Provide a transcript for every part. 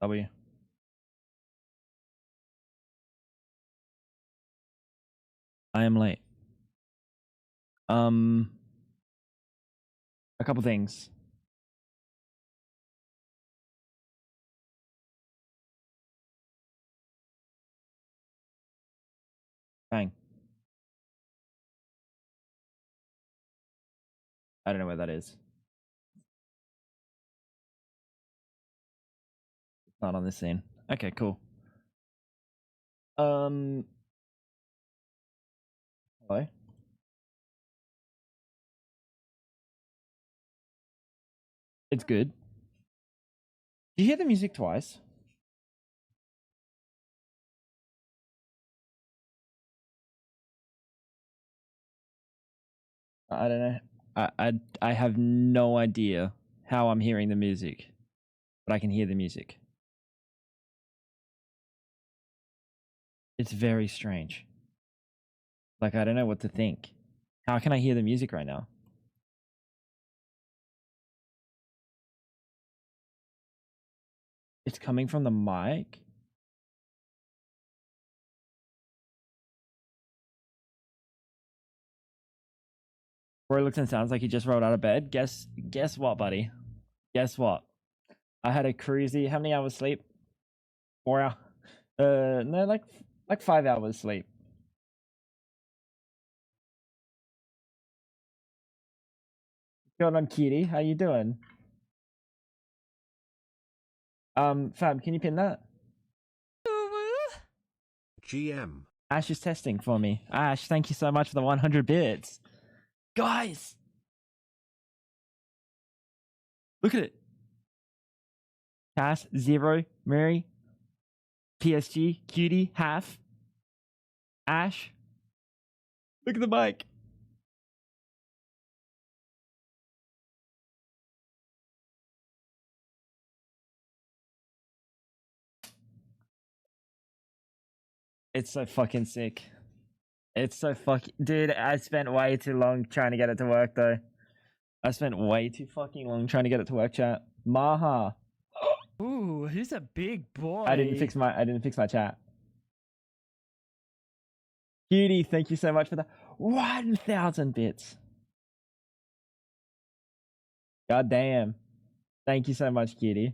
W. I am late. A couple things. Bang. I don't know where that is. It's not on this scene. Okay, cool. Hello? It's good. Do you hear the music twice? I don't know. I have no idea how I'm hearing the music, but I can hear the music. It's very strange. Like, I don't know what to think. How can I hear the music right now? It's coming from the mic. Roy looks and sounds like he just rolled out of bed. Guess what, buddy? Guess what? I had a crazy. How many hours sleep? 4 hours. No, like 5 hours sleep. Going on, Kitty? How you doing? Fab, can you pin that? GM. Ash is testing for me. Ash, thank you so much for the 100 bits. Guys! Look at it. Cass, Zero, Mary, PSG, Cutie, Half, Ash. Look at the mic. It's so fucking sick. It's so fucking... Dude, I spent way too long trying to get it to work, though. I spent way too fucking long trying to get it to work, chat. Maha. Ooh, he's a big boy. I didn't fix my chat. Cutie, thank you so much for the 1,000 bits. God damn. Thank you so much, Cutie.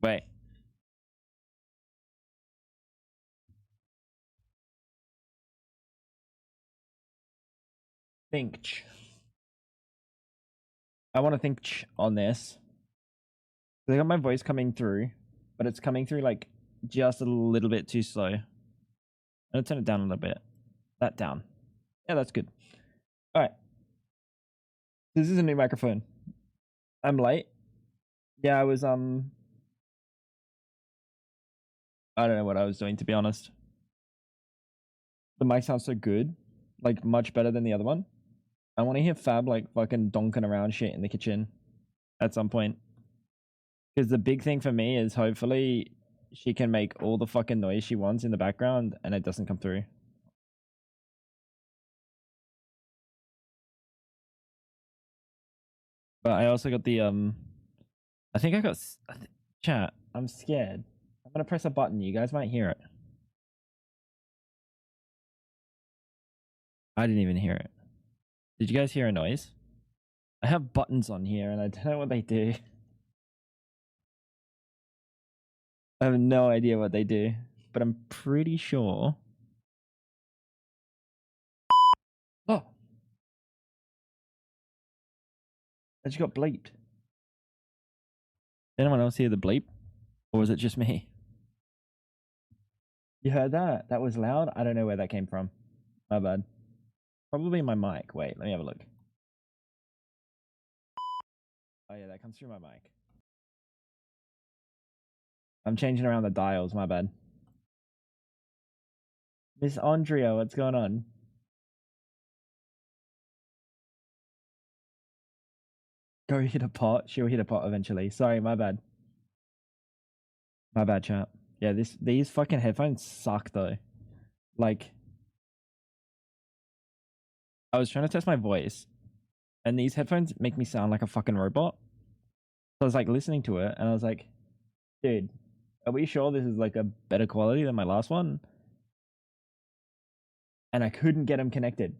Wait. Think. I want to think on this. I got my voice coming through, but it's coming through like just a little bit too slow. I'm gonna turn it down a little bit. That down. Yeah, that's good. All right. This is a new microphone. I'm late. Yeah, I was I don't know what I was doing, to be honest. The mic sounds so good, like much better than the other one. I want to hear Fab like fucking donking around shit in the kitchen at some point. Because the big thing for me is hopefully she can make all the fucking noise she wants in the background and it doesn't come through. But I also got the I think I got chat. I'm scared. I'm gonna press a button. You guys might hear it. I didn't even hear it. Did you guys hear a noise? I have buttons on here and I don't know what they do. I have no idea what they do, but I'm pretty sure. Oh, I just got bleeped. Did anyone else hear the bleep? Or was it just me? You heard that? That was loud? I don't know where that came from. My bad. Probably my mic. Wait, let me have a look. Oh yeah, that comes through my mic. I'm changing around the dials, my bad. Miss Andrea, what's going on? Go hit a pot. She'll hit a pot eventually. Sorry, my bad. My bad, chat. Yeah, these fucking headphones suck though. Like, I was trying to test my voice, and these headphones make me sound like a fucking robot. I was like listening to it, and I was like, dude, are we sure this is like a better quality than my last one? And I couldn't get them connected.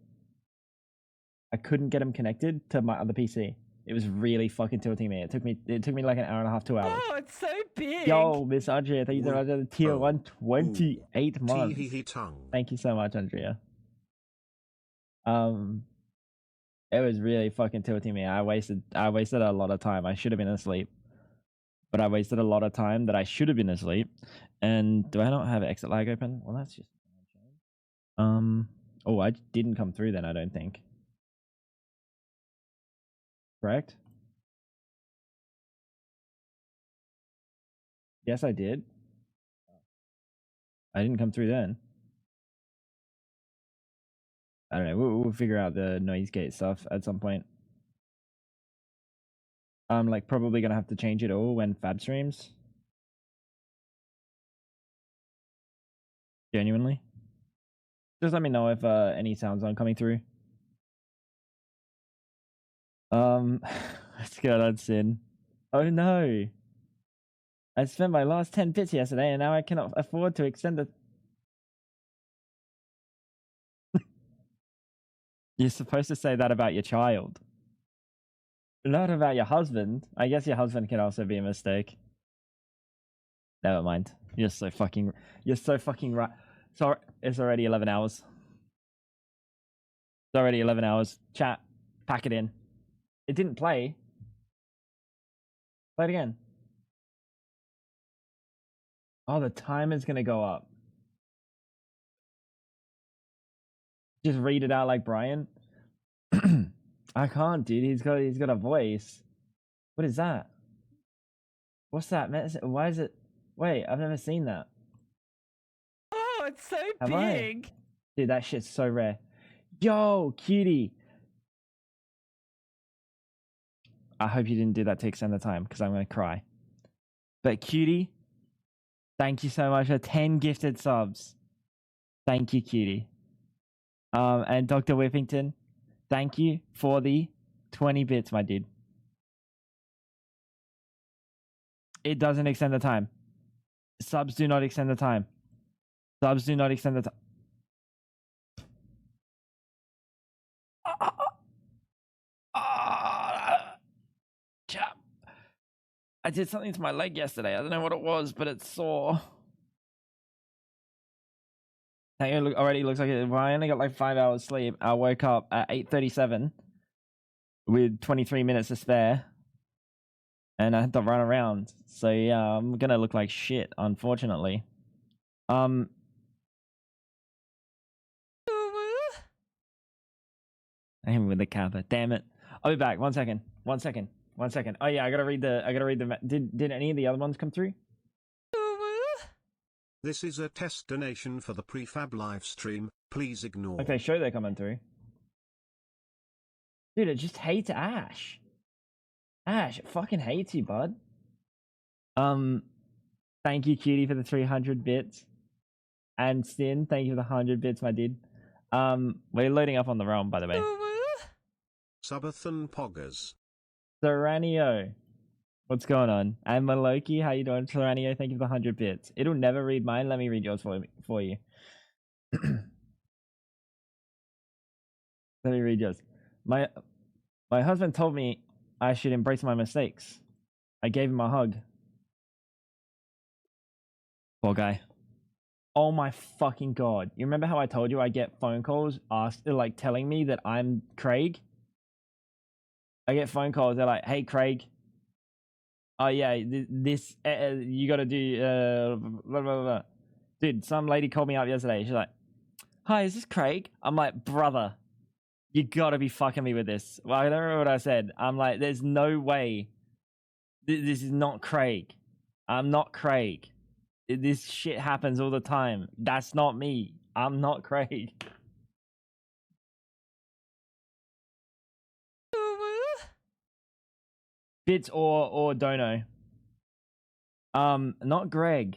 I couldn't get them connected to my other PC. It was really fucking tilting me. It took me like an hour and a half, 2 hours. Oh, it's so big. Yo, Miss Andrea, thank you so much for the tier 128 months. Tongue. Thank you so much, Andrea. It was really fucking tilting me. I wasted a lot of time. I should have been asleep. But I wasted a lot of time that I should have been asleep. And do I not have exit lag open? Well, that's just oh, I didn't come through then, I don't think. Correct? Yes, I did. I didn't come through then. I don't know. We'll figure out the noise gate stuff at some point. I'm like probably gonna have to change it all when Fab streams. Genuinely. Just let me know if any sounds aren't coming through. Let's go on Sin. Oh no. I spent my last 10 bits yesterday and now I cannot afford to extend the... You're supposed to say that about your child. Not about your husband. I guess your husband can also be a mistake. Never mind. You're so fucking right. Sorry, it's already 11 hours. It's already 11 hours. Chat, pack it in. It didn't play. Play it again. Oh, the timer's gonna go up. Just read it out like Brian. I can't, dude. He's got a voice. What is that? What's that? Why is it? Wait, I've never seen that. Oh, it's so Have big. Dude, that shit's so rare. Yo, cutie. I hope you didn't do that to extend the time because I'm gonna cry. But cutie, thank you so much for 10 gifted subs. Thank you, cutie. And Dr. Whippington, thank you for the 20 bits, my dude. It doesn't extend the time. Subs do not extend the time. Subs do not extend the time. Chap. I did something to my leg yesterday. I don't know what it was, but it's sore. It already looks like it. Well, I only got like 5 hours sleep. I woke up at 8:37 with 23 minutes to spare. And I had to run around. So yeah, I'm gonna look like shit, unfortunately. I'm with the kappa. Damn it. I'll be back. 1 second. 1 second. 1 second. Oh yeah, I gotta read the did any of the other ones come through? This is a test donation for the prefab live stream. Please ignore. Okay, sure they're coming through. Dude, it just hates Ash. Ash, it fucking hates you, bud. Thank you, cutie, for the 300 bits. And Stin, thank you for the 100 bits, my dude. We're loading up on the realm, by the way. Subathon Poggers. Seranio, what's going on? And Maloki, how you doing? Seranio, thank you for the 100 bits. It'll never read mine. Let me read yours for you. Let me read yours. My husband told me I should embrace my mistakes. I gave him a hug. Poor guy. Oh my fucking god. You remember how I told you I get phone calls like telling me that I'm Craig? I get phone calls. They're like, "Hey, Craig. Oh yeah, this you got to do blah, blah, blah." Dude, some lady called me up yesterday. She's like, "Hi, is this Craig?" I'm like, "Brother, you got to be fucking me with this." Well, I don't remember what I said. I'm like, "There's no way. This is not Craig. I'm not Craig. This shit happens all the time. That's not me. I'm not Craig." Bits or Dono. Not Greg.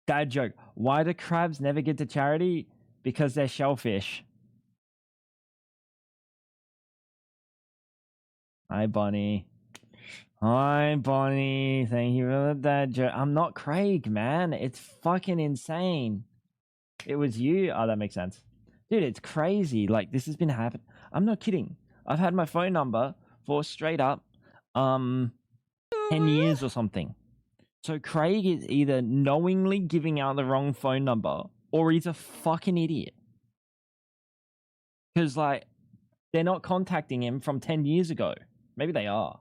Dad joke. Why do crabs never get to charity? Because they're shellfish. Hi, Bonnie. Hi, Bonnie. Thank you for the dad joke. I'm not Craig, man. It's fucking insane. It was you. Oh, that makes sense. Dude, it's crazy. Like, this has been happening. I'm not kidding. I've had my phone number for straight up 10 years or something. So Craig is either knowingly giving out the wrong phone number or he's a fucking idiot. Because, like, they're not contacting him from 10 years ago. Maybe they are.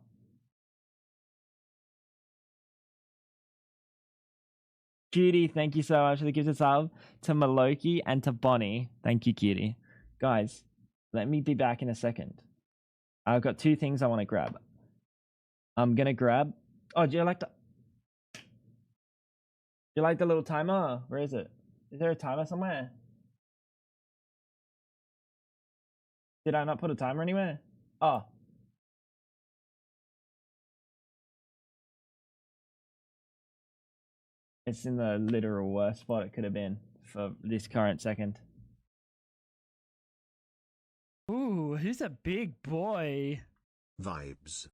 Cutie, thank you so much for the gifted sub. To Maloki and to Bonnie. Thank you, Cutie. Guys, let me be back in a second. I've got two things I want to grab. I'm going to grab... Oh, do you like the little timer? Where is it? Is there a timer somewhere? Did I not put a timer anywhere? Oh. It's in the literal worst spot it could have been for this current second. Ooh, who's a big boy? Vibes.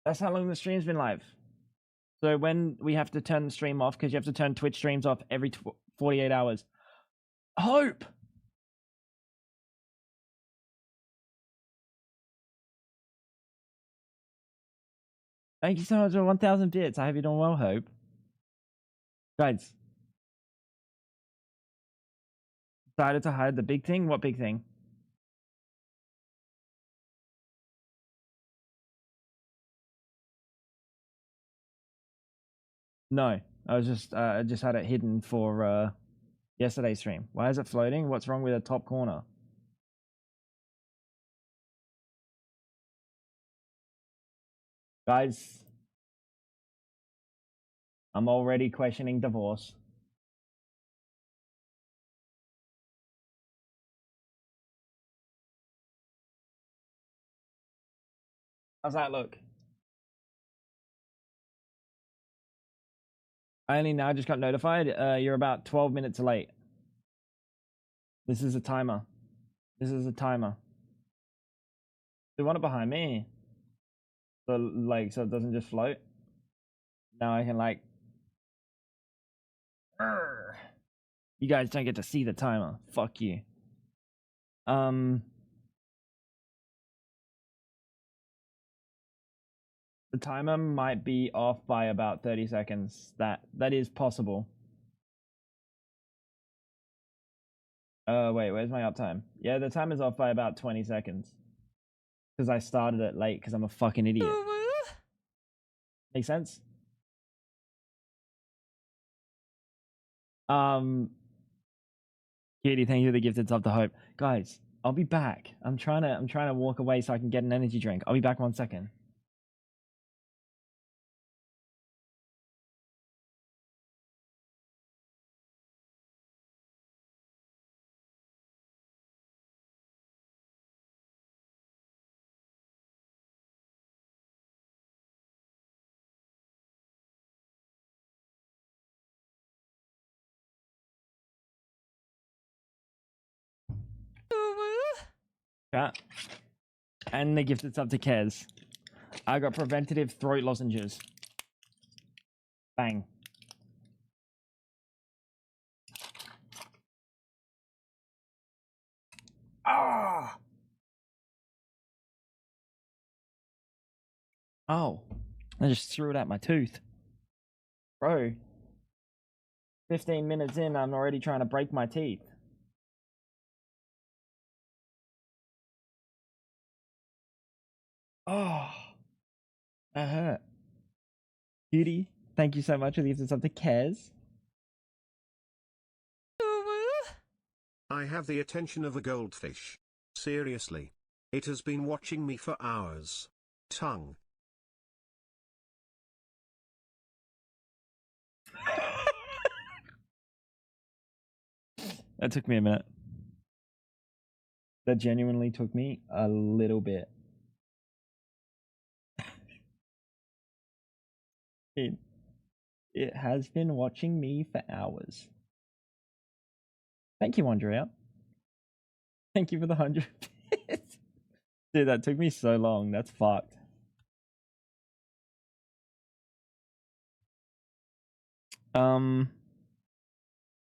That's how long the stream's been live. So when we have to turn the stream off, because you have to turn Twitch streams off every 48 hours. Hope! Thank you so much for 1,000 bits. I hope you're doing well, Hope. Guys. Decided to hide the big thing? What big thing? No. I just had it hidden for yesterday's stream. Why is it floating? What's wrong with the top corner? Guys, I'm already questioning divorce. How's that look? I only now just got notified. You're about 12 minutes late. This is a timer. This is a timer. Do you want it behind me? So, like, so it doesn't just float? Now I can, like... Urgh. You guys don't get to see the timer. Fuck you. The timer might be off by about 30 seconds. That is possible. Wait, where's my uptime? Yeah, the timer's off by about 20 seconds. Because I started it late because I'm a fucking idiot. Make sense? Katie, thank you for the gifted sub to Hope. Guys, I'll be back. I'm trying to walk away so I can get an energy drink. I'll be back 1 second. Yeah. And the gifted sub to Kez. I got preventative throat lozenges. Bang. Ah! Oh. I just threw it at my tooth. Bro. 15 minutes in, I'm already trying to break my teeth. Oh. That hurt. Beauty, thank you so much for the gifted sub to Kez. I have the attention of a goldfish. Seriously. It has been watching me for hours. Tongue. That took me a minute. That genuinely took me a little bit. It has been watching me for hours. Thank you, Andrea. Thank you for the 100 bits. Dude, that took me so long. That's fucked. Don't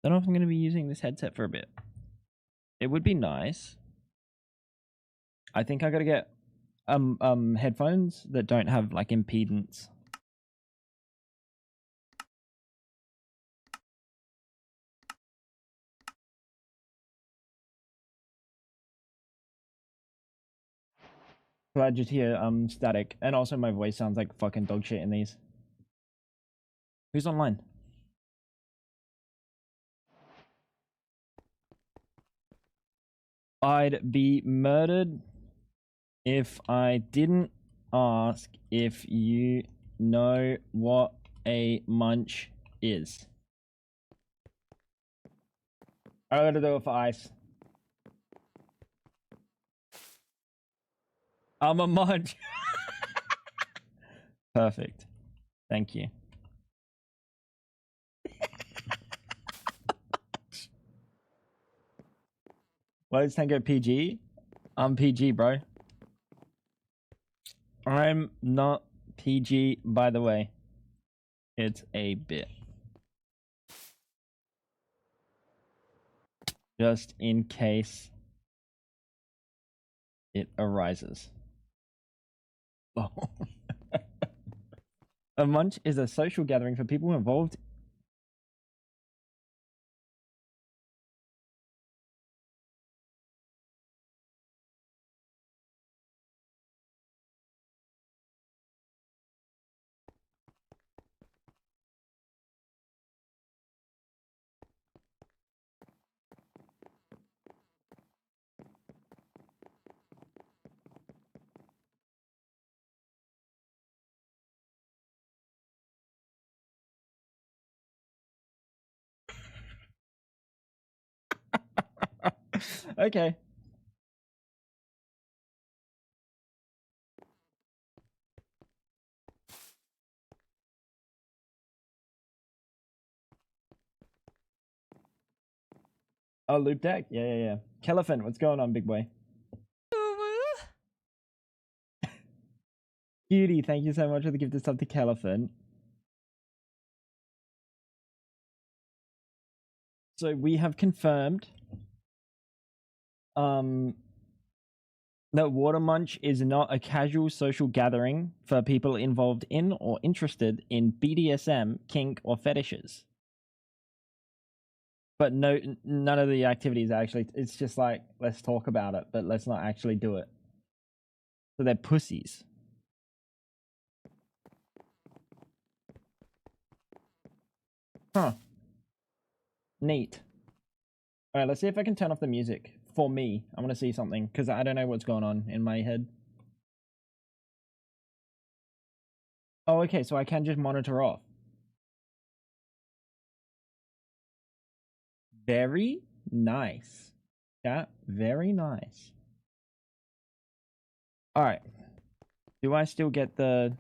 know if I'm going to be using this headset for a bit. It would be nice. I think I got to get headphones that don't have like impedance. So I just hear static, and also my voice sounds like fucking dog shit in these. Who's online? I'd be murdered if I didn't ask if you know what a munch is. I gotta do it for ice. I'm a munch. Perfect. Thank you. Let's Tango PG. I'm PG, bro. I'm not PG, by the way. It's a bit. Just in case it arises. Oh. A munch is a social gathering for people involved. Okay. Oh, loop deck? Yeah. Kelefant, what's going on, big boy? Cutie, thank you so much for the gift of sub to Kelefant. So we have confirmed that Water Munch is not a casual social gathering for people involved in or interested in BDSM, kink, or fetishes. But no, none of the activities actually. It's just like, let's talk about it, but let's not actually do it. So they're pussies. Huh. Neat. All right, let's see if I can turn off the music for me. I want to see something because I don't know what's going on in my head. Oh, okay, so I can just monitor off. Very nice. Yeah, very nice. All right. Do I still get the...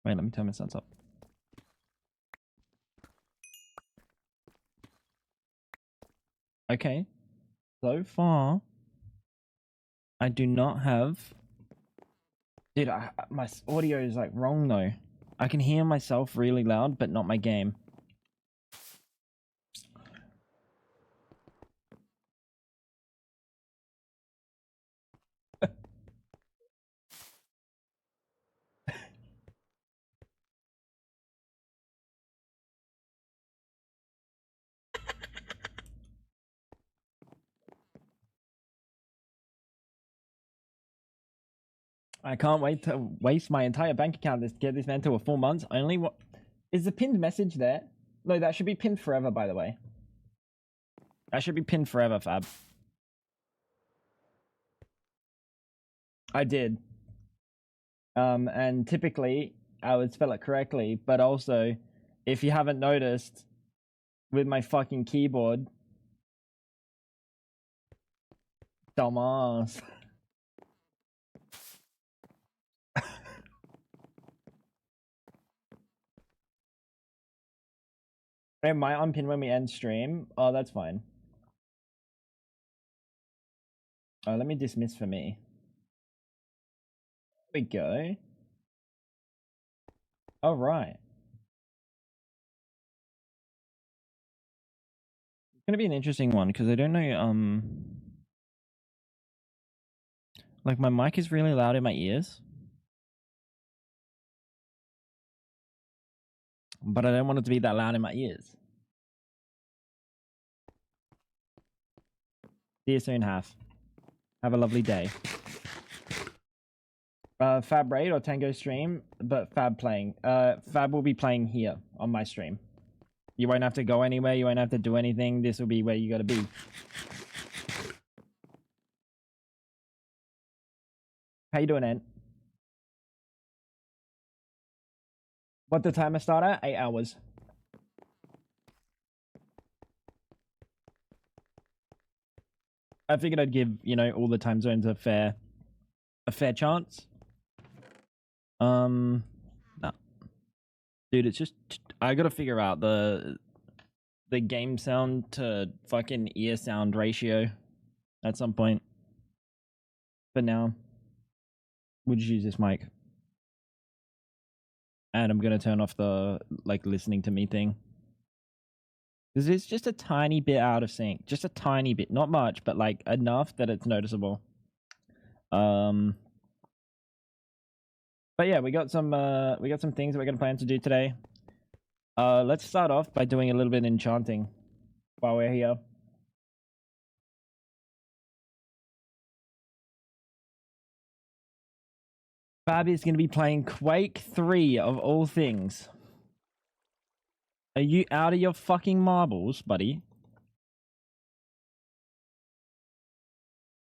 Wait, let me turn my sounds up. Okay. So far, I do not have... Dude, my audio is like wrong though. I can hear myself really loud, but not my game. I can't wait to waste my entire bank account to get this man to a 4 months. Only what is the pinned message there? No, that should be pinned forever, by the way. That should be pinned forever, Fab. I did. And typically I would spell it correctly, but also if you haven't noticed with my fucking keyboard, dumbass. It might unpin when we end stream. Oh, that's fine. Let me dismiss for me. There we go. All right. It's gonna be an interesting one because I don't know. Like my mic is really loud in my ears, but I don't want it to be that loud in my ears. See you soon, Half. Have a lovely day. Fab raid or Tango stream, but Fab playing. Fab will be playing here on my stream. You won't have to go anywhere. You won't have to do anything. This will be where you gotta be. How you doing, Ant? What the timer start at? 8 hours. I figured I'd give, you know, all the time zones a fair chance. No. Dude, it's just I gotta figure out the game sound to fucking ear sound ratio at some point. But now, we'll just use this mic. And I'm gonna turn off the like listening to me thing. Because it's just a tiny bit out of sync. Just a tiny bit. Not much, but like enough that it's noticeable. But yeah, we got some things that we're gonna plan to do today. Let's start off by doing a little bit of enchanting while we're here. Fab is gonna be playing Quake 3 of all things. Are you out of your fucking marbles, buddy?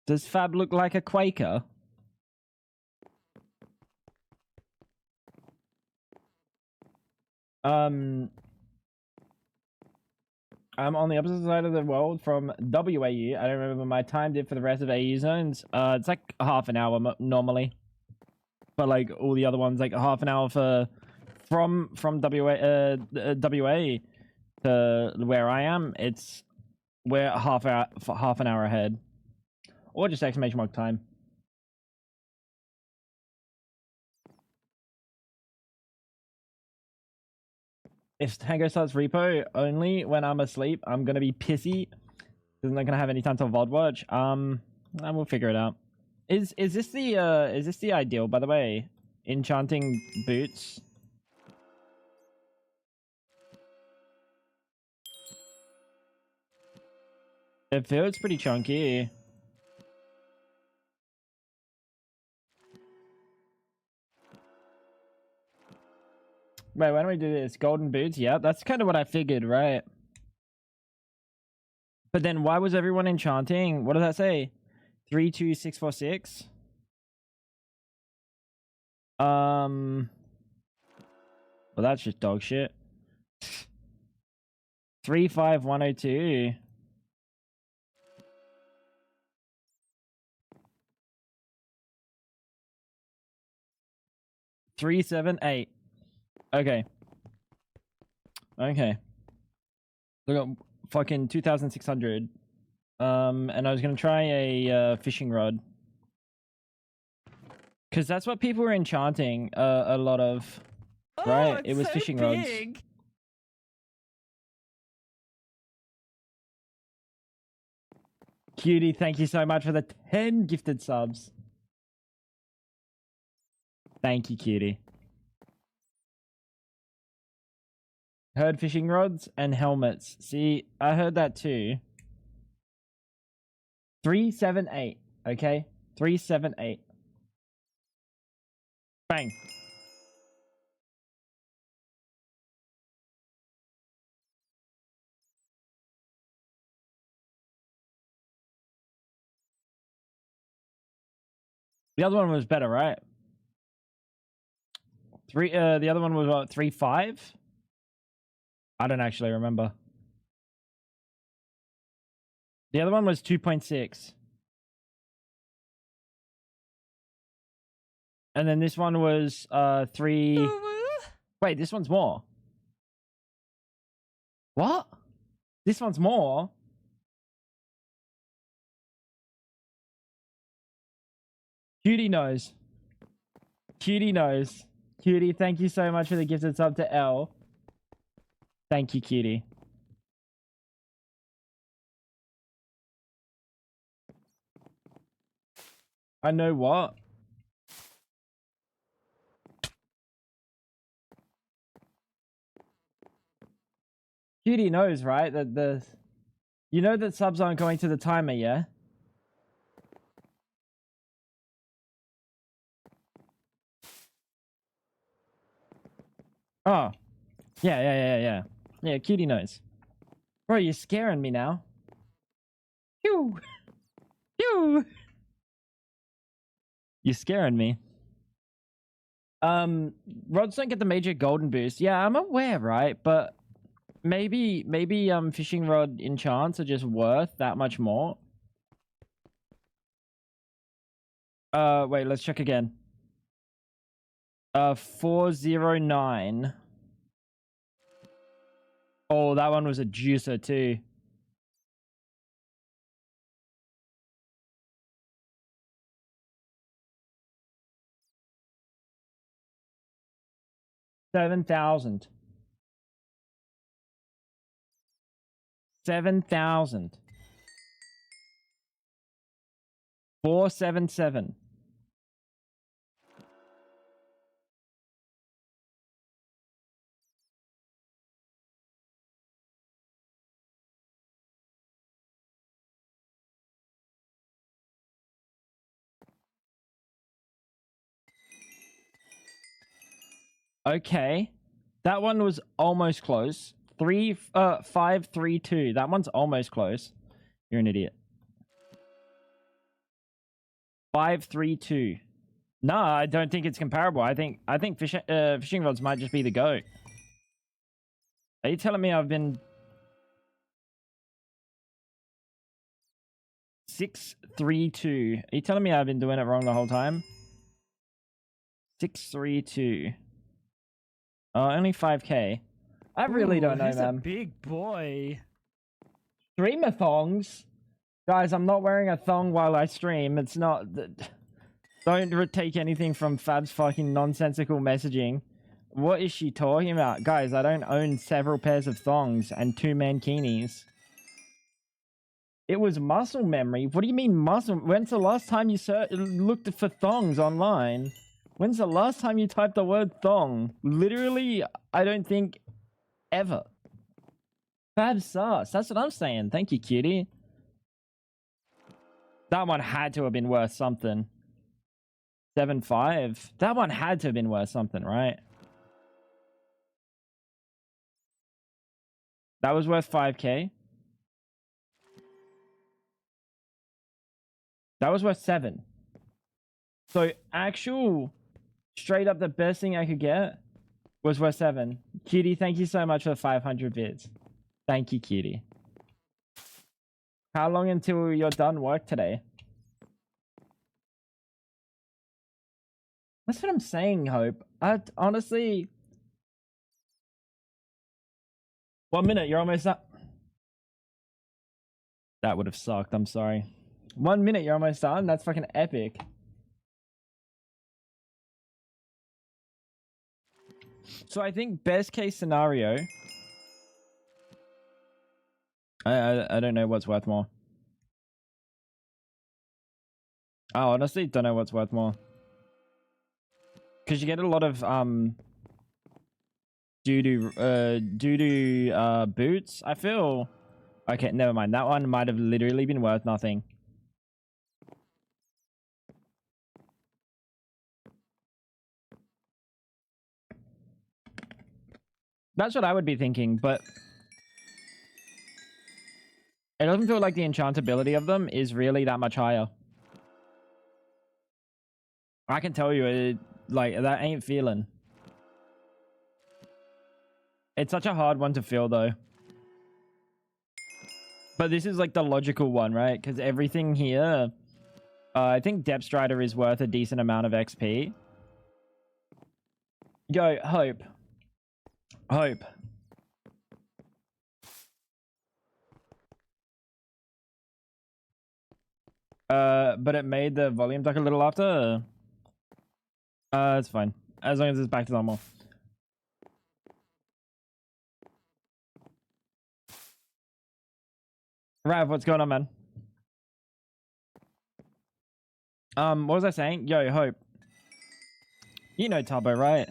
Does Fab look like a Quaker? I'm on the opposite side of the world from WAU. I don't remember my time did for the rest of AU zones. It's like half an hour normally. But like all the other ones, like half an hour for from WA to where I am, we're half an hour ahead. Or just exclamation mark time. If Tango starts repo only when I'm asleep, I'm gonna be pissy. Because I'm not gonna have any time to VOD watch. And we'll figure it out. Is this the ideal, by the way? Enchanting boots. It feels pretty chunky. Wait, why don't we do this? Golden boots? Yeah, that's kind of what I figured, right? But then why was everyone enchanting? What does that say? 32646? Well, that's just dog shit. 35102. $378. Okay. Okay. Look at fucking 2,600. And I was gonna try a fishing rod. Because that's what people were enchanting a lot of. Right? It was so fishing rods. Cutie, thank you so much for the 10 gifted subs. Thank you, Cutie. Heard fishing rods and helmets. See, I heard that too. 378. Okay? 378. Bang. The other one was better, right? The other one was what, 3.5? I don't actually remember. The other one was 2.6. And then this one was 3. Wait, this one's more. What? This one's more? Cutie knows. Cutie knows. Cutie, thank you so much for the gifted sub to L. Thank you, Cutie. I know what? Cutie knows, right? That the... You know that subs aren't going to the timer, yeah? Oh. Yeah. Yeah, Cutie knows. Bro, you're scaring me now. Phew. Phew. You're scaring me. Rods don't get the major golden boost. Yeah, I'm aware, right? But maybe fishing rod enchants are just worth that much more. Wait, let's check again. 409. Oh, that one was a juicer too. $7,000. 7,000. 477. Okay. That one was almost close. 532. That one's almost close. You're an idiot. 532. Nah, I don't think it's comparable. I think fishing rods might just be the GOAT. Are you telling me I've been 632? Are you telling me I've been doing it wrong the whole time? 632. Only 5k. I really don't know, he's man. a big boy. Streamathons? Guys, I'm not wearing a thong while I stream. It's not... Don't take anything from Fab's fucking nonsensical messaging. What is she talking about? Guys, I don't own several pairs of thongs and 2 mankinis. It was muscle memory. What do you mean muscle? When's the last time you looked for thongs online? When's the last time you typed the word thong? Literally, I don't think ever. Fab sus. That's what I'm saying. Thank you, cutie. That one had to have been worth something. 7.5. That one had to have been worth something, right? That was worth 5k. That was worth 7. So actual straight up the best thing I could get was worth 7. Cutie, thank you so much for 500 bits. Thank you, cutie. How long until you're done work today? That's what I'm saying, Hope. I honestly... 1 minute, you're almost up. That would have sucked, I'm sorry. 1 minute, you're almost done? That's fucking epic. So I think best case scenario... I don't know what's worth more. I honestly don't know what's worth more. Because you get a lot of doo-doo boots, I feel. Okay, never mind. That one might have literally been worth nothing. That's what I would be thinking, but it doesn't feel like the enchantability of them is really that much higher. I can tell you, like, that ain't feeling. It's such a hard one to feel, though. But this is, like, the logical one, right? Because everything here... I think Depth Strider is worth a decent amount of XP. Yo, Hope. Hope. But it made the volume duck a little after. It's fine. As long as it's back to normal. Rav, what's going on, man? What was I saying? Yo, Hope. You know Tubbo, right?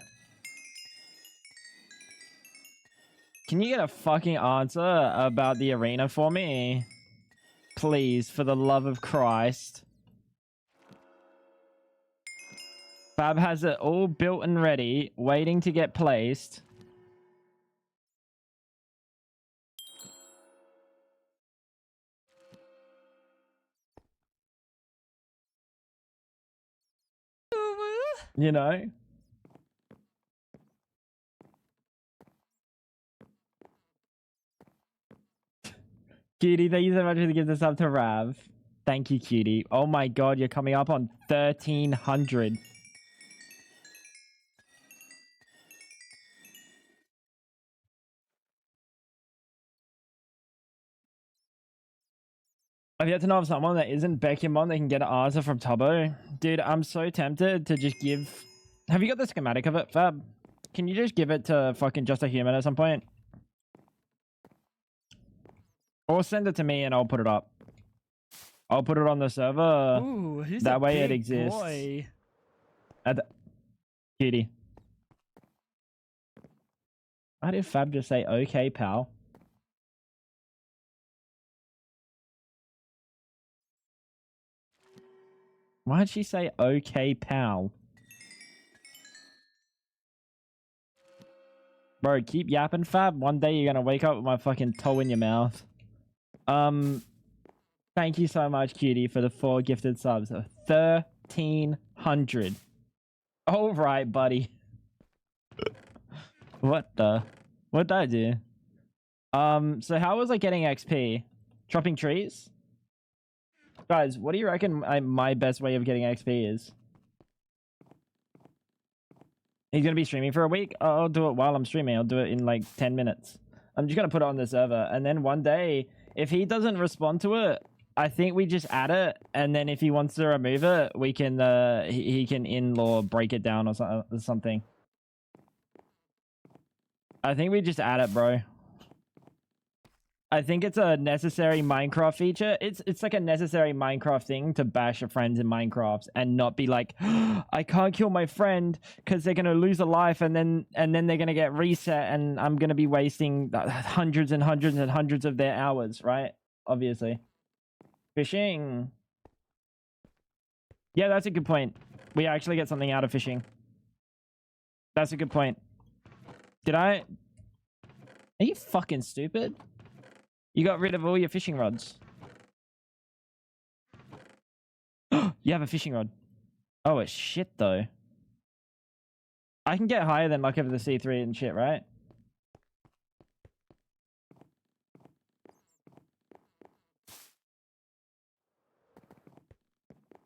Can you get a fucking answer about the arena for me? Please, for the love of Christ. Fab has it all built and ready, waiting to get placed. You know? Cutie, thank you so much for giving this up to Rav. Thank you, Cutie. Oh my god, you're coming up on 1,300. I've yet to know of someone that isn't Beckymon that can get an answer from Tubbo. Dude, I'm so tempted to just give... Have you got the schematic of it, Fab? Can you just give it to fucking Just a Human at some point? Or send it to me and I'll put it up. I'll put it on the server. Ooh, who's that way it big exists. boy? Cutie. Why did Fab just say, okay, pal? Why'd she say, okay, pal? Bro, keep yapping, Fab. One day you're gonna wake up with my fucking toe in your mouth. Thank you so much, Cutie, for the 4 gifted subs. 1,300. All right, buddy. What the? What did I do? So how was I getting XP? Chopping trees? Guys, what do you reckon my best way of getting XP is? He's gonna be streaming for a week? I'll do it while I'm streaming. I'll do it in like 10 minutes. I'm just gonna put it on the server. And then one day, if he doesn't respond to it, I think we just add it. And then if he wants to remove it, we can, he can in-law break it down or something. I think we just add it, bro. I think it's a necessary Minecraft feature. It's like a necessary Minecraft thing to bash your friends in Minecraft and not be like, I can't kill my friend because they're gonna lose a life and then they're gonna get reset and I'm gonna be wasting hundreds and hundreds and hundreds of their hours, right? Obviously. Fishing. Yeah, that's a good point. We actually get something out of fishing. That's a good point. Did I? Are you fucking stupid? You got rid of all your fishing rods. You have a fishing rod. Oh, it's shit, though. I can get higher than Luck over the C3 and shit, right?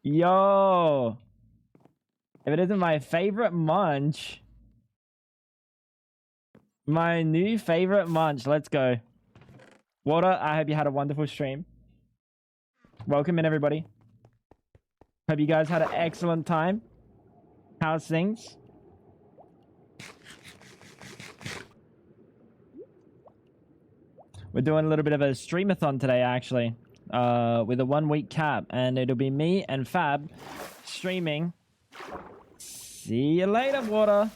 Yo! If it isn't my favorite munch... My new favorite munch. Let's go. Water, I hope you had a wonderful stream. Welcome in, everybody. Hope you guys had an excellent time. How's things? We're doing a little bit of a streamathon today, actually. With a 1-week cap. And it'll be me and Fab streaming. See you later, Water.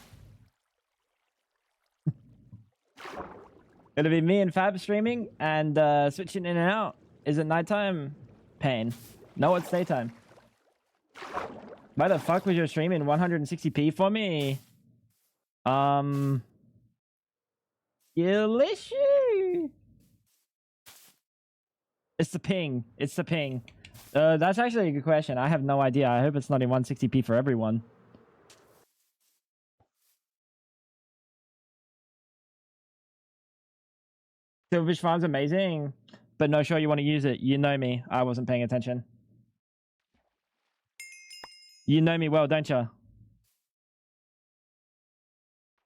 It'll be me and Fab streaming and switching in and out. Is it nighttime? Pain. No, it's daytime. Why the fuck was your stream in 160p for me? Delicious. It's the ping. It's the ping. That's actually a good question. I have no idea. I hope it's not in 160p for everyone. Silverfish Farm's amazing, but no sure you want to use it. You know me. I wasn't paying attention. You know me well, don't you?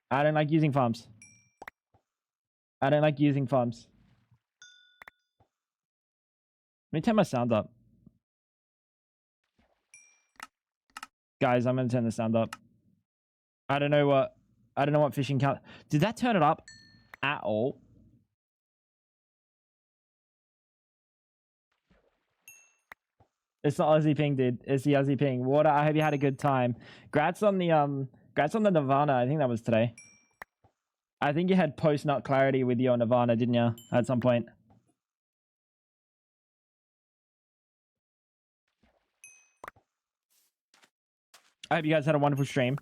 I don't like using farms. I don't like using farms. Let me turn my sound up. Guys, I'm gonna turn the sound up. I don't know what fishing count. Did that turn it up at all? It's the Aussie ping, dude. It's the Aussie ping. Water, I hope you had a good time. Grats on the Nirvana. I think that was today. I think you had post-nut clarity with your Nirvana, didn't you? At some point. I hope you guys had a wonderful stream.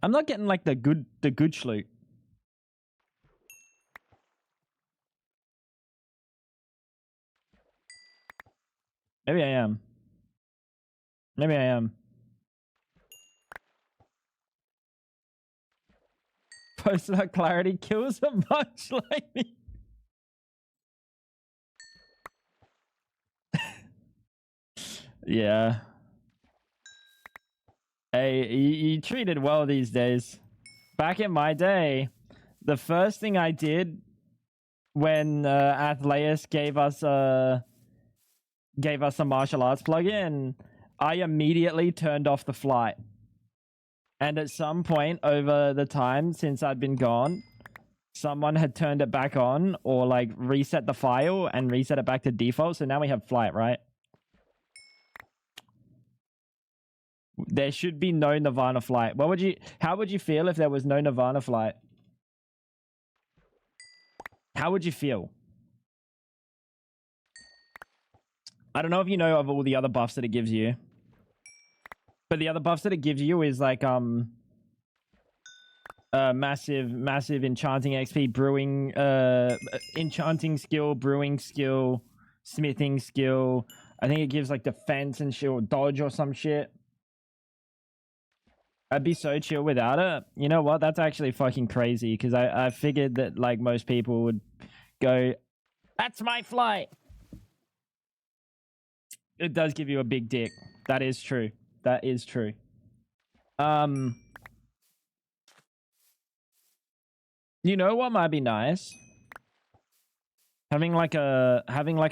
I'm not getting like the good schloot. Maybe I am. Maybe I am. Post-nut clarity kills a bunch like me. Yeah. Hey, you treated well these days. Back in my day, the first thing I did when Athleus gave us a martial arts plugin, I immediately turned off the flight. And at some point over the time since I'd been gone, someone had turned it back on or like reset the file and reset it back to default. So now we have flight, right? There should be no Nirvana flight. How would you feel if there was no Nirvana flight? How would you feel? I don't know if you know of all the other buffs that it gives you. But the other buffs that it gives you is like massive enchanting XP, brewing enchanting skill, brewing skill, smithing skill. I think it gives like defense and shield dodge or some shit. I'd be so chill without it. You know what? That's actually fucking crazy because I figured that like most people would go, that's my flight. It does give you a big dick. That is true. That is true. You know what might be nice? Having like a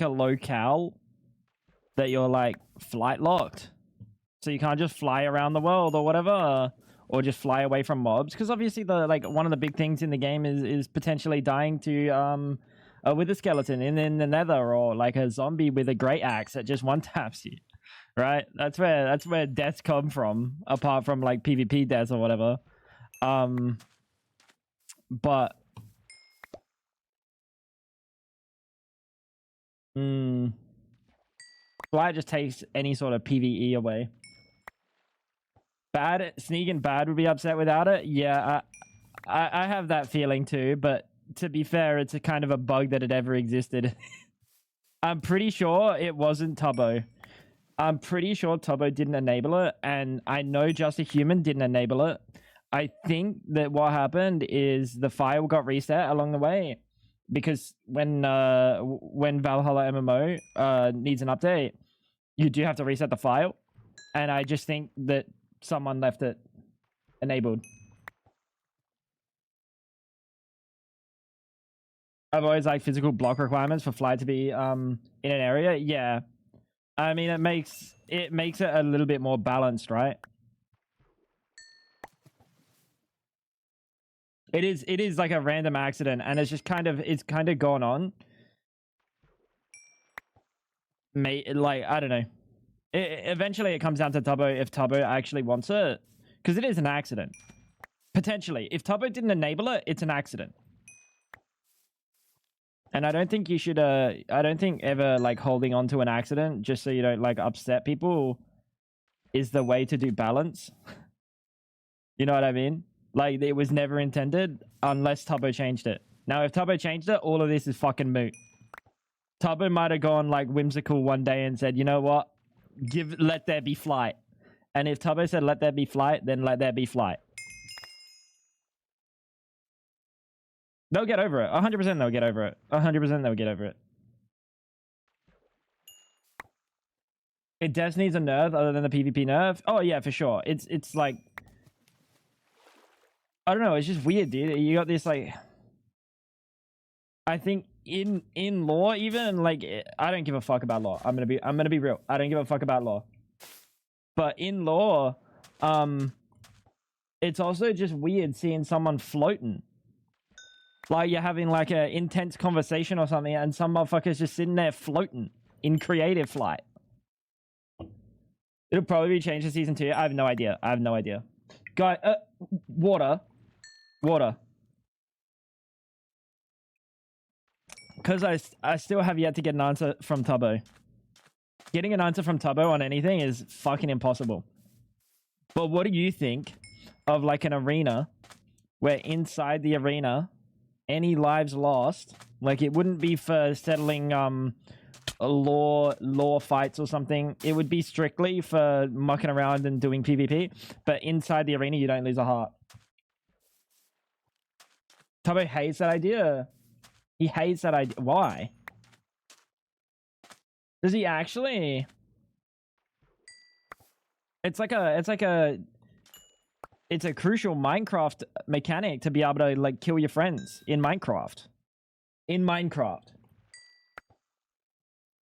locale that you're like flight locked. So you can't just fly around the world or whatever, or just fly away from mobs. Because obviously one of the big things in the game is potentially dying to with a skeleton in the nether, or like a zombie with a great axe that just one taps you. Right? That's where deaths come from, apart from like PvP deaths or whatever. But flight just takes any sort of PvE away. Sneak and Bad would be upset without it. Yeah, I have that feeling too, but to be fair, it's a kind of a bug that it ever existed. I'm pretty sure it wasn't Tubbo. I'm pretty sure Tubbo didn't enable it, and I know Just a Human didn't enable it. I think that what happened is the file got reset along the way, because when Valhalla MMO needs an update, you do have to reset the file, and I just think that someone left it enabled. I've always liked physical block requirements for fly to be in an area. Yeah. I mean, it makes it a little bit more balanced, right? It is like a random accident, and it's kind of gone on. Like, I don't know. Eventually, it comes down to Tubbo if Tubbo actually wants it, because it is an accident. Potentially, if Tubbo didn't enable it, it's an accident. And I don't think you should. I don't think ever like holding on to an accident just so you don't like upset people is the way to do balance. You know what I mean? Like, it was never intended unless Tubbo changed it. Now, if Tubbo changed it, all of this is fucking moot. Tubbo might have gone like whimsical one day and said, you know what? Let there be flight. And if Tubbo said let there be flight, then let there be flight. They'll get over it. 100% they'll get over it. 100% they'll get over it. It just needs a nerf other than the PvP nerf. Oh yeah, for sure. It's like, I don't know. It's just weird, dude. You got this like, I think in lore, even like, I don't give a fuck about lore. I'm gonna be real. I don't give a fuck about lore. But in lore, it's also just weird seeing someone floating. Like you're having like an intense conversation or something, and some motherfucker's just sitting there floating in creative flight. It'll probably be changed to season 2. I have no idea. I have no idea. Guy, water. Because I still have yet to get an answer from Tubbo. Getting an answer from Tubbo on anything is fucking impossible. But what do you think of like an arena where inside the arena, any lives lost, like it wouldn't be for settling law fights or something. It would be strictly for mucking around and doing PvP. But inside the arena, you don't lose a heart. Tubbo hates that idea. He hates that idea. Why? Does he actually? It's a crucial Minecraft mechanic to be able to like kill your friends in Minecraft.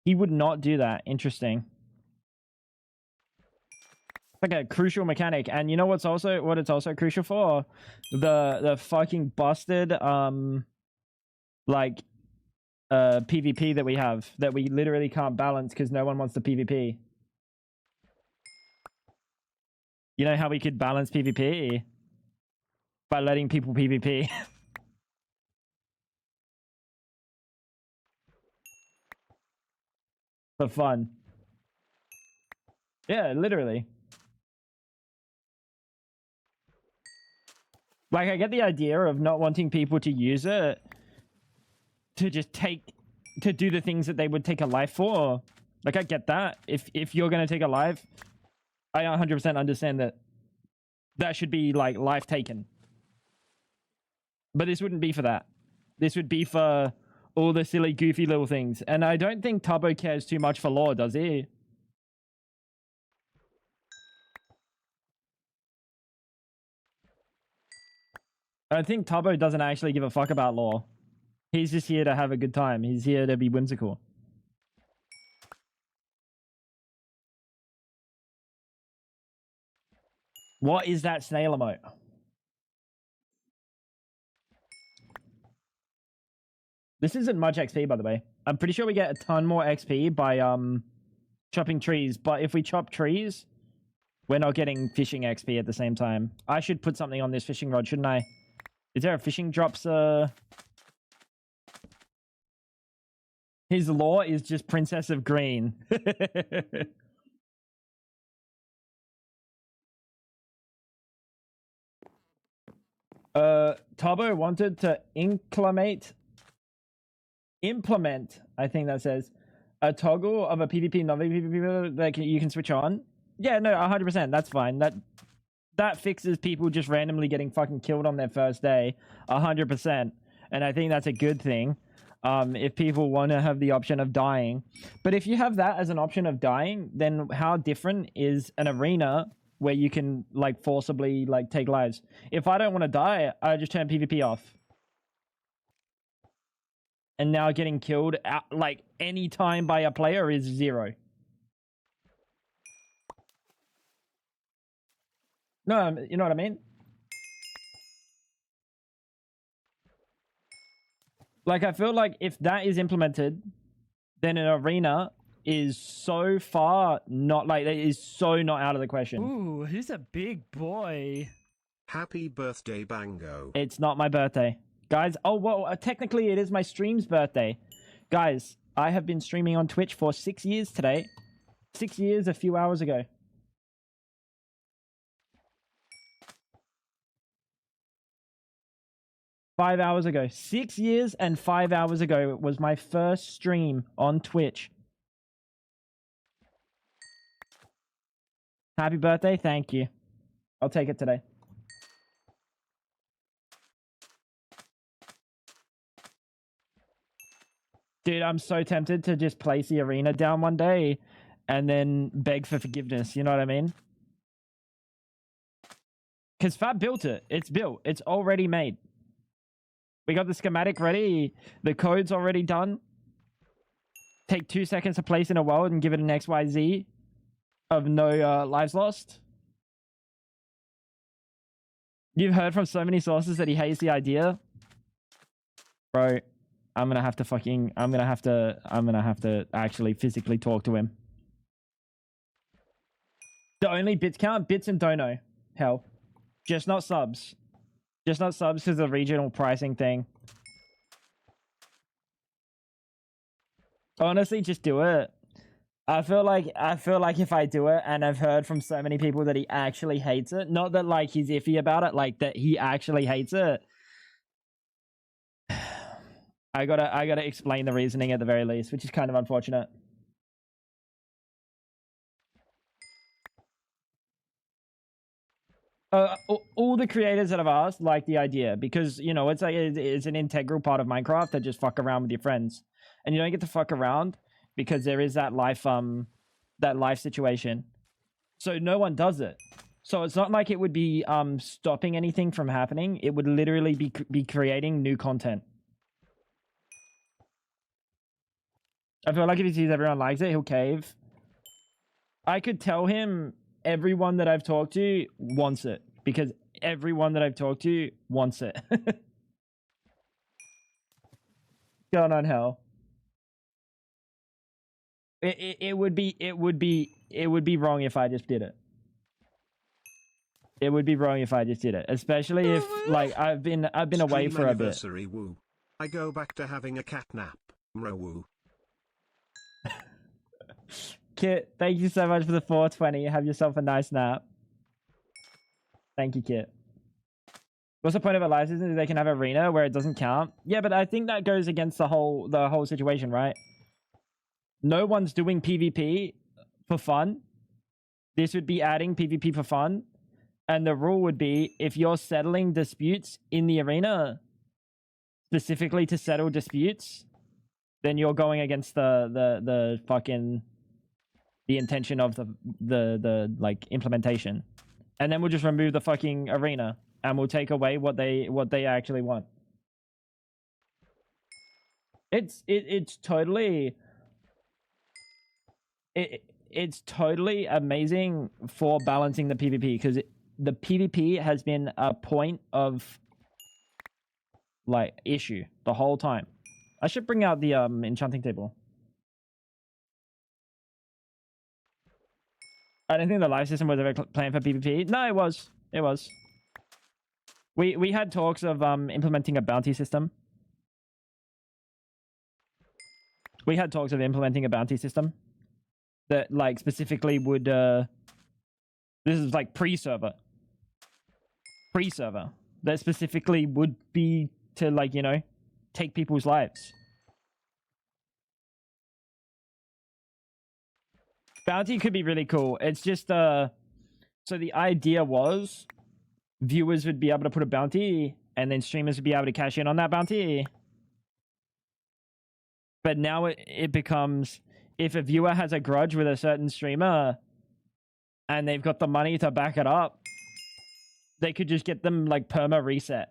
He would not do that. Interesting. Like a crucial mechanic. And you know what it's also crucial for? The fucking busted PvP that we have that we literally can't balance because no one wants to PvP. You know how we could balance PvP? By letting people PvP. For fun. Yeah, literally. Like, I get the idea of not wanting people to use it to just to do the things that they would take a life for. Like, I get that. If you're going to take a life, I 100% understand that that should be, like, life taken. But this wouldn't be for that. This would be for all the silly, goofy little things. And I don't think Tubbo cares too much for lore, does he? I think Tubbo doesn't actually give a fuck about lore. He's just here to have a good time. He's here to be whimsical. What is that snail emote? This isn't much XP, by the way. I'm pretty sure we get a ton more XP by chopping trees. But if we chop trees, we're not getting fishing XP at the same time. I should put something on this fishing rod, shouldn't I? Is there a fishing drops? His lore is just Princess of Green. Tubbo wanted to implement, I think that says, a toggle of a PvP, non-PvP that you can switch on. Yeah, no, 100%. That's fine. That fixes people just randomly getting fucking killed on their first day. 100%. And I think that's a good thing. If people want to have the option of dying. But if you have that as an option of dying, then how different is an arena where you can like forcibly like take lives? If I don't want to die, I just turn PvP off. And now getting killed like any time by a player is 0. No, you know what I mean? Like, I feel like if that is implemented, then an arena is so far not, like, it is so not out of the question. Ooh, he's a big boy. Happy birthday, Bango. It's not my birthday. Guys, oh, well, technically it is my stream's birthday. Guys, I have been streaming on Twitch for 6 years today. 6 years a few hours ago. 5 hours ago. 6 years and 5 hours ago was my first stream on Twitch. Happy birthday. Thank you. I'll take it today. Dude, I'm so tempted to just place the arena down one day and then beg for forgiveness. You know what I mean? Because Fab built it. It's built. It's already made. We got the schematic ready. The code's already done. Take 2 seconds to place in a world and give it an XYZ. of no lives lost. You've heard from so many sources that he hates the idea. Bro, I'm gonna have to actually physically talk to him. The only bits count, bits and dono. Hell. Just not subs. Just not subs because of the regional pricing thing. Honestly, just do it. I feel like if I do it, and I've heard from so many people that he actually hates it, not that like he's iffy about it, like that he actually hates it. I gotta explain the reasoning at the very least, which is kind of unfortunate. All the creators that I've asked like the idea because you know it's like it's an integral part of Minecraft to just fuck around with your friends, and you don't get to fuck around because there is that life situation. So no one does it. So it's not like it would be stopping anything from happening. It would literally be creating new content. I feel like if he sees everyone likes it, he'll cave. I could tell him everyone that I've talked to wants it because everyone that I've talked to wants it. Going on hell. It would be wrong if I just did it. It would be wrong if I just did it, especially if like I've been away for a bit. Woo. I go back to having a cat nap. Woo. Kit, thank you so much for the 420. Have yourself a nice nap. Thank you, Kit. What's the point of a live season? Is they can have arena where it doesn't count? Yeah, but I think that goes against the whole situation, right? No one's doing PvP for fun. This would be adding PvP for fun. And the rule would be if you're settling disputes in the arena, specifically to settle disputes, then you're going against the fucking the intention of the like implementation. And then we'll just remove the fucking arena and we'll take away what they actually want. It's totally it's totally amazing for balancing the PvP because the PvP has been a point of like issue the whole time. I should bring out the enchanting table. I don't think the live system was ever planned for PvP. No, it was. It was. We had talks of implementing a bounty system. We had talks of implementing a bounty system that like specifically would this is like pre-server that specifically would be to like, you know, take people's lives. Bounty could be really cool. It's just so the idea was viewers would be able to put a bounty and then streamers would be able to cash in on that bounty. But now it becomes if a viewer has a grudge with a certain streamer and they've got the money to back it up, they could just get them like perma reset.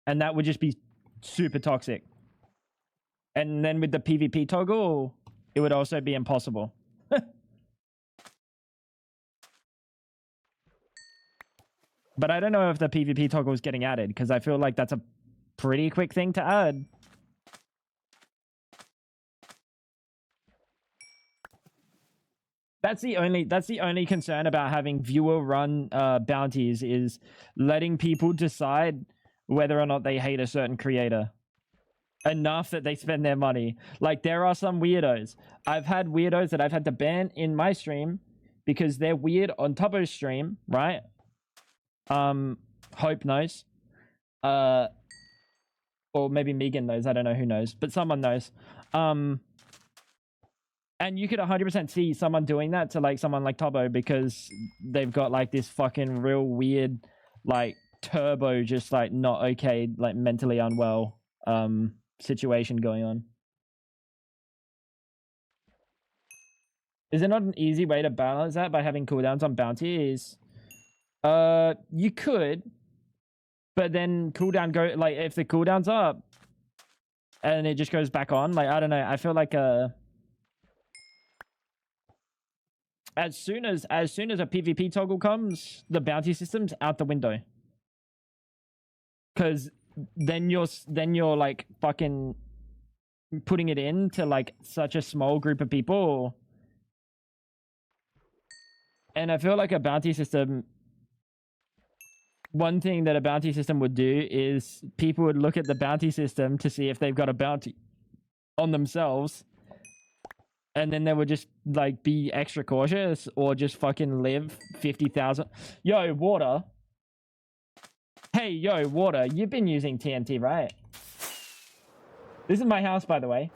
And that would just be super toxic. And then with the PvP toggle, it would also be impossible. But I don't know if the PvP toggle is getting added because I feel like that's a pretty quick thing to add. That's the only concern about having viewer run bounties is letting people decide whether or not they hate a certain creator enough that they spend their money. Like there are some weirdos. I've had weirdos that I've had to ban in my stream because they're weird on Tubbo's stream, right? Hope knows. Or maybe Megan knows. I don't know who knows, but someone knows. And you could 100% see someone doing that to like someone like Tubbo because they've got like this fucking real weird, like turbo, just like not okay, like mentally unwell, situation going on. Is there not an easy way to balance that by having cooldowns on bounties? You could, but then cooldown go like if the cooldown's up and it just goes back on, like I don't know. I feel like As soon as a PvP toggle comes, the bounty system's out the window. Because then you're like fucking putting it into like such a small group of people. And I feel like a bounty system, one thing that a bounty system would do is people would look at the bounty system to see if they've got a bounty on themselves. And then they would just like be extra cautious or just fucking live 50,000. Yo, Water. Hey, yo, Water, you've been using TNT, right? This is my house, by the way.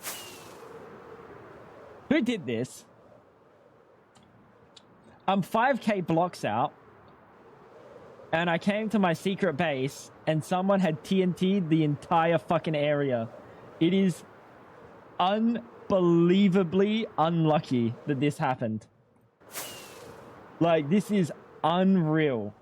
Who did this? I'm 5k blocks out. And I came to my secret base and someone had TNT'd the entire fucking area. It is unbelievably unlucky that this happened. Like, this is unreal.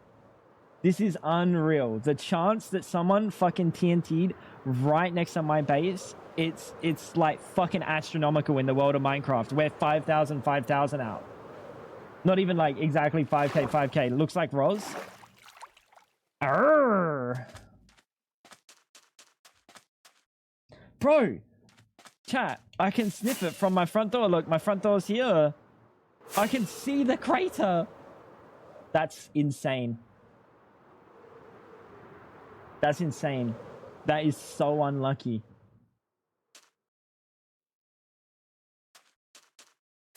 This is unreal. The chance that someone fucking TNT'd right next to my base, it's like fucking astronomical in the world of Minecraft. We're 5,000 out. Not even like exactly 5k. Looks like Roz. Arrgh. Bro, chat, I can sniff it from my front door. Look, my front door's here. I can see the crater. That's insane. That's insane. That is so unlucky.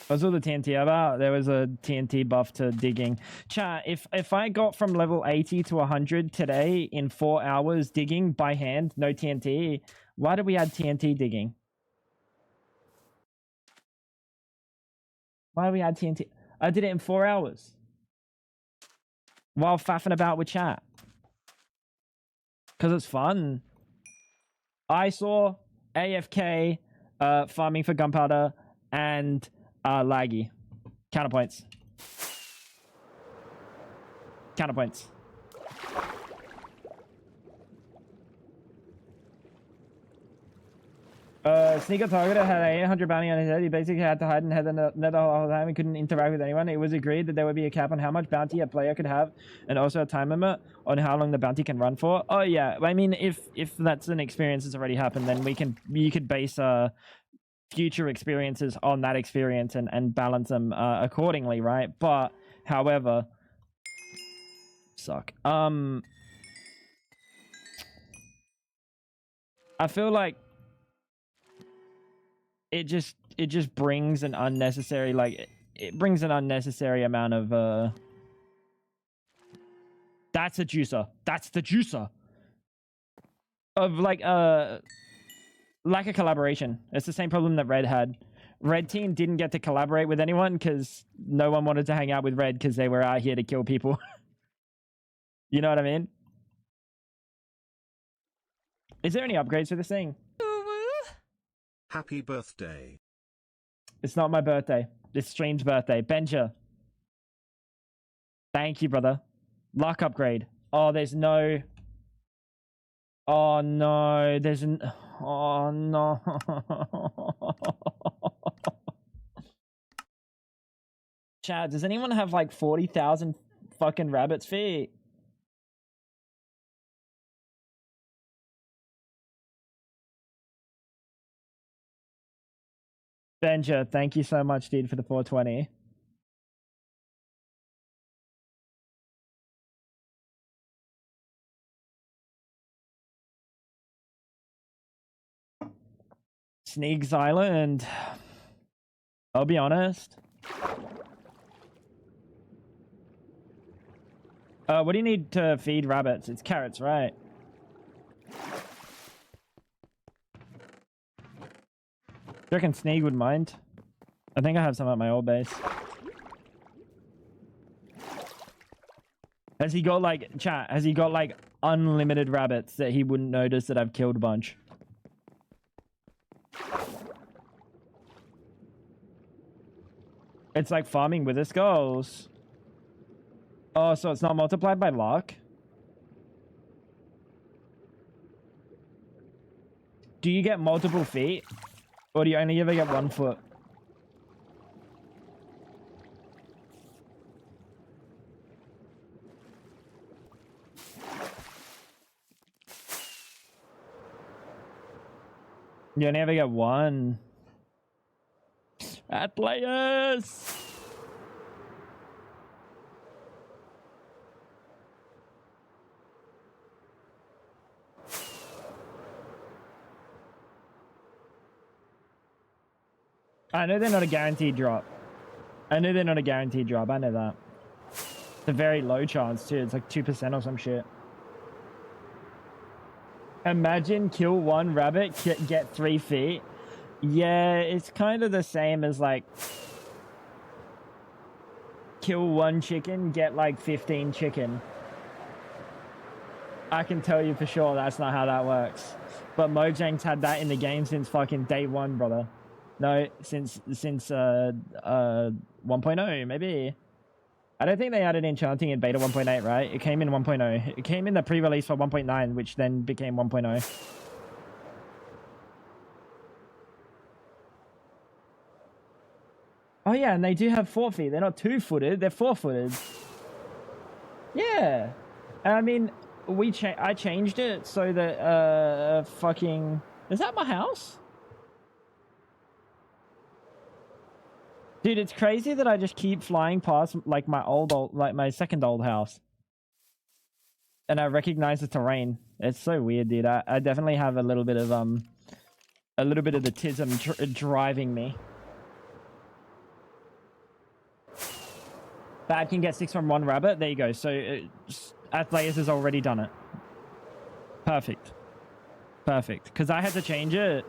What's all the TNT about? There was a TNT buff to digging. Chat, if I got from level 80 to 100 today in 4 hours digging by hand, no TNT, why did we add TNT digging? Why did we add TNT? I did it in 4 hours. While faffing about with chat. Because it's fun. I saw AFK, farming for gunpowder, and laggy. Counterpoints. Counterpoints. Sneaker targeter had a 800 bounty on his head. He basically had to hide and head the nether all the time. He couldn't interact with anyone. It was agreed that there would be a cap on how much bounty a player could have, and also a time limit on how long the bounty can run for. Oh yeah, I mean, if that's an experience that's already happened, then you could base future experiences on that experience and balance them accordingly, right? But however, suck. I feel like it just brings an unnecessary, like, it brings an unnecessary amount of that's a juicer. That's the juicer. Of like lack of collaboration. It's the same problem that Red had. Red team didn't get to collaborate with anyone because no one wanted to hang out with Red because they were out here to kill people. You know what I mean? Is there any upgrades for this thing? Happy birthday. It's not my birthday. It's Stream's birthday. Benja. Thank you, brother. Luck upgrade. Oh, there's no... Oh, no. There's an... Oh, no. Chad, does anyone have like 40,000 fucking rabbit's feet? Benja, thank you so much, dude, for the 420. Sneaks Island. I'll be honest. What do you need to feed rabbits? It's carrots, right? Do you reckon Sneak would mind? I think I have some at my old base. Has he got like, chat, has he got like unlimited rabbits that he wouldn't notice that I've killed a bunch? It's like farming with the skulls. Oh, so it's not multiplied by luck? Do you get multiple feet? Or do you only ever get 1 foot? You only ever get one. At players. I know they're not a guaranteed drop. I know they're not a guaranteed drop. I know that. It's a very low chance too. It's like 2% or some shit. Imagine kill one rabbit, get 3 feet. Yeah, it's kind of the same as like kill one chicken, get like 15 chicken. I can tell you for sure that's not how that works. But Mojang's had that in the game since fucking day one, brother. No, since 1.0 maybe. I don't think they added enchanting in beta 1.8, right? It came in 1.0. It came in the pre-release for 1.9, which then became 1.0. Oh yeah, and they do have 4 feet. They're not 2-footed, they're 4-footed. Yeah. I mean, I changed it so that fucking... Is that my house? Dude, it's crazy that I just keep flying past like my my second old house. And I recognize the terrain. It's so weird, dude. I definitely have a little bit of the tism driving me. Bad can get 6 from 1 rabbit. There you go. So Athleus has already done it. Perfect. Perfect. Because I had to change it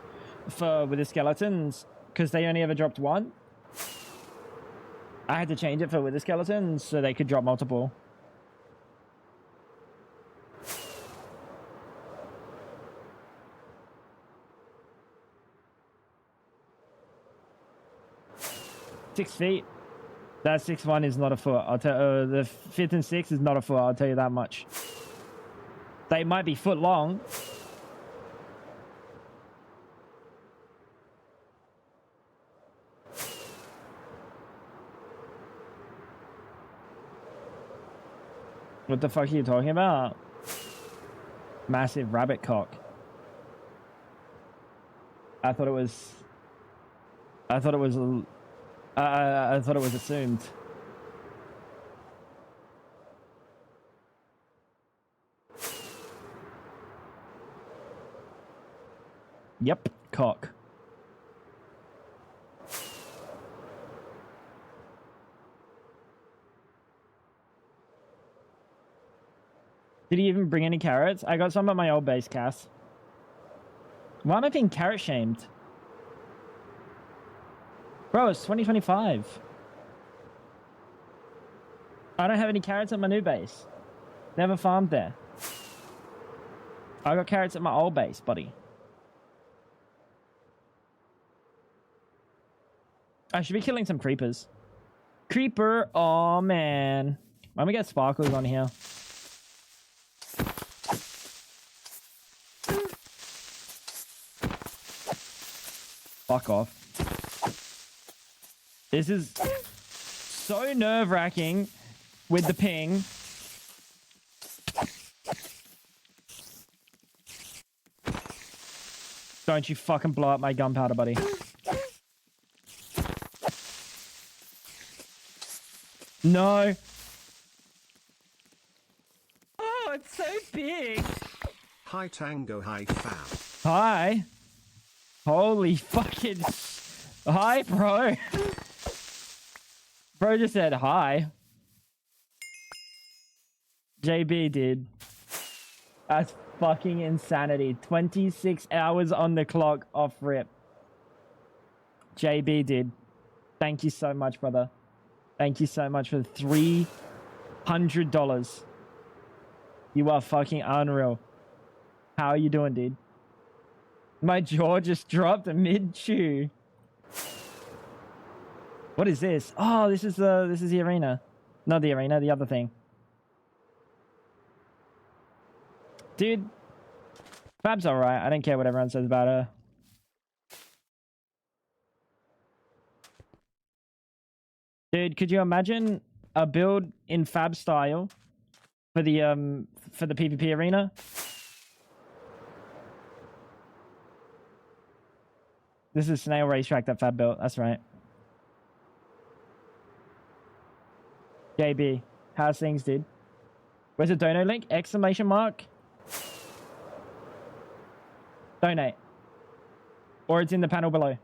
with the skeletons because they only ever dropped 1. I had to change it for wither skeletons so they could drop multiple. Six feet. That 6'1" is not a foot. I'll tell the 5th and 6th is not a foot. I'll tell you that much. They might be foot long. What the fuck are you talking about? Massive rabbit cock. I thought it was assumed. Yep, cock. Did he even bring any carrots? I got some at my old base, Cass. Why am I being carrot shamed? Bro, it's 2025. I don't have any carrots at my new base. Never farmed there. I got carrots at my old base, buddy. I should be killing some creepers. Creeper, oh man. Let me get sparkles on here. Fuck off. This is so nerve-wracking with the ping. Don't you fucking blow up my gunpowder, buddy. No. Oh, it's so big. Hi Tango, hi fam. Hi. Holy fucking... Hi, bro. Bro just said hi. JB did. That's fucking insanity. 26 hours on the clock off rip. JB did. Thank you so much, brother. Thank you so much for $300. You are fucking unreal. How are you doing, dude? My jaw just dropped mid-chew. What is this? Oh, this is the arena. Not the arena, the other thing. Dude, Fab's alright. I don't care what everyone says about her. Dude, could you imagine a build in Fab style for the PvP arena? This is Snail Racetrack that Fab built. That's right. JB, how's things, dude? Where's the dono link? Exclamation mark. Donate. Or it's in the panel below.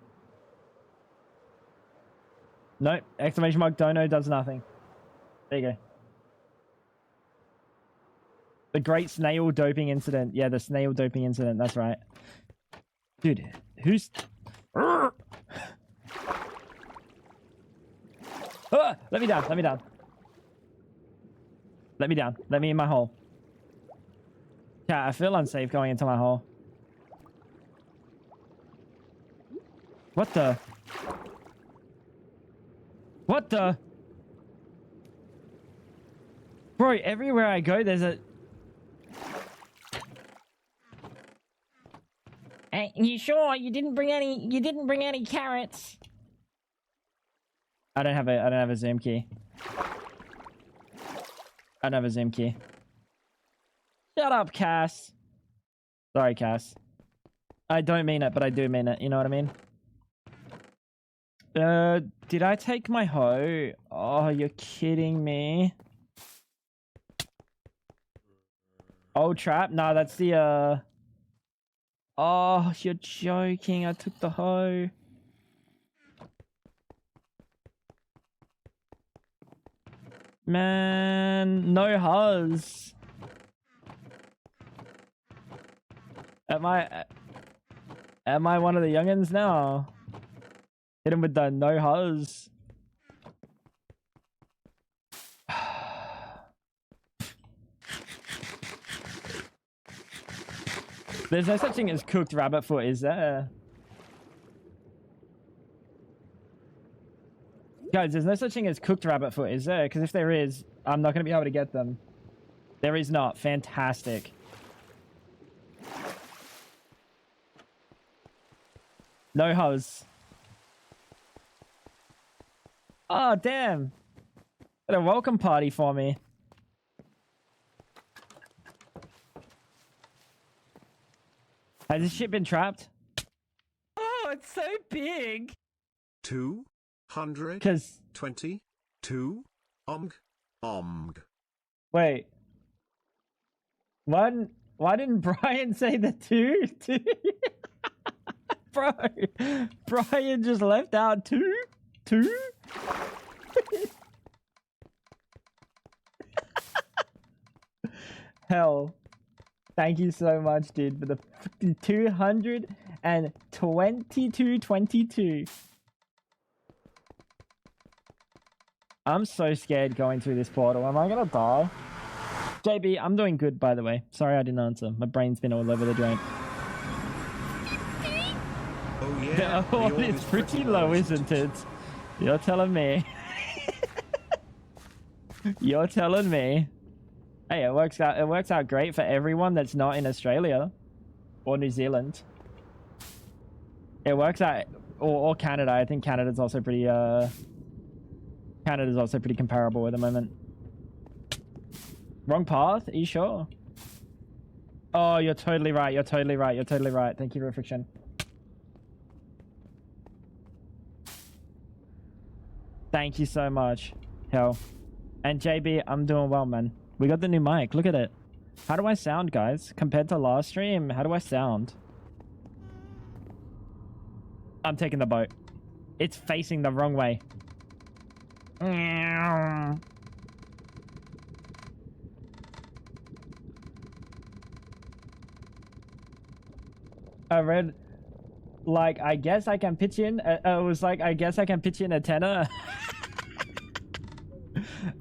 Nope. Exclamation mark dono does nothing. There you go. The great snail doping incident. Yeah, the snail doping incident. That's right. Dude, who's... Ah, let me down. Let me down. Let me down. Let me in my hole. Yeah, I feel unsafe going into my hole. What the? What the? Bro, everywhere I go, there's a... Hey, you sure you didn't bring any carrots? I don't have a zoom key. I don't have a zoom key. Shut up, Cass. Sorry, Cass. I don't mean it, but I do mean it. You know what I mean? Did I take my hoe? Oh, you're kidding me. Old trap? No, that's the, Oh, you're joking. I took the hoe. Man, no huzz. Am I one of the youngins now? Hit him with the no huzz. There's no such thing as cooked rabbit foot, is there? Guys, there's no such thing as cooked rabbit foot, is there? Because if there is, I'm not going to be able to get them. There is not. Fantastic. No hose. Oh, damn. What a welcome party for me. Has this shit been trapped? Oh, it's so big. 222 omg. Wait. Why didn't Brian say the two? Bro, Brian just left out two? Hell. Thank you so much, dude, for the 222. I'm so scared going through this portal. Am I gonna die? JB, I'm doing good, by the way. Sorry I didn't answer. My brain's been all over the joint. Oh yeah. Oh, it's pretty low, isn't it? You're telling me. You're telling me. Hey, it works out great for everyone that's not in Australia or New Zealand. It works out, or Canada. I think Canada's also pretty comparable at the moment. Wrong path? Are you sure? Oh, you're totally right. You're totally right. You're totally right. Thank you for friction. Thank you so much. Hell. And JB, I'm doing well, man. We got the new mic. Look at it. How do I sound, guys? Compared to last stream, how do I sound? I'm taking the boat. It's facing the wrong way. I read, like, I guess I can pitch in. It was like, I guess I can pitch in a tenner.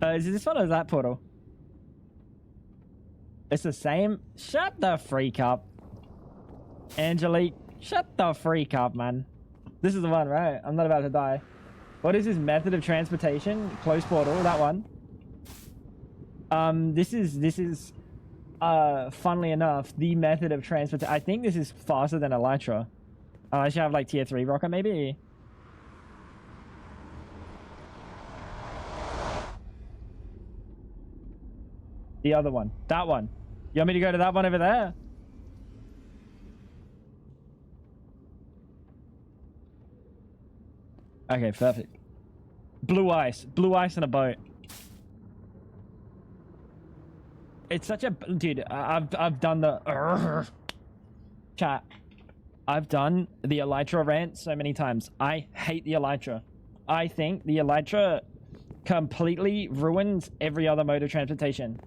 Is it this one or is that portal? It's the same. Shut the freak up. Angelique, shut the freak up, man. This is the one, right? I'm not about to die. What is this method of transportation? Close portal, that one. This is funnily enough, the method of transportation. I think this is faster than Elytra. I should have like tier 3 rocket, maybe. The other one. That one. You want me to go to that one over there? Okay, perfect. Blue ice in a boat. It's such a dude. I've done the chat. I've done the elytra rant so many times. I hate the elytra. I think the elytra completely ruins every other mode of transportation.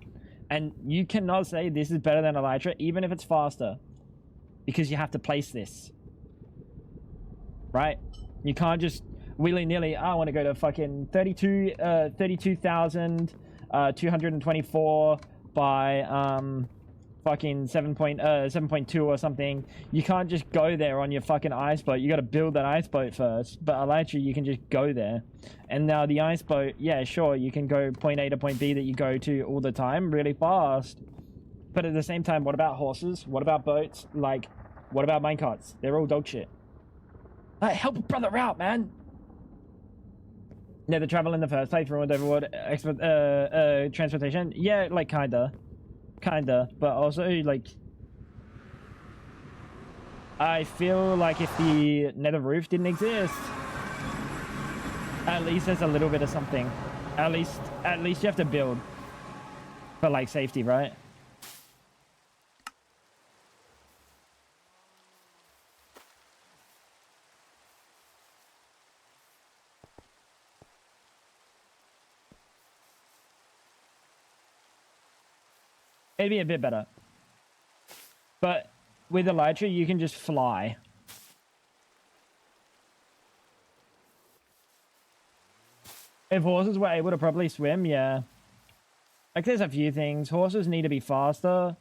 And you cannot say this is better than elytra, even if it's faster. Because you have to place this. Right? You can't just willy-nilly, I want to go to fucking 32,224 by fucking 7.2 or something. You can't just go there on your fucking ice boat. You got to build that ice boat first. But elytra, you can just go there. And now the ice boat, yeah, sure, you can go point A to point B that you go to all the time really fast. But at the same time, what about horses? What about boats? Like, what about minecarts? They're all dog shit. Help a brother out, man. Yeah, the travel in the first place ruined overworld transportation. Yeah, like kinda, but also like, I feel like if the nether roof didn't exist, at least there's a little bit of something. At least you have to build for like safety, right? It'd be a bit better. But with elytra, you can just fly. If horses were able to properly swim, yeah. Like, there's a few things. Horses need to be faster.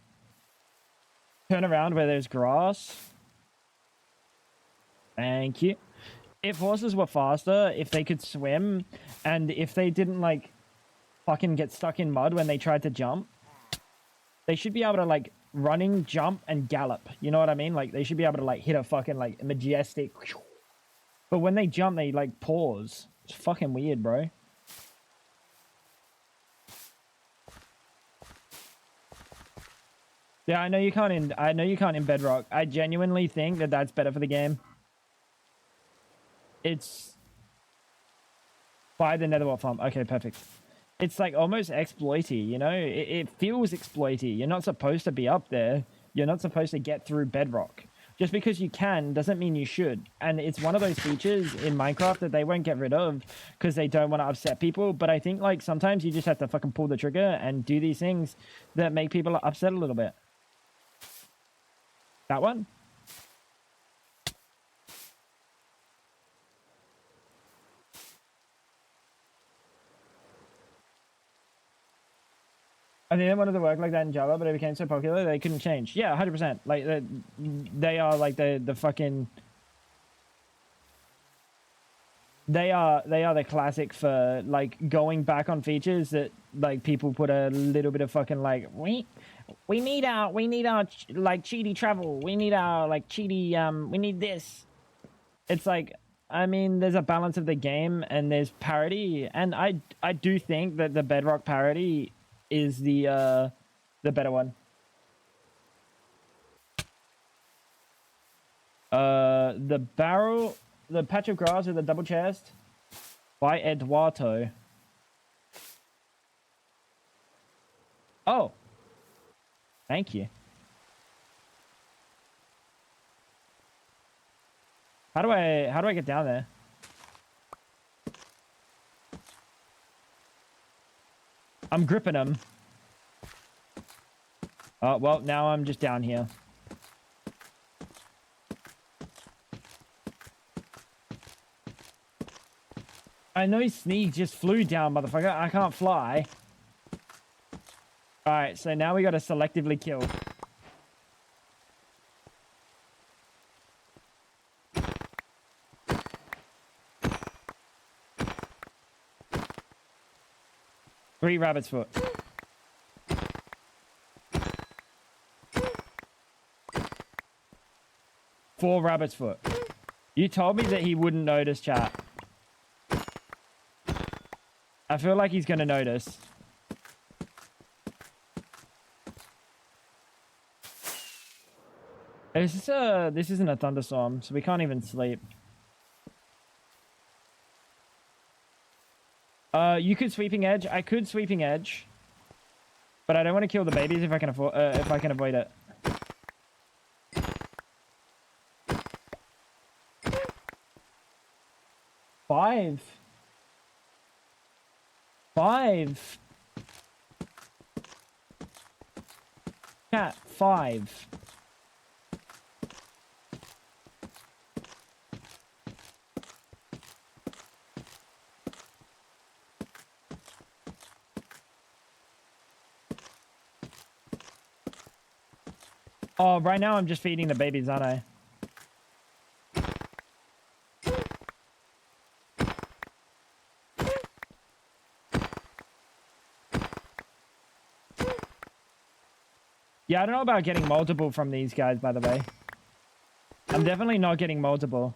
Turn around where there's grass. Thank you. If horses were faster, if they could swim, and if they didn't, like, fucking get stuck in mud when they tried to jump, they should be able to, like, running, jump, and gallop. You know what I mean? Like, they should be able to, like, hit a fucking, like, majestic... But when they jump, they, like, pause. It's fucking weird, bro. Yeah, I know you can't in Bedrock. I genuinely think that that's better for the game. It's... By the Netherwort farm. Okay, perfect. It's like almost exploity, you know? It feels exploity. You're not supposed to be up there. You're not supposed to get through Bedrock. Just because you can doesn't mean you should. And it's one of those features in Minecraft that they won't get rid of because they don't want to upset people. But I think like sometimes you just have to fucking pull the trigger and do these things that make people upset a little bit. That one? I think they wanted to work like that in Java, but it became so popular they couldn't change. Yeah, 100%. Like they are like the fucking. They are the classic for like going back on features that like people put a little bit of fucking like we need our like cheaty travel. We need our like cheaty we need this. It's like, I mean, there's a balance of the game and there's parity, and I do think that the Bedrock parity is the better one. The patch of grass with a double chest by Eduardo. Oh, thank you. How do I get down there? I'm gripping him. Oh, well, now I'm just down here. I know Sneak just flew down, motherfucker. I can't fly. Alright, so now we gotta selectively kill. Three rabbit's foot. Four rabbit's foot. You told me that he wouldn't notice, chat. I feel like he's gonna notice. This isn't a thunderstorm, so we can't even sleep. You could sweeping edge. I could sweeping edge. But I don't want to kill the babies if I can afford if I can avoid it. Five. Cat, 5. Oh, right now I'm just feeding the babies, aren't I? Yeah, I don't know about getting multiple from these guys, by the way. I'm definitely not getting multiple.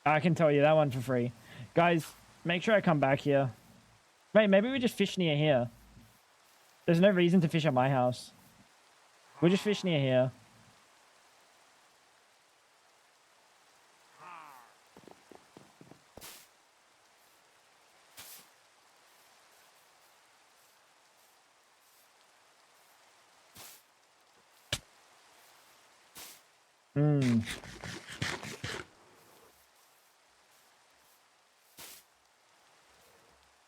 I can tell you that one for free. Guys, make sure I come back here. Wait, maybe we just fish near here. There's no reason to fish at my house. We'll just fish near here. Hmm.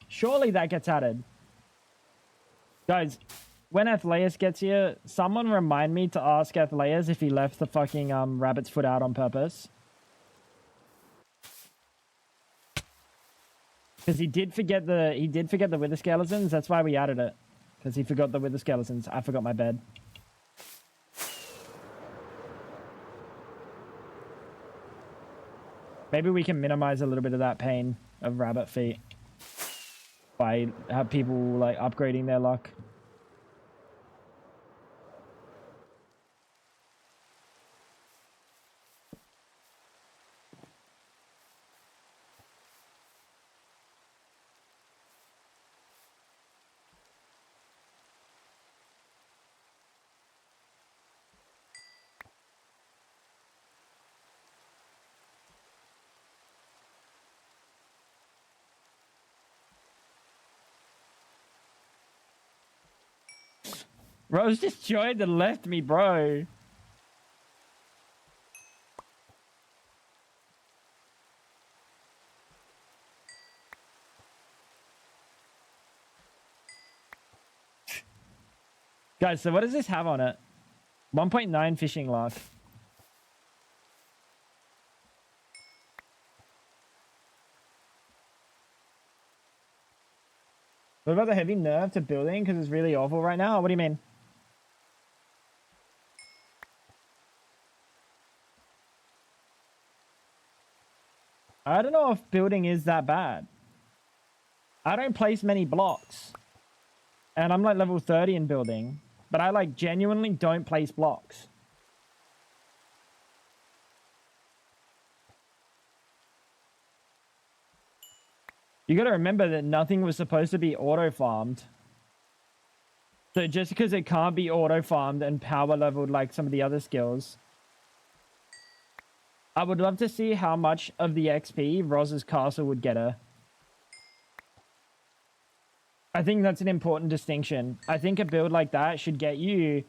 Surely that gets added. Guys, when Athleus gets here, someone remind me to ask Athleus if he left the fucking rabbit's foot out on purpose. Because he did forget the wither skeletons. That's why we added it. Because he forgot the wither skeletons. I forgot my bed. Maybe we can minimize a little bit of that pain of rabbit feet by have people like upgrading their luck. Rose just joined and left me, bro. Guys, so what does this have on it? 1.9 fishing luck. What about the heavy nerve to building? Because it's really awful right now? What do you mean? I don't know if building is that bad. I don't place many blocks. And I'm like level 30 in building. But I like genuinely don't place blocks. You got to remember that nothing was supposed to be auto-farmed. So just because it can't be auto-farmed and power-leveled like some of the other skills, I would love to see how much of the XP Roz's castle would get her. I think that's an important distinction. I think a build like that should get you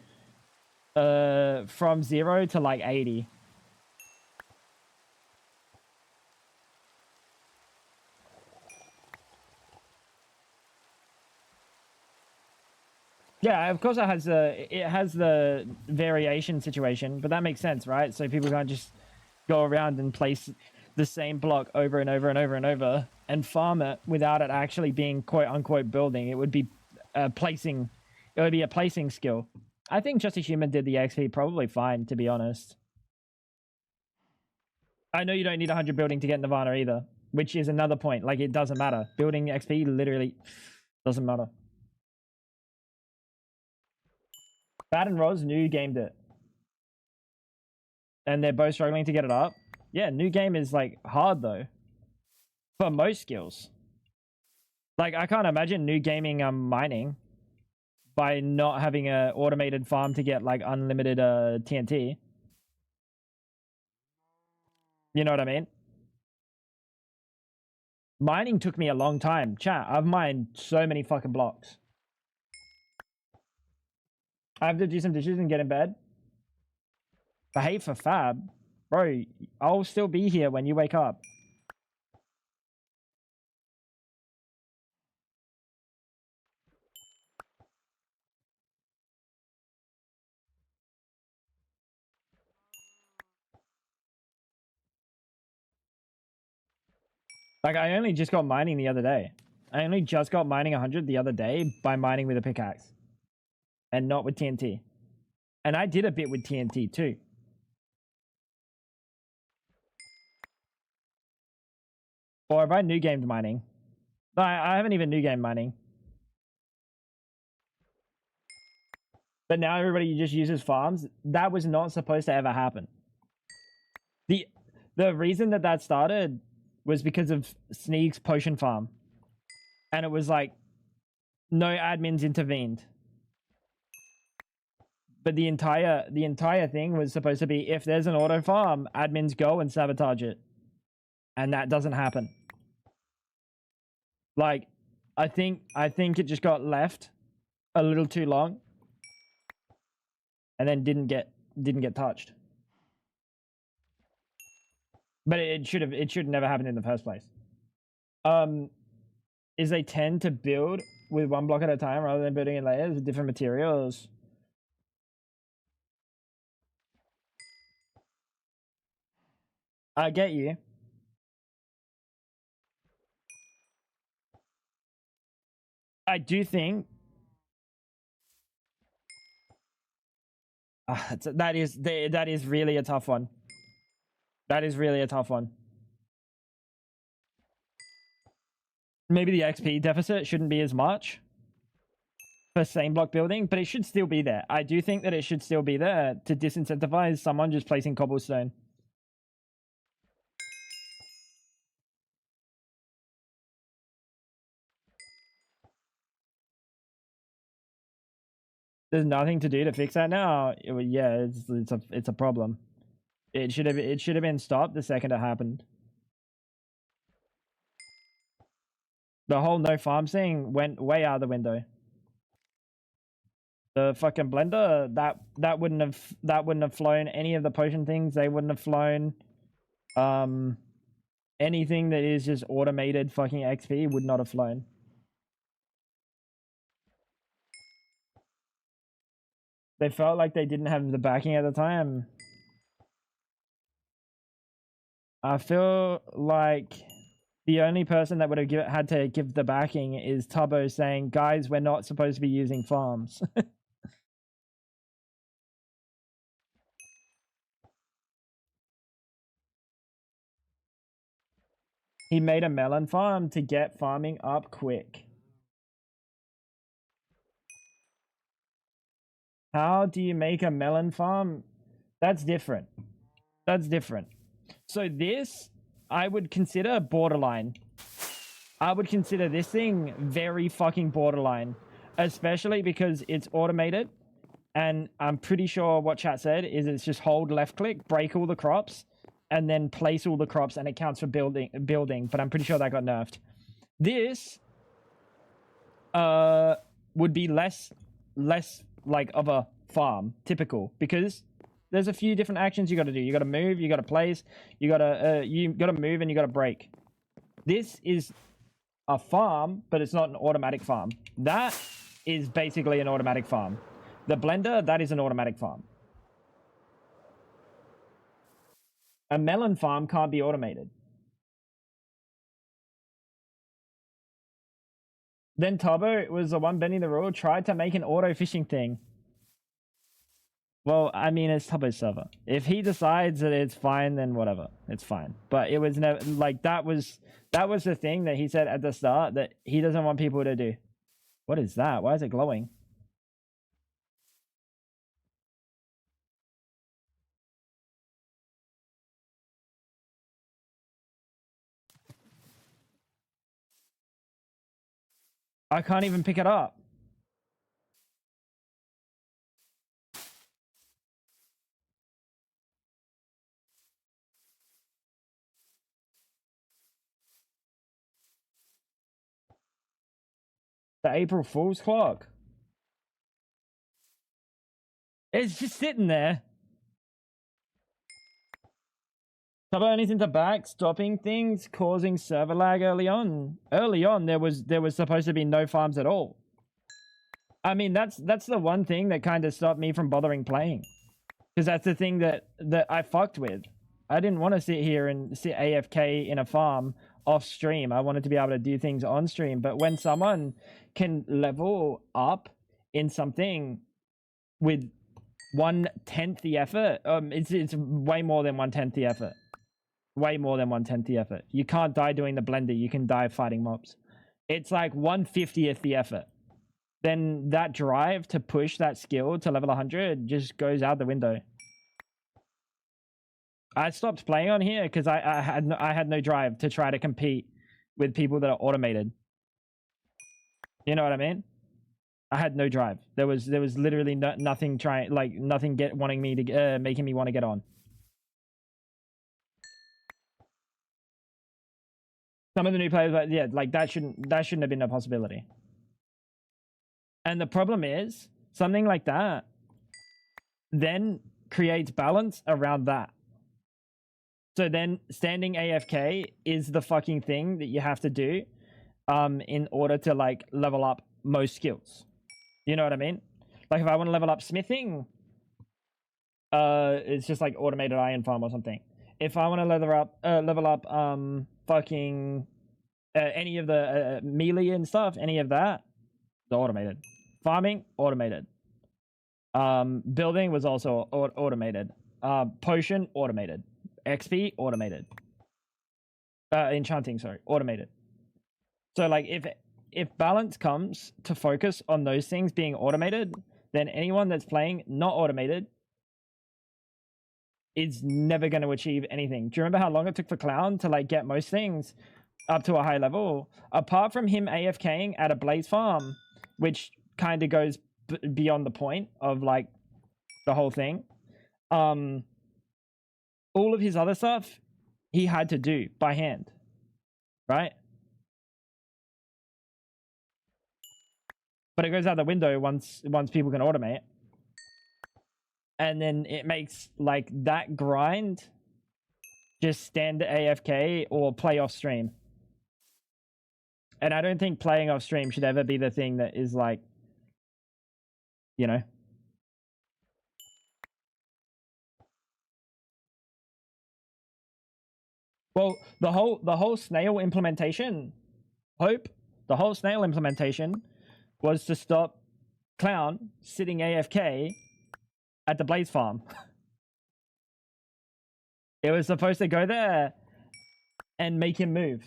from 0 to like 80. Yeah, of course it has the variation situation, but that makes sense, right? So people can't just go around and place the same block over and over and over and over and farm it without it actually being quote unquote building. It would be placing. It would be a placing skill. I think Just a Human did the XP probably fine, to be honest. I know you don't need 100 building to get Nirvana either, which is another point. Like, it doesn't matter. Building XP literally doesn't matter. Bad and Roz new gamed it. And they're both struggling to get it up. Yeah, new game is like hard though. For most skills. Like, I can't imagine new gaming mining by not having a automated farm to get like unlimited TNT. You know what I mean? Mining took me a long time. Chat, I've mined so many fucking blocks. I have to do some dishes and get in bed. But hey, for Fab, bro, I'll still be here when you wake up. Like, I only just got mining the other day. I only just got mining 100 the other day by mining with a pickaxe. And not with TNT. And I did a bit with TNT too. Or have I new gamed mining? No, I haven't even new game mining. But now everybody just uses farms. That was not supposed to ever happen. The reason that started was because of Sneak's potion farm. And it was like, no admins intervened. But the entire thing was supposed to be, if there's an auto farm, admins go and sabotage it. And that doesn't happen. Like, I think it just got left a little too long. And then didn't get touched. But it should never happen in the first place. Is they tend to build with one block at a time rather than building in layers with different materials. I get you. I do think that is really a tough one. That is really a tough one. Maybe the XP deficit shouldn't be as much for same block building, but it should still be there. I do think that it should still be there to disincentivize someone just placing cobblestone. There's nothing to do to fix that now. Yeah, it's a problem. It should have been stopped the second it happened. The whole no farm thing went way out of the window. The fucking blender that wouldn't have flown. Any of the potion things, they wouldn't have flown. Anything that is just automated fucking XP would not have flown. They felt like they didn't have the backing at the time. I feel like the only person that would have had to give the backing is Tubbo saying, guys, we're not supposed to be using farms. He made a melon farm to get farming up quick. How do you make a melon farm? That's different. That's different. So this, I would consider borderline. I would consider this thing very fucking borderline. Especially because it's automated. And I'm pretty sure what chat said is it's just hold left click, break all the crops, and then place all the crops, and it counts for building. But I'm pretty sure that got nerfed. This would be less like of a farm, typical, because there's a few different actions you got to do. You got to move, you got to place, you got to move, and you got to break. This is a farm, but it's not an automatic farm. That is basically an automatic farm. The blender, that is an automatic farm. A melon farm can't be automated. Then Tubbo was the one bending the rule, tried to make an auto fishing thing. Well, I mean, it's Tubbo's server. If he decides that it's fine, then whatever, it's fine. But it was never like that was the thing that he said at the start that he doesn't want people to do. What is that? Why is it glowing? I can't even pick it up. the April Fool's clock. It's just sitting there. Cover anything to back, stopping things, causing server lag early on. Early on, there was supposed to be no farms at all. I mean, that's the one thing that kind of stopped me from bothering playing, because that's the thing that I fucked with. I didn't want to sit here and sit AFK in a farm off stream. I wanted to be able to do things on stream. But when someone can level up in something with 1/10 the effort, it's way more than 1/10 the effort. Way more than 1/10 the effort. You can't die doing the blender. You can die fighting mobs. It's like 1/50th the effort. Then that drive to push that skill to level 100 just goes out the window. I stopped playing on here because I had no drive to try to compete with people that are automated. You know what I mean? I had no drive. There was literally nothing wanting me to making me want to get on. Some of the new players, like, yeah, like that shouldn't have been a possibility. And the problem is, something like that then creates balance around that. So then standing AFK is the fucking thing that you have to do in order to like level up most skills. You know what I mean? Like if I want to level up smithing, it's just like automated iron farm or something. If I want to level up fucking any of the melee and stuff, any of that, the automated. Farming, automated. Building was also automated. Potion, automated. XP, automated. Enchanting, sorry, automated. So like if balance comes to focus on those things being automated, then anyone that's playing not automated is never going to achieve anything. Do you remember how long it took for Clown to like get most things up to a high level? Apart from him AFKing at a Blaze farm, which kind of goes beyond the point of like the whole thing, all of his other stuff he had to do by hand, right? But it goes out the window once people can automate. And then it makes like that grind just stand AFK or play off stream. And I don't think playing off stream should ever be the thing that is like, you know. Well, the whole snail implementation, the whole snail implementation was to stop Clown sitting AFK at the Blaze farm. It was supposed to go there and make him move.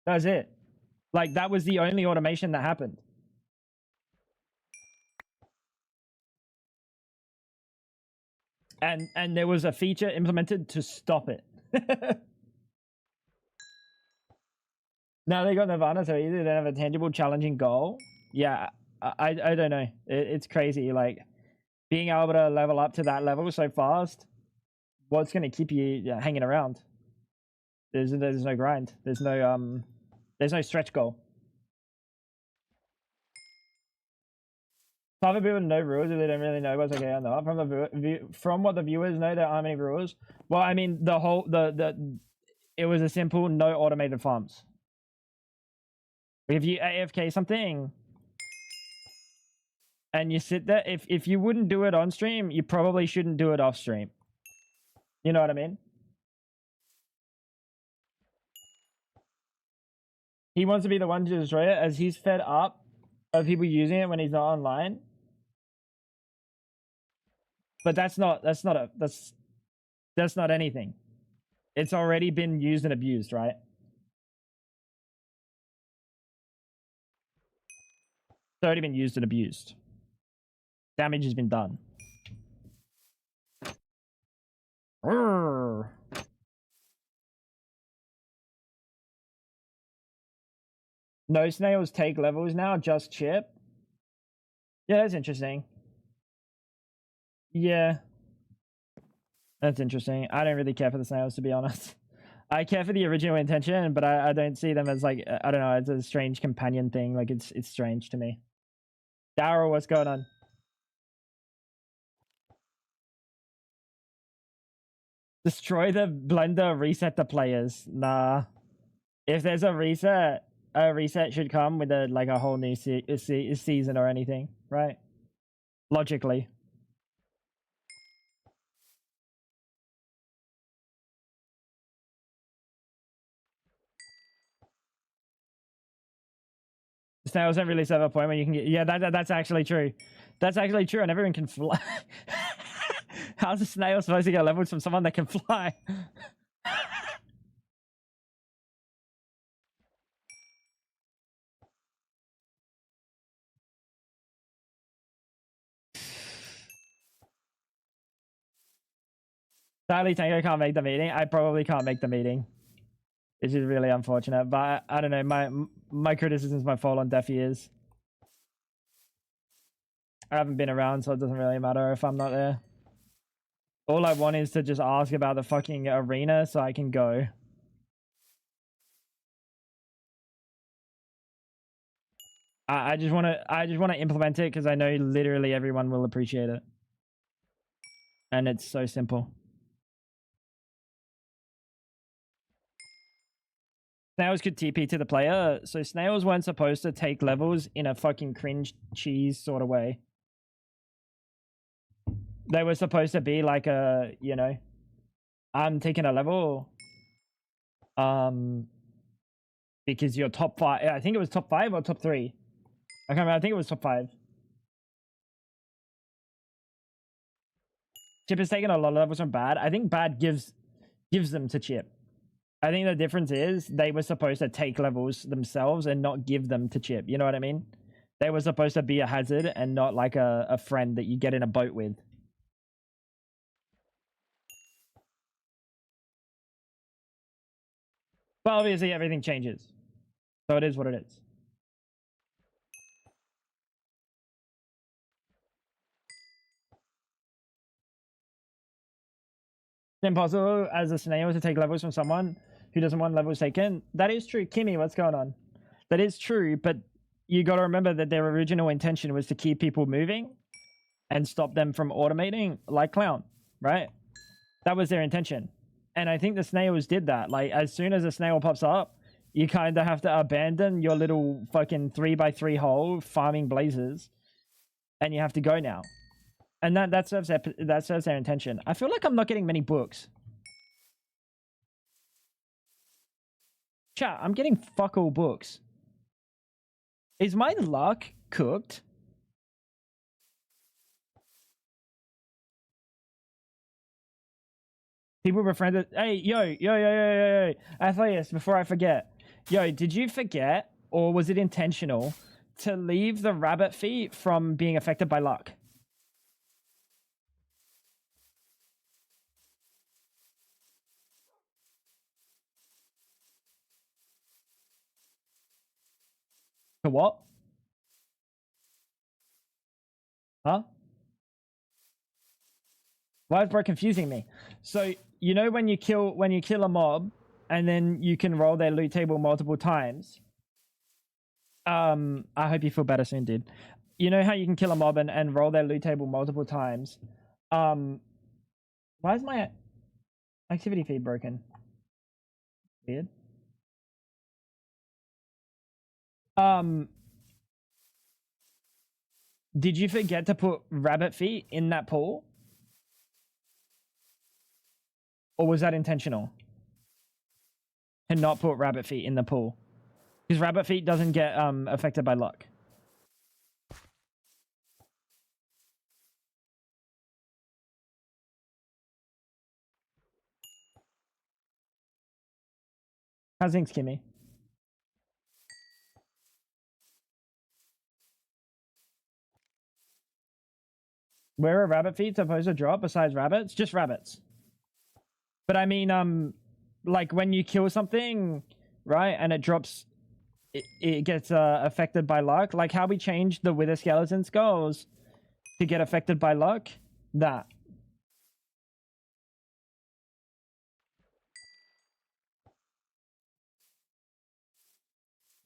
That was it. Like that was the only automation that happened. And there was a feature implemented to stop it. Now they got Nirvana, so either they have a tangible, challenging goal. Yeah, I don't know. It's crazy. Like being able to level up to that level so fast. What's going to keep you hanging around? There's no grind. There's no stretch goal. Half of people know rules if they don't really know what's okay or not. From what the viewers know, there aren't many rules. Well, I mean, it was a simple no automated farms. If you AFK something and you sit there, if you wouldn't do it on stream, you probably shouldn't do it off stream. You know what I mean? He wants to be the one to destroy it as he's fed up of people using it when he's not online. But that's not anything. It's already been used and abused, right? It's already been used and abused. Damage has been done. Urgh. No snails take levels now, just chip. Yeah, that's interesting. Yeah. That's interesting. I don't really care for the snails, to be honest. I care for the original intention, but I don't see them as like I don't know. It's a strange companion thing. Like it's strange to me. Daryl, what's going on? Destroy the blender, reset the players. Nah. If there's a reset should come with a whole new season or anything, right? Logically. Snails don't really serve a point where you can get. Yeah, that's actually true. That's actually true, and everyone can fly. How's a snail supposed to get levels from someone that can fly? Sadly, Tango can't make the meeting. I probably can't make the meeting, which is really unfortunate. But I don't know. My criticisms might fall on deaf ears. I haven't been around, so it doesn't really matter if I'm not there. All I want is to just ask about the fucking arena so I can go. I just want to implement it because I know literally everyone will appreciate it, and it's so simple. Snails could TP to the player, so snails weren't supposed to take levels in a fucking cringe cheese sort of way. They were supposed to be like a, you know, I'm taking a level, because you're top 5. I think it was top 5 or top 3. I can't remember. I think it was top 5. Chip is taking a lot of levels from Bad. I think Bad gives them to Chip. I think the difference is they were supposed to take levels themselves and not give them to Chip. You know what I mean? They were supposed to be a hazard and not like a friend that you get in a boat with. But obviously everything changes. So it is what it is. It's impossible as a snail to take levels from someone who doesn't want levels taken. That is true. Kimmy, what's going on? That is true, but you got to remember that their original intention was to keep people moving and stop them from automating like Clown, right? That was their intention. And I think the snails did that. Like, as soon as a snail pops up, you kind of have to abandon your little fucking 3x3 hole farming blazes, and you have to go now. And that serves their intention. I feel like I'm not getting many books. Chat, I'm getting fuck all books. Is my luck cooked? People befriended. Hey, yo. Athleus, before I forget. Yo, did you forget, or was it intentional, to leave the rabbit feet from being affected by luck? To what? Huh? Why is bro confusing me? So you know when you kill a mob and then you can roll their loot table multiple times. I hope you feel better soon, dude. You know how you can kill a mob and roll their loot table multiple times. Why is my activity feed broken? Weird. Did you forget to put rabbit feet in that pool? Or was that intentional? To not put rabbit feet in the pool? Because rabbit feet doesn't get affected by luck. How's things, Kimmy? Where are rabbit feet supposed to drop besides rabbits? Just rabbits. But I mean, like when you kill something, right, and it drops, it gets affected by luck. Like how we changed the wither skeleton skulls to get affected by luck. That.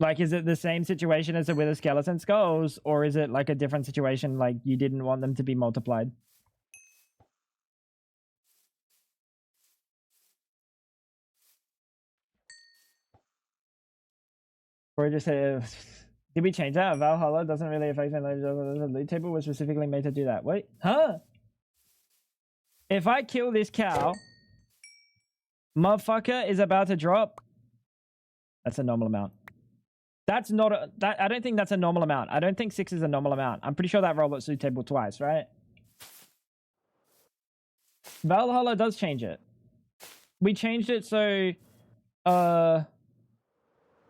Like, is it the same situation as the Wither Skeleton Skulls, or is it like a different situation, like you didn't want them to be multiplied? Or just say, did we change that? Valhalla doesn't really affect my the loot table was specifically made to do that. Wait, huh? If I kill this cow, motherfucker is about to drop. That's a normal amount. That's not a, that. I don't think that's a normal amount. I don't think 6 is a normal amount. I'm pretty sure that rolled at loot table twice, right? Valhalla does change it. We changed it so,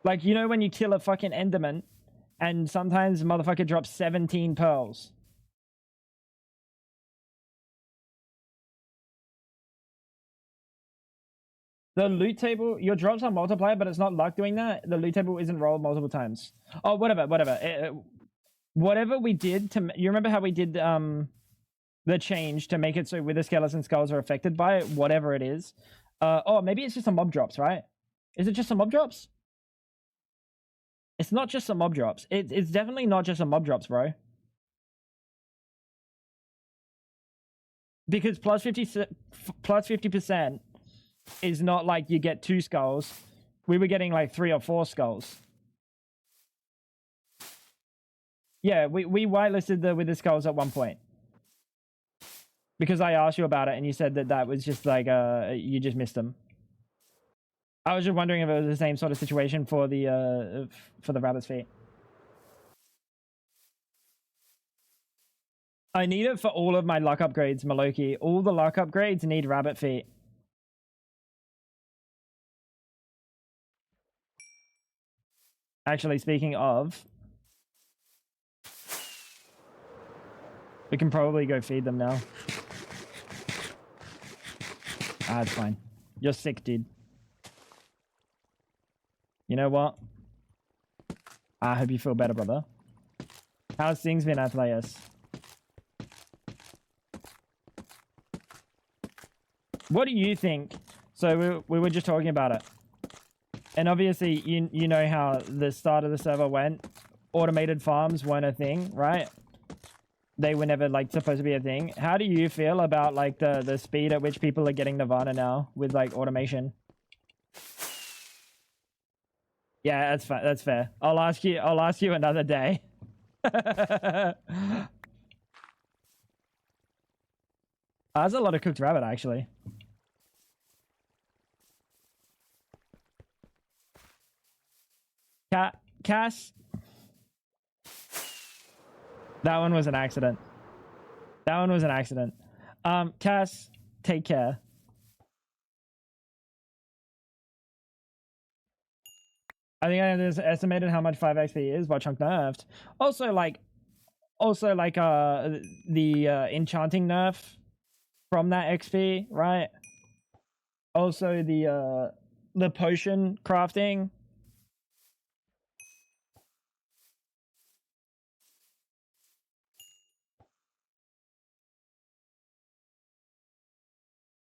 like, you know when you kill a fucking Enderman, and sometimes motherfucker drops 17 pearls. The loot table, your drops are multiplied, but it's not luck doing that. The loot table isn't rolled multiple times. Oh, whatever. Whatever we did to, you remember how we did the change to make it so Wither Skeleton Skulls are affected by it, whatever it is. Oh, maybe it's just some mob drops, right? Is it just some mob drops? It's not just some mob drops. It's definitely not just some mob drops, bro. Because plus 50% is not like you get 2 skulls. We were getting like 3 or 4 skulls. Yeah, we whitelisted the Wither Skulls at one point. Because I asked you about it and you said that that was just like, you just missed them. I was just wondering if it was the same sort of situation for the rabbit's feet. I need it for all of my luck upgrades, Maloki. All the luck upgrades need rabbit feet. Actually, speaking of, we can probably go feed them now. Ah, it's fine. You're sick, dude. You know what? I hope you feel better, brother. How's things been, Athleus? What do you think? So we were just talking about it. And obviously, you know how the start of the server went. Automated farms weren't a thing, right? They were never like supposed to be a thing. How do you feel about like the speed at which people are getting Nirvana now with like automation? Yeah, that's fair. That's fair. I'll ask you another day. That's a lot of cooked rabbit, actually. Cass. That one was an accident. That one was an accident. Cass, take care. I think I just estimated how much 5XP is by chunk nerfed. Also like the enchanting nerf from that XP, right? Also the potion crafting.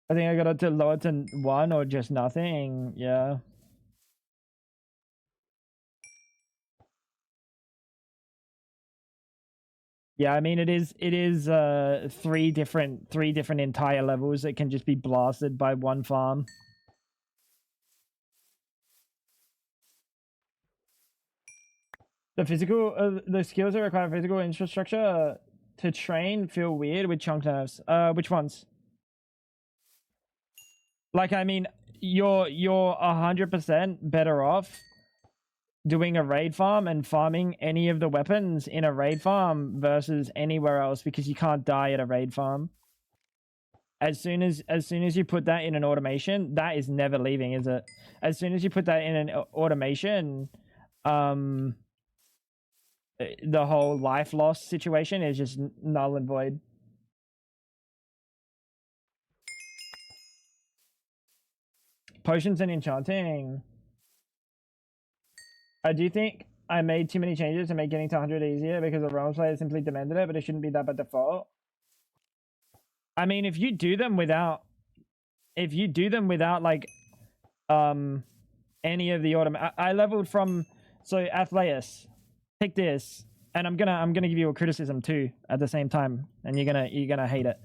I think I got it to lower to 1 or just nothing. Yeah. Yeah, I mean it is 3 different entire levels that can just be blasted by one farm. The skills that require physical infrastructure to train feel weird with chunk nerfs. Which ones? Like, I mean, you're 100% better off doing a raid farm and farming any of the weapons in a raid farm versus anywhere else because you can't die at a raid farm. As soon as you put that in an automation, that is never leaving, is it? As soon as you put that in an automation, the whole life loss situation is just null and void. Potions and enchanting. I do think I made too many changes to make getting to 100 easier because the realms player simply demanded it, but it shouldn't be that by default. I mean, if you do them without like any of the I leveled from So Athleus, take this, and I'm gonna give you a criticism too at the same time, and you're gonna hate it.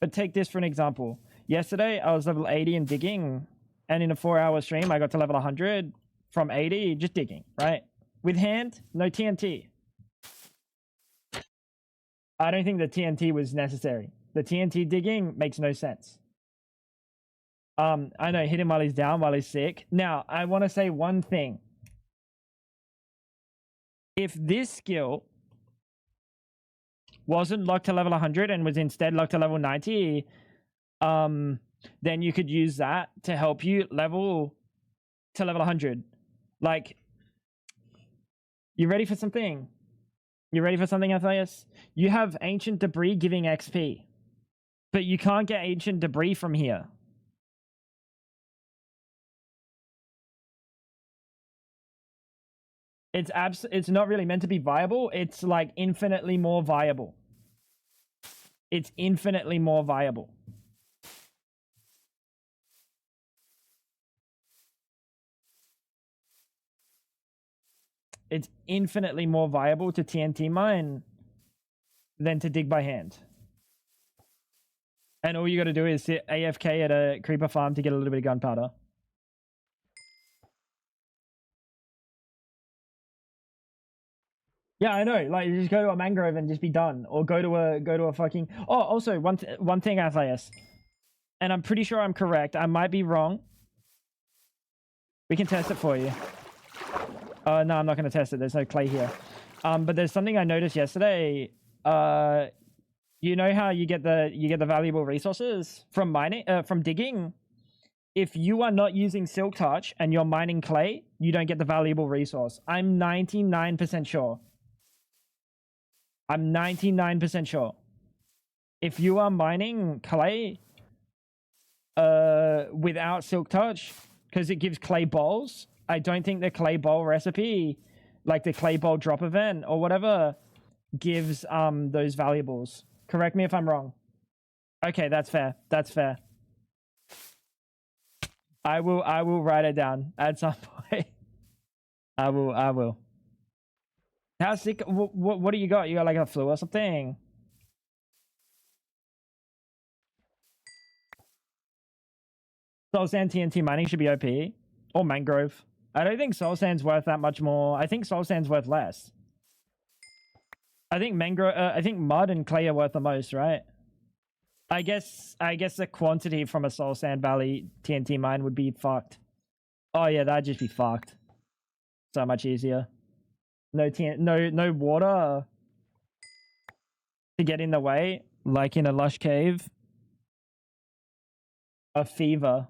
But take this for an example. Yesterday I was level 80 in digging, and in a 4-hour stream I got to level 100 from 80 just digging, right? With hand, no TNT. I don't think the TNT was necessary. The TNT digging makes no sense. I know, hit him while he's down, while he's sick. Now, I want to say one thing. If this skill wasn't locked to level 100 and was instead locked to level 90, then you could use that to help you level to level 100. Like, you ready for something? You ready for something, Athleus? You have Ancient Debris giving XP, but you can't get Ancient Debris from here. It's not really meant to be viable. It's like infinitely more viable. It's infinitely more viable. It's infinitely more viable to TNT mine than to dig by hand. And all you got to do is sit AFK at a creeper farm to get a little bit of gunpowder. Yeah, I know. Like, you just go to a mangrove and just be done, or go to a fucking. Oh, also one thing, Athleus, and I'm pretty sure I'm correct. I might be wrong. We can test it for you. No, I'm not going to test it. There's no clay here. But there's something I noticed yesterday. You know how you get the valuable resources from mining, from digging. If you are not using Silk Touch and you're mining clay, you don't get the valuable resource. I'm 99% sure. I'm 99% sure. If you are mining clay without Silk Touch, because it gives clay bowls, I don't think the clay bowl recipe, like the clay bowl drop event or whatever, gives those valuables. Correct me if I'm wrong. Okay, that's fair. That's fair. I will write it down at some point. I will. How sick? What do you got? You got like a flu or something? Soul Sand TNT mining should be OP. Or Mangrove. I don't think Soul Sand's worth that much more. I think Soul Sand's worth less. I think I think Mud and Clay are worth the most, right? I guess the quantity from a Soul Sand Valley TNT mine would be fucked. Oh yeah, that'd just be fucked. So much easier. No water to get in the way, like in a lush cave. A fever.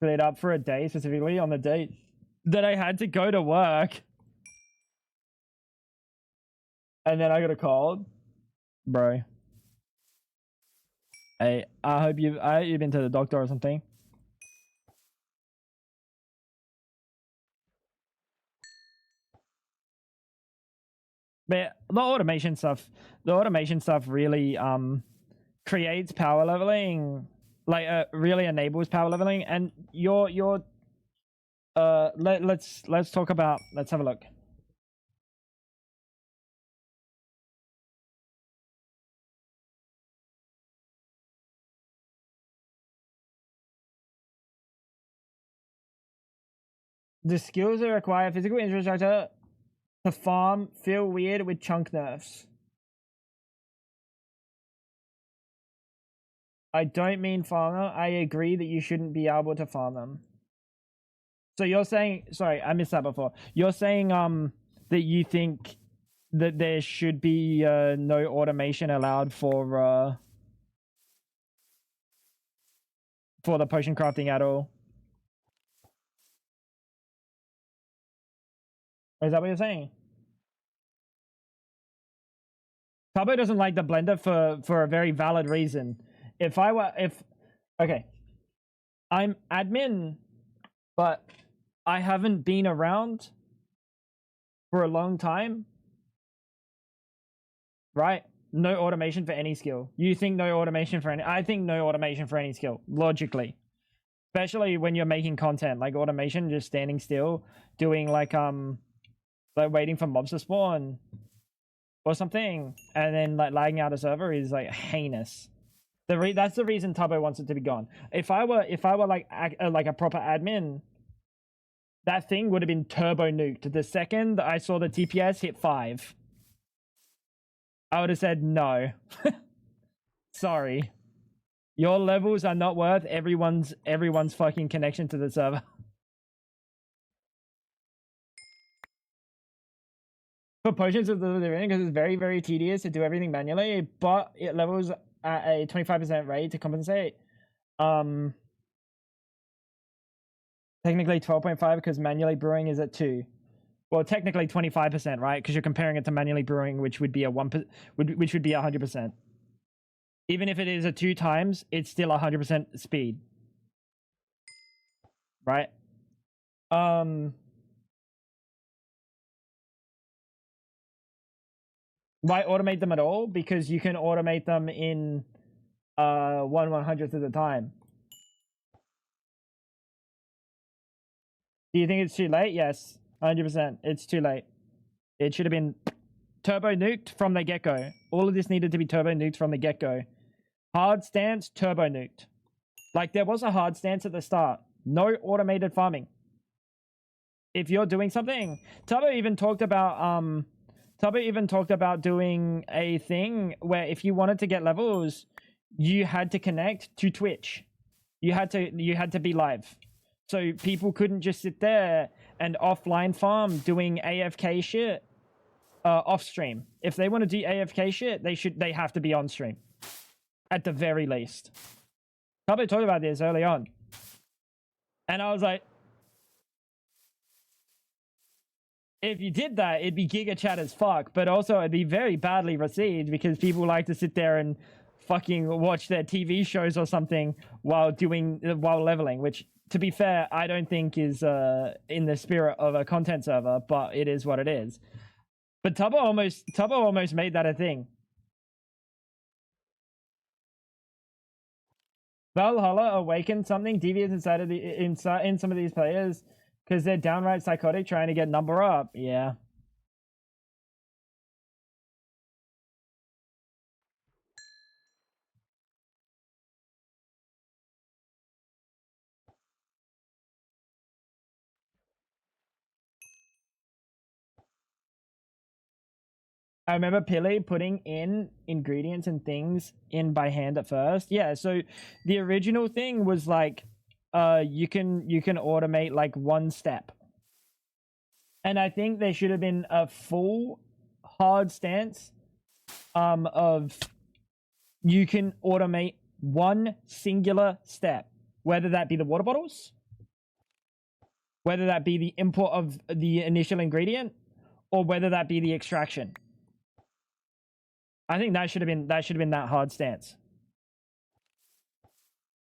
Cleared up for a day, specifically on the date that I had to go to work. And then I got a cold. Bro. Hey, I hope you've been to the doctor or something. But the automation stuff really creates power leveling, like really enables power leveling. And let's talk about, let's have a look. The skills that require physical infrastructure to farm feel weird with chunk nerfs. I don't mean farmer. I agree that you shouldn't be able to farm them. So you're saying, sorry, I missed that before. You're saying that you think that there should be no automation allowed for the potion crafting at all. Is that what you're saying? Cabo doesn't like the blender for a very valid reason. Okay, I'm admin, but I haven't been around for a long time, right? No automation for any skill. You think no automation for any? I think no automation for any skill, logically. Especially when you're making content, like automation, just standing still, doing like like waiting for mobs to spawn or something, and then like lagging out a server is like heinous. That's the reason Tubbo wants it to be gone. If I were like a proper admin, that thing would have been turbo nuked the second I saw the TPS hit 5. I would have said no. Sorry. Your levels are not worth everyone's fucking connection to the server. For potions of the because it's very, very tedious to do everything manually, but it levels at a 25% rate to compensate. Technically 12.5 because manually brewing is at 2. Well, technically 25%, right? Because you're comparing it to manually brewing, which would be a 1%, which would be 100%. Even if it is a 2 times, it's still 100% speed, right? Why automate them at all? Because you can automate them in 1/100th of the time. Do you think it's too late? Yes, 100%. It's too late. It should have been turbo nuked from the get-go. All of this needed to be turbo nuked from the get-go. Hard stance, turbo nuked. Like, there was a hard stance at the start. No automated farming. If you're doing something, Tubbo even talked about doing a thing where if you wanted to get levels, you had to connect to Twitch. You had to be live. So people couldn't just sit there and offline farm doing AFK shit off stream. If they want to do AFK shit, they have to be on stream. At the very least. Tubbo talked about this early on. And I was like, if you did that, it'd be giga chat as fuck, but also it'd be very badly received because people like to sit there and fucking watch their TV shows or something while leveling, which, to be fair, I don't think is in the spirit of a content server, but it is what it is. But Tubbo almost made that a thing. Valhalla awakened something devious inside in some of these players because they're downright psychotic trying to get number up. Yeah. I remember Pili putting in ingredients and things in by hand at first. Yeah, so the original thing was like you can automate like one step. And I think there should have been a full hard stance of you can automate one singular step, whether that be the water bottles, whether that be the import of the initial ingredient, or whether that be the extraction. I think that should have been that hard stance.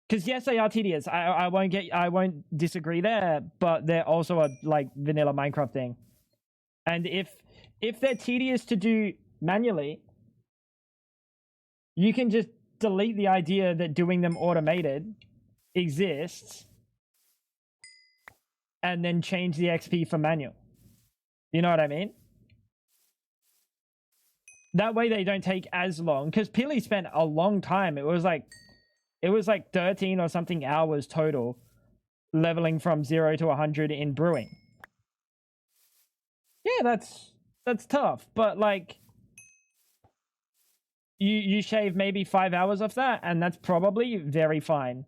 Because yes, they are tedious. I won't disagree there, but they're also a like vanilla Minecraft thing. And if they're tedious to do manually, you can just delete the idea that doing them automated exists and then change the XP for manual. You know what I mean? That way they don't take as long, because Pili spent a long time. It was like 13 or something hours total leveling from 0 to 100 in brewing. Yeah, that's tough, but like you shave maybe 5 hours off that and that's probably very fine.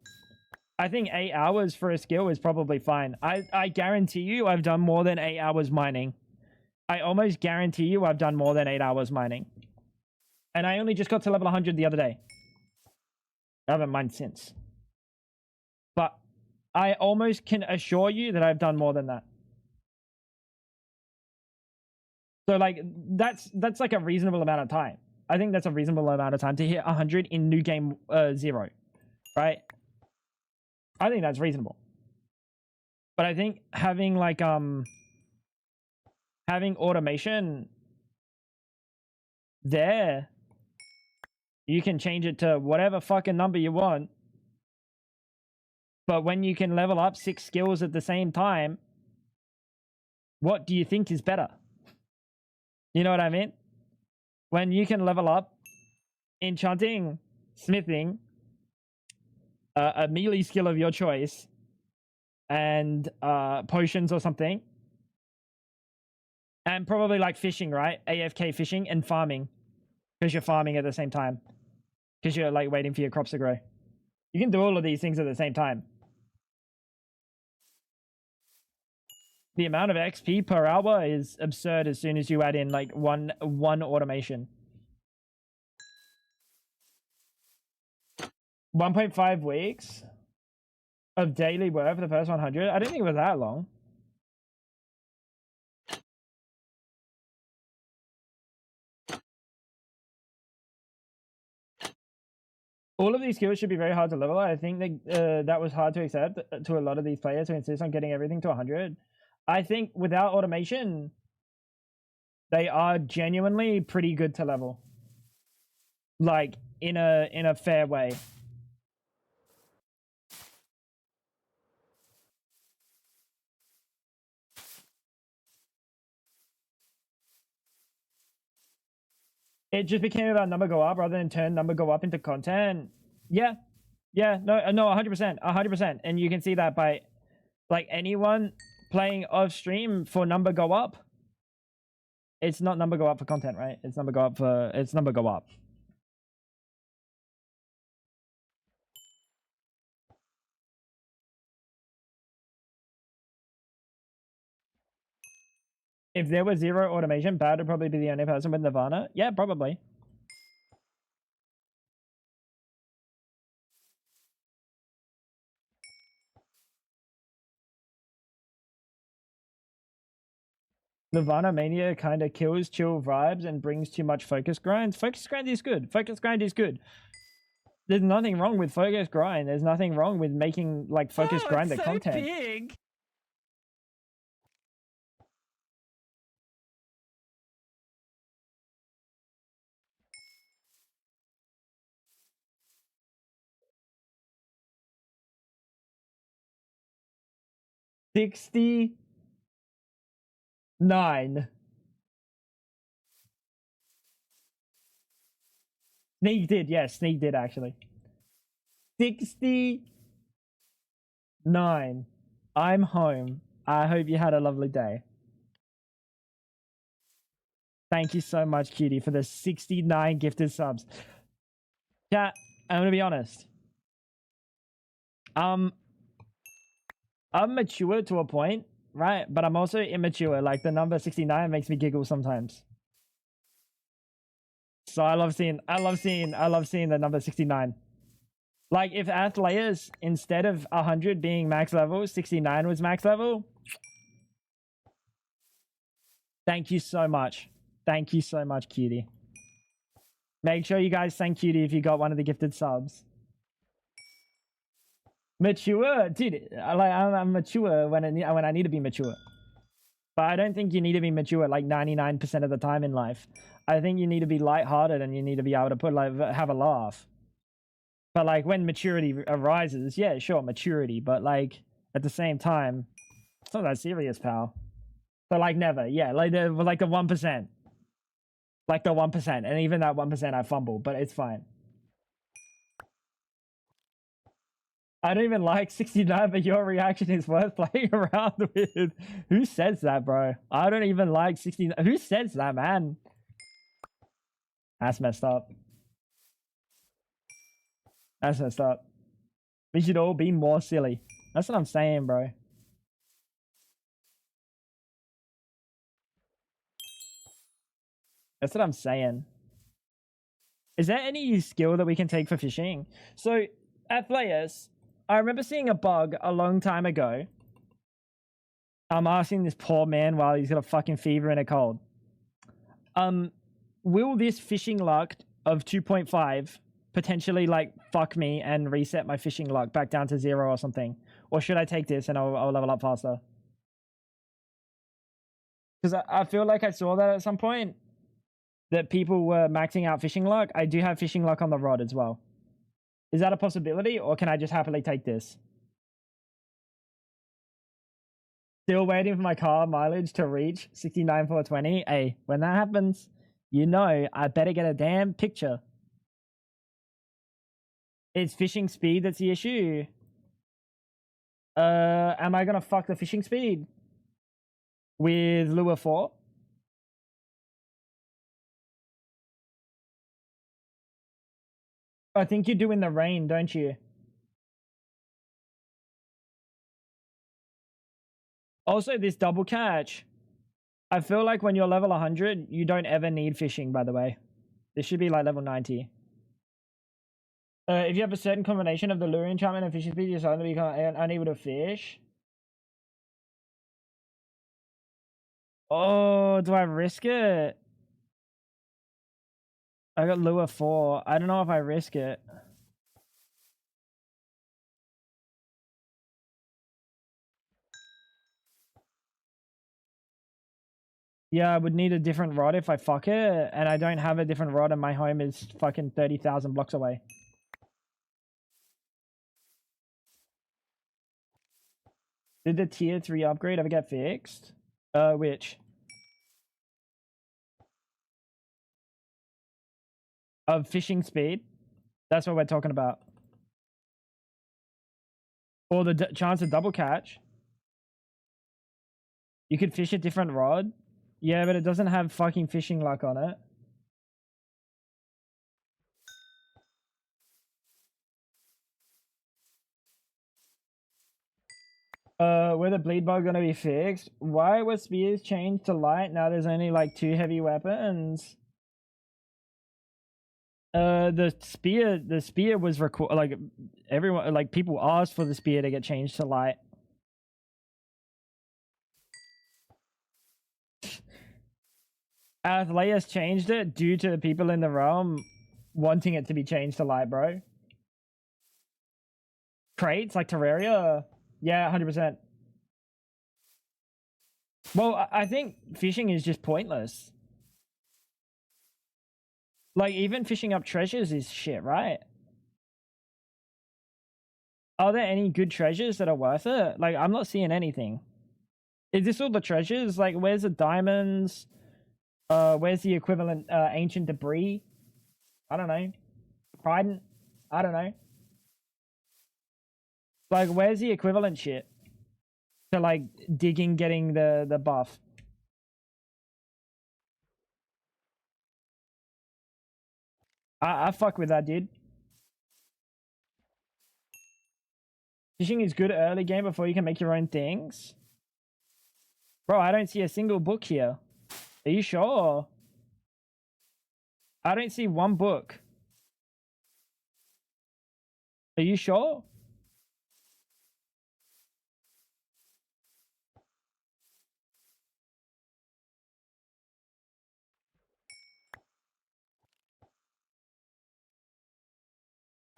I think 8 hours for a skill is probably fine. I guarantee you I've done more than 8 hours mining. I almost guarantee you I've done more than 8 hours mining. And I only just got to level 100 the other day. I haven't mined since. But I almost can assure you that I've done more than that. So like that's like a reasonable amount of time. I think that's a reasonable amount of time to hit 100 in new game 0, right? I think that's reasonable. But I think having like having automation there, you can change it to whatever fucking number you want. But when you can level up 6 skills at the same time, what do you think is better? You know what I mean? When you can level up enchanting, smithing, a melee skill of your choice, and potions or something, and probably like fishing, right? AFK fishing and farming, because you're farming at the same time, because you're like waiting for your crops to grow. You can do all of these things at the same time. The amount of XP per hour is absurd as soon as you add in like one automation. 1.5 weeks of daily work for the first 100. I didn't think it was that long. All of these skills should be very hard to level. I think that was hard to accept to a lot of these players who insist on getting everything to 100. I think without automation, they are genuinely pretty good to level. Like in a fair way. It just became about number go up rather than turn number go up into content. Yeah, no, 100%, and you can see that by like anyone playing off stream for number go up. It's not number go up for content, right? It's number go up for number go up. If there was zero automation, Bad would probably be the only person with Nirvana. Yeah, probably. Nirvana Mania kind of kills chill vibes and brings too much focus grind. Focus grind is good. Focus grind is good. There's nothing wrong with focus grind. There's nothing wrong with making like focus grind the content. Big. $69. Sneak did, yes, Sneak did actually. 69. I'm home. I hope you had a lovely day. Thank you so much, Cutie, for the 69 gifted subs. Yeah, I'm gonna be honest. I'm mature to a point, right? But I'm also immature. Like the number 69 makes me giggle sometimes. So I love seeing the number 69. Like if Athleus, instead of 100 being max level, 69 was max level. Thank you so much. Thank you so much, Cutie. Make sure you guys thank Cutie if you got one of the gifted subs. Mature, dude. I'm mature when I need to be mature. But I don't think you need to be mature like 99% of the time in life. I think you need to be lighthearted and you need to be able to put like have a laugh. But like when maturity arises, yeah, sure, maturity. But like at the same time, it's not that serious, pal. But like never, yeah, like the 1%, like the 1%, and even that 1% I fumble, but it's fine. I don't even like 69, but your reaction is worth playing around with. Who says that, bro? I don't even like 69. Who says that, man? That's messed up. That's messed up. We should all be more silly. That's what I'm saying, bro. That's what I'm saying. Is there any skill that we can take for fishing? So, Athleus, I remember seeing a bug a long time ago. I'm asking this poor man while he's got a fucking fever and a cold. Will this fishing luck of 2.5 potentially like fuck me and reset my fishing luck back down to 0 or something? Or should I take this and I'll level up faster? Because I feel like I saw that at some point, that people were maxing out fishing luck. I do have fishing luck on the rod as well. Is that a possibility, or can I just happily take this? Still waiting for my car mileage to reach 69,420. Hey, when that happens, you know I better get a damn picture. It's fishing speed that's the issue. Am I gonna fuck the fishing speed with lure 4? I think you do in the rain, don't you? Also, this double catch. I feel like when you're level 100, you don't ever need fishing, by the way. This should be like level 90. If you have a certain combination of the lure enchantment and fishing speed, you're suddenly become unable to fish. Oh, do I risk it? I got lure 4. I don't know if I risk it. Yeah, I would need a different rod if I fuck it, and I don't have a different rod, and my home is fucking 30,000 blocks away. Did the tier 3 upgrade ever get fixed? Which? Of fishing speed? That's what we're talking about. Or the chance of double catch. You could fish a different rod. Yeah, but it doesn't have fucking fishing luck on it. Were the bleed bug gonna be fixed? Why was spears changed to light? Now there's only like 2 heavy weapons. The spear was like everyone, like people asked for the spear to get changed to light. Athleus changed it due to the people in the realm wanting it to be changed to light, bro. Crates like Terraria? Yeah, 100%. Well, I think fishing is just pointless. Like, even fishing up treasures is shit, right? Are there any good treasures that are worth it? Like, I'm not seeing anything. Is this all the treasures? Like, where's the diamonds? Where's the equivalent ancient debris? I don't know. Trident? I don't know. Like, where's the equivalent shit to like digging, getting the buff? I fuck with that, dude. Fishing is good early game before you can make your own things. Bro, I don't see a single book here. Are you sure? I don't see one book. Are you sure?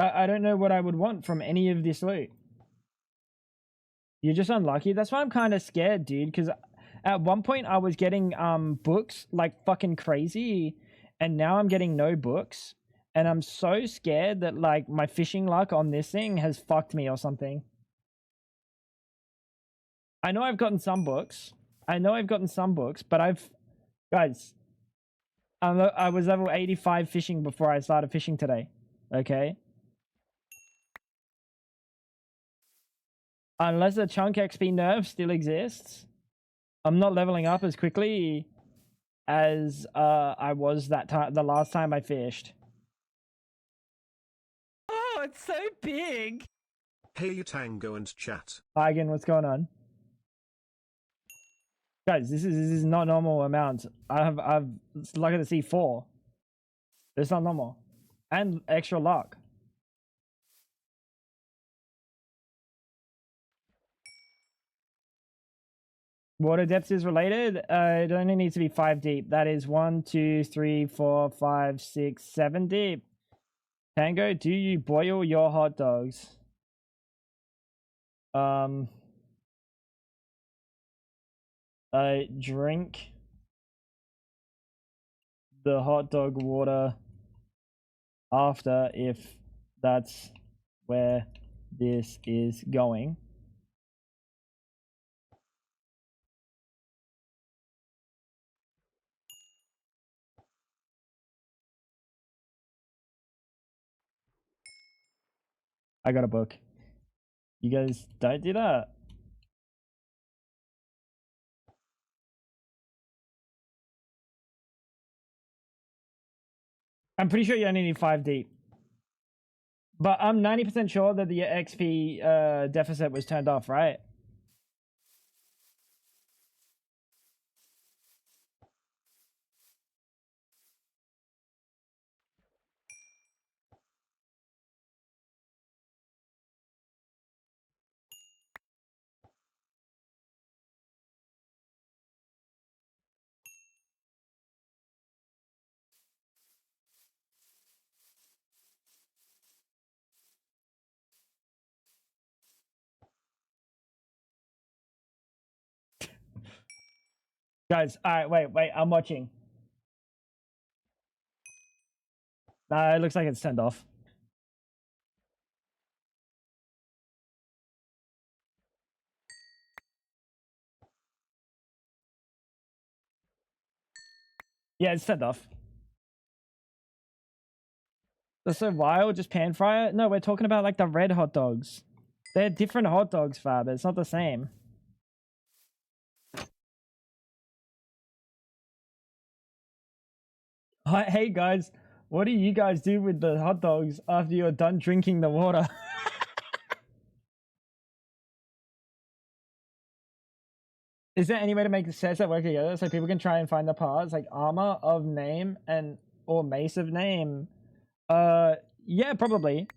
I don't know what I would want from any of this loot. You're just unlucky. That's why I'm kind of scared, dude. Because at one point I was getting books like fucking crazy, and now I'm getting no books, and I'm so scared that like my fishing luck on this thing has fucked me or something. I know I've gotten some books. But guys, I was level 85 fishing before I started fishing today. Okay. Unless the chunk XP nerf still exists, I'm not leveling up as quickly as I was that time, the last time I fished. Oh, it's so big. Hey Tango and chat. Hi again, what's going on? Guys, this is not normal amount. I've lucky to see 4. It's not normal. And extra luck. Water depth is related. It only needs to be 5 deep. That is 1, 2, 3, 4, 5, 6, 7 deep. Tango, do you boil your hot dogs? I drink the hot dog water after, if that's where this is going. I got a book. You guys don't do that. I'm pretty sure you only need 5 deep. But I'm 90% sure that the XP deficit was turned off, right? Guys, alright, wait, I'm watching. Nah, it looks like it's turned off. Yeah, it's turned off. That's so wild, just pan fry it? No, we're talking about like the red hot dogs. They're different hot dogs, Fab. It's not the same. Hey guys, what do you guys do with the hot dogs after you're done drinking the water? Is there any way to make sets that work together so people can try and find the parts like armor of name and or mace of name? Yeah, probably.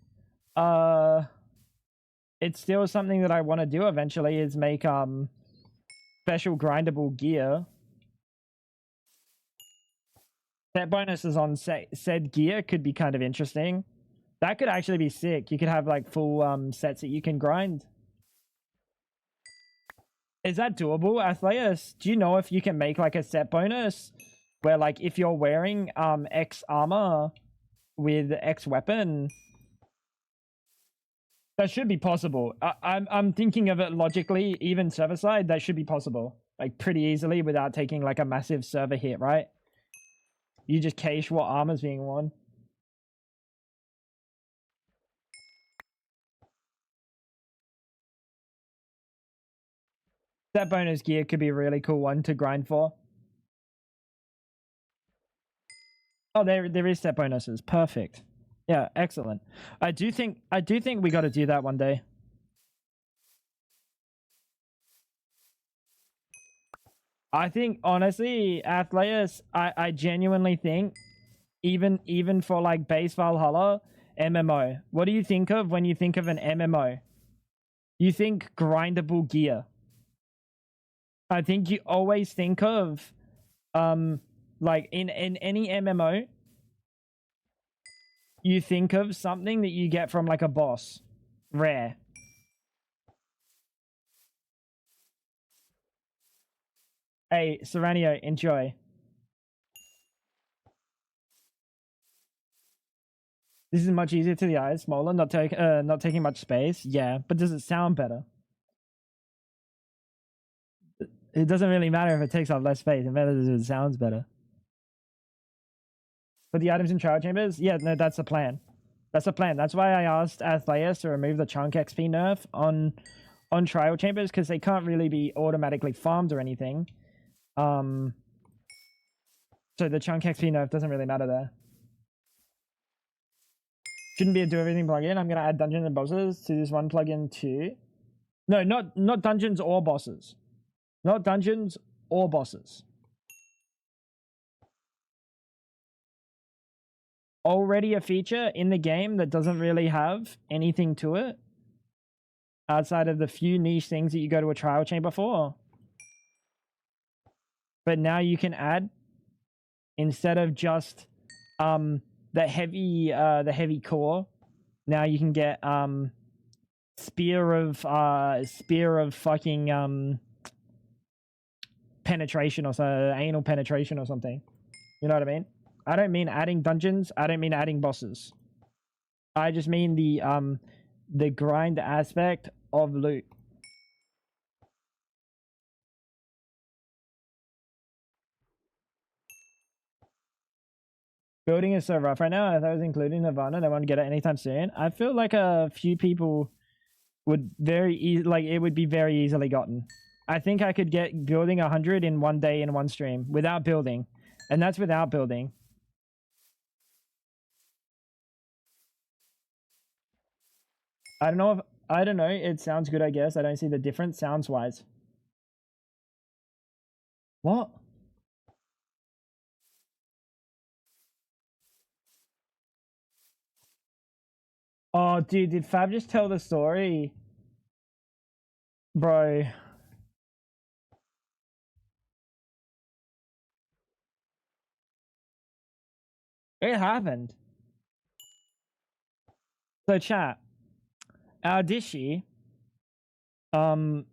It's still something that I want to do eventually is make special grindable gear. Set bonuses on said gear could be kind of interesting. That could actually be sick. You could have like full sets that you can grind. Is that doable, Athleus? Do you know if you can make like a set bonus where like if you're wearing X armor with X weapon, that should be possible. I'm thinking of it logically, even server side, that should be possible. Like pretty easily without taking like a massive server hit, right? You just cache what armor's being worn. That bonus gear could be a really cool one to grind for. Oh, there is set bonuses. Perfect. Yeah, excellent. I do think we got to do that one day. I think honestly, Athleus, I genuinely think even for like base Valhalla MMO, what do you think of when you think of an MMO? You think grindable gear. I think you always think of like in any MMO, you think of something that you get from like a boss, rare. Hey, Serenio, enjoy. This is much easier to the eyes, smaller, not taking much space. Yeah, but does it sound better? It doesn't really matter if it takes up less space. It matters if it sounds better. But the items in trial chambers, yeah, no, that's the plan. That's the plan. That's why I asked Athleus to remove the chunk XP nerf on trial chambers because they can't really be automatically farmed or anything. So the chunk XP nerf doesn't really matter there. Shouldn't be a do everything plugin. I'm gonna add dungeons and bosses to this one plugin too. No, not dungeons or bosses. Not dungeons or bosses. Already a feature in the game that doesn't really have anything to it outside of the few niche things that you go to a trial chamber for. But now you can add, instead of just the heavy core, now you can get spear of fucking penetration or so, anal penetration or something. You know what I mean? I don't mean adding dungeons. I don't mean adding bosses. I just mean the grind aspect of loot. Building is so rough right now. If I was including Nirvana, they won't get it anytime soon. I feel like a few people would it would be very easily gotten. I think I could get building 100 in one day in one stream without building, and that's without building. I don't know. It sounds good, I guess. I don't see the difference sounds wise. What? Oh, dude, did Fab just tell the story? Bro. It happened. So chat. Our Dishy, who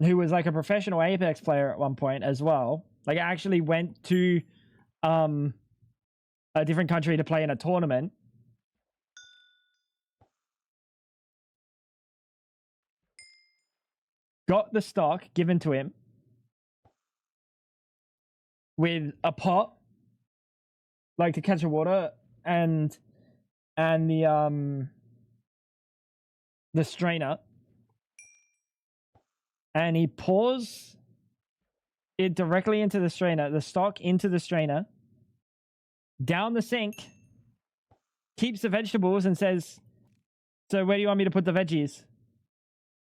was like a professional Apex player at one point as well, like actually went to a different country to play in a tournament. Got the stock given to him with a pot, like to catch the water, and the strainer, and he pours it directly into the strainer, the stock into the strainer, down the sink, keeps the vegetables, and says, "So where do you want me to put the veggies?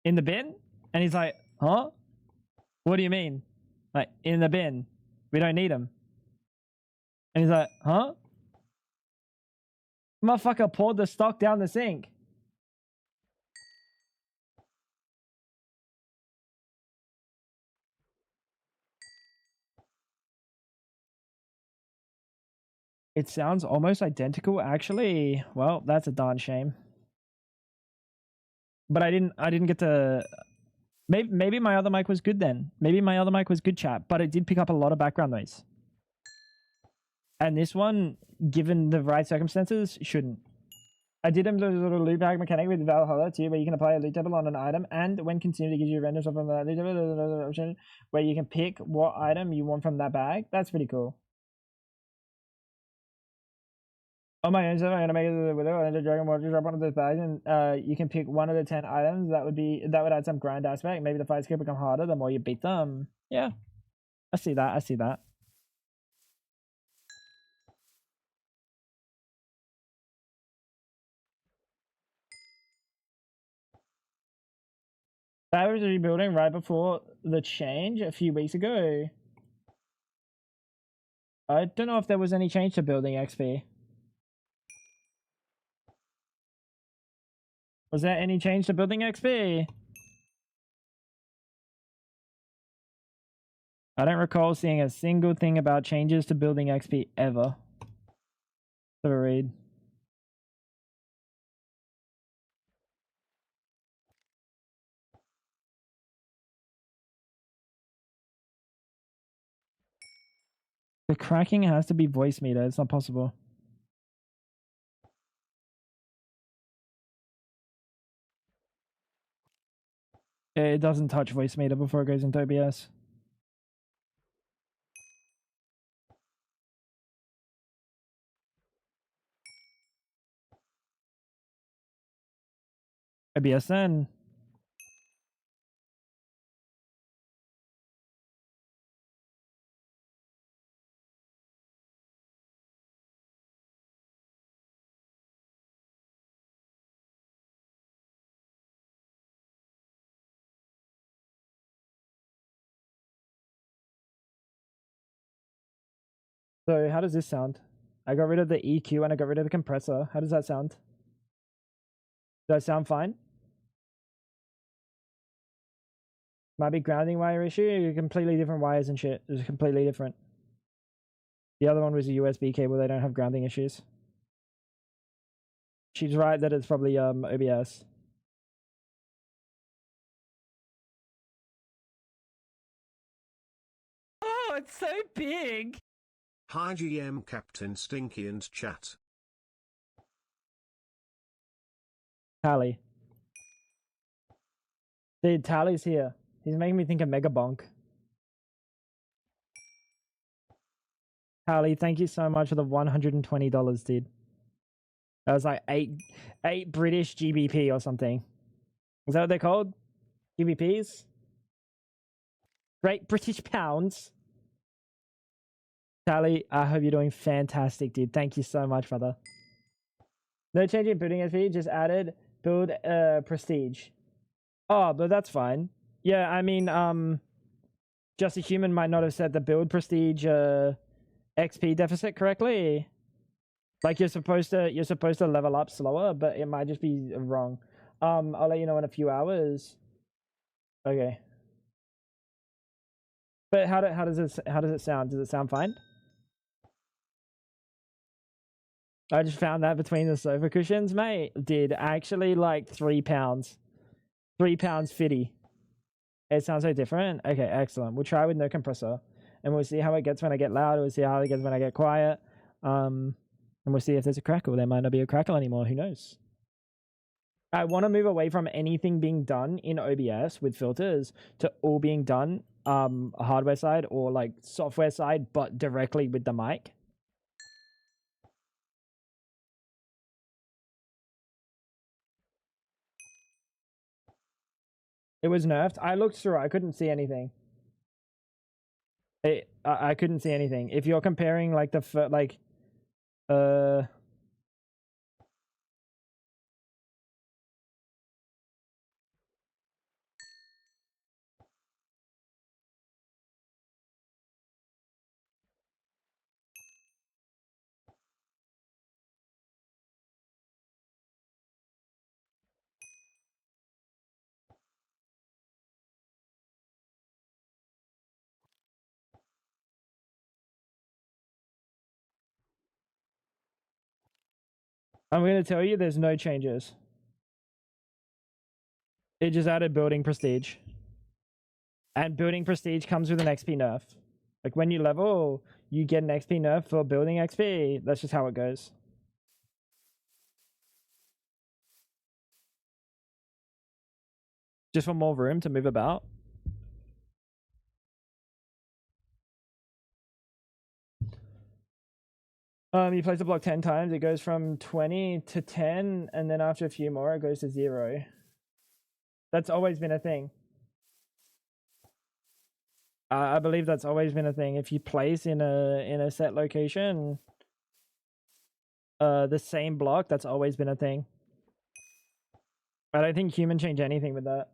In the bin?" And he's like, "Huh? What do you mean? Like, in the bin? We don't need them." And he's like, "Huh?" Motherfucker poured the stock down the sink. It sounds almost identical, actually. Well, that's a darn shame. But I didn't get to. Maybe my other mic was good then. Maybe my other mic was good, chat, but it did pick up a lot of background noise. And this one, given the right circumstances, shouldn't. I did a little loop hack mechanic with Valhalla too, where you can apply a loot table on an item, and when continued, it gives you a random stuff from that loot table option, where you can pick what item you want from that bag. That's pretty cool. On my own server, I'm gonna make it with a dragon water drop one of those bags, and you can pick one of the 10 items. That would add some grind aspect. Maybe the fights could become harder the more you beat them. Yeah, I see that. I see that. I was rebuilding right before the change a few weeks ago. I don't know if there was any change to building XP. Was there any change to building XP? I don't recall seeing a single thing about changes to building XP ever. Have a read. The cracking has to be voice meter. It's not possible. It doesn't touch voice meter before it goes into OBS. OBS then. So how does this sound? I got rid of the EQ and I got rid of the compressor. How does that sound? Does that sound fine? Might be grounding wire issue. Completely different wires and shit. It's completely different. The other one was a USB cable. They don't have grounding issues. She's right that it's probably OBS. Oh, it's so big. Hi GM Captain Stinky and chat. Tally. Dude, Tally's here. He's making me think of Mega Bonk. Harley, thank you so much for the $120, dude. That was like eight British GBP or something. Is that what they're called? GBPs? Great British Pounds. Sally, I hope you're doing fantastic, dude. Thank you so much, brother. No change in building SP, just added build prestige. Oh, but that's fine. Yeah, I mean, Just a Human might not have set the build prestige XP deficit correctly. Like you're supposed to level up slower, but it might just be wrong. I'll let you know in a few hours. Okay. But how does it sound? Does it sound fine? I just found that between the sofa cushions, mate. Did actually like £3. £3.50. It sounds so different. Okay, excellent. We'll try with no compressor, and we'll see how it gets when I get loud. We'll see how it gets when I get quiet. And we'll see if there's a crackle. There might not be a crackle anymore. Who knows? I want to move away from anything being done in OBS with filters to all being done hardware side or like software side, but directly with the mic. It was nerfed. I looked through. I couldn't see anything. I couldn't see anything. If you're comparing like I'm going to tell you there's no changes. It just added building prestige. And building prestige comes with an XP nerf. Like when you level, you get an XP nerf for building XP. That's just how it goes. Just for more room to move about. You place a block 10 times, it goes from 20 to 10, and then after a few more, it goes to 0. That's always been a thing. I believe that's always been a thing. If you place in a set location, the same block, that's always been a thing. I don't think human change anything with that.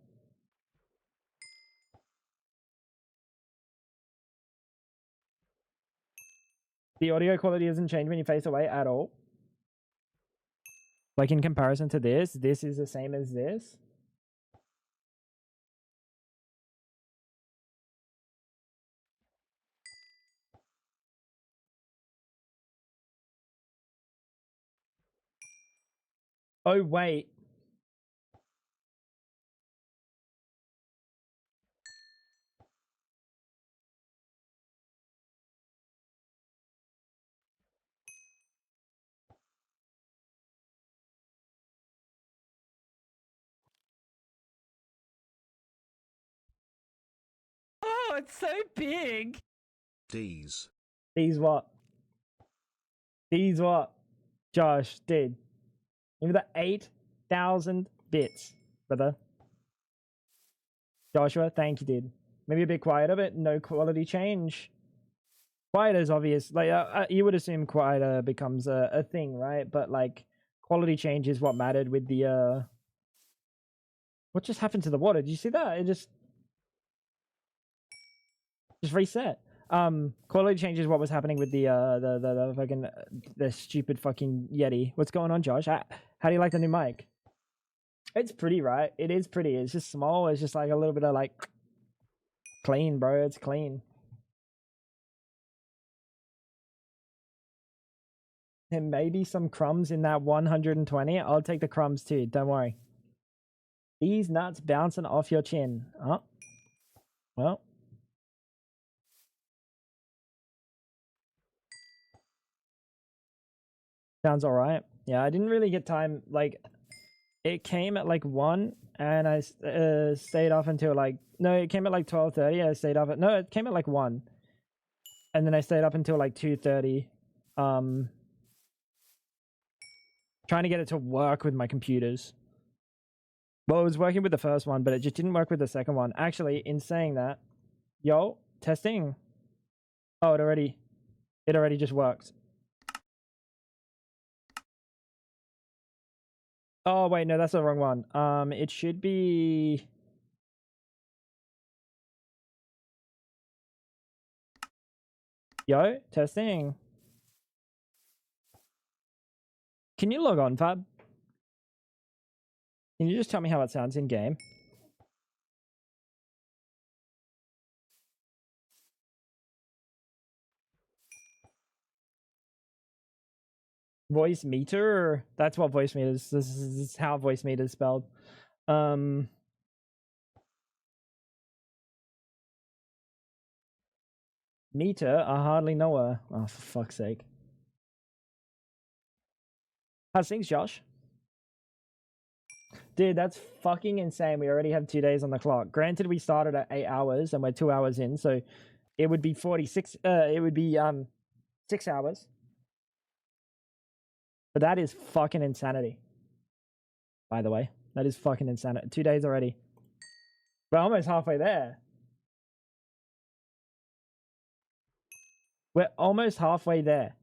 The audio quality doesn't change when you face away at all. Like in comparison to this is the same as this. Oh, wait. Oh, it's so big. D's. These what? These what? Josh, dude. Give me the 8,000 bits, brother. Joshua, thank you, dude. Maybe a bit quieter, but no quality change. Quieter is obvious. Like you would assume quieter becomes a thing, right? But like quality change is what mattered with the What just happened to the water? Did you see that? It just reset. Quality change is what was happening with the fucking the stupid fucking Yeti. What's going on, Josh? How do you like the new mic? It's pretty, right? It is pretty. It's just small. It's just like a little bit of like clean, bro. It's clean. And maybe some crumbs in that 120. I'll take the crumbs too. Don't worry. These nuts bouncing off your chin. Oh, well. Sounds all right. Yeah, I didn't really get time. Like, it came at like 1, and I stayed off until like, no, it came at like 12:30. I stayed off at, no, it came at like 1. And then I stayed up until like 2:30, trying to get it to work with my computers. Well, it was working with the first one, but it just didn't work with the second one. Actually, in saying that, yo, testing. Oh, it already just worked. Oh wait, no, that's the wrong one. It should be. Yo, testing. Can you log on, Fab? Can you just tell me how it sounds in game? Voice meter? That's what voice meter is. This is how voice meter is spelled. Meter? I hardly know her. Oh, for fuck's sake. How's things, Josh? Dude, that's fucking insane. We already have 2 days on the clock. Granted, we started at 8 hours and we're 2 hours in, so it would be 46. It would be 6 hours. But that is fucking insanity. By the way, that is fucking insanity. 2 days already. We're almost halfway there. We're almost halfway there.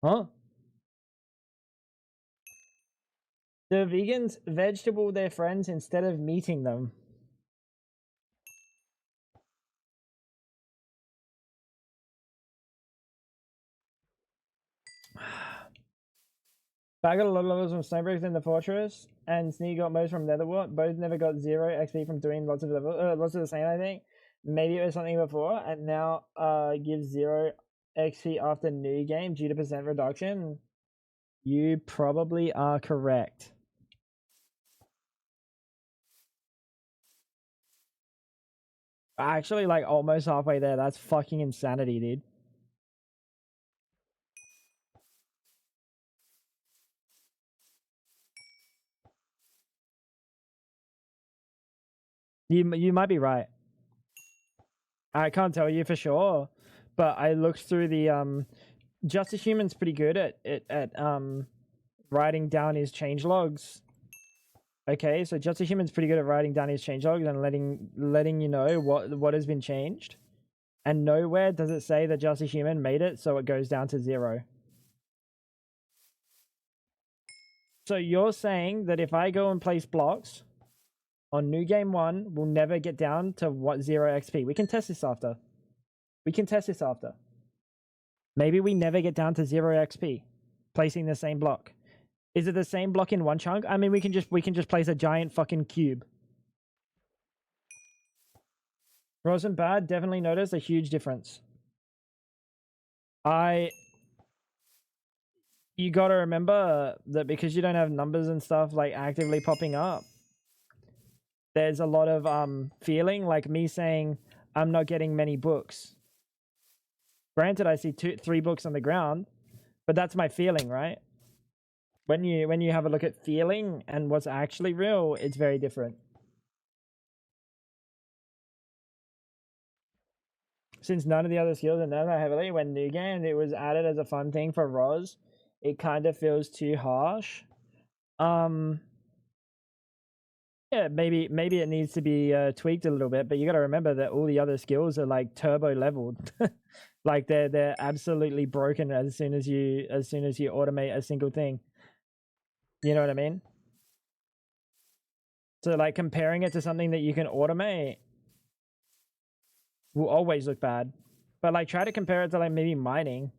Huh? The vegans vegetable their friends instead of meeting them. I got a lot of levels from Snowbricks in the Fortress, and Snee got most from Netherwart. Both never got 0 XP from doing lots of lots of the same, I think. Maybe it was something before, and now gives 0 XP after new game due to percent reduction. You probably are correct. Actually, like almost halfway there. That's fucking insanity, dude. You might be right. I can't tell you for sure, but I looked through the Justice Human's pretty good at writing down his change logs. Okay, so Justice Human's pretty good at writing down his change logs and letting you know what has been changed. And nowhere does it say that Justice Human made it so it goes down to 0. So you're saying that if I go and place blocks on new game 1, we'll never get down to 0 XP. We can test this after. Maybe we never get down to 0 XP placing the same block. Is it the same block in one chunk? I mean, we can just place a giant fucking cube. Rosenbad definitely noticed a huge difference. You gotta remember that because you don't have numbers and stuff like actively popping up, there's a lot of feeling, like me saying I'm not getting many books. Granted, I see 3 books on the ground, but that's my feeling, right? When you have a look at feeling and what's actually real, it's very different. Since none of the other skills are known that heavily, when new game it was added as a fun thing for Roz, it kind of feels too harsh. Yeah, maybe it needs to be tweaked a little bit, but you got to remember that all the other skills are like turbo leveled. Like they're absolutely broken as soon as you automate a single thing. You know what I mean? So like comparing it to something that you can automate will always look bad. But like try to compare it to like maybe mining.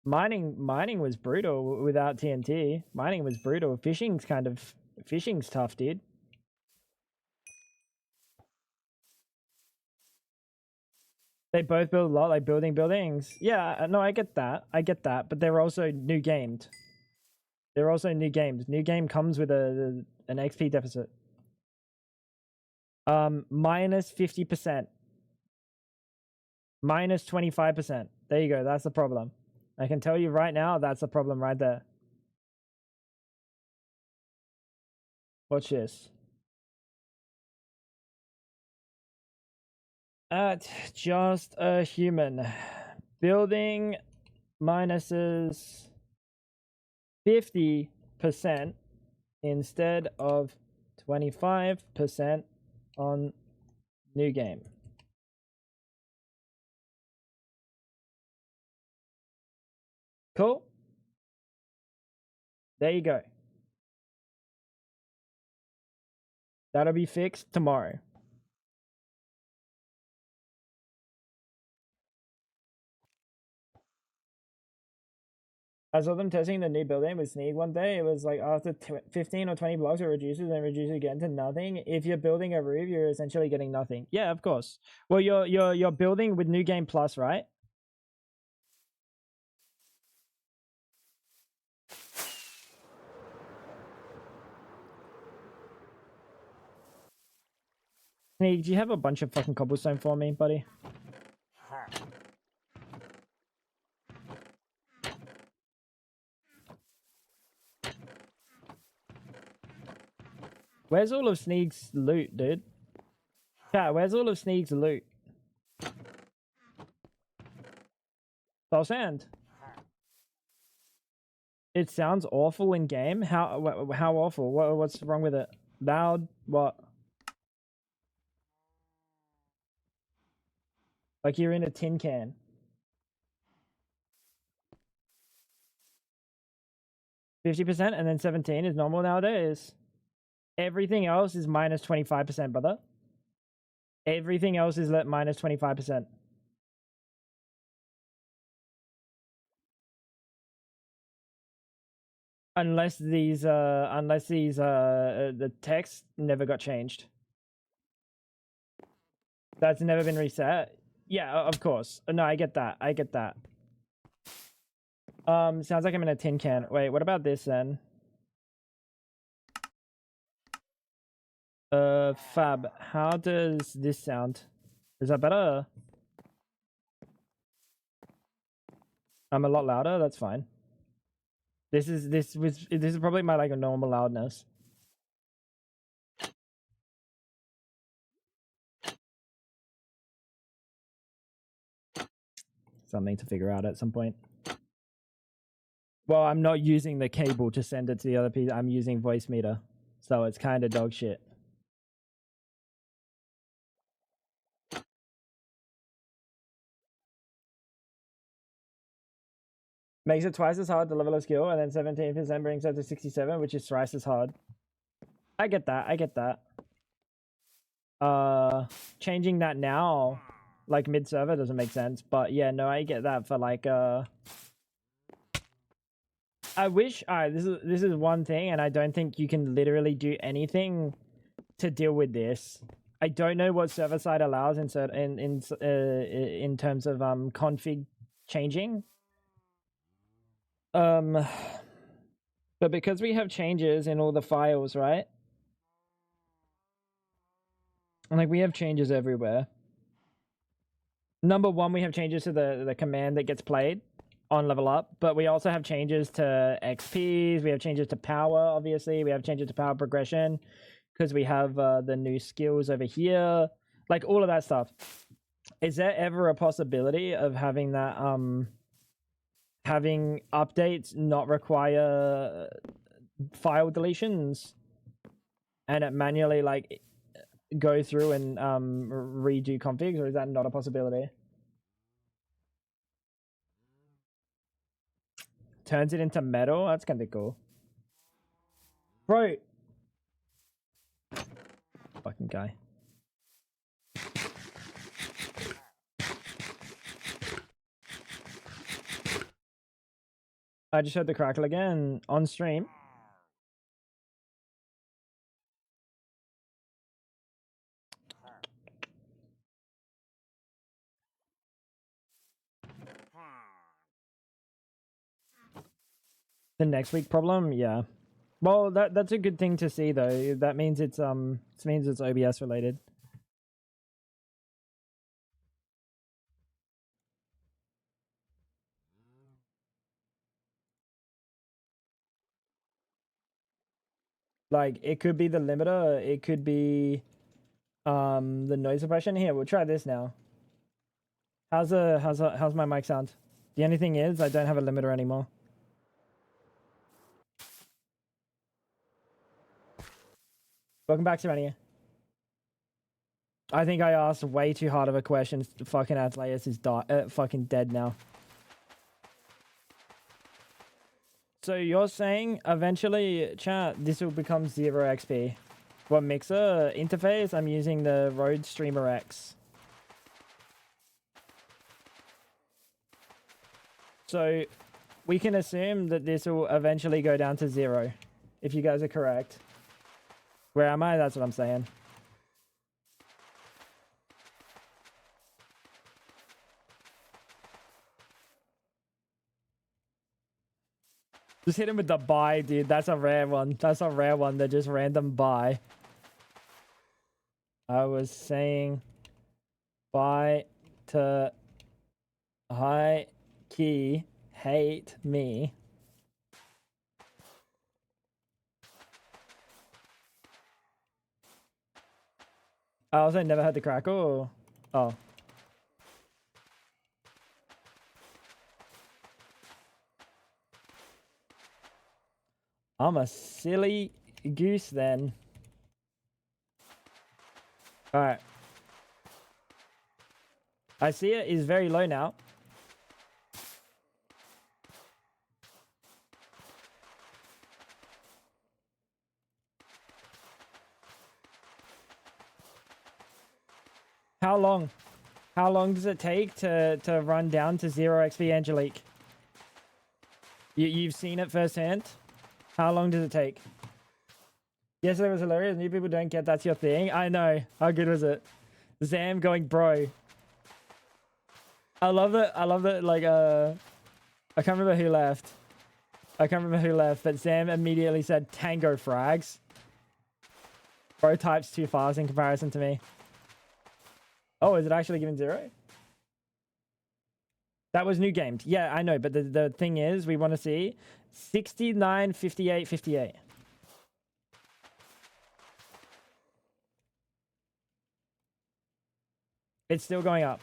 Mining was brutal without TNT. Mining was brutal. Fishing's tough, dude. They both build a lot, like building buildings. Yeah, no, I get that. But they're also new gamed. New game comes with an XP deficit. Minus 50%. Minus 25%. There you go. That's the problem. I can tell you right now, that's the problem right there. Watch this. At just a human. Building minuses 50% instead of 25% on new game. Cool. There you go. That'll be fixed tomorrow. I saw them testing the new building with Sneak one day. It was like after 15 or 20 blocks, it reduces and reduces again to nothing. If you're building a roof, you're essentially getting nothing. Yeah, of course. Well, you're building with New Game Plus, right? Sneak, do you have a bunch of fucking cobblestone for me, buddy? Where's all of Sneak's loot, dude? Chat, where's all of Sneak's loot? Soul sand. It sounds awful in game. How awful? What's wrong with it? Loud? What? Like you're in a tin can. %, and then 17 is normal nowadays. Everything else is minus 25%, brother. Everything else is at minus 25%. Unless the text never got changed. That's never been reset. Yeah, of course. No, I get that. I get that. Sounds like I'm in a tin can. Wait, what about this then? Fab, how does this sound? Is that better? I'm a lot louder, that's fine. This is probably my like a normal loudness. Something to figure out at some point. Well, I'm not using the cable to send it to the other piece. I'm using voice meter. So it's kind of dog shit. Makes it twice as hard to level a skill, and then 17% brings it to 67, which is thrice as hard. I get that. I get that. Changing that now, like mid-server, doesn't make sense. But yeah, no, I get that for like I wish. Alright, this is one thing, and I don't think you can literally do anything to deal with this. I don't know what server side allows in terms of config changing. But because we have changes in all the files, right? Like we have changes everywhere. Number one, we have changes to the command that gets played on level up, but we also have changes to XPs, we have changes to power, obviously, we have changes to power progression, because we have the new skills over here, like all of that stuff. Is there ever a possibility of having that having updates not require file deletions and it manually like go through and redo configs, or is that not a possibility? Turns it into metal? That's gonna be cool. Bro. Fucking guy. I just heard the crackle again on stream. The next week problem? Yeah. Well, that's a good thing to see though. That means it's OBS related. Like it could be the limiter, it could be the noise suppression. Here, we'll try this now. How's my mic sound? The only thing is I don't have a limiter anymore. Welcome back, Serenia. I think I asked way too hard of a question. Fucking Atlas is fucking dead now. So you're saying eventually, chat, this will become 0 XP. What mixer interface? I'm using the Rode Streamer X. So we can assume that this will eventually go down to 0, if you guys are correct. Where am I? That's what I'm saying. Just hit him with the buy, dude. That's a rare one. That's a rare one. They're just random buy. I was saying buy to high key hate me. I also never heard the crackle. Oh. I'm a silly goose then. Alright. I see it is very low now. How long? How long does it take to run down to 0 XP, Angelique? You've seen it firsthand? How long does it take? Yesterday was hilarious. New people don't get that's your thing. I know. How good was it? Zam going bro. I love that, like, I can't remember who left. But Zam immediately said tango frags. Bro type's too fast in comparison to me. Oh, is it actually giving 0? That was new games. Yeah, I know, but the thing is, we want to see 69, 58, 58. It's still going up.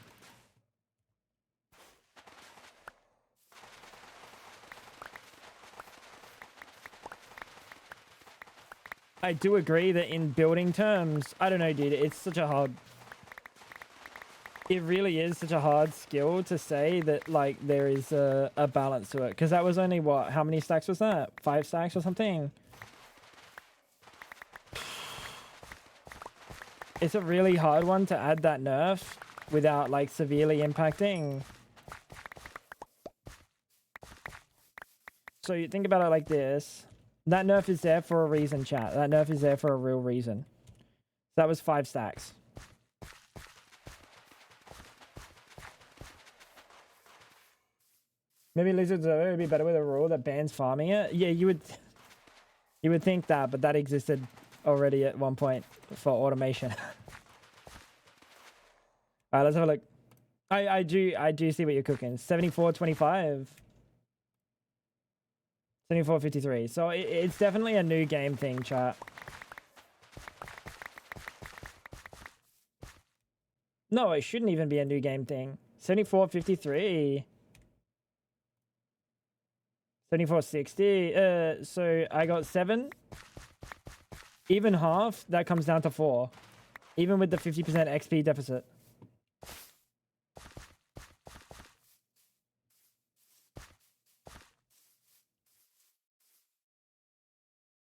I do agree that in building terms, I don't know, dude, it's such a hard... It really is such a hard skill to say that, like, there is a balance to it. Because that was only, what, how many stacks was that? 5 stacks or something? It's a really hard one to add that nerf without, like, severely impacting. So you think about it like this. That nerf is there for a reason, chat. That nerf is there for a real reason. That was 5 stacks. Maybe Lizards would be better with a rule that bans farming it. Yeah, you would think that, but that existed already at one point for automation. All right, let's have a look. I do see what you're cooking. 74.25. 74.53. So it's definitely a new game thing, chat. No, it shouldn't even be a new game thing. 74.53. 74.60. So I got 7. Even half, that comes down to 4. Even with the 50% XP deficit.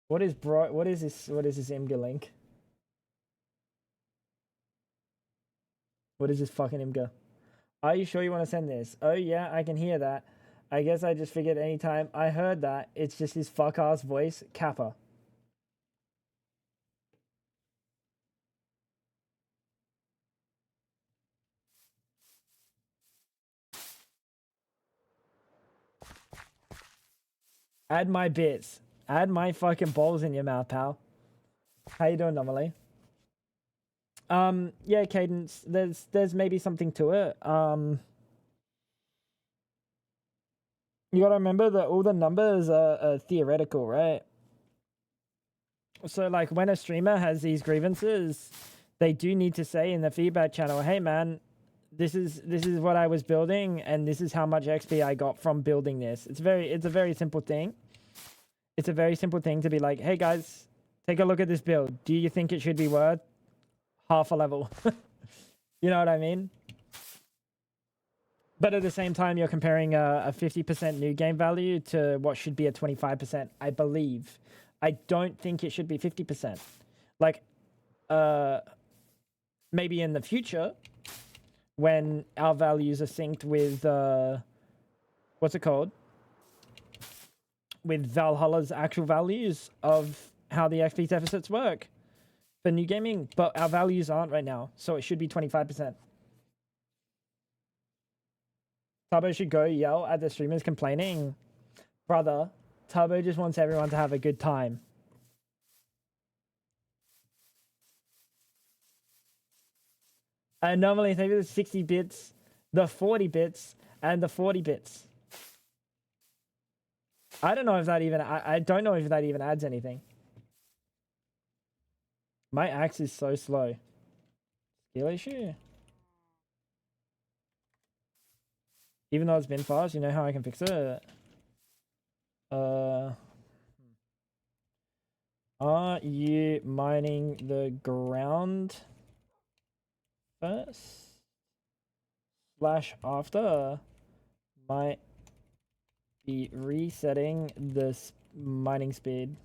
What is this IMGA link? What is this fucking IMGA? Are you sure you want to send this? Oh yeah, I can hear that. I guess I just figured anytime I heard that, it's just his fuck-ass voice, Kappa. Add my bits. Add my fucking balls in your mouth, pal. How you doing, Anomaly? Yeah, Cadence, there's maybe something to it. You gotta remember that all the numbers are theoretical, right? So, like, when a streamer has these grievances, they do need to say in the feedback channel, hey man, this is what I was building and this is how much XP I got from building this. It's a very simple thing. It's a very simple thing to be like, hey guys, take a look at this build. Do you think it should be worth half a level? You know what I mean? But at the same time, you're comparing a 50% new game value to what should be a 25%, I believe. I don't think it should be 50%. Like, maybe in the future, when our values are synced with, what's it called? With Valhalla's actual values of how the XP deficits work for new gaming. But our values aren't right now, so it should be 25%. Turbo should go yell at the streamers complaining. Brother, Turbo just wants everyone to have a good time. Normally, maybe the 60 bits, the 40 bits, and the 40 bits. I don't know if that even... I don't know if that even adds anything. My axe is so slow. Skill issue? Even though it's been fast, you know how I can fix it? Are you mining the ground first? / after? Might be resetting the mining speed.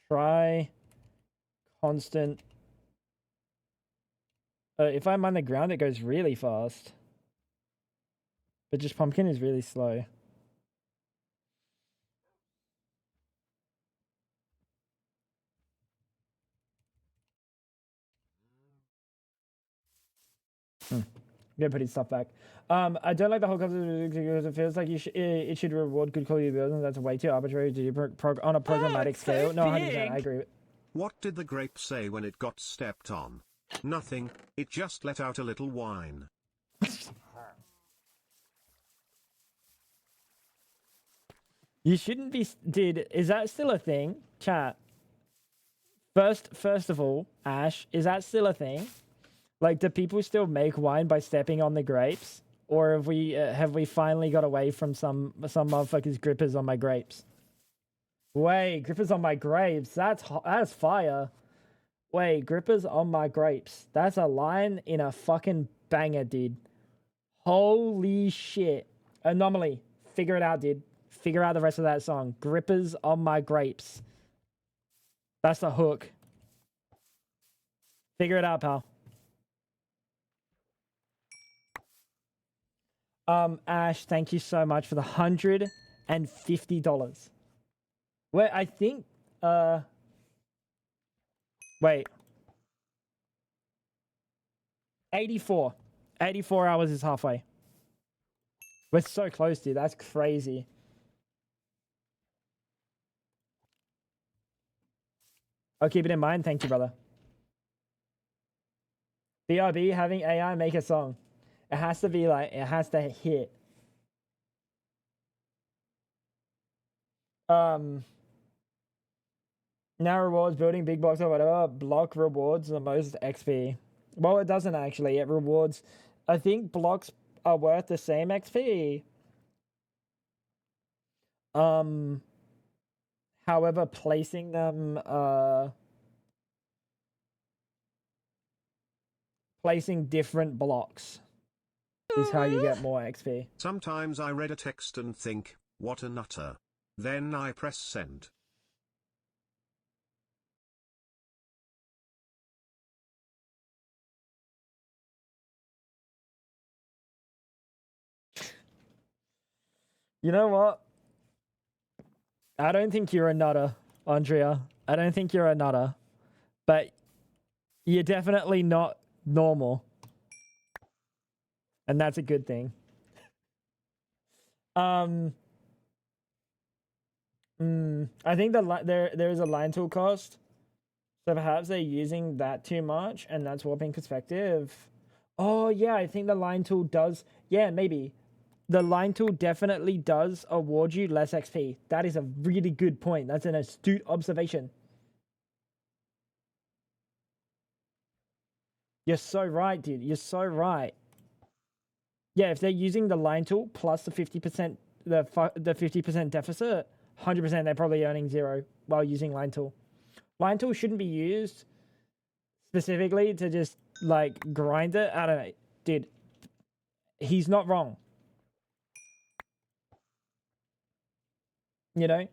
Try constant. If I mine the ground, it goes really fast. But just pumpkin is really slow. Gonna put his stuff back. I don't like the whole concept because it feels like it should reward good quality builds, and that's way too arbitrary to do on a programmatic scale. so No, 100%, big. I agree. What did the grape say when it got stepped on? Nothing, it just let out a little whine. You shouldn't be... Dude, is that still a thing? Chat. First of all, Ash, is that still a thing? Like, do people still make wine by stepping on the grapes? Or have we finally got away from some motherfuckers grippers on my grapes? Wait, grippers on my grapes? That's fire. Wait, grippers on my grapes. That's a line in a fucking banger, dude. Holy shit. Anomaly. Figure it out, dude. Figure out the rest of that song. Grippers on my grapes. That's the hook. Figure it out, pal. Ash, thank you so much for the $150. Wait, I think, wait. 84. 84 hours is halfway. We're so close, dude. That's crazy. I'll keep it in mind. Thank you, brother. BRB, having AI make a song. It has to be like, it has to hit. Now rewards, building big box or whatever, block rewards the most XP. Well, it doesn't actually. It rewards, I think blocks are worth the same XP. However, placing them, placing different blocks is how you get more XP. Sometimes I read a text and think, what a nutter. Then I press send. You know what? I don't think you're a nutter, Andrea. I don't think you're a nutter. But you're definitely not normal. And that's a good thing. I think there is a line tool cost. So perhaps they're using that too much and that's warping perspective. Oh yeah, I think the line tool does. Yeah, maybe. The line tool definitely does award you less XP. That is a really good point. That's an astute observation. You're so right, dude. You're so right. Yeah, if they're using the line tool plus the 50%, the 50% deficit, 100% they're probably earning 0 while using line tool. Line tool shouldn't be used specifically to just like grind it. I don't know, dude. He's not wrong. You know,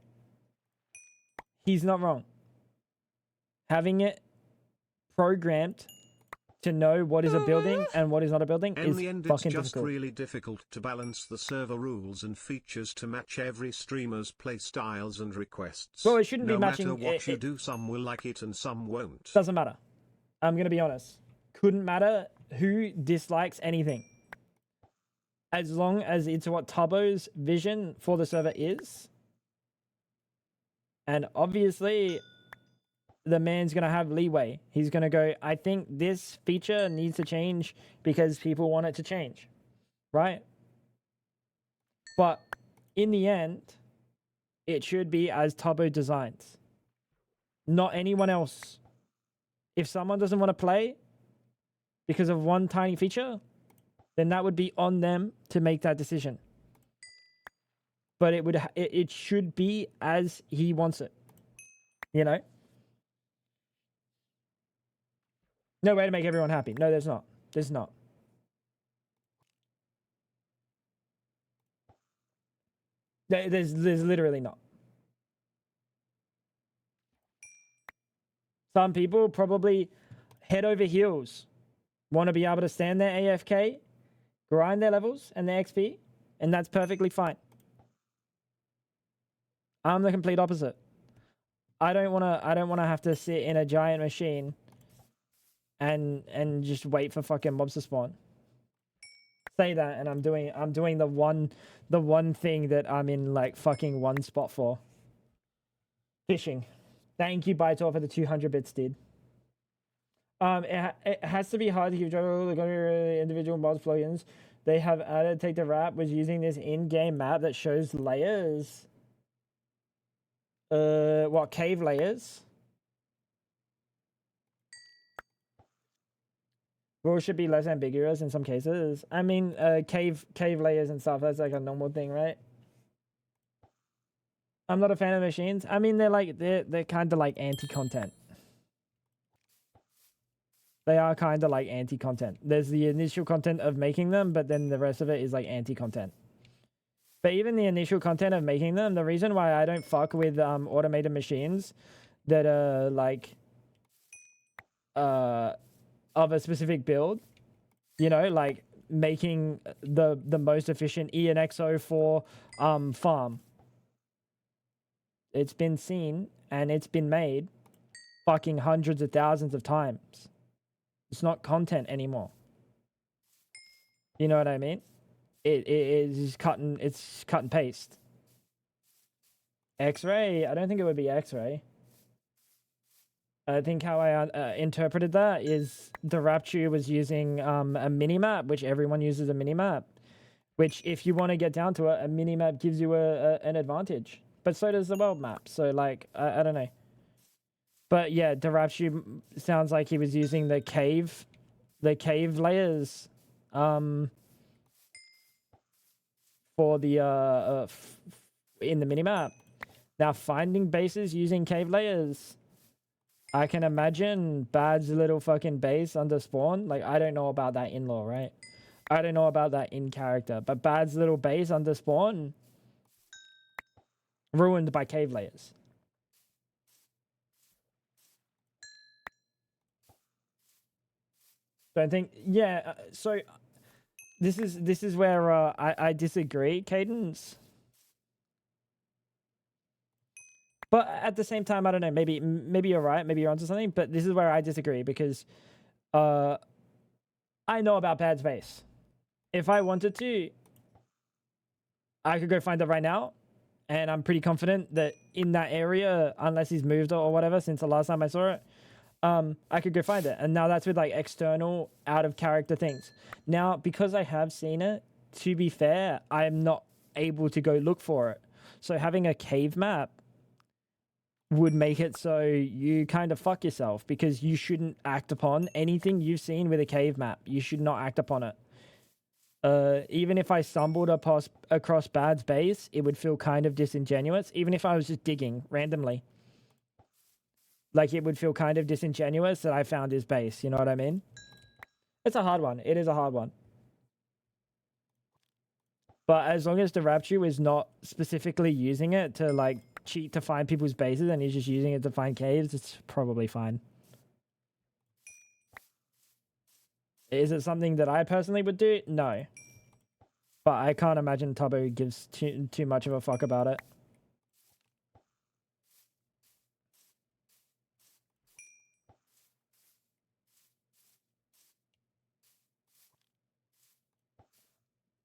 he's not wrong. Having it programmed to know what is a building and what is not a building In is the end, it's fucking just difficult. really difficult to balance the server rules and features to match every streamer's playstyles and requests. Well, it shouldn't be no matching. matter what you do, some will like it and some won't. Doesn't matter. I'm gonna be honest. Couldn't matter who dislikes anything. As long as it's what Tubbo's vision for the server is. And obviously, the man's going to have leeway. He's going to go, I think this feature needs to change because people want it to change. Right? But in the end, it should be as Tubbo designs. Not anyone else. If someone doesn't want to play because of one tiny feature, then that would be on them to make that decision. But it should be as he wants it. You know? No way to make everyone happy. No, there's not. There's not. There's literally not. Some people probably head over heels want to be able to stand there AFK, grind their levels and their XP, and that's perfectly fine. I'm the complete opposite. I don't want to have to sit in a giant machine and just wait for fucking mobs to spawn. Say that, and I'm doing the one thing that I'm in like fucking one spot for. Fishing. Thank you, Bytor, for the 200 bits, dude. It has to be hard to keep track of the individual mods plugins. They have added Take the Rap was using this in-game map that shows layers. What, cave layers? Rules should be less ambiguous in some cases. I mean, cave layers and stuff, that's like a normal thing, right? I'm not a fan of machines. I mean, they're kind of like anti-content. They are kind of like anti-content. There's the initial content of making them, but then the rest of it is like anti-content. But even the initial content of making them, the reason why I don't fuck with automated machines that are like of a specific build, you know, like making the most efficient ENXO for farm. It's been seen and it's been made fucking hundreds of thousands of times. It's not content anymore. You know what I mean? It is it's cut and paste. X-ray? I don't think it would be X-ray. I think how I interpreted that is the Rapture was using a mini-map, which everyone uses a mini-map. Which, if you want to get down to it, a mini-map gives you an advantage. But so does the world map. So, like, I don't know. But yeah, the Rapture sounds like he was using the cave layers. For the in the minimap. Now finding bases using cave layers. I can imagine Bad's little fucking base under spawn. Like, I don't know about that in lore, right? I don't know about that in character. But Bad's little base under spawn ruined by cave layers. Don't think, yeah. So this is where I disagree, Cadence. But at the same time, I don't know. Maybe you're right. Maybe you're onto something. But this is where I disagree because I know about Bad's base. If I wanted to, I could go find it right now, and I'm pretty confident that in that area, unless he's moved or whatever since the last time I saw it, I could go find it. And now that's with like external out of character things. Now, because I have seen it, to be fair, I'm not able to go look for it. So having a cave map would make it so you kind of fuck yourself, because you shouldn't act upon anything you've seen with a cave map. You should not act upon it. Even if I stumbled across Bad's base, it would feel kind of disingenuous, even if I was just digging randomly. Like, it would feel kind of disingenuous that I found his base, you know what I mean? It's a hard one. It is a hard one. But as long as the Rapture is not specifically using it to, like, cheat to find people's bases and he's just using it to find caves, it's probably fine. Is it something that I personally would do? No. But I can't imagine Tubbo gives too much of a fuck about it.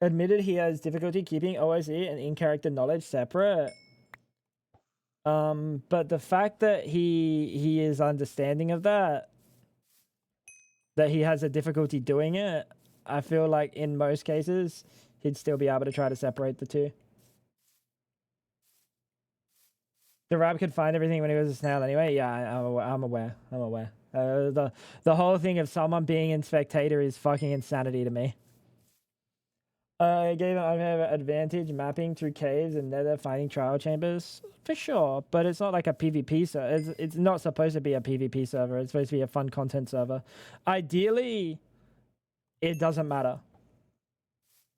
Admitted he has difficulty keeping OSE and in-character knowledge separate. But the fact that he is understanding of that he has a difficulty doing it, I feel like in most cases he'd still be able to try to separate the two. The Rab could find everything when he was a snail anyway. Yeah, I'm aware. I'm aware. The whole thing of someone being in spectator is fucking insanity to me. It gave an advantage mapping through caves and nether finding trial chambers. For sure, but it's not like a PvP server. It's not supposed to be a PvP server. It's supposed to be a fun content server. Ideally, it doesn't matter.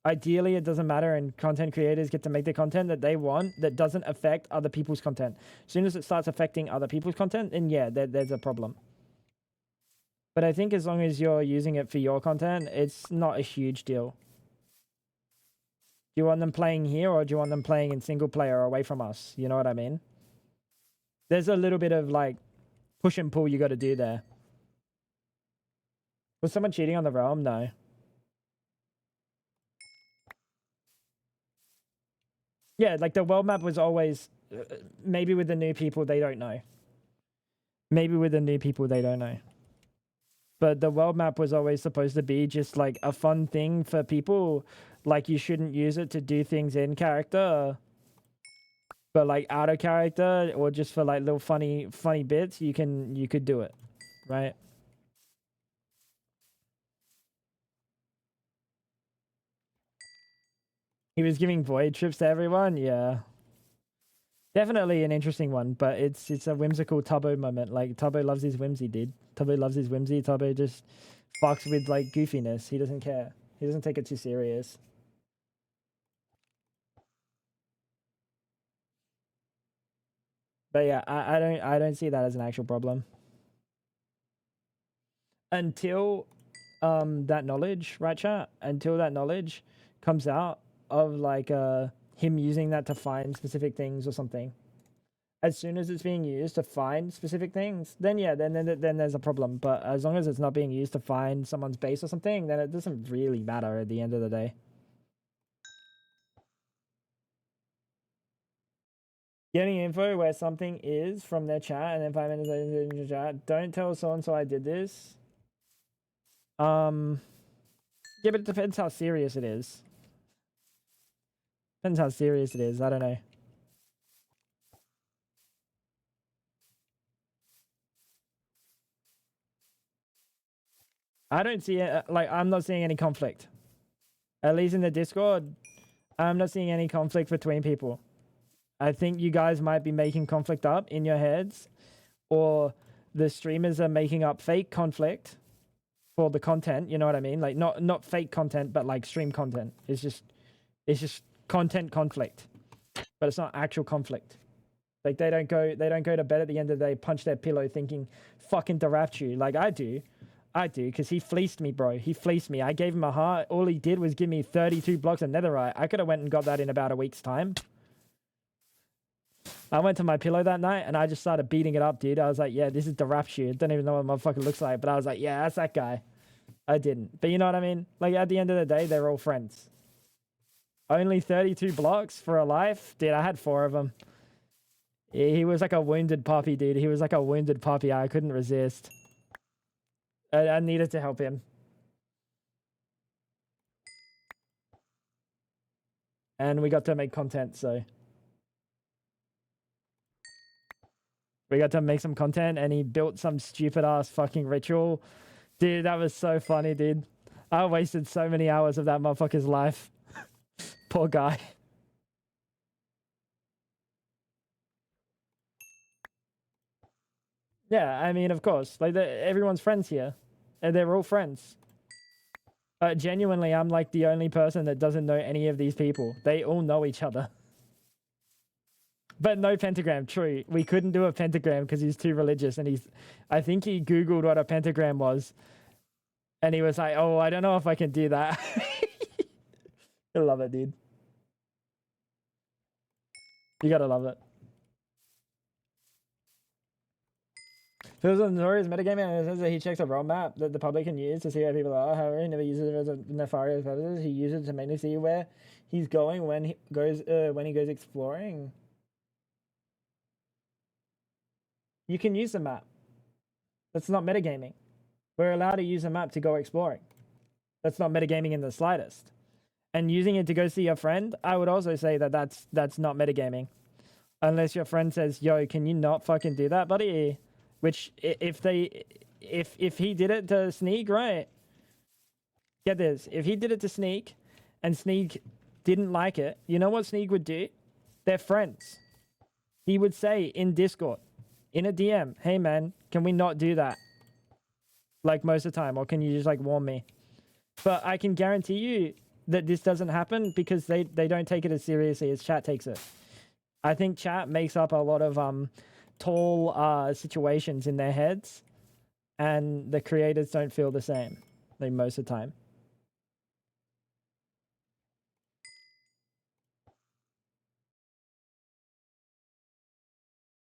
Ideally, it doesn't matter, and content creators get to make the content that they want that doesn't affect other people's content. As soon as it starts affecting other people's content, then yeah, there's a problem. But I think as long as you're using it for your content, it's not a huge deal. Do you want them playing here, or do you want them playing in single player or away from us? You know what I mean? There's a little bit of like push and pull you got to do there. Was someone cheating on the realm? No. Yeah, like the world map was always, maybe with the new people, they don't know. Maybe with the new people, they don't know. But the world map was always supposed to be just like a fun thing for people. Like, you shouldn't use it to do things in character, but like out of character, or just for like little funny bits, you could do it, right? He was giving void trips to everyone. Yeah, definitely an interesting one, but it's a whimsical Tubbo moment. Like, Tubbo loves his whimsy, dude. Tubbo loves his whimsy. Tubbo just fucks with like goofiness. He doesn't care. He doesn't take it too serious. But yeah, I don't see that as an actual problem until that knowledge, right, chat? Until that knowledge comes out of like him using that to find specific things or something. As soon as it's being used to find specific things, then yeah, then there's a problem. But as long as it's not being used to find someone's base or something, then it doesn't really matter at the end of the day. Getting info where something is from their chat, and then 5 minutes later in the chat. Don't tell so-and-so I did this. Yeah, but it depends how serious it is. Depends how serious it is. I don't know. I don't see it. Like, I'm not seeing any conflict. At least in the Discord, I'm not seeing any conflict between people. I think you guys might be making conflict up in your heads, or the streamers are making up fake conflict for the content. You know what I mean? Like, not fake content, but like stream content. It's just content conflict, but it's not actual conflict. Like, they don't go to bed at the end of the day, punch their pillow thinking, fucking Darapchu. Like I do, because he fleeced me, bro. He fleeced me. I gave him a heart. All he did was give me 32 blocks of netherite. I could have went and got that in about a week's time. I went to my pillow that night and I just started beating it up, dude. I was like, yeah, this is the rap shit. I don't even know what motherfucker looks like, but I was like, yeah, that's that guy. I didn't. But you know what I mean? Like, at the end of the day, they're all friends. Only 32 blocks for a life? Dude, I had 4 of them. He was like a wounded puppy, dude. He was like a wounded puppy. I couldn't resist. I needed to help him. And we got to make content, so... We got to make some content, and he built some stupid ass fucking ritual. Dude, that was so funny, dude. I wasted so many hours of that motherfucker's life. Poor guy. Yeah, I mean, of course. Like, everyone's friends here. And they're all friends. Genuinely, I'm like the only person that doesn't know any of these people. They all know each other. But no pentagram, true. We couldn't do a pentagram because he's too religious, and I think he Googled what a pentagram was, and he was like, oh, I don't know if I can do that. I love it, dude. You gotta love it. Phil's a notorious metagaming, and it says that he checks a roadmap that the public can use to see how people are. However, he never uses it as a nefarious purposes. He uses it to mainly see where he's going when he goes exploring. You can use the map. That's not metagaming. We're allowed to use a map to go exploring. That's not metagaming in the slightest. And using it to go see your friend, I would also say that that's not metagaming. Unless your friend says, yo, can you not fucking do that, buddy? Which, if he did it to Sneak, right? Get this. If he did it to Sneak, and Sneak didn't like it, you know what Sneak would do? They're friends. He would say in Discord, in a DM, hey man, can we not do that? Like most of the time, or can you just like warn me? But I can guarantee you that this doesn't happen because they don't take it as seriously as chat takes it. I think chat makes up a lot of tall situations in their heads, and the creators don't feel the same, like most of the time.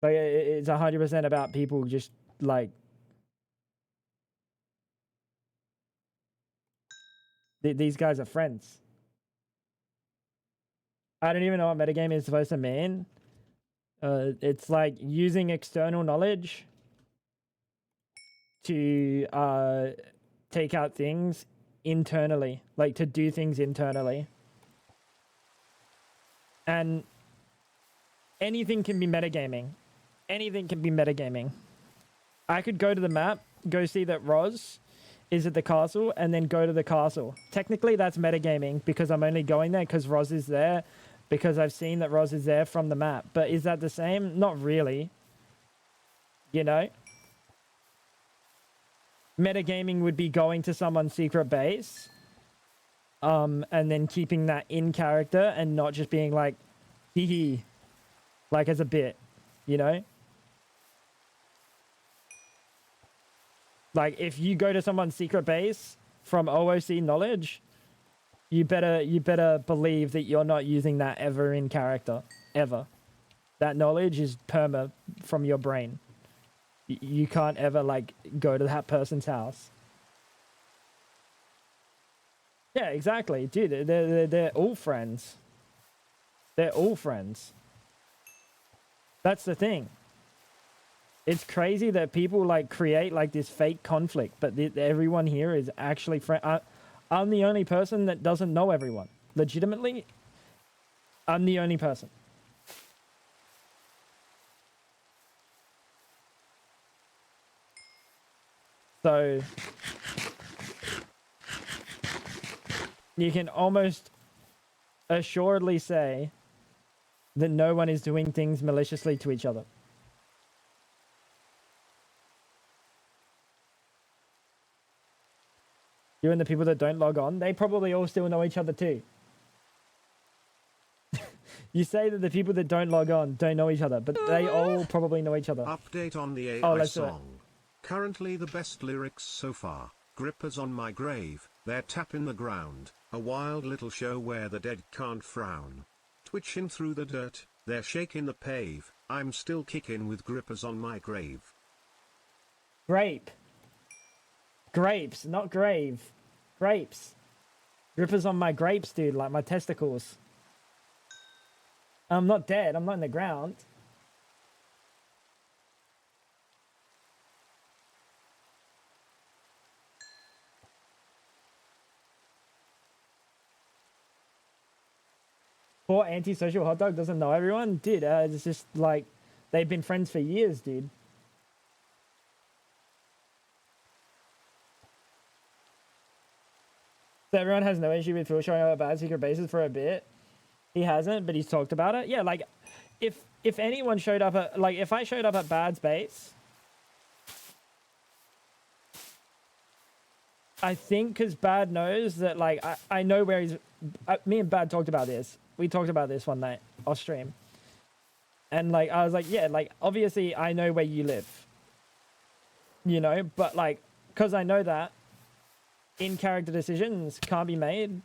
Like it's 100% about people just like these guys are friends. I don't even know what metagame is supposed to mean. It's like using external knowledge to take out things internally, like to do things internally. And anything can be metagaming. Anything can be metagaming. I could go to the map, go see that Roz is at the castle, and then go to the castle. Technically, that's metagaming because I'm only going there because Roz is there, because I've seen that Roz is there from the map. But is that the same? Not really. You know? Metagaming would be going to someone's secret base, and then keeping that in character and not just being like, hee hee, like as a bit, you know? Like, if you go to someone's secret base from OOC knowledge, you better believe that you're not using that ever in character. Ever. That knowledge is perma from your brain. You can't ever, like, go to that person's house. Yeah, exactly. Dude, they're all friends. They're all friends. That's the thing. It's crazy that people like create like this fake conflict, but everyone here is actually friend. I'm the only person that doesn't know everyone. Legitimately, I'm the only person. So you can almost assuredly say that no one is doing things maliciously to each other. You and the people that don't log on, they probably all still know each other too. You say that the people that don't log on don't know each other, but they all probably know each other. Update on the Oh, AI let's do it. song. Currently the best lyrics so far. Grippers on my grave, they're tapping the ground. A wild little show where the dead can't frown. Twitching through the dirt, they're shaking the pave. I'm still kicking with grippers on my grave. Grape. Grapes, not grave. Grapes. Grippers on my grapes, dude, like my testicles. I'm not dead, I'm not in the ground. Poor antisocial hot dog doesn't know everyone? Dude, it's just like, They've been friends for years, dude. So everyone has no issue with Phil showing up at bad secret bases for a bit. He hasn't, but he's talked about it. Yeah, like if anyone showed up at, like, if I showed up at Bad's base, I think because Bad knows that, like, I know where he's. Me and Bad talked about this. We talked about this one night off stream, and like I was like, yeah, like obviously I know where you live, you know, but like because I know that, in character decisions can't be made.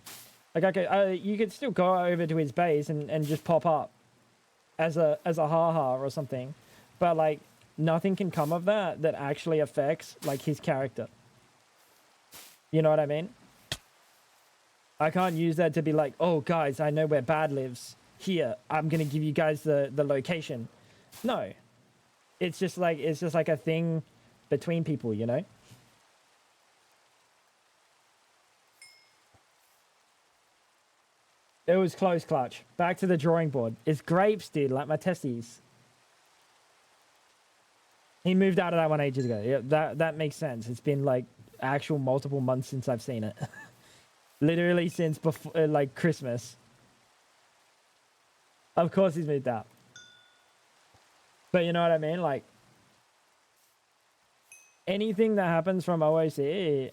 Like, okay, you could still go over to his base and just pop up as a haha or something, but like nothing can come of that actually affects like his character. You know what I mean? I can't use that to be like, oh guys, I know where Bad lives. Here, I'm gonna give you guys the location. No, it's just like a thing between people, you know. It was close, Clutch. Back to the drawing board. It's grapes, dude, like my testes. He moved out of that one ages ago. Yeah, that makes sense. It's been like actual multiple months since I've seen it. Literally since before, like Christmas. Of course he's moved out. But you know what I mean? Like, anything that happens from OOC,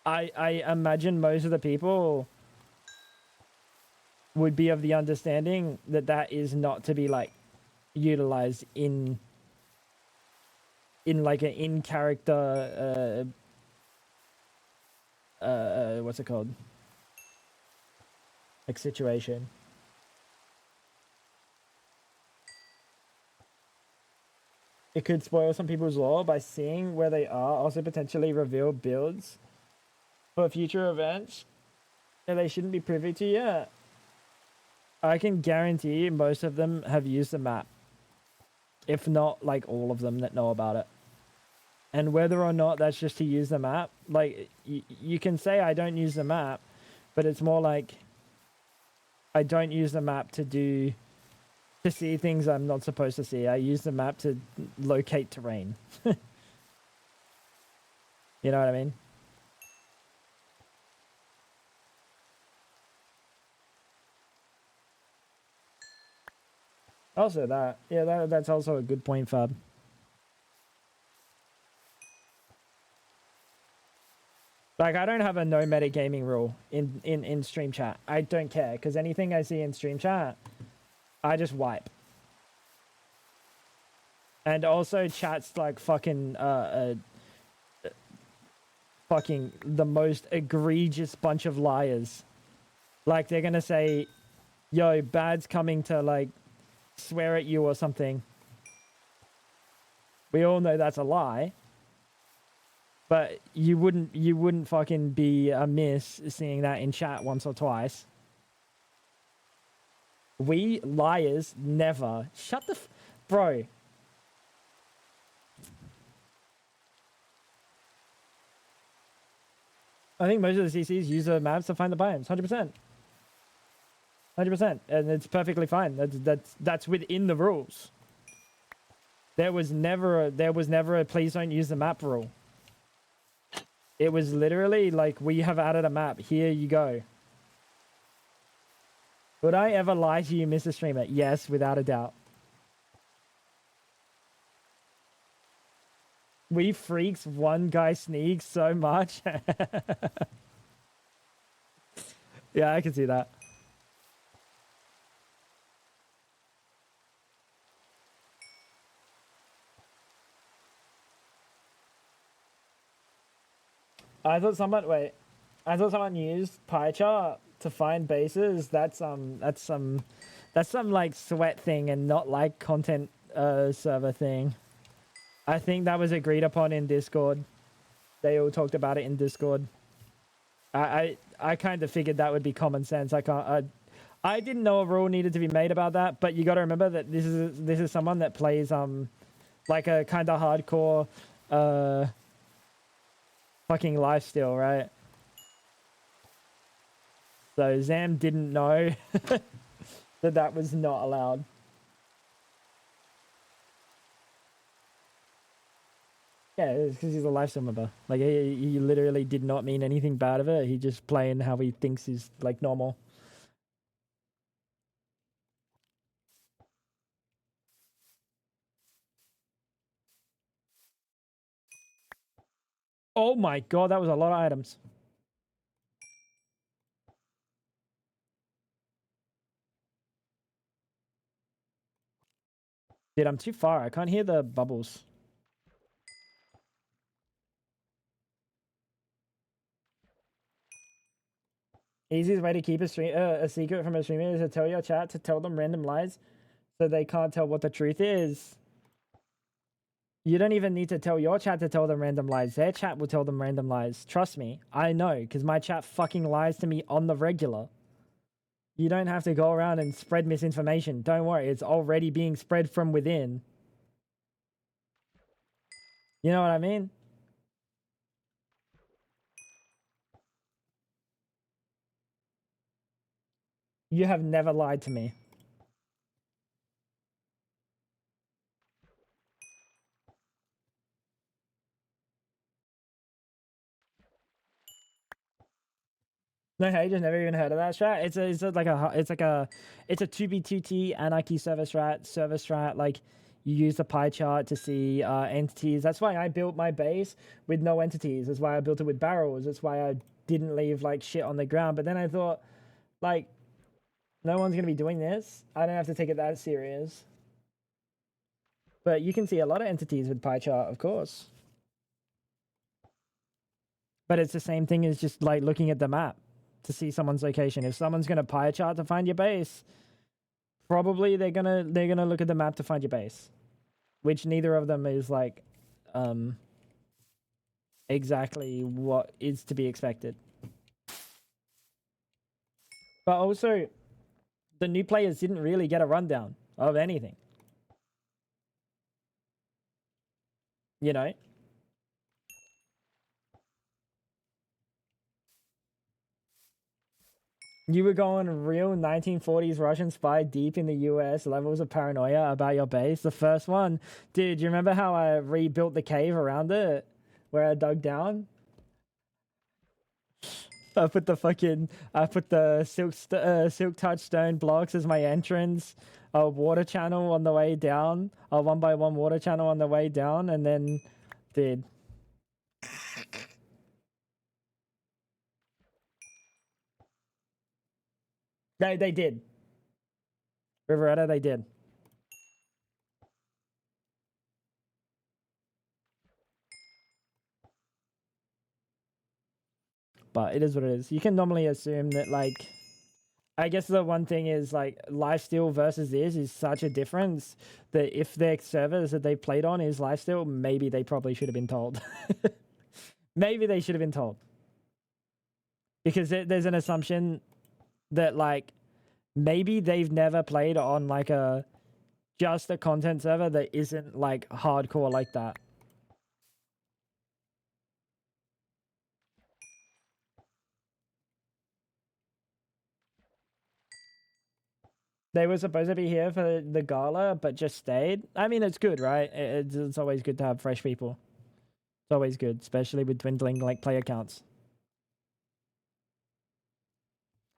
I imagine most of the people would be of the understanding that that is not to be like utilized in like an in character what's it called, like situation. It could spoil some people's lore by seeing where they are, also potentially reveal builds for future events that they shouldn't be privy to yet. I can guarantee most of them have used the map, if not like all of them that know about it. And whether or not that's just to use the map, like you can say I don't use the map, but it's more like I don't use the map to see things I'm not supposed to see. I use the map to locate terrain. You know what I mean? Also that, yeah, that's also a good point, Fab. Like, I don't have a no metagaming rule in stream chat. I don't care, because anything I see in stream chat, I just wipe. And also, chat's like fucking fucking the most egregious bunch of liars. Like, they're gonna say, yo, Bad's coming to like swear at you or something. We all know that's a lie. But you wouldn't fucking be amiss seeing that in chat once or twice. We liars never. Shut the bro. I think most of the CCs use the maps to find the biomes. 100%. 100%, and it's perfectly fine. That's within the rules. There was never a please don't use the map rule. It was literally like, we have added a map. Here you go. Would I ever lie to you, Mr. Streamer? Yes, without a doubt. We freaks one guy sneaks so much. Yeah, I can see that. I thought someone used PyChart to find bases. That's some like sweat thing and not like content server thing. I think that was agreed upon in Discord. They all talked about it in Discord. I kind of figured that would be common sense. I didn't know a rule needed to be made about that, but you got to remember that this is someone that plays like a kind of hardcore fucking lifestyle, right? So Zam didn't know that was not allowed. Yeah, it's because he's a live stream member. Like he literally did not mean anything bad of it. He just playing how he thinks is like normal. Oh my god, that was a lot of items. Dude, I'm too far. I can't hear the bubbles. Easiest way to keep a secret from a streamer is to tell your chat to tell them random lies so they can't tell what the truth is. You don't even need to tell your chat to tell them random lies. Their chat will tell them random lies. Trust me. I know, because my chat fucking lies to me on the regular. You don't have to go around and spread misinformation. Don't worry, it's already being spread from within. You know what I mean? You have never lied to me. No, hey, just never even heard of that strat. It's a 2b2t anarchy service strat. Like you use the pie chart to see entities. That's why I built my base with no entities. That's why I built it with barrels. That's why I didn't leave like shit on the ground. But then I thought, like, no one's gonna be doing this. I don't have to take it that serious. But you can see a lot of entities with pie chart, of course. But it's the same thing as just like looking at the map to see someone's location. If someone's gonna pie chart to find your base, probably they're gonna look at the map to find your base, which neither of them is like exactly what is to be expected. But also, the new players didn't really get a rundown of anything. You know? You were going real 1940s Russian spy deep in the US, levels of paranoia about your base. The first one, dude, you remember how I rebuilt the cave around it where I dug down? I put the silk touch stone blocks as my entrance, a water channel on the way down, a 1x1 water channel on the way down, and then, dude. They did. Riveretta, they did. But it is what it is. You can normally assume that, like, I guess the one thing is, like, lifesteal versus this is such a difference that if their servers that they played on is lifesteal, maybe they probably should have been told. Maybe they should have been told. Because there's an assumption that, like, maybe they've never played on, like, just a content server that isn't, like, hardcore like that. They were supposed to be here for the gala, but just stayed. I mean, it's good, right? It's always good to have fresh people. It's always good, especially with dwindling, like, player counts.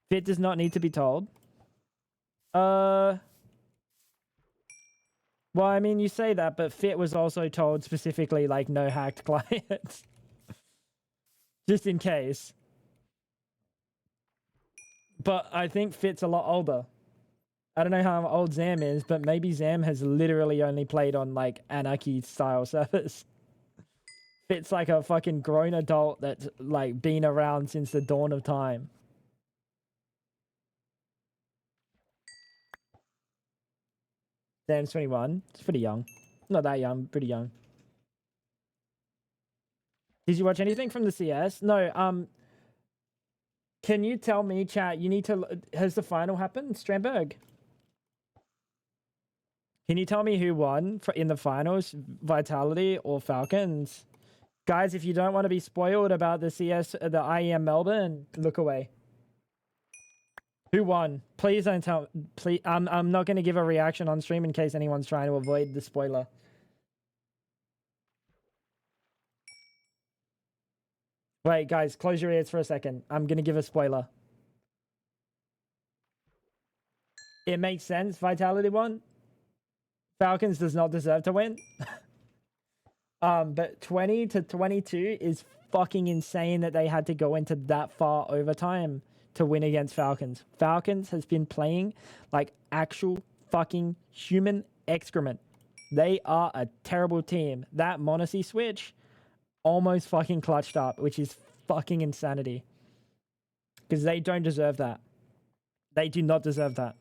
Fit does not need to be told. Well, I mean, you say that, but Fit was also told specifically, like, no hacked clients. Just in case. But I think Fit's a lot older. I don't know how old Zam is, but maybe Zam has literally only played on, like, anarchy style servers. Fit's like a fucking grown adult that's, like, been around since the dawn of time. Zam's 21. It's pretty young. Not that young, pretty young. Did you watch anything from the CS? No, can you tell me, chat, you need to... Has the final happened, Strandberg? Can you tell me who won in the finals, Vitality or Falcons? Guys, if you don't want to be spoiled about the CS, the IEM Melbourne, look away. Who won? Please don't tell... Please, I'm not going to give a reaction on stream in case anyone's trying to avoid the spoiler. Wait, guys, close your ears for a second. I'm going to give a spoiler. It makes sense, Vitality won. Falcons does not deserve to win. But 20-22 is fucking insane that they had to go into that far overtime to win against Falcons. Falcons has been playing like actual fucking human excrement. They are a terrible team. That Monacy switch almost fucking clutched up, which is fucking insanity. Because they don't deserve that. They do not deserve that.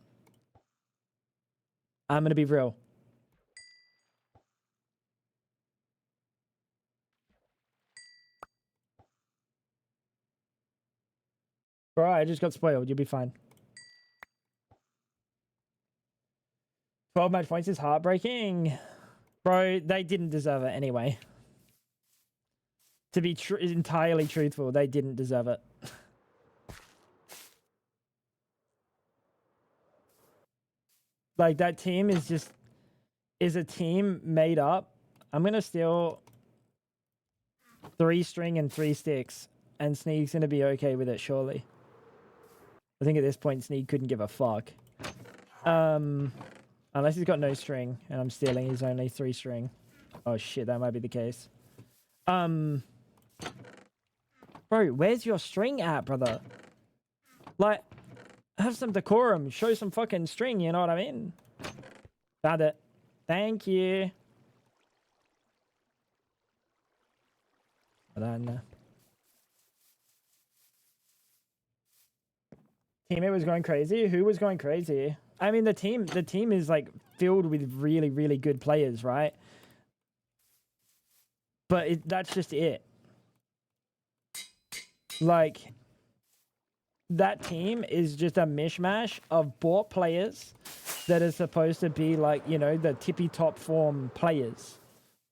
I'm going to be real. Bro, I just got spoiled. You'll be fine. 12 match points is heartbreaking. Bro, they didn't deserve it anyway. To be entirely truthful, they didn't deserve it. Like, that team is a team made up. I'm going to steal 3 string and 3 sticks, and Sneak's going to be okay with it, surely. I think at this point, Sneak couldn't give a fuck. Unless he's got no string, and I'm stealing his only 3 string. Oh shit, that might be the case. Bro, where's your string at, brother? Like, have some decorum. Show some fucking string, you know what I mean? Found it. Thank you. Put that in there. Teammate was going crazy? Who was going crazy? I mean, the team is like filled with really, really good players, right? But that's just it. Like, that team is just a mishmash of bought players that are supposed to be like, you know, the tippy top form players.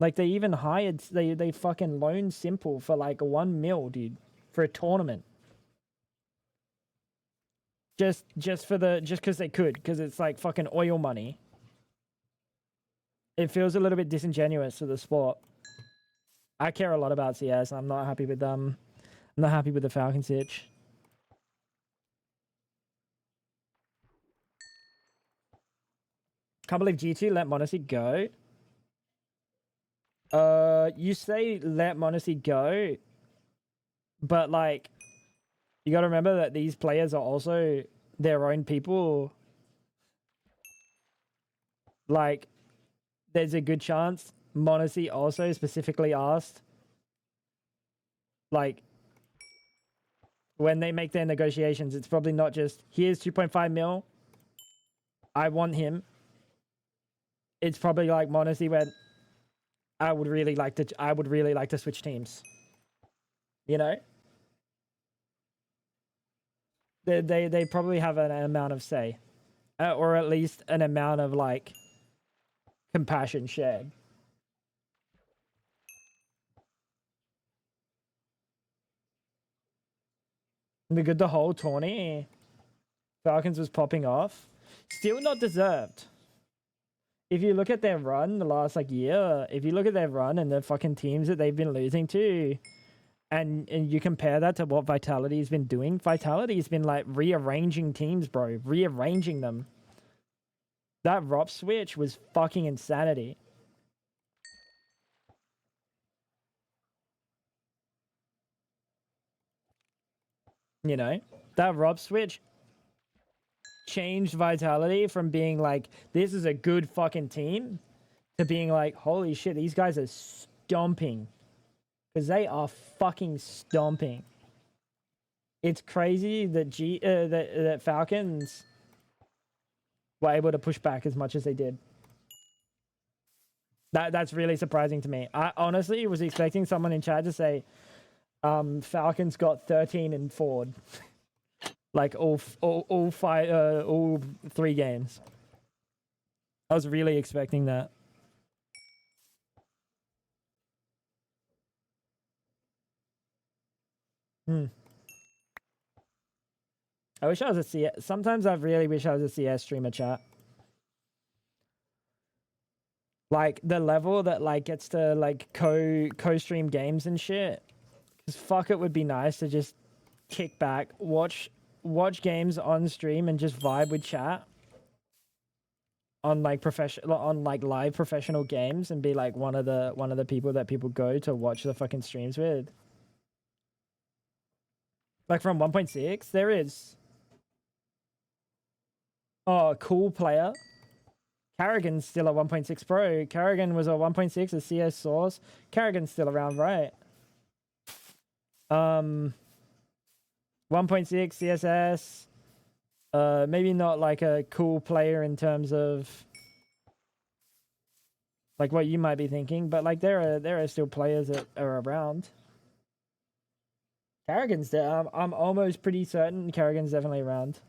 Like, they even hired, they fucking loaned Simple for like 1 mil, dude, for a tournament. Just because they could, because it's like fucking oil money. It feels a little bit disingenuous to the sport. I care a lot about CS. I'm not happy with them. I'm not happy with the Falcons itch. Can't believe G2 let Monacy go. You say let Monacy go, but like, you got to remember that these players are also their own people. Like, there's a good chance Monacy also specifically asked, like, when they make their negotiations, it's probably not just, here's 2.5 mil, I want him. It's probably like Monacy went, I would really like to switch teams. You know? They probably have an amount of say, or at least an amount of like compassion shared. We good the whole tourney. Falcons was popping off. Still not deserved. If you look at their run the last like year, if you look at their run and the fucking teams that they've been losing to, and you compare that to what Vitality's been doing, Vitality's been like rearranging teams, bro. Rearranging them. That ROP switch was fucking insanity. You know? That ROP switch changed Vitality from being like, this is a good fucking team, to being like, holy shit, these guys are stomping. Because they are fucking stomping. It's crazy that that Falcons were able to push back as much as they did. That's really surprising to me. I honestly was expecting someone in chat to say, Falcons got 13 and forward. Like all 3 games. I was really expecting that. I wish I was a CS. Sometimes I really wish I was a CS streamer, chat. Like the level that like gets to like co-stream games and shit. Because fuck, it would be nice to just kick back, watch games on stream, and just vibe with chat on like live professional games, and be like one of the people that people go to watch the fucking streams with. Like from 1.6, there is. Oh, cool player. Karrigan's still at 1.6 Pro. Karrigan was a 1.6, a CS source. Karrigan's still around, right? 1.6 CSS. Maybe not like a cool player in terms of like what you might be thinking, but like there are still players that are around. Karrigan's there. I'm almost pretty certain Karrigan's definitely around.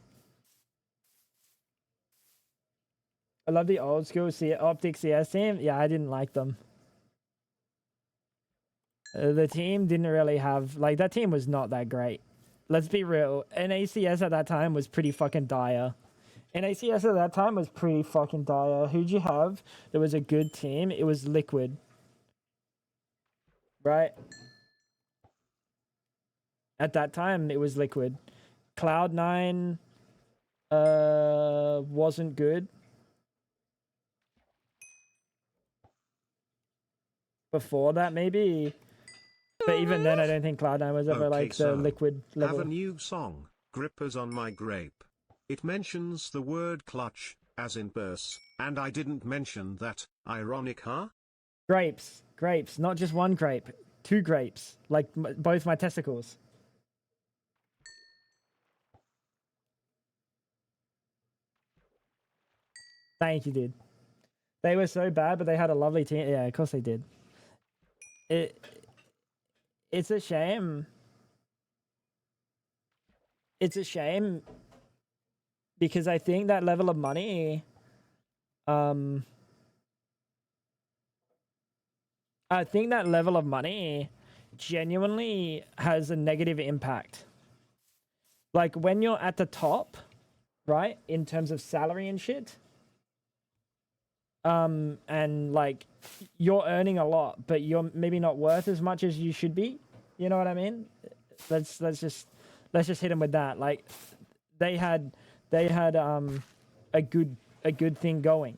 I love the old school Optic CS team. Yeah, I didn't like them. The team didn't really have like that team was not that great. Let's be real. NACS at that time was pretty fucking dire. NACS at that time was pretty fucking dire. Who'd you have? There was a good team. It was Liquid. Right? At that time, it was Liquid. Cloud9 wasn't good. Before that, maybe. But even then, I don't think Cloud9 was ever Okay, like the so, Liquid level. Have a new song, Grippers on My Grape. It mentions the word clutch, as in purse, and I didn't mention that. Ironic, huh? Grapes. Grapes. Not just one grape. 2 grapes. Like both my testicles. Thank you, dude. They were so bad, but they had a lovely team. Yeah, of course they did. It's a shame. It's a shame because I think that level of money, I think that level of money genuinely has a negative impact. Like when you're at the top, right, in terms of salary and shit, and like you're earning a lot, but you're maybe not worth as much as you should be. You know what I mean? Let's just hit them with that. Like they had a good thing going.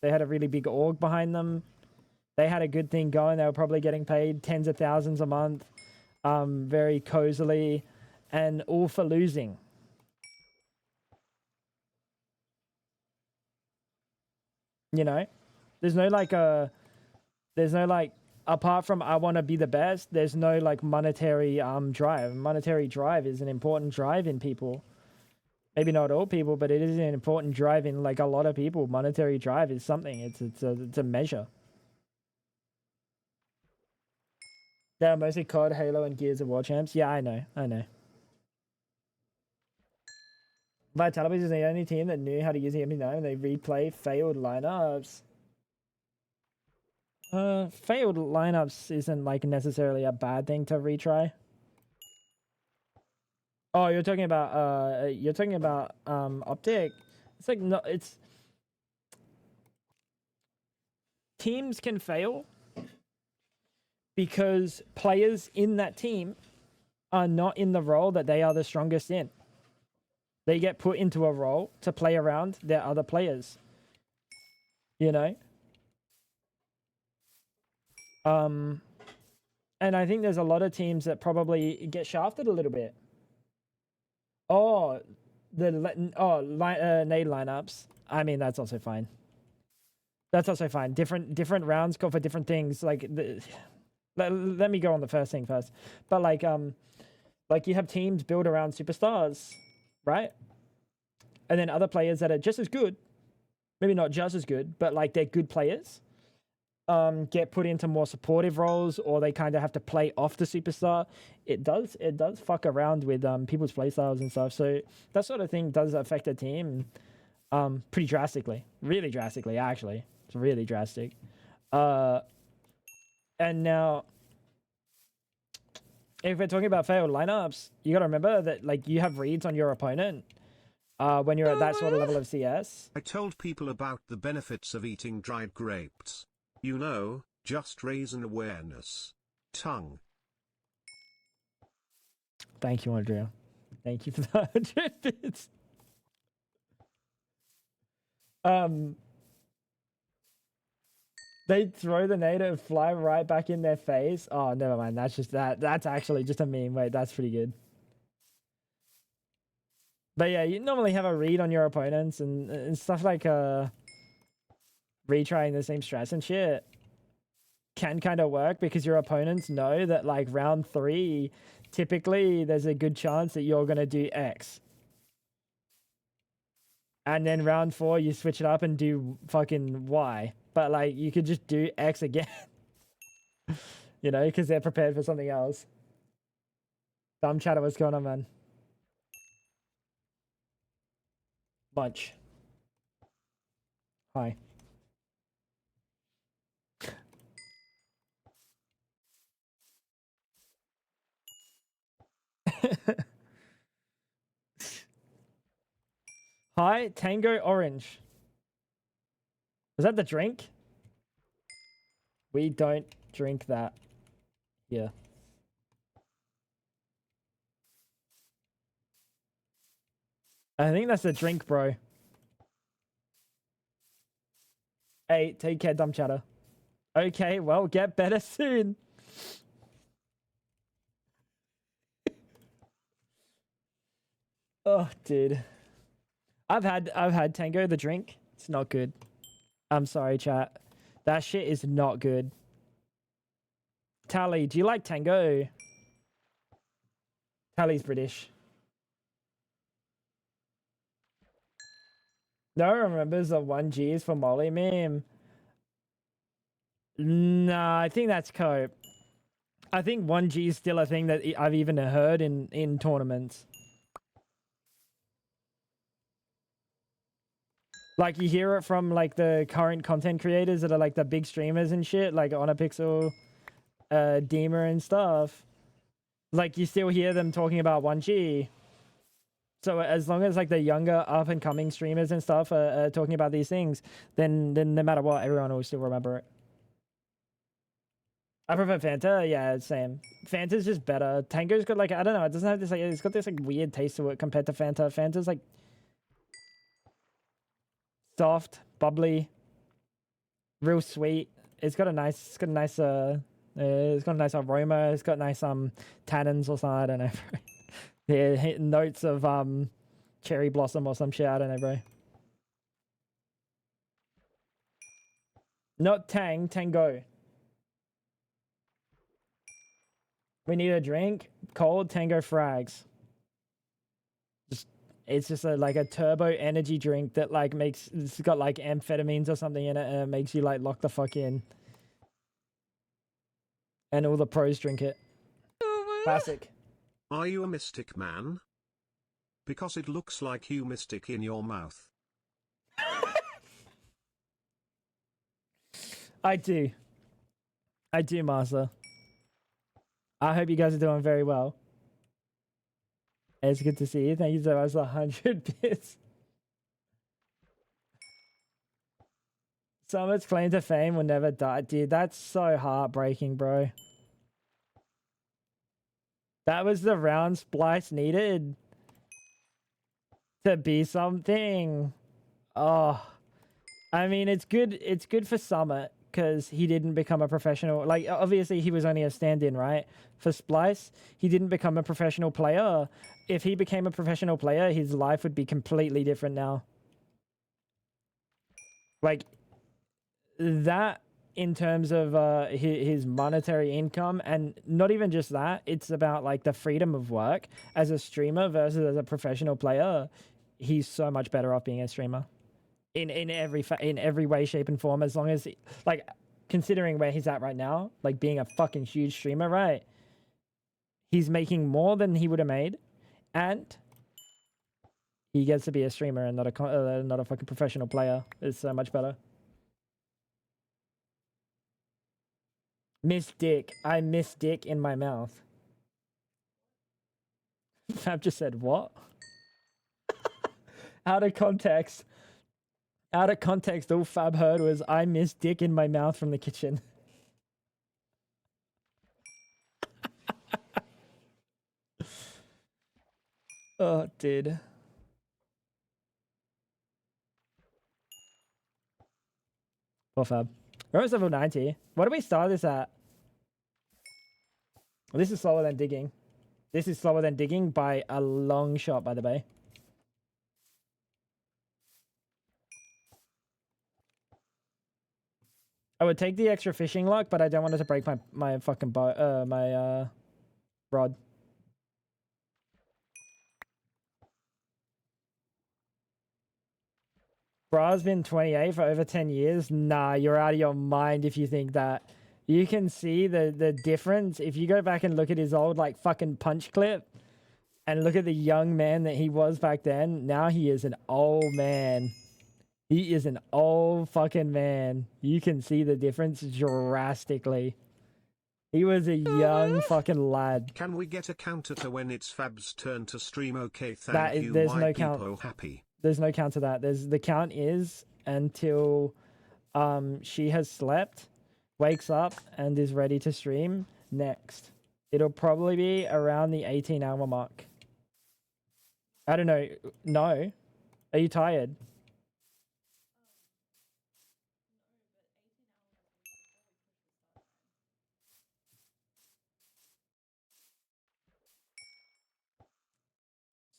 They had a really big org behind them. They had a good thing going. They were probably getting paid tens of thousands a month, very cozily, and all for losing. You know, there's no like apart from I want to be the best, there's no like monetary drive. Monetary drive is an important drive in people. Maybe not all people, but it is an important drive in like a lot of people. Monetary drive is something. It's a measure. They're mostly COD, Halo, and Gears of War champs. Yeah, I know. Vitality is the only team that knew how to use the MP9 and they replay failed lineups. Failed lineups isn't like necessarily a bad thing to retry. Oh, you're talking about Optic. It's like no, it's teams can fail because players in that team are not in the role that they are the strongest in. They get put into a role to play around their other players. You know? And I think there's a lot of teams that probably get shafted a little bit. Oh, nade lineups. I mean, that's also fine. That's also fine. Different rounds call for different things. Like, let me go on the first thing first. But like you have teams built around superstars, right? And then other players that are just as good, maybe not just as good, but like they're good players, get put into more supportive roles, or they kind of have to play off the superstar. It does fuck around with people's play styles and stuff. So that sort of thing does affect a team pretty drastically, really drastically actually. It's really drastic. And now, if we're talking about failed lineups, you got to remember that like you have reads on your opponent when you're at that sort of level of CS. I told people about the benefits of eating dried grapes. You know, just raise an awareness. Tongue. Thank you, Andrea. Thank you for the 100 bits. They throw the native, fly right back in their face. Oh, never mind. That's just that. That's actually just a meme. Wait, that's pretty good. But yeah, you normally have a read on your opponents and stuff like retrying the same strats and shit can kind of work because your opponents know that like round 3, typically there's a good chance that you're gonna do X. And then round 4, you switch it up and do fucking Y. But like, you could just do X again. You know, because they're prepared for something else. Dumb chatter, what's going on, man? Bunch. Hi. Hi, Tango Orange. Is that the drink? We don't drink that here. I think that's the drink, bro. Hey, take care, dumb chatter. Okay, well, get better soon. Oh, dude. I've had Tango the drink. It's not good. I'm sorry, chat. That shit is not good. Tally, do you like Tango? Tally's British. No one remembers the 1Gs for Molly meme. Nah, I think that's cope. I think 1G is still a thing that I've even heard in tournaments. Like, you hear it from, like, the current content creators that are, like, the big streamers and shit, like Onapixel, Deemer and stuff. Like, you still hear them talking about 1G. So as long as, like, the younger up-and-coming streamers and stuff are talking about these things, then no matter what, everyone will still remember it. I prefer Fanta. Yeah, same. Fanta's just better. Tango's got, like, I don't know, it doesn't have this, like, it's got this, like, weird taste to it compared to Fanta. Fanta's, like, soft, bubbly, real sweet. It's got a nice aroma. It's got nice tannins or something. I don't know. Yeah, notes of cherry blossom or some shit. I don't know, bro. Not Tang, Tango. We need a drink. Cold Tango Frags. It's just like a turbo energy drink that like it's got like amphetamines or something in it, and it makes you like lock the fuck in. And all the pros drink it. Classic. Are you a mystic man? Because it looks like you mystic in your mouth. I do, Master. I hope you guys are doing very well. It's good to see you. Thank you so much for 100 bits. Summit's claim to fame will never die. Dude, that's so heartbreaking, bro. That was the round Splice needed to be something. Oh, I mean, it's good for Summit because he didn't become a professional. Like, obviously, he was only a stand-in, right? For Splice, he didn't become a professional player. If he became a professional player, his life would be completely different now. Like, that in terms of his monetary income, and not even just that, it's about like the freedom of work as a streamer versus as a professional player. He's so much better off being a streamer in every way, shape, and form. As long as like considering where he's at right now, like being a fucking huge streamer, right? He's making more than he would have made, and he gets to be a streamer and not a fucking professional player. It's so much better. Miss Dick. I miss Dick in my mouth. Fab just said what? Out of context. Out of context, all Fab heard was I miss Dick in my mouth from the kitchen. Oh, dude. Poor Fab. We're almost level 90. What do we start this at? This is slower than digging. This is slower than digging by a long shot, by the way. I would take the extra fishing luck, but I don't want it to break my fucking rod. Bra's been 28 for over 10 years. Nah, you're out of your mind if you think that. You can see the difference if you go back and look at his old like fucking punch clip and look at the young man that he was back then. Now he is an old man. He is an old fucking man. You can see the difference drastically. He was a young fucking lad. Can we get a counter to when it's Fab's turn to stream? Okay, thank That is, you. there's Why no people count. happy? There's no count to that. The count is until she has slept, wakes up, and is ready to stream next. It'll probably be around the 18-hour mark. I don't know. No. Are you tired?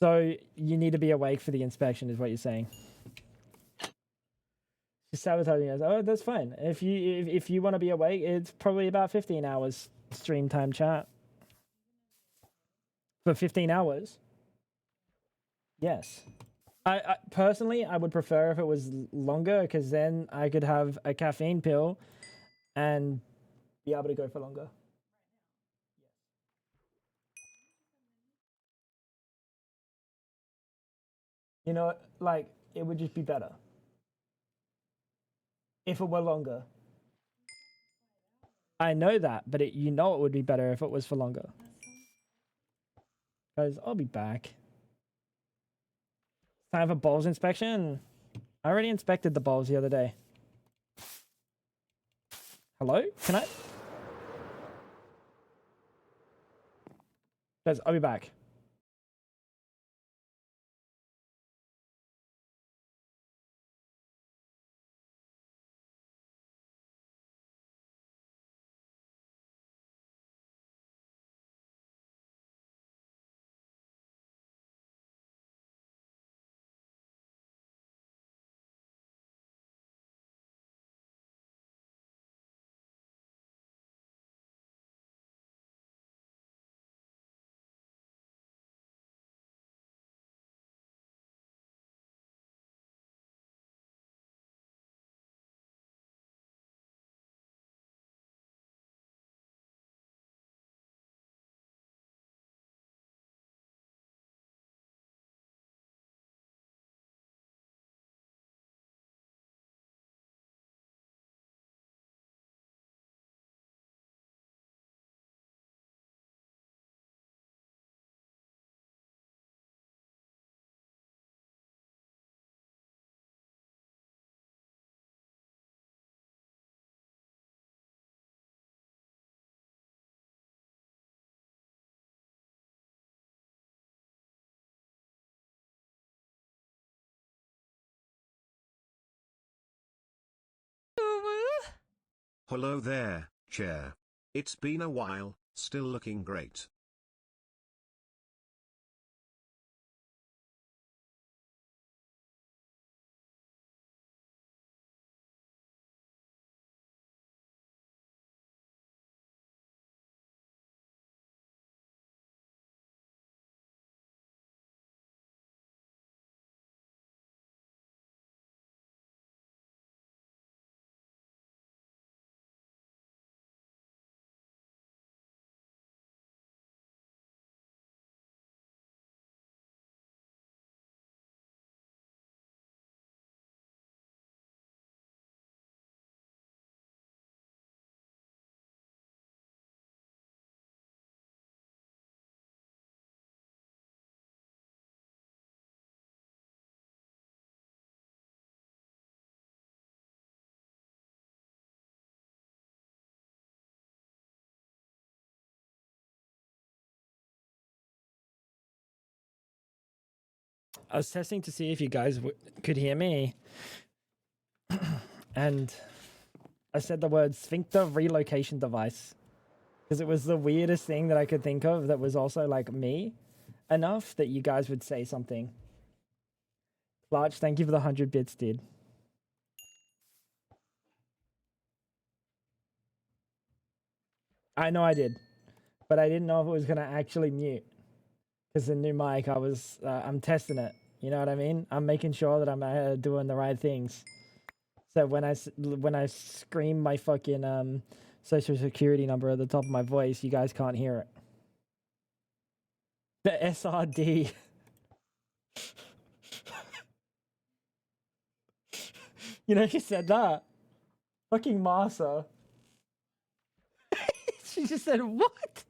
So you need to be awake for the inspection, is what you're saying. She's sabotaging us. Oh, that's fine. If you want to be awake, it's probably about 15 hours stream time chat. For 15 hours? Yes. I personally, I would prefer if it was longer, because then I could have a caffeine pill and be able to go for longer. You know, like, it would just be better if it were longer. I know that, but you know it would be better if it was for longer. Guys, I'll be back. Time for bowls inspection. I already inspected the bowls the other day. Hello? Can I? Guys, I'll be back. Hello there, chair. It's been a while, still looking great. I was testing to see if you guys could hear me, and I said the word sphincter relocation device because it was the weirdest thing that I could think of that was also like me enough that you guys would say something. Larch, thank you for the 100 bits, dude. I know I did, but I didn't know if it was gonna actually mute because the new mic. I'm testing it. You know what I mean? I'm making sure that I'm doing the right things. So when I scream my fucking social security number at the top of my voice, you guys can't hear it. The SRD. You know, she said that. Fucking Marsa. She just said, what?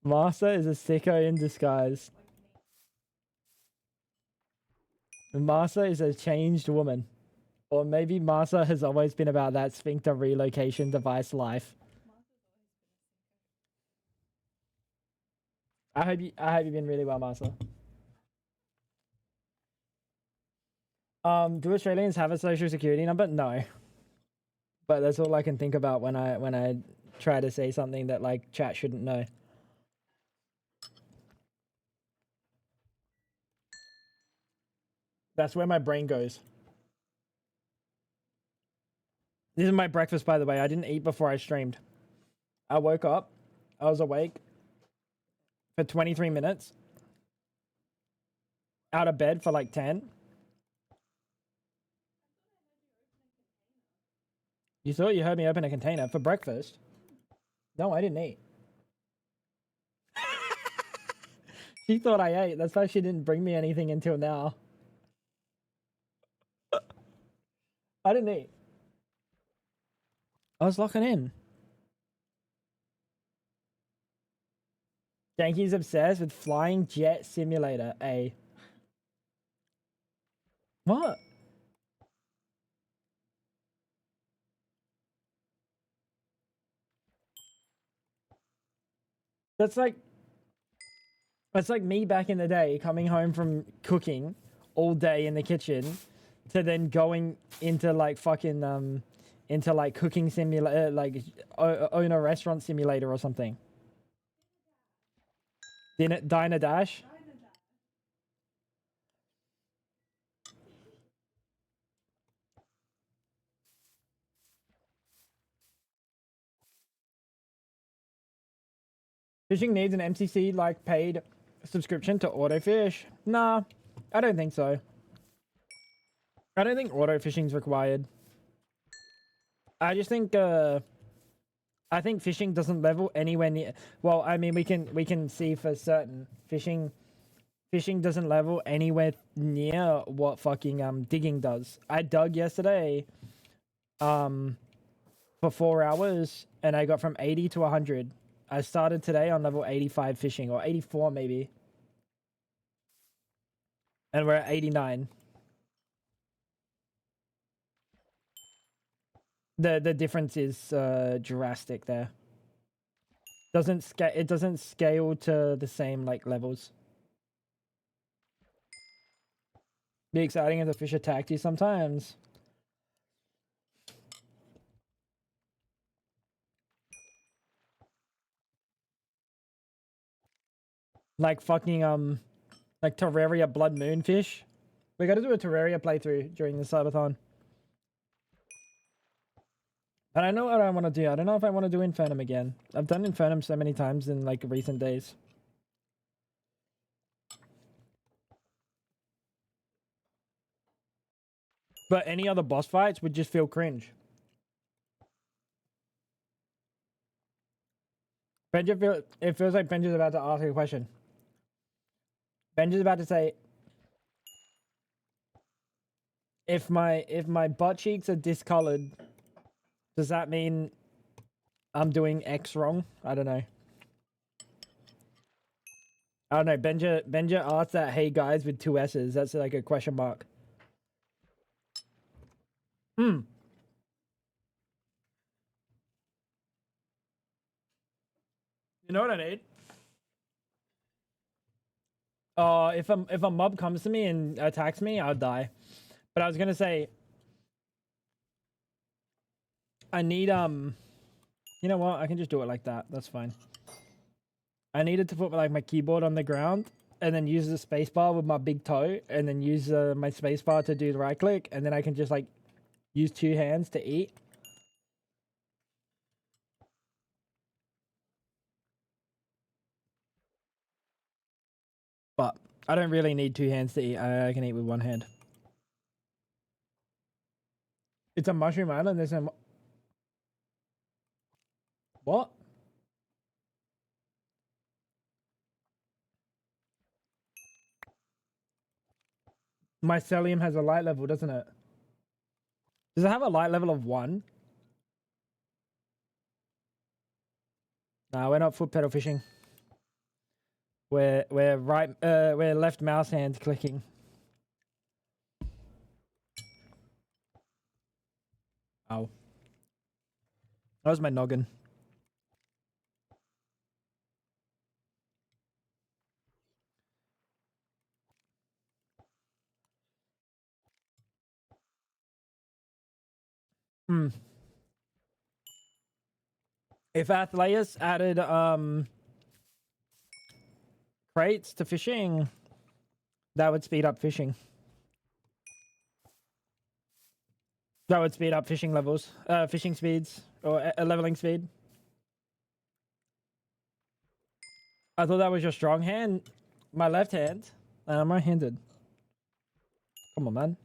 Marsa is a sicko in disguise. Marsa is a changed woman. Or maybe Marsa has always been about that sphincter relocation device life. I hope you've been really well, Marsa. Do Australians have a social security number? No. But that's all I can think about when I try to say something that like chat shouldn't know. That's where my brain goes. This is my breakfast, by the way. I didn't eat before I streamed. I woke up. I was awake for 23 minutes. Out of bed for like 10. You thought you heard me open a container for breakfast? No, I didn't eat. She thought I ate. That's why she didn't bring me anything until now. I didn't eat. I was locking in. Janky's obsessed with Flying Jet Simulator A. What? That's like me back in the day coming home from cooking all day in the kitchen to then going into like fucking into like cooking simulator, like own a restaurant simulator or something. Diner Dash. Fishing needs an MCC like paid subscription to autofish? Nah, I don't think so. I don't think auto fishing's required. I just think I think fishing doesn't level anywhere near. Well, I mean we can see for certain fishing doesn't level anywhere near what fucking digging does. I dug yesterday for 4 hours and I got from 80 to 100. I started today on level 85 fishing, or 84 maybe. And we're at 89. The difference is drastic there. It doesn't scale to the same like levels. Be exciting if the fish attacked you sometimes. Like fucking like Terraria Blood Moon fish. We gotta do a Terraria playthrough during the Cyberthon. And I know what I want to do. I don't know if I want to do Infernum again. I've done Infernum so many times in like recent days. But any other boss fights would just feel cringe. It feels like Benji's about to ask a question. Benji's about to say, if my butt cheeks are discolored, does that mean I'm doing X wrong? I don't know. I don't know. Benja asked that, hey guys, with 2 S's. That's like a question mark. You know what I need? If a mob comes to me and attacks me, I'll die. But I was gonna say, I need you know what? I can just do it like that. That's fine. I needed to put like my keyboard on the ground and then use the spacebar with my big toe, and then use my spacebar to do the right click, and then I can just like use 2 hands to eat. But I don't really need 2 hands to eat. I can eat with 1 hand. It's a mushroom island. There's no... What? Mycelium has a light level, doesn't it? Does it have a light level of 1? No, we're not foot pedal fishing. We're left mouse hand clicking. Oh. That was my noggin. If Athleus added crates to fishing, that would speed up fishing. That would speed up fishing levels, fishing speeds, or leveling speed. I thought that was your strong hand. My left hand. I'm right-handed. Come on, man.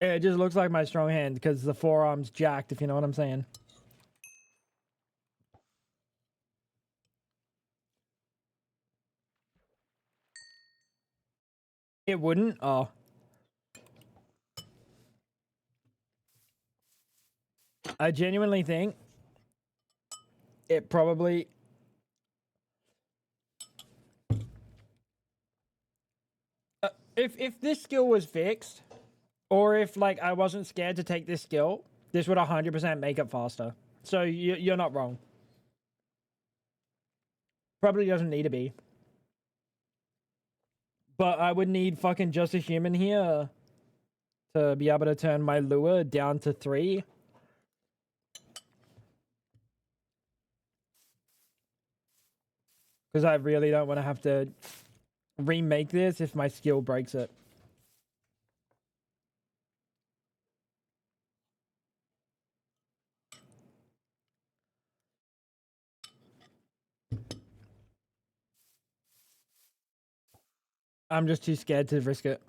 Yeah, it just looks like my strong hand because the forearm's jacked, if you know what I'm saying. It wouldn't? Oh. I genuinely think it probably... if this skill was fixed, or if like I wasn't scared to take this skill, this would 100% make it faster. So you're not wrong. Probably doesn't need to be. But I would need fucking Just a Human here to be able to turn my lure down to 3. Because I really don't want to have to remake this if my skill breaks it. I'm just too scared to risk it.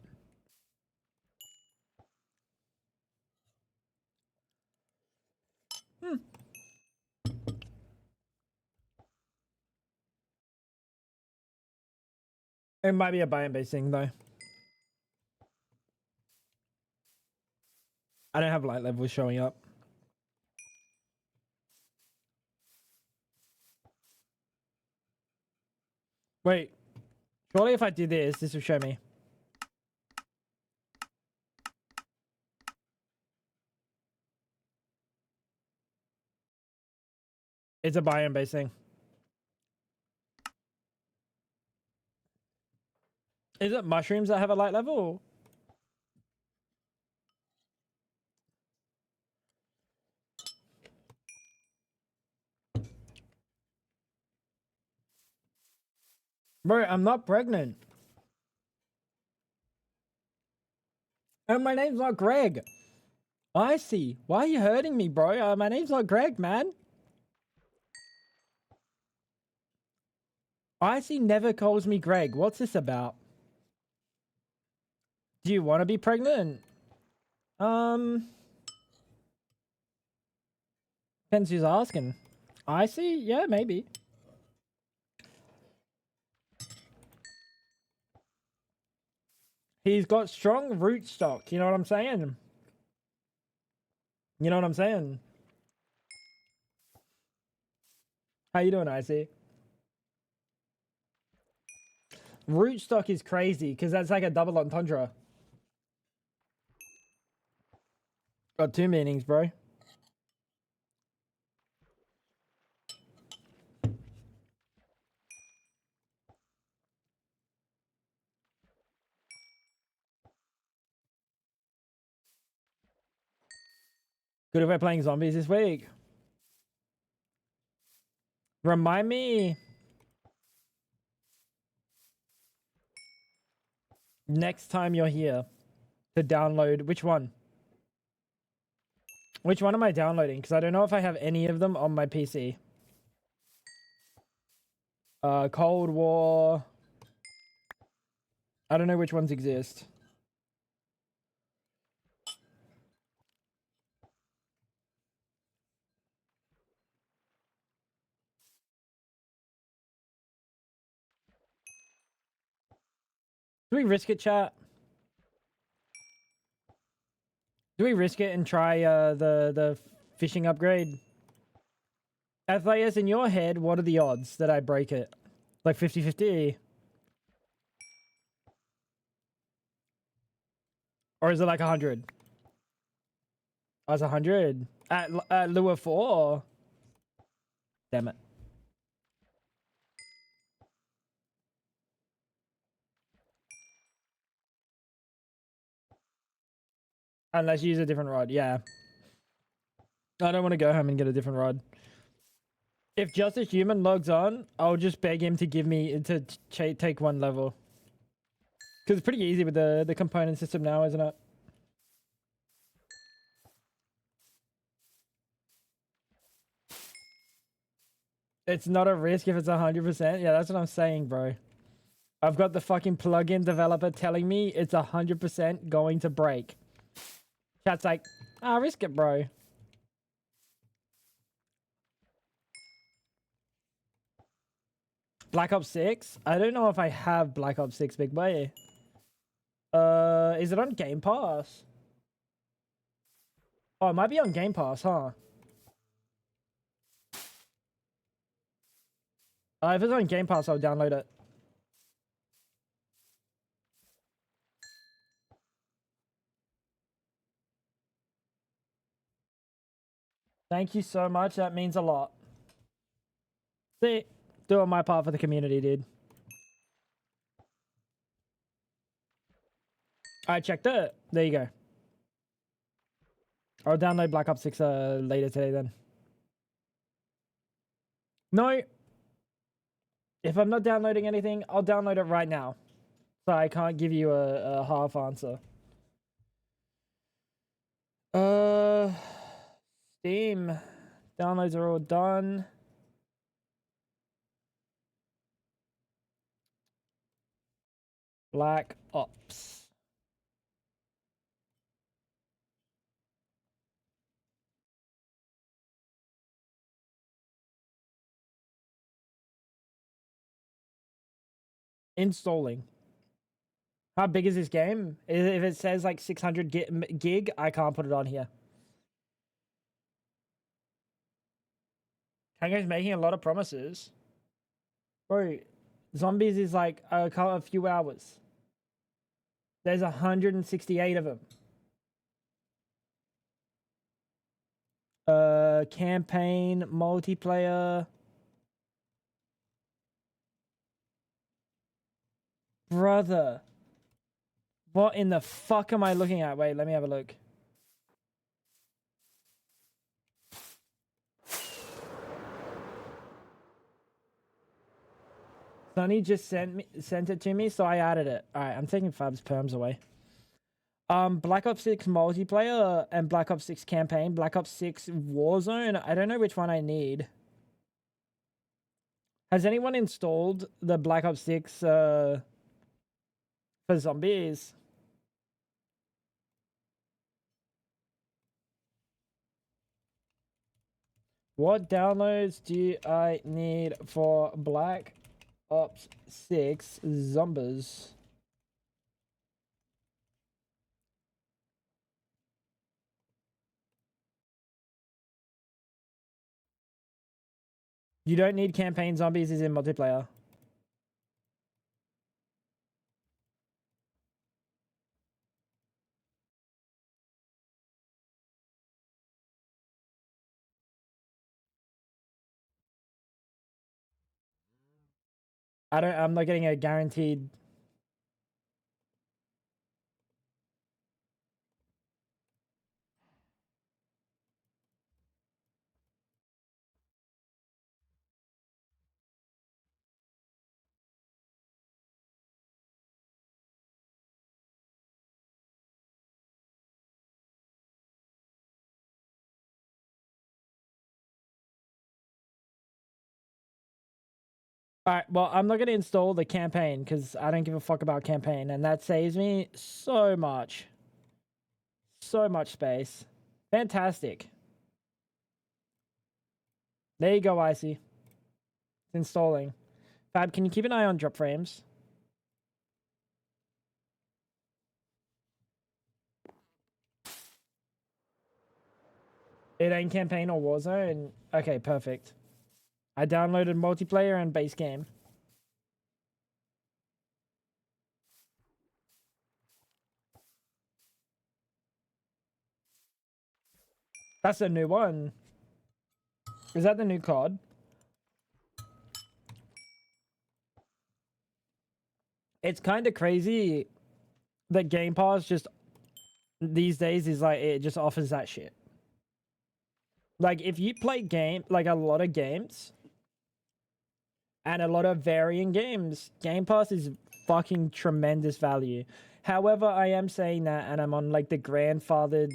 It might be a biome-based thing, though. I don't have light levels showing up. Wait. Surely if I did this, this will show me. It's a biome-based thing. Is it mushrooms that have a light level? Bro, I'm not pregnant. And my name's not Greg. I see. Why are you hurting me, bro? My name's not Greg, man. Icy never calls me Greg. What's this about? Do you want to be pregnant? Depends who's asking. Icy? Yeah, maybe. He's got strong root stock. You know what I'm saying? You know what I'm saying? How you doing, Icy? Root stock is crazy because that's like a double entendre. Got two meanings, bro. Good if we're playing zombies this week. Remind me next time you're here to download. Which one? Which one am I downloading? Because I don't know if I have any of them on my PC. Cold War. I don't know which ones exist. Do we risk it, chat? Do we risk it and try the fishing upgrade? Athleus, in your head, what are the odds that I break it? Like 50-50? Or is it like 100? Oh, it's 100. At Lure 4? Damn it. Unless you use a different rod, yeah. I don't want to go home and get a different rod. If Just a Human logs on, I'll just beg him to give me to take one level. Because it's pretty easy with the component system now, isn't it? It's not a risk if it's 100%. Yeah, that's what I'm saying, bro. I've got the fucking plugin developer telling me it's 100% going to break. Chat's like, risk it, bro. Black Ops 6? I don't know if I have Black Ops 6, big boy. Is it on Game Pass? Oh, it might be on Game Pass, huh? If it's on Game Pass, I'll download it. Thank you so much. That means a lot. See, doing my part for the community, dude. I checked it. There you go. I'll download Black Ops 6 later today then. No. If I'm not downloading anything, I'll download it right now. So I can't give you a half answer. Steam. Downloads are all done. Black Ops. Installing. How big is this game? If it says like 600 gig, I can't put it on here. Tango's making a lot of promises. Bro, zombies is like a few hours. There's 168 of them. Campaign, multiplayer. Brother. What in the fuck am I looking at? Wait, let me have a look. Sonny just sent it to me, so I added it. Alright, I'm taking Fab's perms away. Black Ops 6 multiplayer and Black Ops 6 campaign. Black Ops 6 Warzone. I don't know which one I need. Has anyone installed the Black Ops 6 for zombies? What downloads do I need for Black Ops 6 Zombies? You don't need campaign zombies is in multiplayer. I'm not getting a guaranteed. All right, well, I'm not going to install the campaign because I don't give a fuck about campaign, and that saves me so much space. Fantastic. There you go, Icy. It's installing. Fab, can you keep an eye on drop frames? It ain't campaign or Warzone. Okay, perfect. I downloaded multiplayer and base game. That's a new one. Is that the new COD? It's kind of crazy that Game Pass just these days is like it just offers that shit. Like if you play like a lot of games and a lot of varying games, Game Pass is fucking tremendous value. However, I am saying that, and I'm on like the grandfathered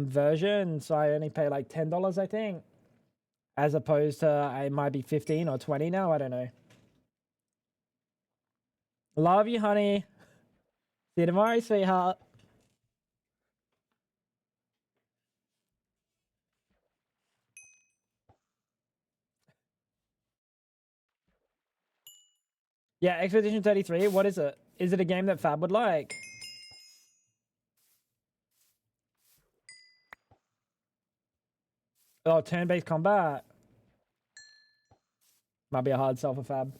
version, so I only pay like $10, I think, as opposed to it might be 15 or 20 now. I don't know. Love you, honey. See you tomorrow, sweetheart. Yeah, Expedition 33. What is it? Is it a game that Fab would like? Oh, turn-based combat. Might be a hard sell for Fab.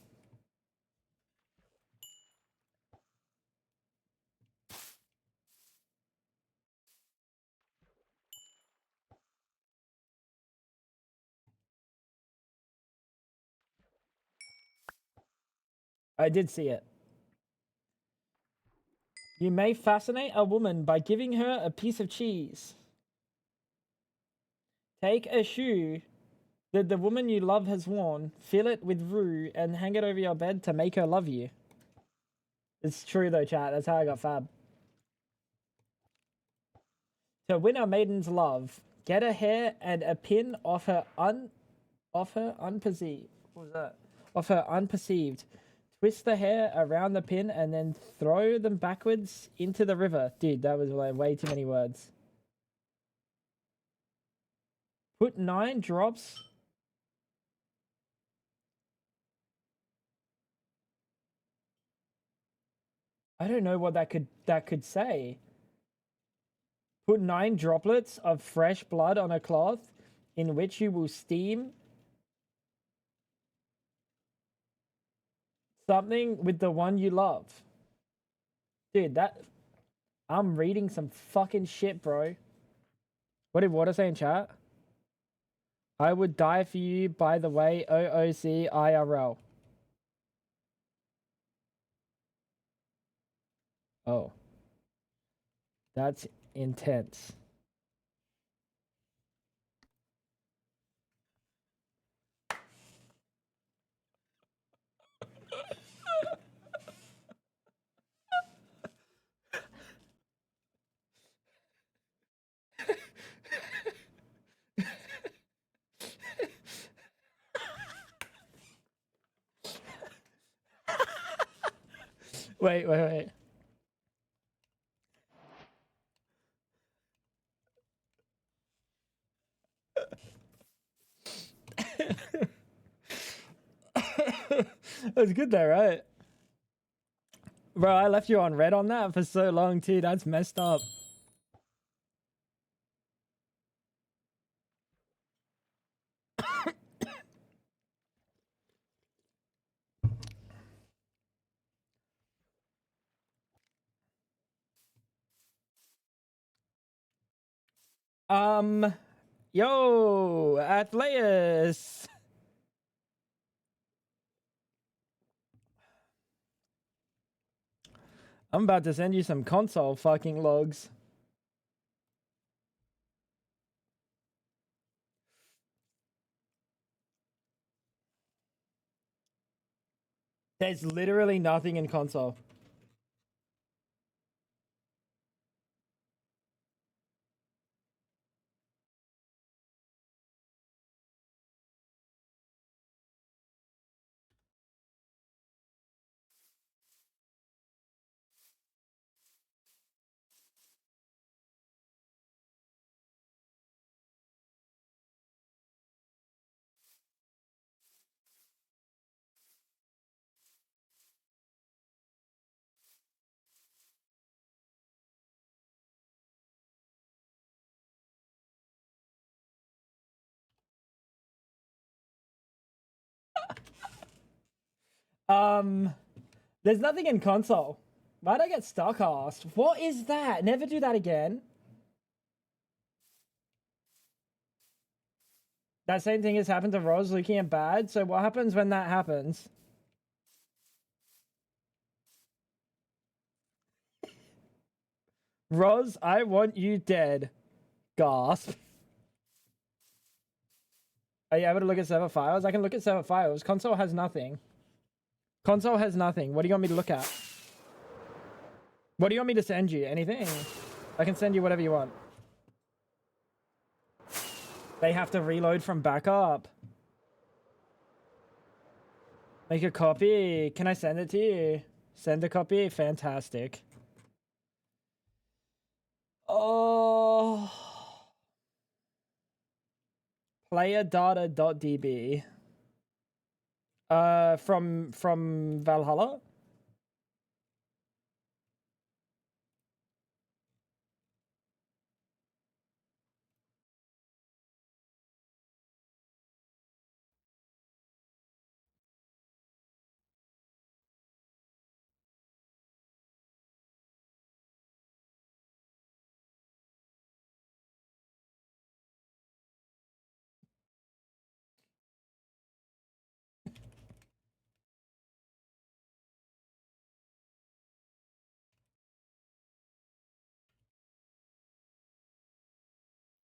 I did see it. You may fascinate a woman by giving her a piece of cheese. Take a shoe that the woman you love has worn, fill it with roux, and hang it over your bed to make her love you. It's true though, chat. That's how I got Fab. To win a maiden's love, get a hair and a pin off her unperceived. What was that? Off her unperceived. Twist the hair around the pin and then throw them backwards into the river. Dude, that was like way too many words. Put 9 drops. I don't know what that could say. Put 9 droplets of fresh blood on a cloth in which you will steam something with the one you love. Dude, I'm reading some fucking shit, bro. What did Water say in chat? I would die for you, by the way, OOC IRL. Oh. That's intense. Wait. That's good though, right? Bro, I left you on red on that for so long too. That's messed up. Yo, Atleus. I'm about to send you some console fucking logs. There's literally nothing in console. There's nothing in console. Why'd I get Starcast? What is that? Never do that again. That same thing has happened to Roz, Luki, and Bad. So what happens when that happens? Roz, I want you dead. Gasp. Are you able to look at server files? I can look at server files. Console has nothing. Console has nothing. What do you want me to look at? What do you want me to send you? Anything? I can send you whatever you want. They have to reload from backup. Make a copy. Can I send it to you? Send a copy? Fantastic. Oh. Playerdata.db. From Valhalla?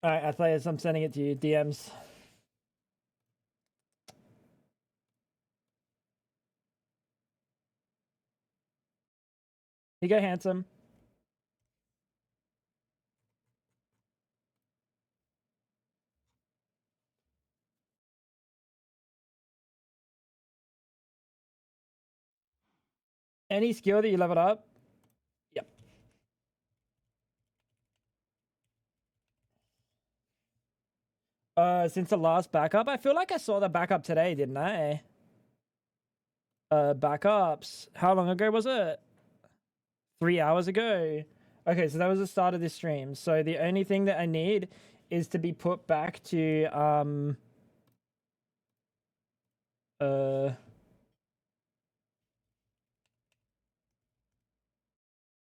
Alright, Athleus, I'm sending it to you. DMs. You go, handsome. Any skill that you leveled up? Yep. Since the last backup? I feel like I saw the backup today, didn't I? Backups. How long ago was it? 3 hours ago. Okay, so that was the start of this stream. So the only thing that I need is to be put back to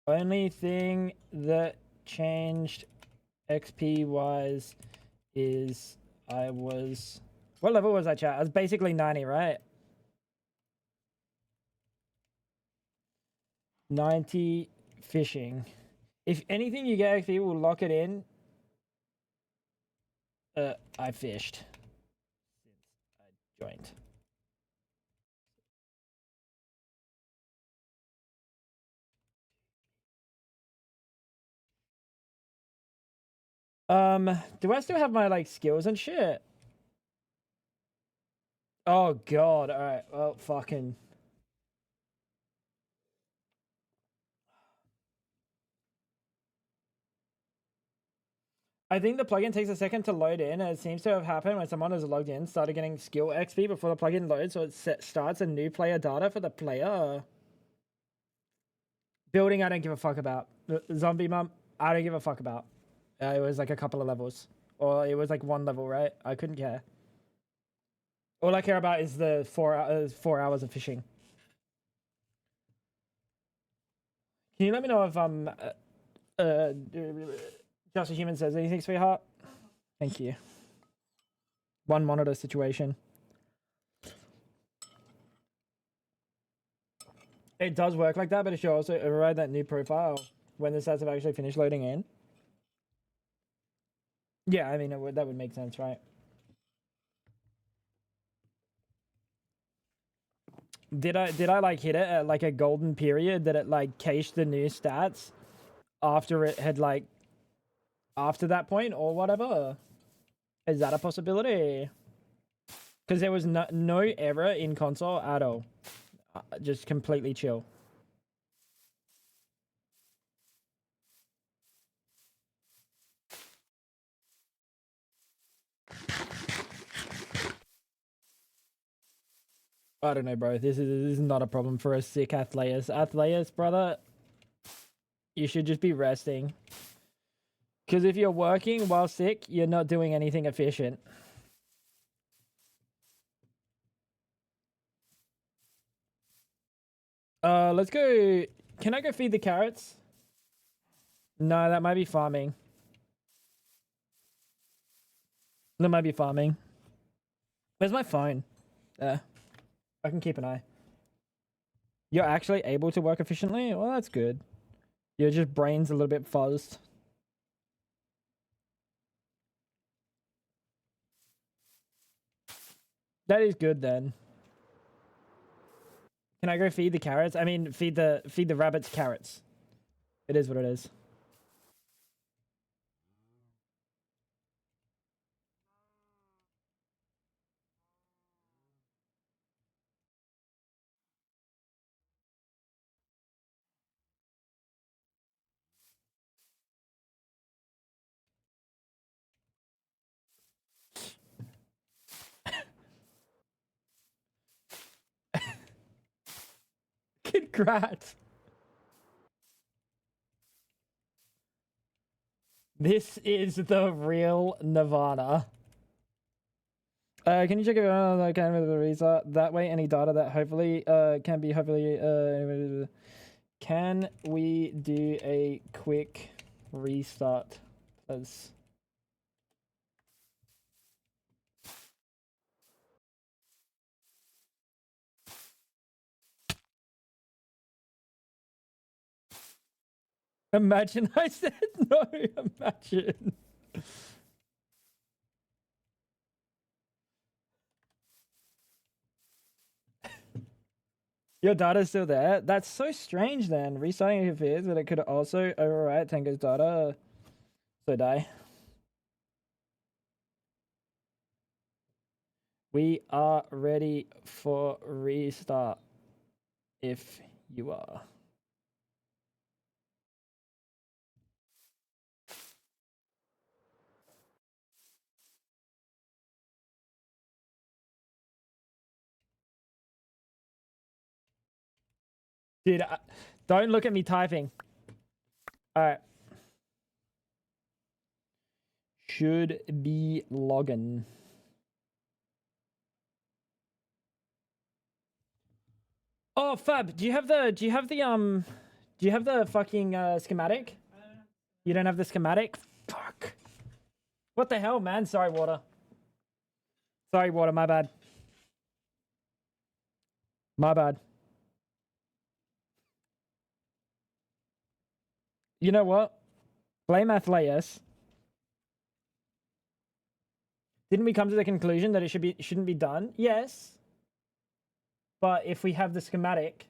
only thing that changed XP wise is I was, what level was I, chat? I was basically 90, right? 90 fishing. If anything you get XP will lock it in. I fished since I joined. Do I still have my like skills and shit? Oh god, alright, well fucking. I think the plugin takes a second to load in, and it seems to have happened when someone is logged in, started getting skill XP before the plugin loads, so it starts a new player data for the player. Building, I don't give a fuck about. Zombie mum, I don't give a fuck about. It was like a couple of levels. Or it was like one level, right? I couldn't care. All I care about is the 4 hours of fishing. Can you let me know if Just a Human says anything, sweetheart? Thank you. One monitor situation. It does work like that, but it should also override that new profile when the stats have actually finished loading in. Yeah, I mean, that would make sense, right? Did I like hit it at like a golden period that it like cached the new stats after it had like after that point or whatever? Is that a possibility? Because there was no error in console at all. Just completely chill. I don't know, bro. This is not a problem for a sick Athleus. Athleus, brother, you should just be resting. Because if you're working while sick, you're not doing anything efficient. Let's go. Can I go feed the carrots? No, that might be farming. That might be farming. Where's my phone? I can keep an eye. You're actually able to work efficiently? Well, that's good. Your just brain's a little bit fuzzed. That is good then. Can I go feed the carrots? I mean, feed the rabbits carrots. It is what it is. Congrats. This is the real Nirvana. Can you check if I can with the restart? That way, any data that hopefully can be can we do a quick restart, please? Imagine I said no. Imagine. Your data's still there? That's so strange then. Restarting interferes, but it could also overwrite Tango's data. So die. We are ready for restart. If you are. Dude, don't look at me typing. Alright. Should be logging. Oh, Fab, do you have the fucking schematic? You don't have the schematic? Fuck. What the hell, man? Sorry, Water. Sorry, Water, my bad. My bad. You know what? Blame Athleus. Didn't we come to the conclusion that it shouldn't be done? Yes. But if we have the schematic,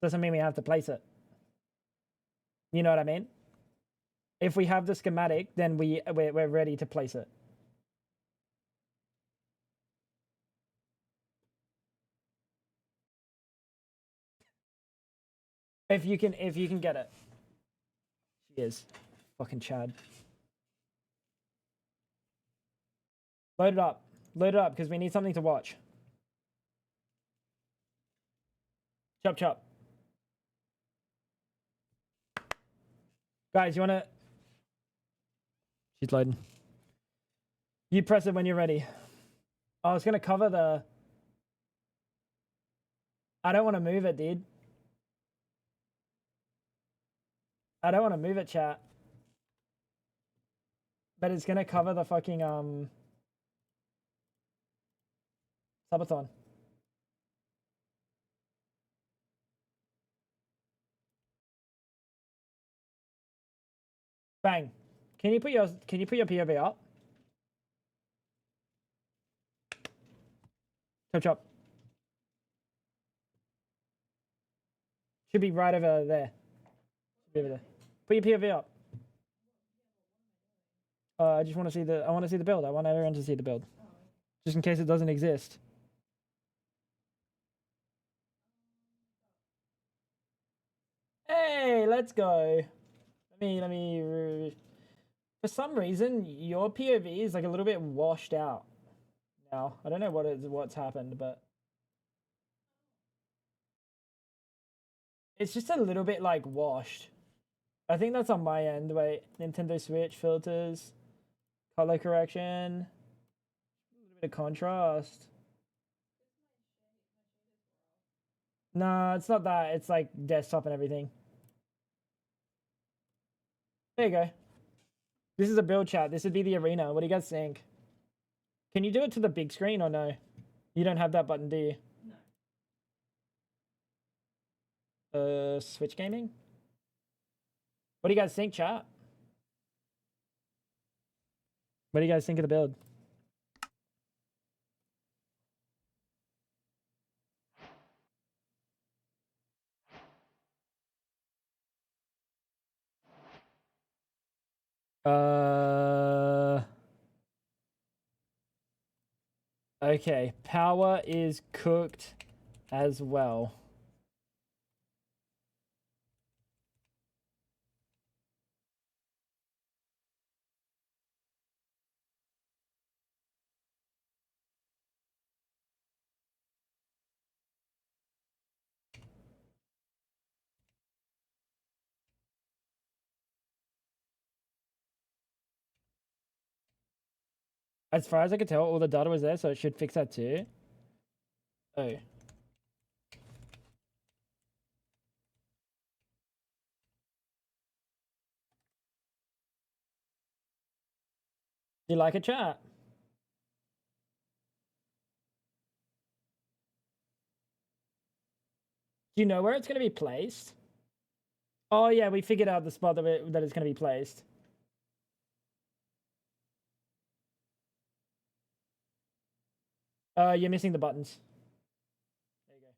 doesn't mean we have to place it. You know what I mean? If we have the schematic, then we're ready to place it. If you can get it. She is. Fucking Chad. Load it up. Load it up, because we need something to watch. Chop chop. Guys, you wanna... She's loading. You press it when you're ready. Oh, it's gonna cover the... I don't want to move it, dude. I don't want to move it, chat. But it's gonna cover the fucking subathon. Bang. Can you put your POV up? Chop chop. Should be right over there. Should be over there. Put your POV up. I just want to see the. I want to see the build. I want everyone to see the build, just in case it doesn't exist. Hey, let's go. Let me. For some reason, your POV is like a little bit washed out. Now I don't know what's happened, but it's just a little bit like washed. I think that's on my end. Wait, Nintendo Switch filters, color correction, a little bit of contrast. Nah, it's not that. It's like desktop and everything. There you go. This is a build chat. This would be the arena. What do you guys think? Can you do it to the big screen or no? You don't have that button, do you? No. Switch gaming? What do you guys think, chat? What do you guys think of the build? Okay, power is cooked as well. As far as I could tell, all the data was there, so it should fix that too. Oh. You like a chat? Do you know where it's going to be placed? Oh yeah, we figured out the spot that it's going to be placed. You're missing the buttons. There you go.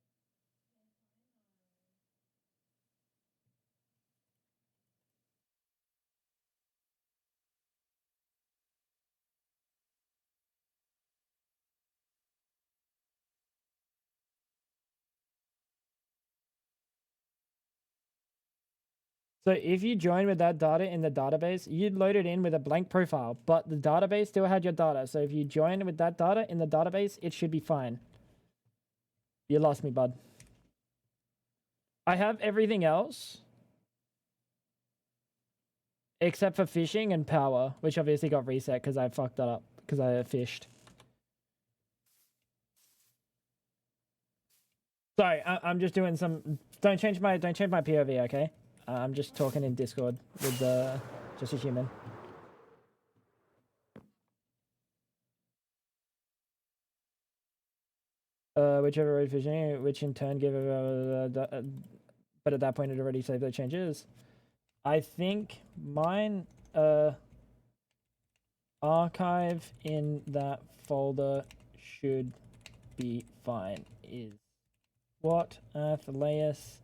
So if you join with that data in the database, you'd load it in with a blank profile, but the database still had your data. So if you join with that data in the database, it should be fine. You lost me, bud. I have everything else except for fishing and power, which obviously got reset because I fucked that up because I fished. Sorry, I'm just doing some. Don't change my POV, okay? I'm just talking in Discord with just a human. Whichever road fishing, which in turn give but at that point it already saved the changes. I think mine archive in that folder should be fine. Is what Athleus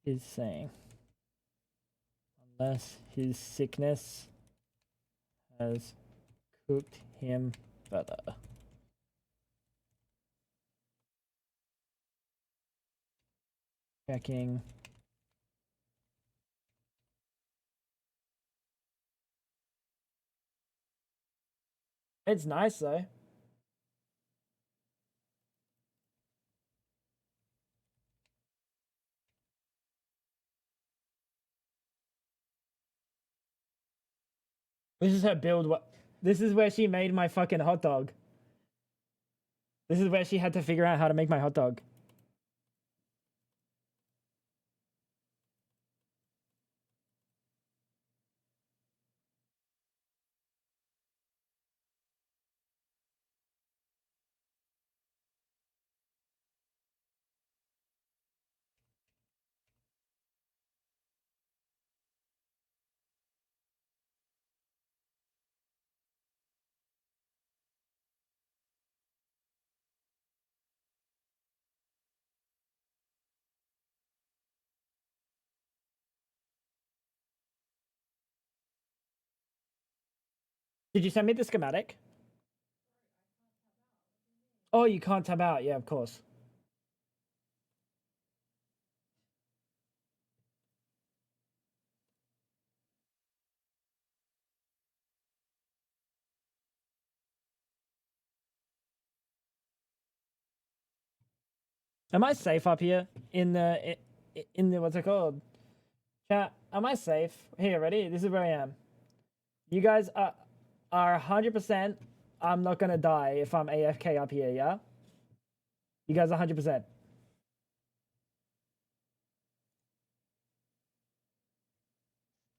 is saying, unless his sickness has cooked him further. Checking. It's nice though. This is her build. What? This is where she made my fucking hot dog. This is where she had to figure out how to make my hot dog. Did you send me the schematic? Oh, you can't tab out. Yeah, of course. Am I safe up here in the what's it called? Chat. Am I safe? Here, ready? This is where I am. You guys are 100%. I'm not gonna die if I'm AFK up here. Yeah. You guys are 100%.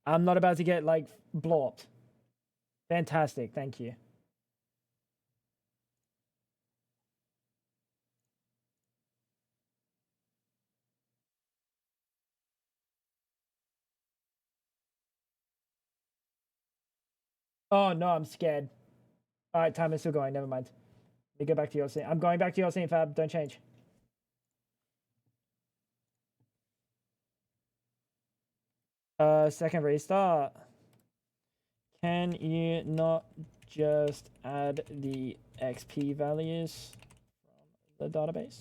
I'm not about to get like blocked. Fantastic. Thank you. Oh no, I'm scared. All right, time is still going. Never mind. Let me go back to your scene. I'm going back to your scene, Fab. Don't change. Second restart. Can you not just add the XP values from the database?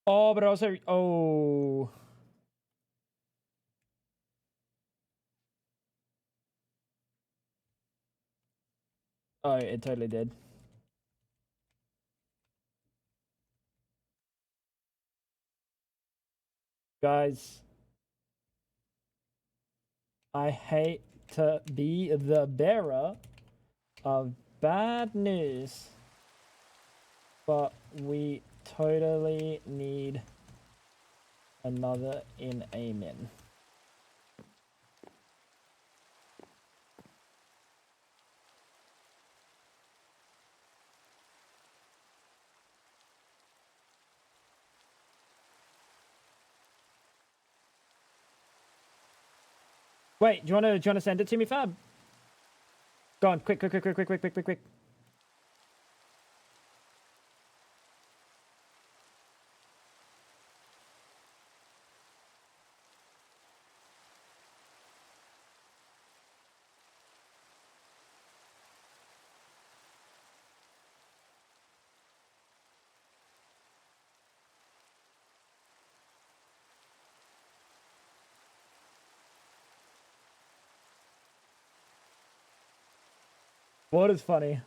Oh, but also, oh. Oh, it totally did. Guys, I hate to be the bearer of bad news, but we totally need another in Amen. Wait, do you wanna send it to me, Fab? Go on, quick. What is funny?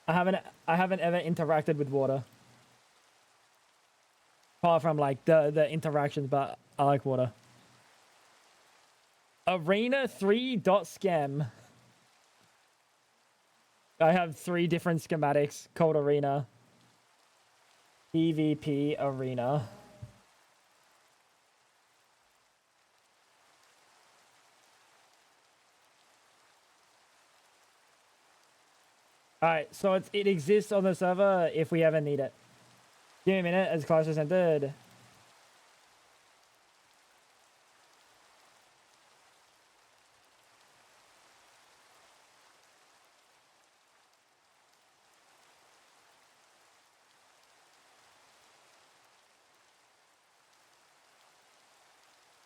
I haven't ever interacted with water. Apart from like the interactions, but I like water. Arena 3.scam. I have 3 different schematics called Arena. PvP Arena. Alright, so it exists on the server if we ever need it. Give me a minute as class is entered.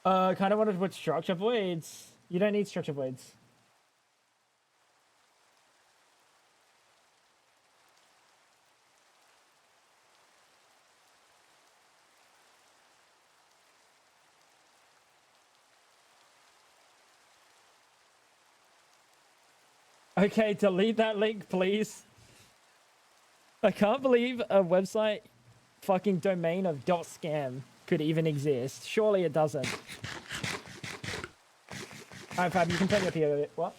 Kind of wanted to put structure voids. You don't need structure voids. Okay, delete that link, please. I can't believe a website fucking domain of .scam could even exist. Surely it doesn't. Alright, Fab, you can turn your PO. What?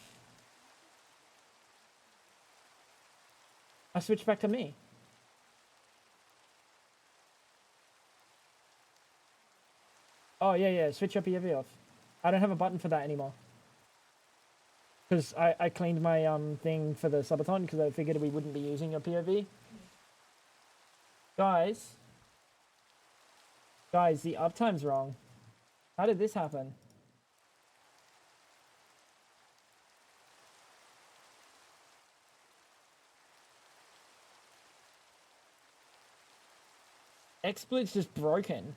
I switched back to me. Oh, yeah, switch your POV off. I don't have a button for that anymore. Because I cleaned my thing for the subathon because I figured we wouldn't be using your POV. Guys, the uptime's wrong. How did this happen? XSplit's just broken.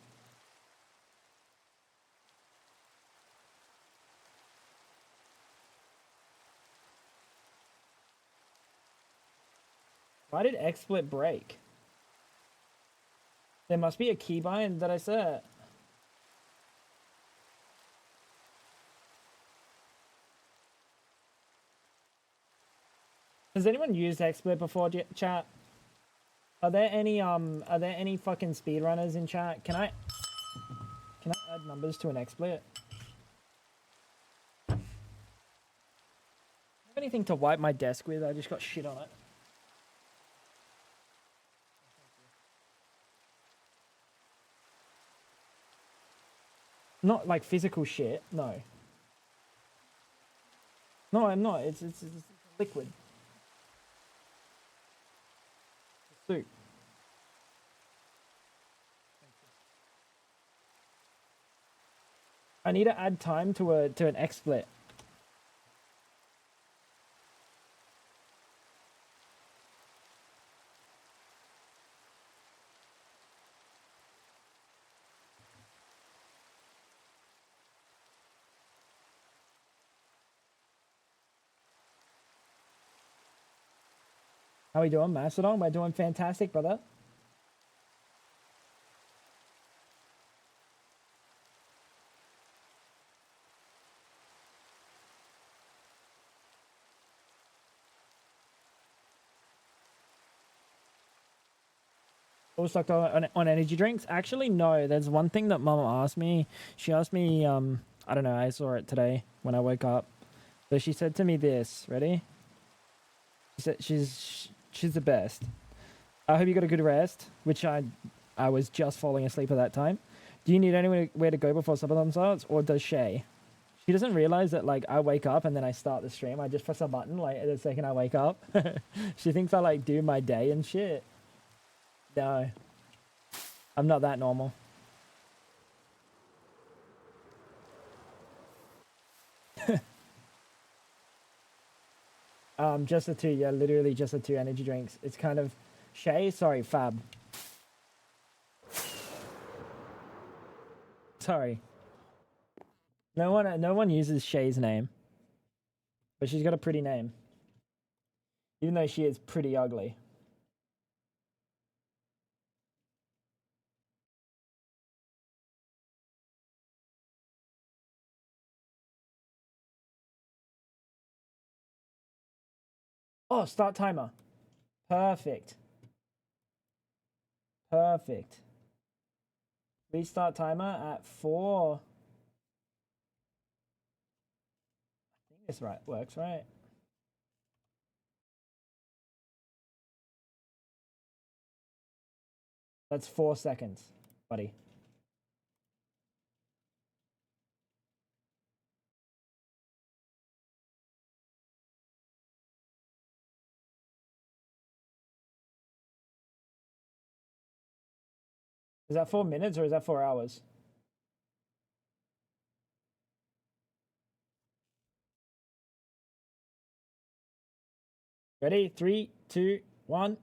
Why did XSplit break? There must be a keybind that I set. Has anyone used XSplit before, chat? Are there any fucking speedrunners in chat? Can I add numbers to an XSplit? Have anything to wipe my desk with? I just got shit on it. Not like physical shit, no. No, I'm not. It's liquid. Soup. I need to add time to an XSplit. How we doing, Mastodon? We're doing fantastic, brother. All stocked on energy drinks? Actually, no. There's one thing that Mama asked me. She asked me, I don't know, I saw it today when I woke up. So she said to me this, ready? She said she's the best. I hope you got a good rest, which I was just falling asleep at that time. Do you need anywhere to go before subathon starts, or does Shay? She doesn't realize that, like, I wake up and then I start the stream. I just press a button, like, the second I wake up. She thinks I, like, do my day and shit. No. I'm not that normal. Just the two, yeah, literally just the two energy drinks. It's kind of Shay, sorry, Fab. Sorry. No one uses Shay's name. But she's got a pretty name. Even though she is pretty ugly. Oh, start timer. Perfect. Perfect. Restart timer at 4. I think this works, right? That's 4 seconds, buddy. Is that 4 minutes or is that 4 hours? Ready? 3, 2, 1.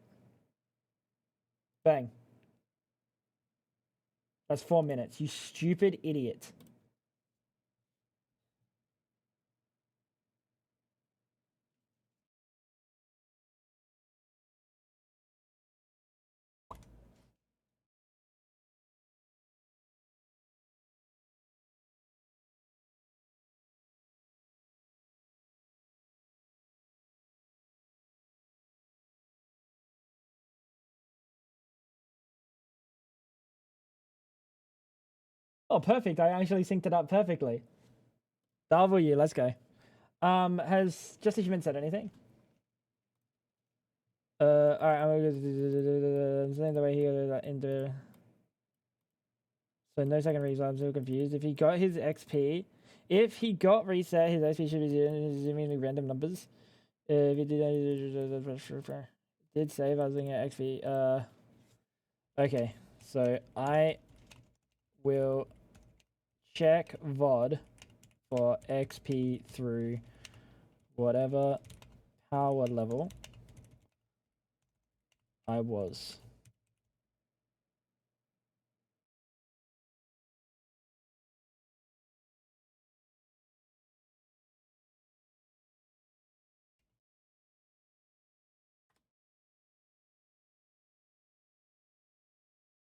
Bang. That's 4 minutes, you stupid idiot. Oh, perfect. I actually synced it up perfectly. W, let's go. Has Just a Human said anything? Alright, I'm gonna the way he into. So no second reason. I'm so confused. If he got his XP, If he got reset, his XP should be seemingly random numbers. If he did save, I was looking at XP. Okay, so I will check VOD for XP through whatever power level I was.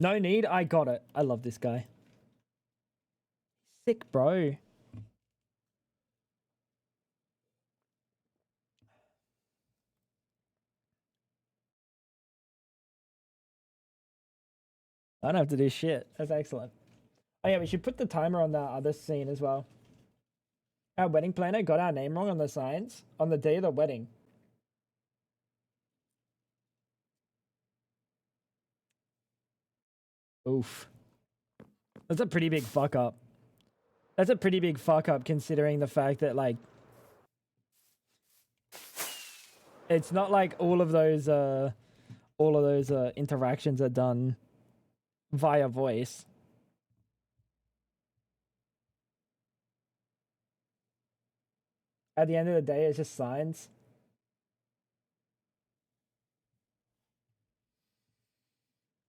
No need, I got it. I love this guy. Sick, bro. I don't have to do shit. That's excellent. Oh yeah, we should put the timer on that other scene as well. Our wedding planner got our name wrong on the signs on the day of the wedding. Oof. That's a pretty big fuck up. That's a pretty big fuck up considering the fact that, like, it's not like all of those interactions are done via voice. At the end of the day, it's just signs.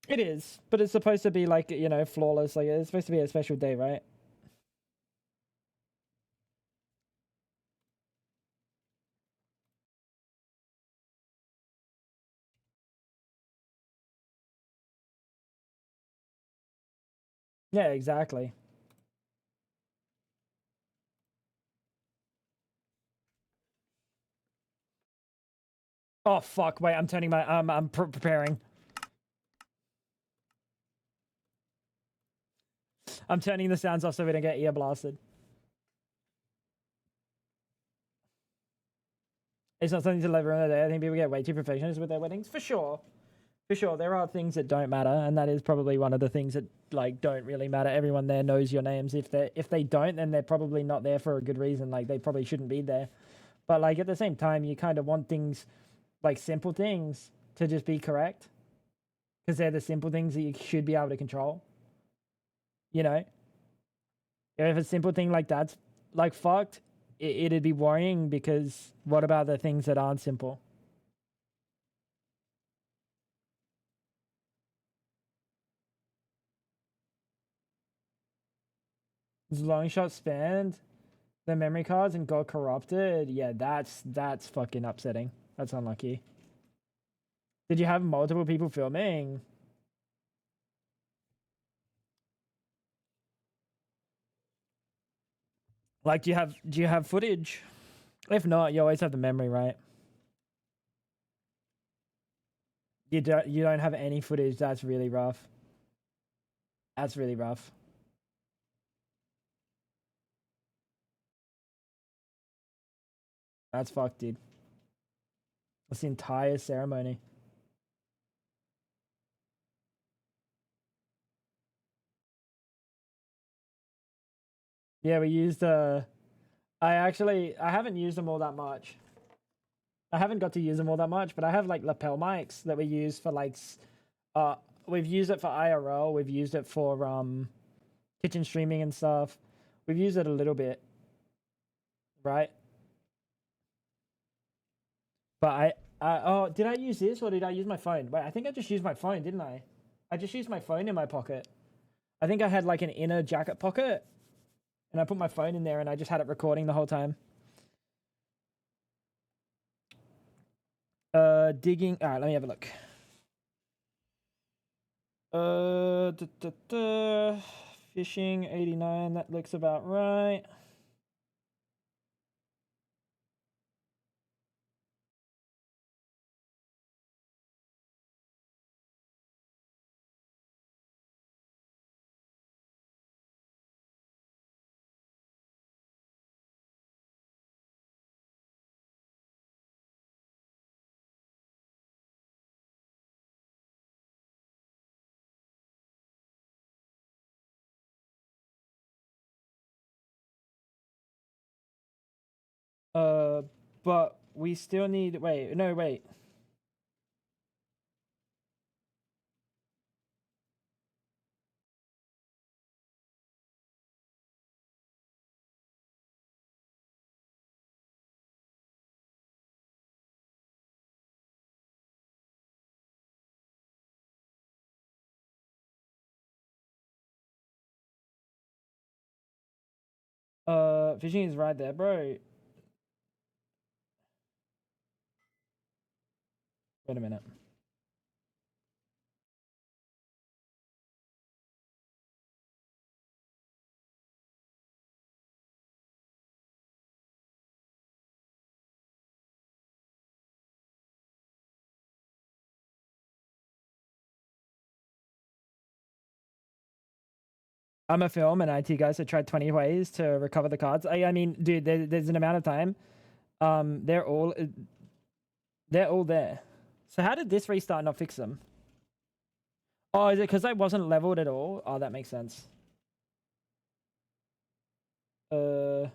It is, but it's supposed to be like, you know, flawless. Like, it's supposed to be a special day, right? Yeah, exactly. Oh fuck! Wait, I'm turning my I'm preparing. I'm turning the sounds off so we don't get ear blasted. It's not something to live around the day. I think people get way too perfectionist with their weddings, for sure. For sure, there are things that don't matter, and that is probably one of the things that, like, don't really matter. Everyone there knows your names. If they don't, then they're probably not there for a good reason. Like, they probably shouldn't be there. But, like, at the same time, you kind of want things, like simple things, to just be correct, because they're the simple things that you should be able to control. You know, if a simple thing like that's like fucked, it'd be worrying, because what about the things that aren't simple? Is long shot spanned the memory cards and got corrupted? Yeah, that's fucking upsetting. That's unlucky. Did you have multiple people filming? Like, do you have footage? If not, you always have the memory, right? You don't have any footage. That's really rough. That's really rough. That's fucked, dude. That's the entire ceremony. Yeah, we used I haven't used them all that much. I haven't got to use them all that much, but I have like lapel mics that we use for like we've used it for IRL, we've used it for kitchen streaming and stuff. We've used it a little bit. Right? But oh, did I use this or did I use my phone? Wait, I think I just used my phone, didn't I? I just used my phone in my pocket. I think I had like an inner jacket pocket and I put my phone in there and I just had it recording the whole time. Digging. All right, let me have a look. Fishing 89. That looks about right. but we still need. Wait, no, wait. Fishing is right there, bro. Wait a minute. I'm a film and IT guy, so tried 20 ways to recover the cards. I mean, dude, there's an amount of time. They're all there. So how did this restart not fix them? Oh, is it because I wasn't leveled at all? Oh, that makes sense. Oh,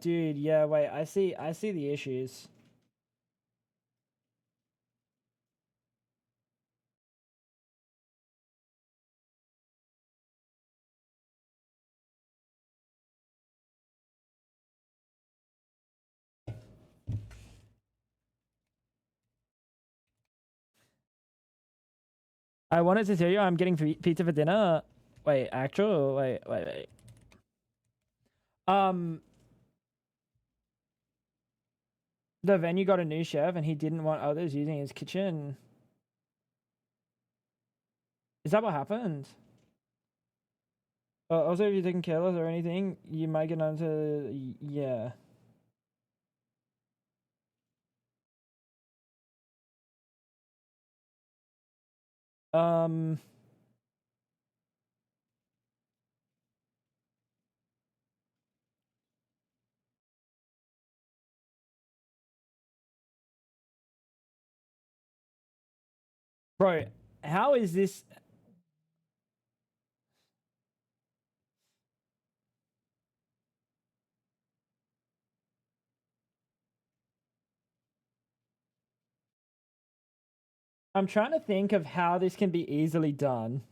dude, yeah, wait, I see the issues. I wanted to tell you I'm getting pizza for dinner. Wait, actual? Wait. The venue got a new chef and he didn't want others using his kitchen. Is that what happened? Also, if you're taking careless or anything, you might get onto... Yeah. Bro, how is this... I'm trying to think of how this can be easily done.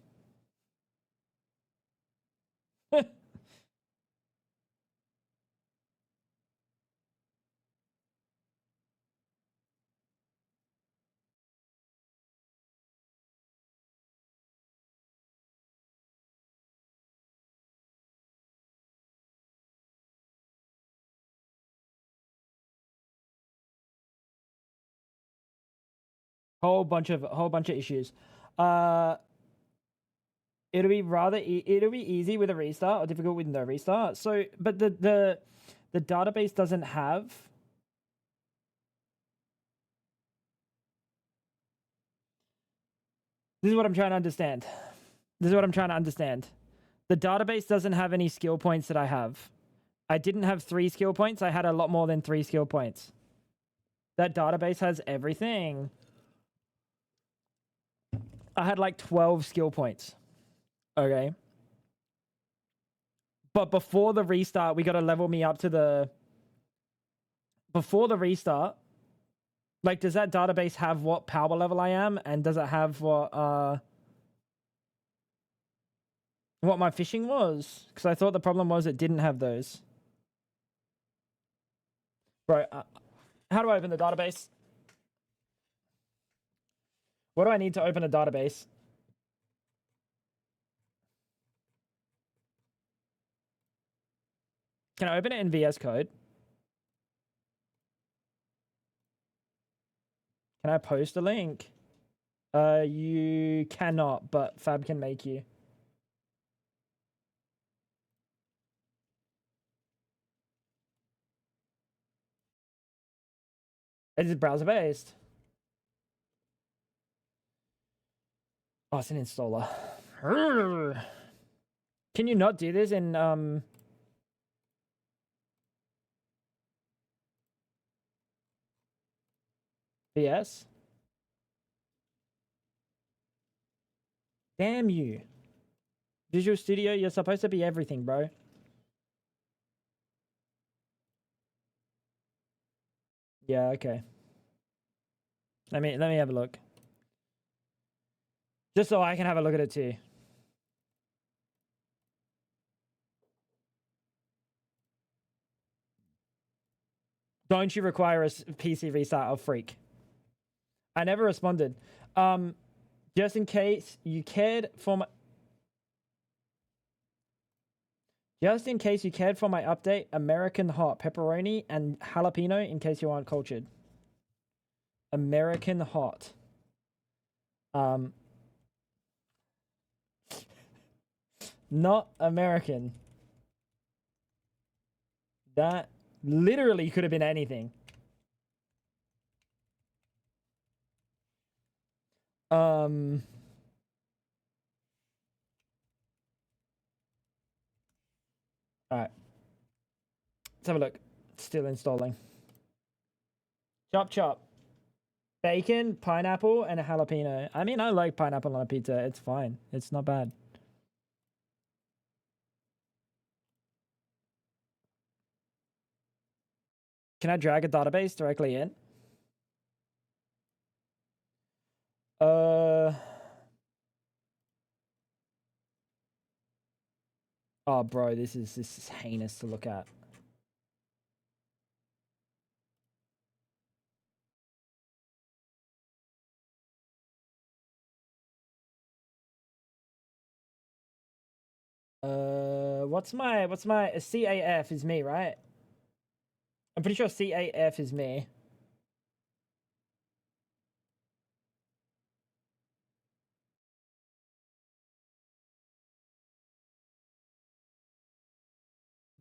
Whole bunch of issues. It'll be it'll be easy with a restart or difficult with no restart. So, but the database doesn't have... This is what I'm trying to understand. The database doesn't have any skill points that I have. I didn't have 3 skill points. I had a lot more than 3 skill points. That database has everything. I had like 12 skill points. Okay. But before the restart, we got to level me up to the... Before the restart, like, does that database have what power level I am? And does it have what my fishing was? Because I thought the problem was it didn't have those. Bro, how do I open the database? What do I need to open a database? Can I open it in VS Code? Can I post a link? You cannot, but Fab can make you. It is browser based. Oh, it's an installer. Can you not do this in VS? Damn you. Visual Studio, you're supposed to be everything, bro. Yeah, okay. Let me have a look. Just so I can have a look at it too. Don't you require a PC restart? Oh, freak. I never responded. Just in case you cared for my... Just in case you cared for my update, American hot pepperoni and jalapeno in case you aren't cultured. American hot. Not American. That literally could have been anything. All right. Let's have a look. Still installing. Chop chop. Bacon, pineapple, and a jalapeno. I mean, I like pineapple on a pizza. It's fine. It's not bad. Can I drag a database directly in? Oh, bro, this is heinous to look at. What's my CAF is me, right? I'm pretty sure CAF is me.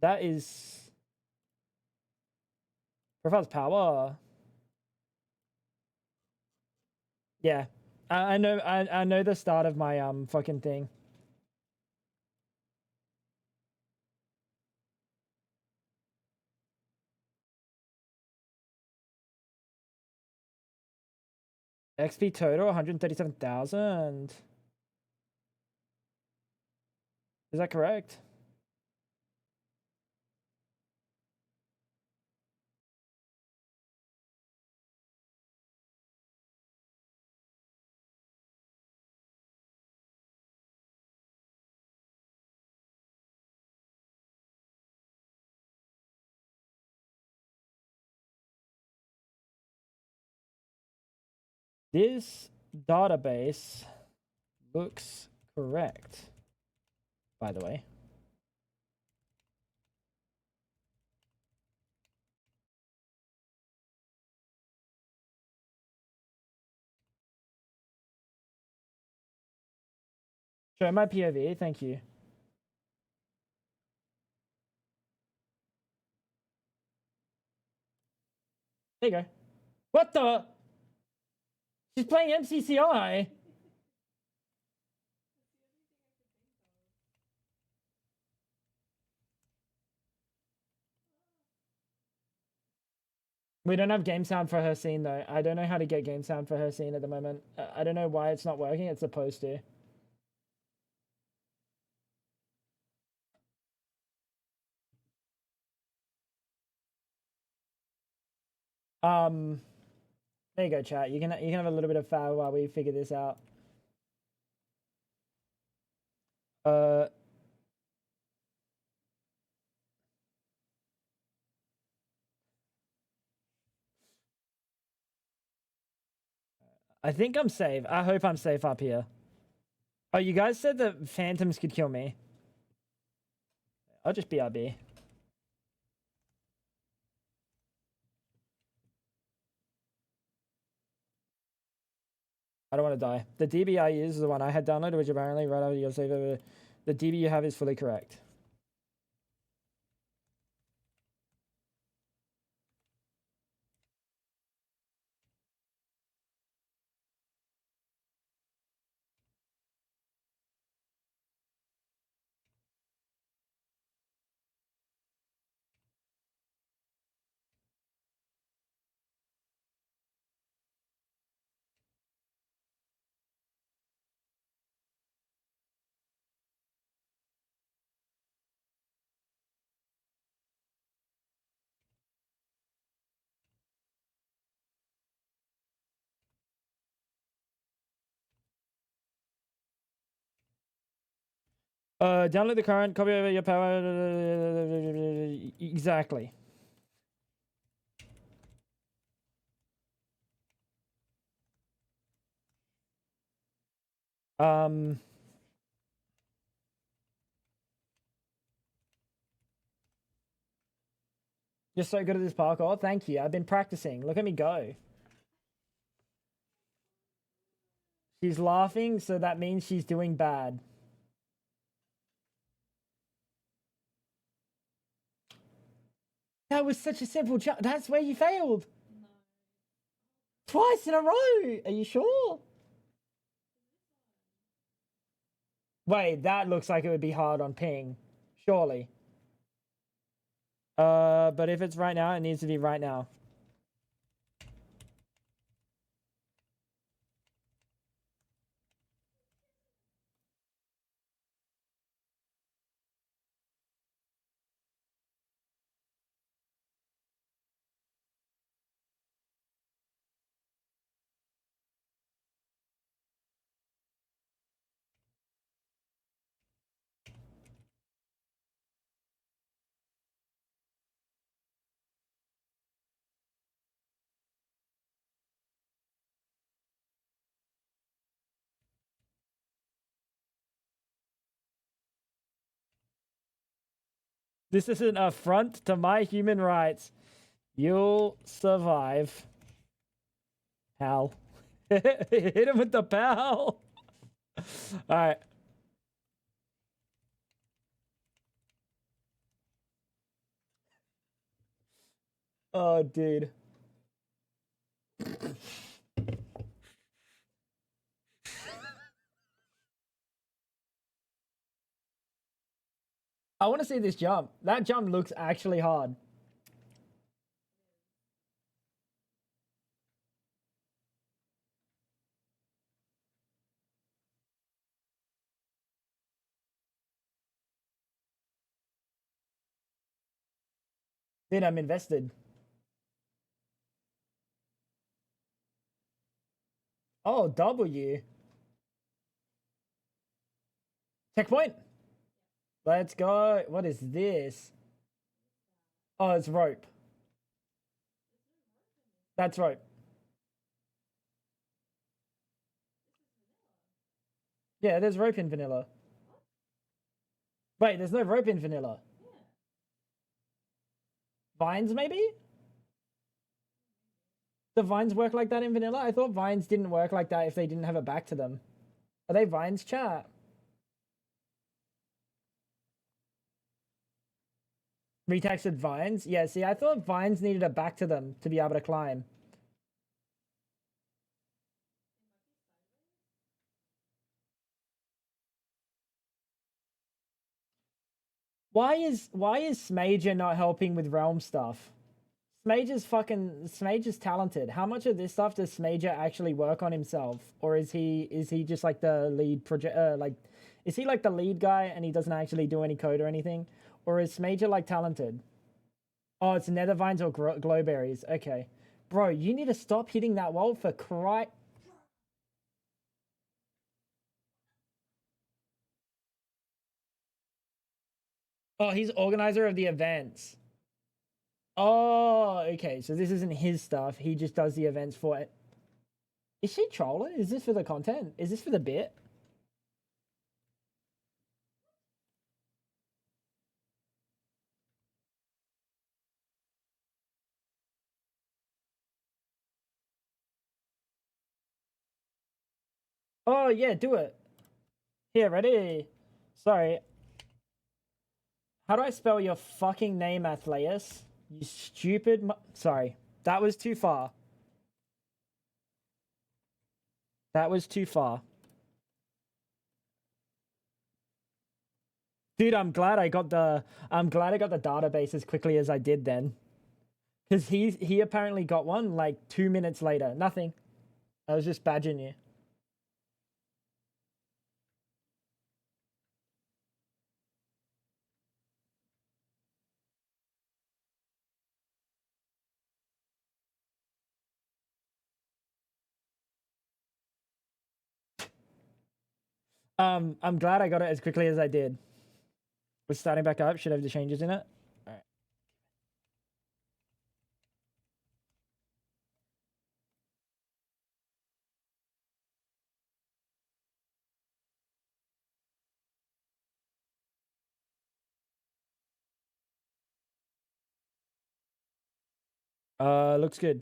That is profiles power. Yeah, I know. I know the start of my fucking thing. XP total 137,000. Is that correct? This database looks correct, by the way. Show my POV, thank you. There you go. What the? She's playing MCCI. We don't have game sound for her scene though. I don't know how to get game sound for her scene at the moment. I don't know why it's not working. It's supposed to. There you go, chat. You can have a little bit of fab while we figure this out. I think I'm safe. I hope I'm safe up here. Oh, you guys said that phantoms could kill me. I'll just BRB. I don't want to die. The DB I use is the one I had downloaded, which apparently right after your save over. The DB you have is fully correct. Download the current copy of your power. Exactly. You're so good at this parkour. Thank you. I've been practicing. Look at me go. She's laughing, so that means she's doing bad. That was such a simple jump. That's where you failed. No. Twice in a row. Are you sure? Wait, that looks like it would be hard on ping. Surely. But if it's right now, it needs to be right now. This is an affront to my human rights. You'll survive. Pal. Hit him with the pal. Alright. Oh, dude. I want to see this jump. That jump looks actually hard. Dude, I'm invested. Oh, W. Checkpoint. Let's go. What is this? Oh, it's rope. That's rope. Yeah, there's rope in vanilla. Wait, there's no rope in vanilla. Vines, maybe? Do vines work like that in vanilla? I thought vines didn't work like that if they didn't have a back to them. Are they vines, chat? Retextured vines? Yeah, see, I thought vines needed a back to them to be able to climb. Why is Smager not helping with realm stuff? Smager's talented. How much of this stuff does Smager actually work on himself, or is he just like the lead project? Is he like the lead guy and he doesn't actually do any code or anything, or is Smager like talented? Oh, it's nether vines or glowberries. Okay, bro, you need to stop hitting that wall for cry. Oh, he's organizer of the events. Oh, okay. So this isn't his stuff. He just does the events for it. Is she trolling? Is this for the content? Is this for the bit? Oh, yeah, do it. Here, ready? Sorry. How do I spell your fucking name, Athleus? You stupid Sorry. That was too far. That was too far. Dude, I'm glad I got the database as quickly as I did then. Because he apparently got one like 2 minutes later. Nothing. I was just badging you. I'm glad I got it as quickly as I did. We're starting back up. Should have the changes in it. All right. Looks good.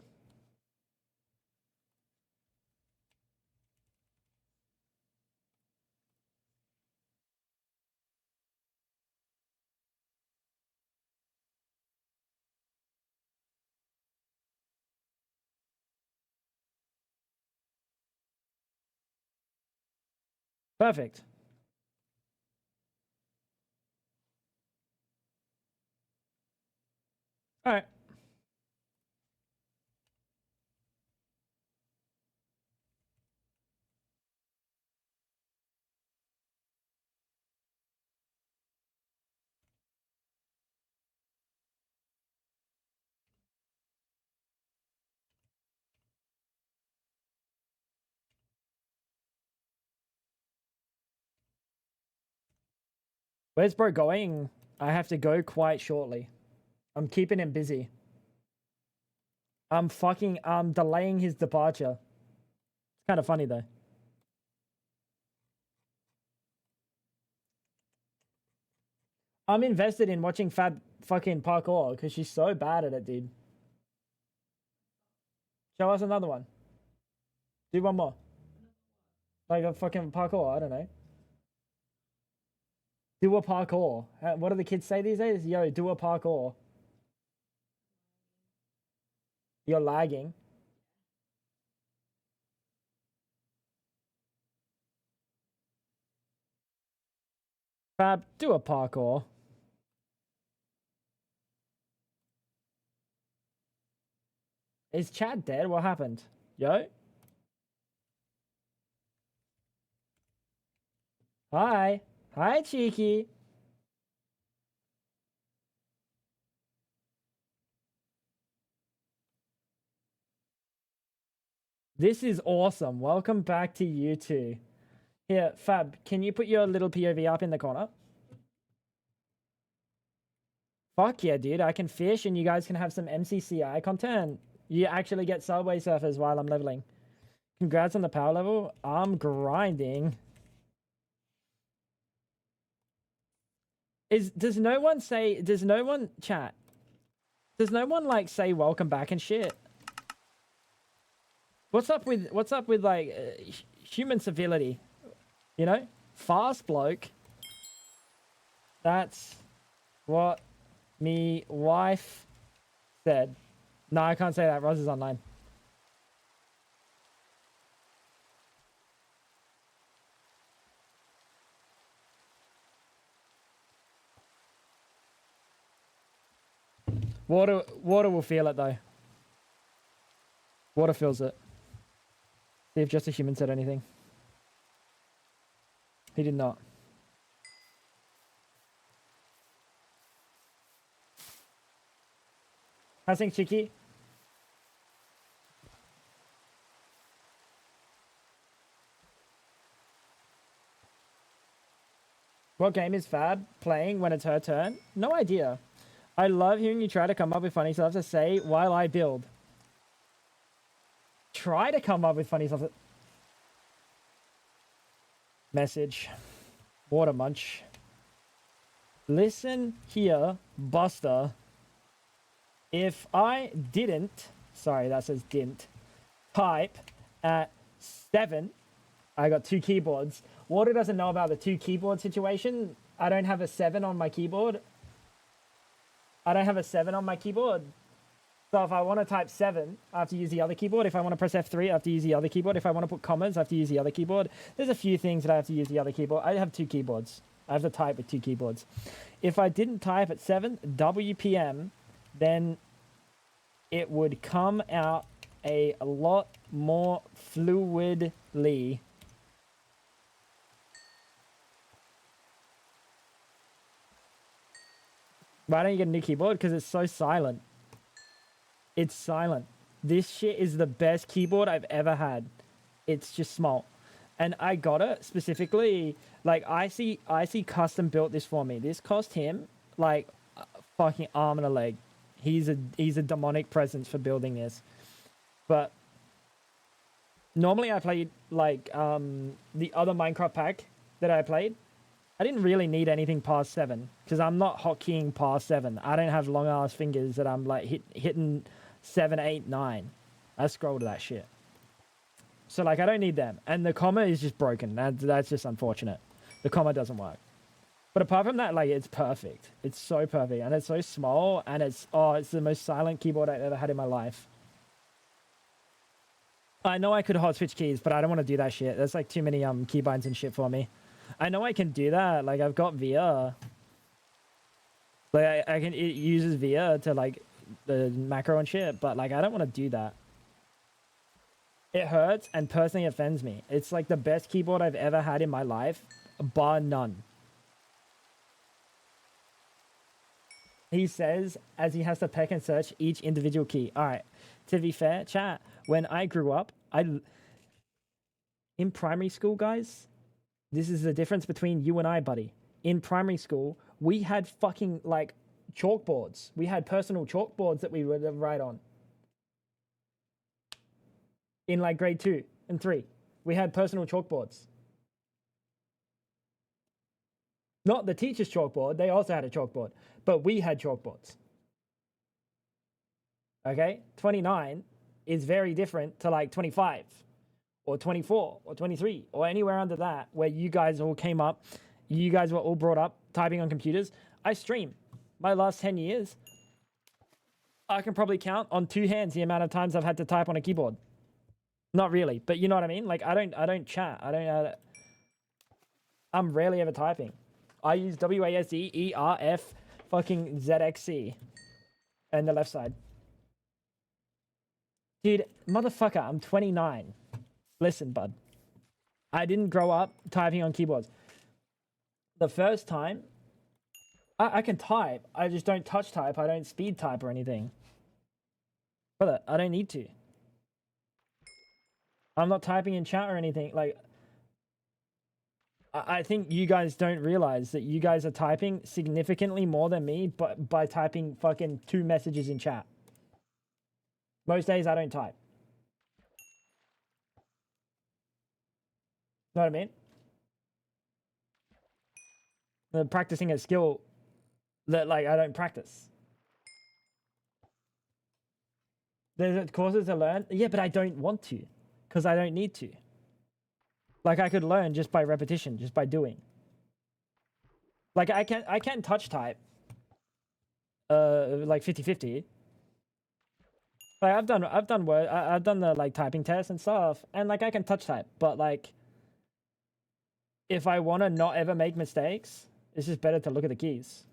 Perfect. All right. Where's bro going? I have to go quite shortly. I'm keeping him busy. I'm delaying his departure. It's kind of funny though. I'm invested in watching Fab fucking parkour because she's so bad at it, dude. Show us another one. Do one more. Like a fucking parkour, I don't know. Do a parkour. What do the kids say these days? Yo, do a parkour. You're lagging. Fab, do a parkour. Is Chad dead? What happened? Yo? Hi. Hi, Cheeky. This is awesome. Welcome back to you two. Here, Fab, can you put your little POV up in the corner? Fuck yeah, dude. I can fish and you guys can have some MCCI content. You actually get Subway Surfers while I'm leveling. Congrats on the power level. I'm grinding. Does no one chat? Does no one like say welcome back and shit? What's up with like human civility? You know? Fast bloke. That's what me wife said. No, I can't say that. Roz is online. Water will feel it though. Water feels it. See if just a human said anything. He did not. How's things, Chicky? What game is Fab playing when it's her turn? No idea. I love hearing you try to come up with funny stuff to say while I build. Try to come up with funny stuff. Message. Water munch. Listen here, Buster. If I didn't, sorry, that says didn't, type at 7, I got 2 keyboards. Water doesn't know about the 2 keyboard situation. I don't have a 7 on my keyboard. So if I want to type 7, I have to use the other keyboard. If I want to press F3, I have to use the other keyboard. If I want to put commas, I have to use the other keyboard. There's a few things that I have to use the other keyboard. I have 2 keyboards. I have to type with 2 keyboards. If I didn't type at 7 WPM, then it would come out a lot more fluidly. Why don't you get a new keyboard? Because it's so silent. It's silent. This shit is the best keyboard I've ever had. It's just small. and I got it specifically. Like I see custom built this for me. This cost him like a fucking arm and a leg. He's a demonic presence for building this. But normally I played like the other Minecraft pack that I played. I didn't really need anything past 7 because I'm not hotkeying past 7. I don't have long ass fingers that I'm like hitting 7, 8, 9. I scroll to that shit. So like I don't need them. And the comma is just broken. That's just unfortunate. The comma doesn't work. But apart from that, like it's perfect. It's so perfect, and it's so small, and it's the most silent keyboard I've ever had in my life. I know I could hot switch keys, but I don't want to do that shit. That's like too many keybinds and shit for me. I know I can do that. Like I've got VIA. Like I can. It uses VIA to like the macro and shit, but like I don't want to do that. It hurts and personally offends me. It's like the best keyboard I've ever had in my life, bar none. He says as he has to peck and search each individual key. All right. To be fair, chat. When I grew up, in primary school, guys. This is the difference between you and I, buddy. In primary school, we had fucking, like, chalkboards. We had personal chalkboards that we would write on. In, like, grade 2 and 3. We had personal chalkboards. Not the teacher's chalkboard. They also had a chalkboard. But we had chalkboards. Okay? 29 is very different to, like, 25. Or 24, or 23, or anywhere under that, where you guys all came up, you guys were all brought up typing on computers. I stream. My last 10 years, I can probably count on 2 hands the amount of times I've had to type on a keyboard. Not really, but you know what I mean? Like, I don't chat. I'm rarely ever typing. I use WASD, fucking ZXC, and the left side. Dude, motherfucker, I'm 29. Listen, bud. I didn't grow up typing on keyboards. The first time, I can type. I just don't touch type. I don't speed type or anything. Brother, I don't need to. I'm not typing in chat or anything. Like, I think you guys don't realize that you guys are typing significantly more than me but by typing fucking 2 messages in chat. Most days I don't type. Know what I mean? Practicing a skill that, like, I don't practice. There's courses to learn. Yeah, but I don't want to. Because I don't need to. Like, I could learn just by repetition, just by doing. Like, I can touch type. Like 50-50. Like, I've done the, like, typing test and stuff. And, like, I can touch type. But, like, if I want to not ever make mistakes, it's just better to look at the keys.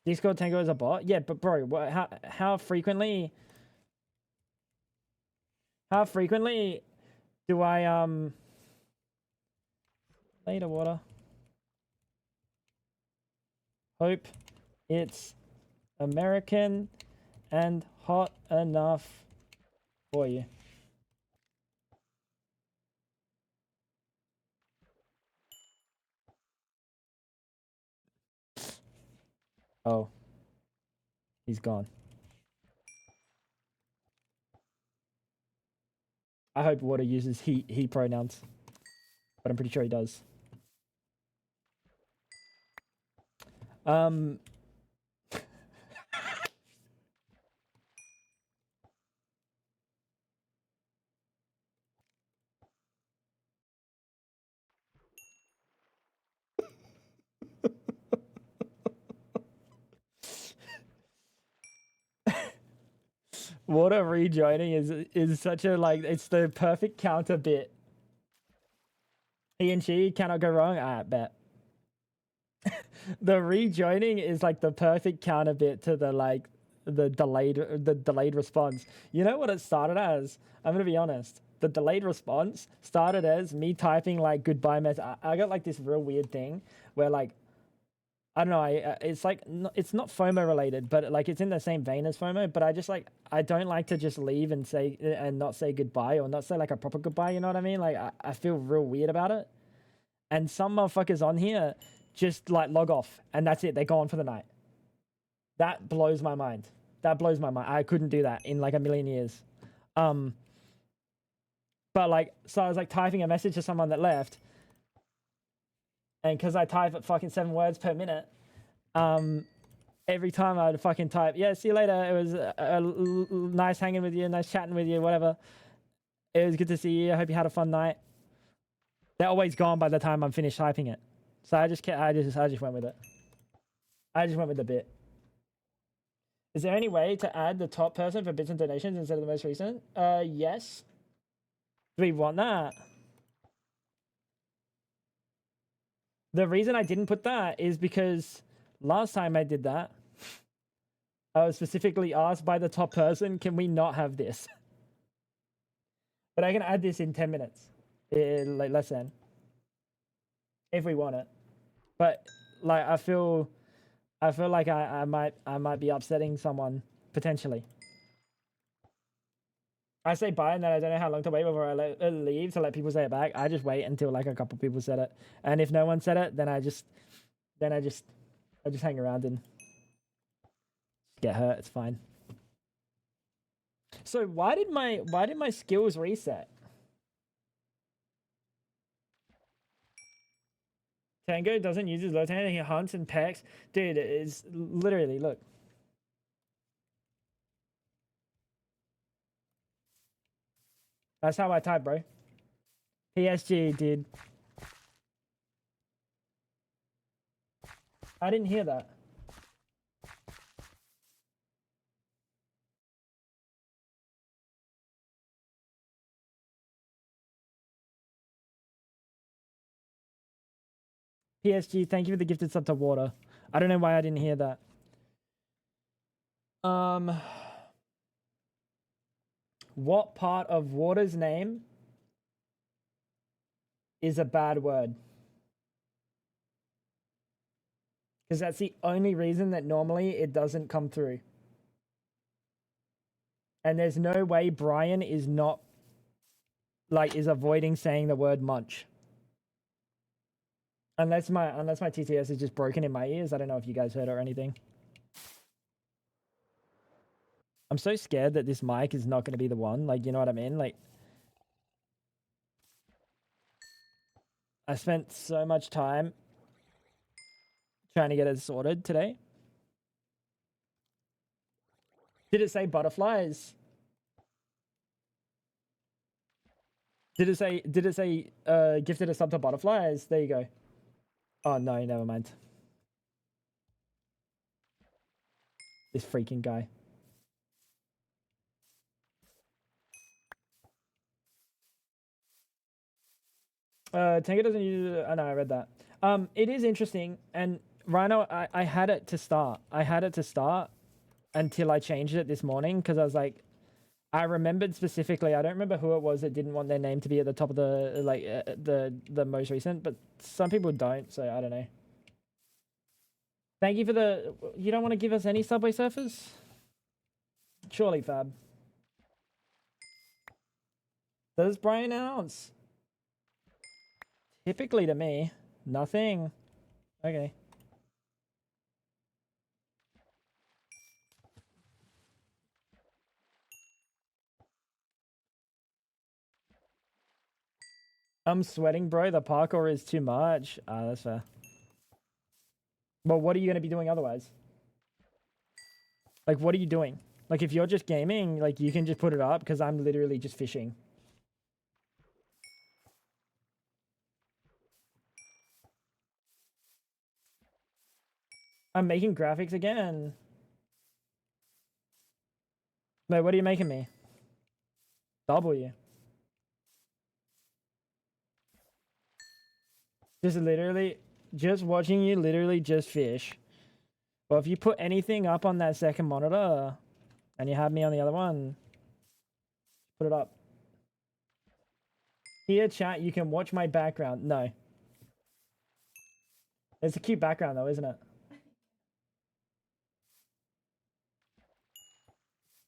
Discord Tango is a bot? Yeah, but bro, how frequently do I later water? Hope it's American and hot enough for you. Oh, he's gone. I hope Water uses he pronouns, but I'm pretty sure he does. Water rejoining is such a, like, it's the perfect counter bit. He and she cannot go wrong. I bet. The rejoining is like the perfect counter bit to the, like, the delayed response. You know what it started as? I'm gonna be honest. The delayed response started as me typing, like, goodbye message. I got, like, this real weird thing where, like, I don't know. It's like it's not FOMO related, but like it's in the same vein as FOMO. But I just like I don't like to just leave and say and not say goodbye or not say like a proper goodbye. You know what I mean? Like I feel real weird about it. And some motherfuckers on here just like log off and that's it. They're gone for the night. That blows my mind. That blows my mind. I couldn't do that in like a million years. But like, so I was like typing a message to someone that left. And because I type at fucking 7 words per minute, every time I would fucking type, yeah, see you later. It was nice hanging with you, nice chatting with you, whatever. It was good to see you. I hope you had a fun night. They're always gone by the time I'm finished typing it. So I just went with it. I just went with the bit. Is there any way to add the top person for bits and donations instead of the most recent? Yes. Do we want that? The reason I didn't put that is because last time I did that, I was specifically asked by the top person, can we not have this? But I can add this in 10 minutes. Like less than. If we want it. But like I feel like I might be upsetting someone potentially. I say bye and then I don't know how long to wait before I leave to let people say it back. I just wait until like a couple people said it, and if no one said it, then I just hang around and get hurt. It's fine. So why did my skills reset? Tango doesn't use his left hand. He hunts and pecks. Dude, it's literally look. That's how I type, bro. PSG, dude. I didn't hear that. PSG, thank you for the gifted sub to Water. I don't know why I didn't hear that. What part of Water's name is a bad word? Because that's the only reason that normally it doesn't come through. And there's no way Brian is not, like, is avoiding saying the word munch. Unless my TTS is just broken in my ears. I don't know if you guys heard it or anything. I'm so scared that this mic is not going to be the one. Like, you know what I mean? Like, I spent so much time trying to get it sorted today. Did it say butterflies? Did it say gifted a sub to butterflies? There you go. Oh no, never mind. This freaking guy. Tango doesn't use. I know, I read that. It is interesting, and Rhino, I had it to start. I had it to start until I changed it this morning because I was like, I remembered specifically. I don't remember who it was that didn't want their name to be at the top of the like the most recent, but some people don't. So I don't know. Thank you for the. You don't want to give us any Subway Surfers? Surely, Fab. Does Brian announce? Typically to me, nothing. Okay. I'm sweating, bro. The parkour is too much. Ah, that's fair. Well, what are you going to be doing otherwise? Like, what are you doing? Like, if you're just gaming, like, you can just put it up because I'm literally just fishing. I'm making graphics again. Wait, what are you making me? W. Just watching you literally just fish. Well, if you put anything up on that second monitor and you have me on the other one, put it up. Here, chat, you can watch my background. No. It's a cute background though, isn't it?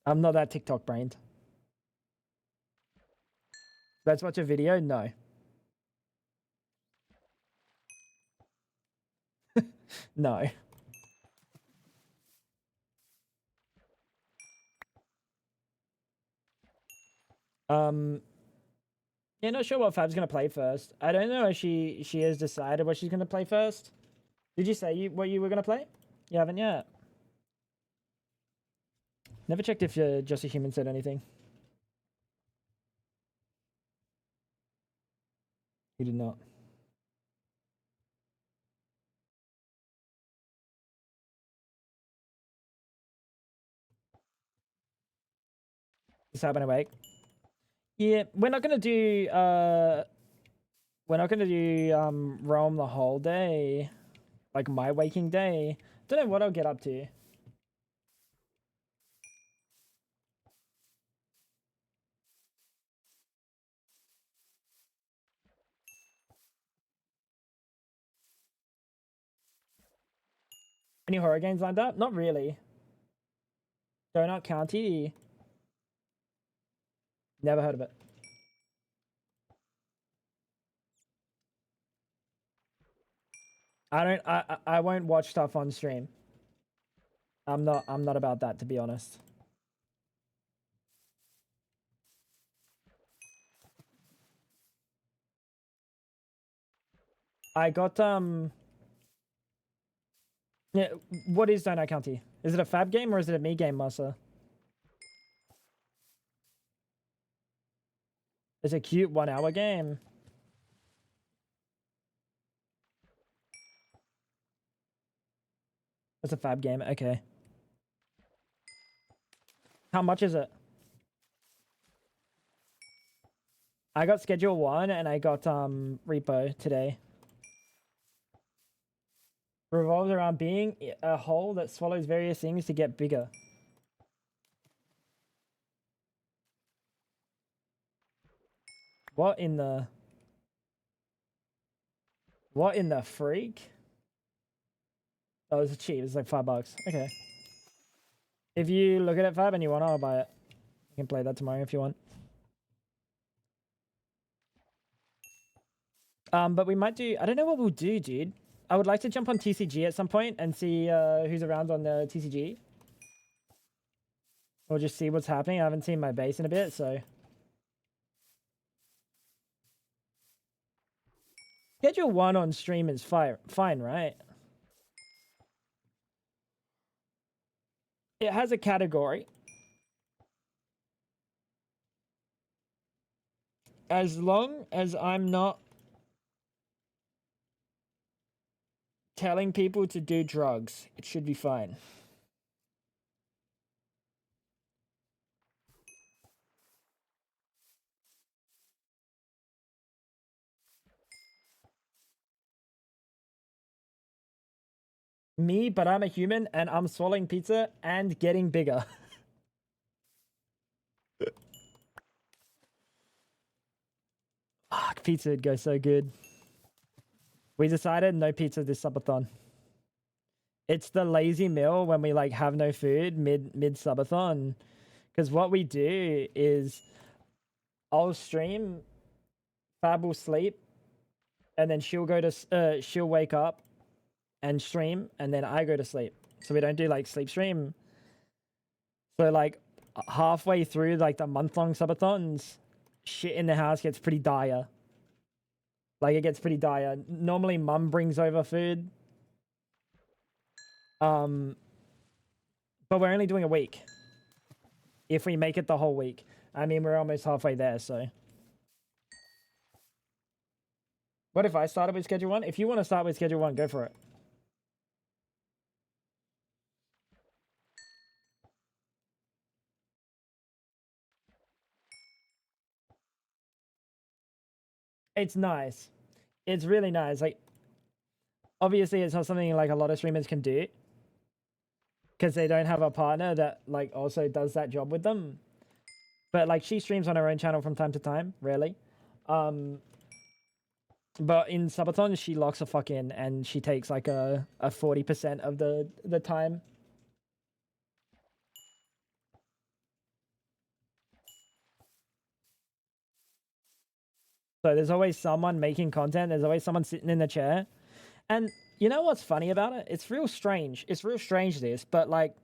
I'm not that TikTok brained. Let's watch a video? No. No. Yeah, not sure what Fab's gonna play first. I don't know if she has decided what she's gonna play first. Did you say what you were gonna play? You haven't yet. Never checked if Just a Human said anything. He did not. Is Fab awake? Yeah, we're not gonna do roam the whole day, like my waking day. Don't know what I'll get up to. Any horror games lined up? Not really. Donut County. Never heard of it. I won't watch stuff on stream. I'm not about that, to be honest. I got yeah, what is Donut County? Is it a Fab game or is it a me game, Masa? It's a cute 1 hour game. It's a Fab game, okay. How much is it? I got Schedule 1 and I got Repo today. Revolves around being a hole that swallows various things to get bigger. What in the freak? Oh, it's cheap. It's like $5. Okay. If you look at it, Fab, and you want, I'll buy it. You can play that tomorrow if you want. But we might do. I don't know what we'll do, dude. I would like to jump on TCG at some point and see who's around on the TCG. Or just see what's happening. I haven't seen my base in a bit, so. Schedule 1 on stream is fine, right? It has a category. As long as I'm not telling people to do drugs, it should be fine. Me, but I'm a human and I'm swallowing pizza and getting bigger. Fuck, pizza would go so good. We decided no pizza this subathon. It's the lazy meal when we like have no food mid subathon. Because what we do is I'll stream, Fab will sleep, and then she'll wake up and stream, and then I go to sleep. So we don't do like sleep stream. So like halfway through like the month-long subathons, shit in the house gets pretty dire. Like it gets pretty dire. Normally mum brings over food. But we're only doing a week. If we make it the whole week. I mean, we're almost halfway there, so. What if I started with Schedule 1? If you want to start with Schedule 1, go for it. It's nice. It's really nice. Like, obviously, it's not something like a lot of streamers can do. Because they don't have a partner that, like, also does that job with them. But, like, she streams on her own channel from time to time. Rarely. But in Subathon, she locks a fuck in. And she takes, like, a 40% of the time. So there's always someone making content. There's always someone sitting in the chair. And you know what's funny about it? It's real strange. It's real strange this, but like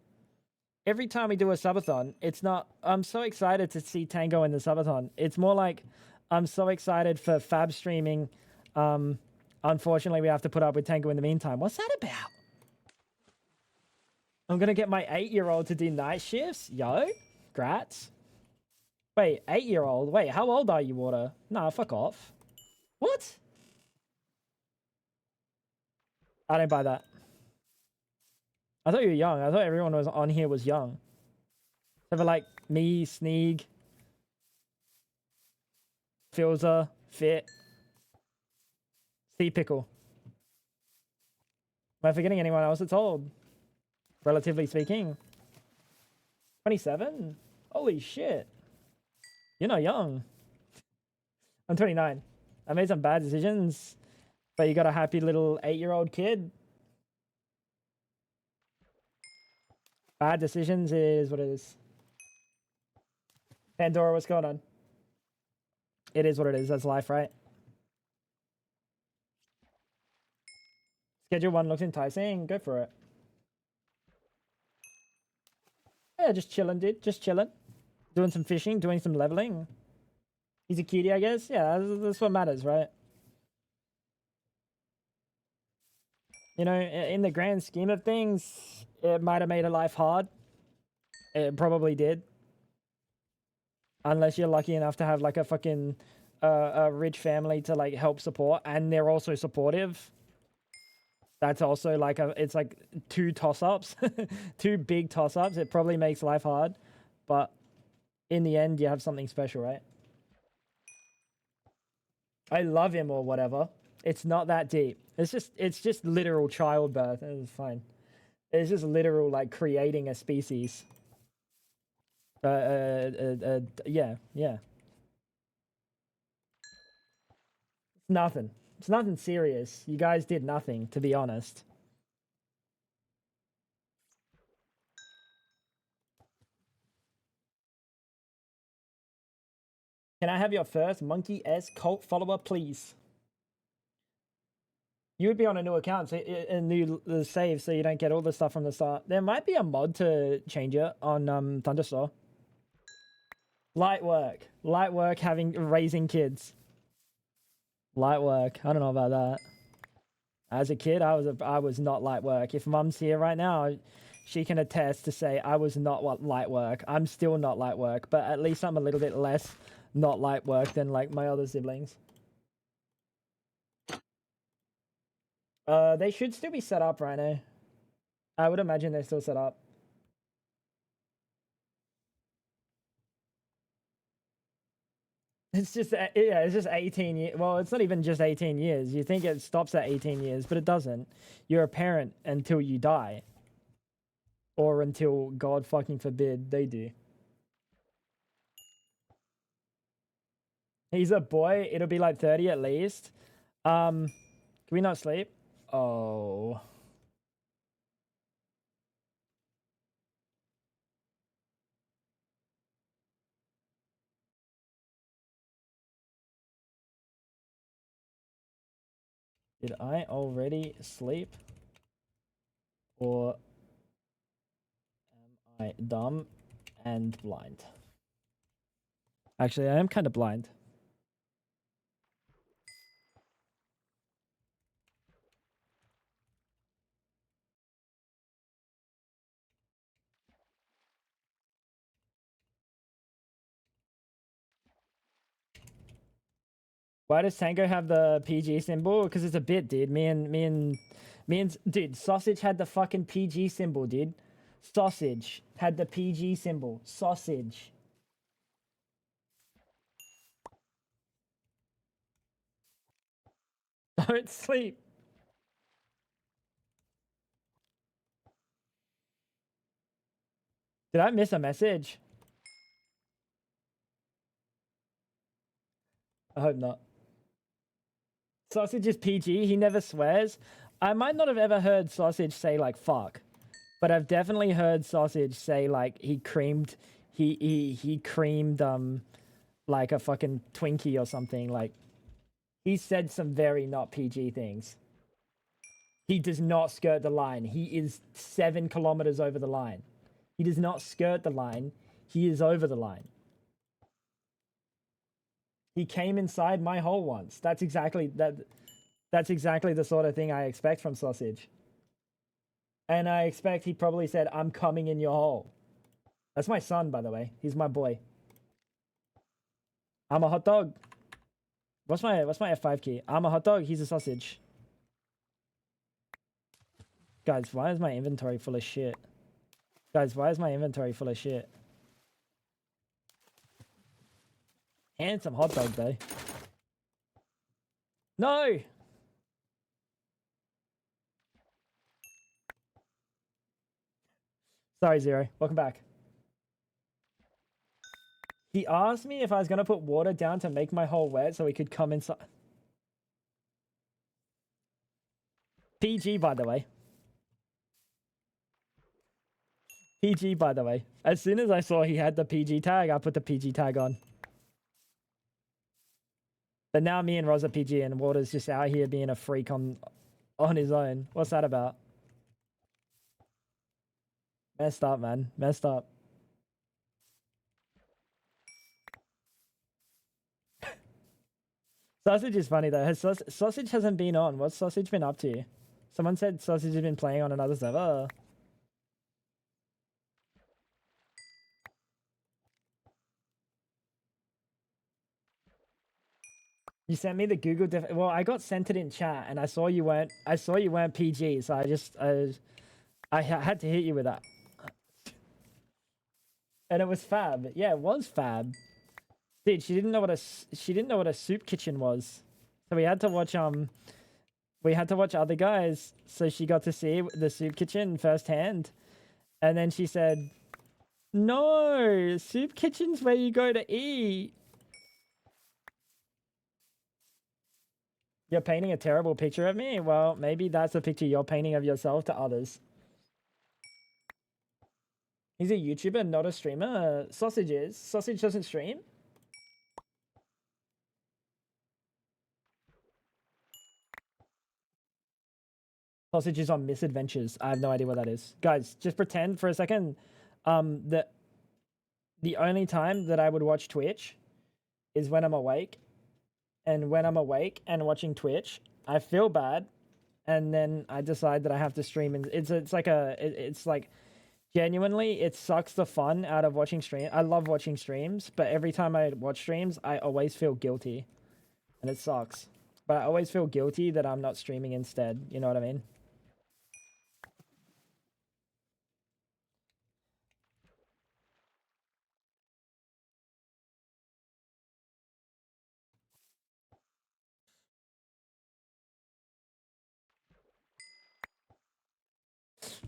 every time we do a subathon, it's not, I'm so excited to see Tango in the subathon. It's more like I'm so excited for Fab streaming. Unfortunately, we have to put up with Tango in the meantime. What's that about? I'm going to get my 8-year-old to do night shifts? Yo, grats. Wait, 8-year-old? Wait, how old are you, Water? Nah, fuck off. What? I don't buy that. I thought you were young. I thought everyone was on here was young. Except for like me, Sneeg, Filza, Fit, Sea Pickle. Am I forgetting anyone else that's old? Relatively speaking. 27? Holy shit. You're not young. I'm 29. I made some bad decisions, but you got a happy little 8-year-old kid. Bad decisions is what it is. Pandora, what's going on? It is what it is. That's life, right? Schedule 1 looks enticing. Go for it. Yeah, just chilling, dude. Just chilling. Doing some fishing, doing some leveling. He's a cutie, I guess. Yeah, that's what matters, right? You know, in the grand scheme of things, it might have made her life hard. It probably did. Unless you're lucky enough to have like a fucking a rich family to like help support, and they're also supportive. That's also like it's like 2 toss-ups, 2 big toss-ups. It probably makes life hard, but in the end, you have something special, right? I love him or whatever. It's not that deep. It's just literal childbirth. It's fine. It's just literal like creating a species. Yeah. It's nothing. It's nothing serious. You guys did nothing, to be honest. Can I have your first Monkey S cult follower, please? You would be on a new account, so a new save, so you don't get all the stuff from the start. There might be a mod to change it on Thunderstore. Light work, raising kids. Light work. I don't know about that. As a kid, I was not light work. If Mum's here right now, she can attest to say I was not light work. I'm still not light work, but at least I'm a little bit less not light work than like my other siblings. They should still be set up right now. I would imagine they're still set up. It's just, yeah, it's just 18 years. Well, it's not even just 18 years. You think it stops at 18 years, but it doesn't. You're a parent until you die. Or until, God fucking forbid, they do. He's a boy. It'll be like 30 at least. Can we not sleep? Oh. Did I already sleep? Or am I dumb and blind? Actually, I am kind of blind. Why does Tango have the PG symbol? Because it's a bit, dude. Me and dude, Sausage had the fucking PG symbol, dude. Sausage had the PG symbol. Sausage. Don't sleep. Did I miss a message? I hope not. Sausage is PG. He never swears. I might not have ever heard Sausage say like fuck, but I've definitely heard Sausage say like he creamed like a fucking Twinkie or something. Like He said some very not PG things. He does not skirt the line. He is 7 kilometers over the line. He does not skirt the line. He is over the line. He came inside my hole once. That's exactly the sort of thing I expect from Sausage. And I expect he probably said, "I'm coming in your hole." That's my son, by the way. He's my boy. I'm a hot dog. What's my F5 key? I'm a hot dog. He's a sausage. Guys, why is my inventory full of shit? Guys, why is my inventory full of shit? Handsome hot dog, though. No! Sorry, Zero. Welcome back. He asked me if I was going to put water down to make my hole wet so he could come inside. PG, by the way. PG, by the way. As soon as I saw he had the PG tag, I put the PG tag on. But now me and Roz are PG and Water's just out here being a freak on his own. What's that about? Messed up, man. Messed up. Sausage is funny though. Sausage hasn't been on. What's Sausage been up to? Someone said Sausage has been playing on another server. You sent me the Google well, I got sent it in chat and I saw you weren't PG, so I had to hit you with that. And it was fab. Yeah, it was fab. Dude, she didn't know what a soup kitchen was. So we had to watch other guys so she got to see the soup kitchen firsthand. And then she said, "No, soup kitchen's where you go to eat." You're painting a terrible picture of me? Well, maybe that's the picture you're painting of yourself to others. He's a YouTuber, not a streamer. Sausage is. Sausage doesn't stream? Sausage is on Misadventures. I have no idea what that is. Guys, just pretend for a second that the only time that I would watch Twitch is when I'm awake. And when I'm awake and watching Twitch, I feel bad, and then I decide that I have to stream. And it's like genuinely, it sucks the fun out of watching stream. I love watching streams, but every time I watch streams, I always feel guilty, and it sucks. But I always feel guilty that I'm not streaming instead. You know what I mean?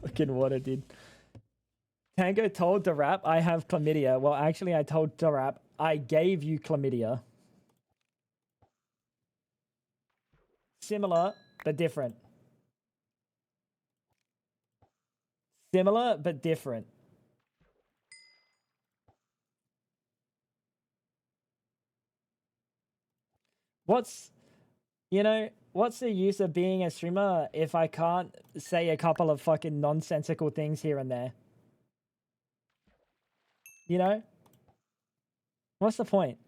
Fucking water, dude. Tango told Darap I have chlamydia. Well, actually, I told Darap I gave you chlamydia. Similar, but different. Similar, but different. What's the use of being a streamer if I can't say a couple of fucking nonsensical things here and there? You know? What's the point?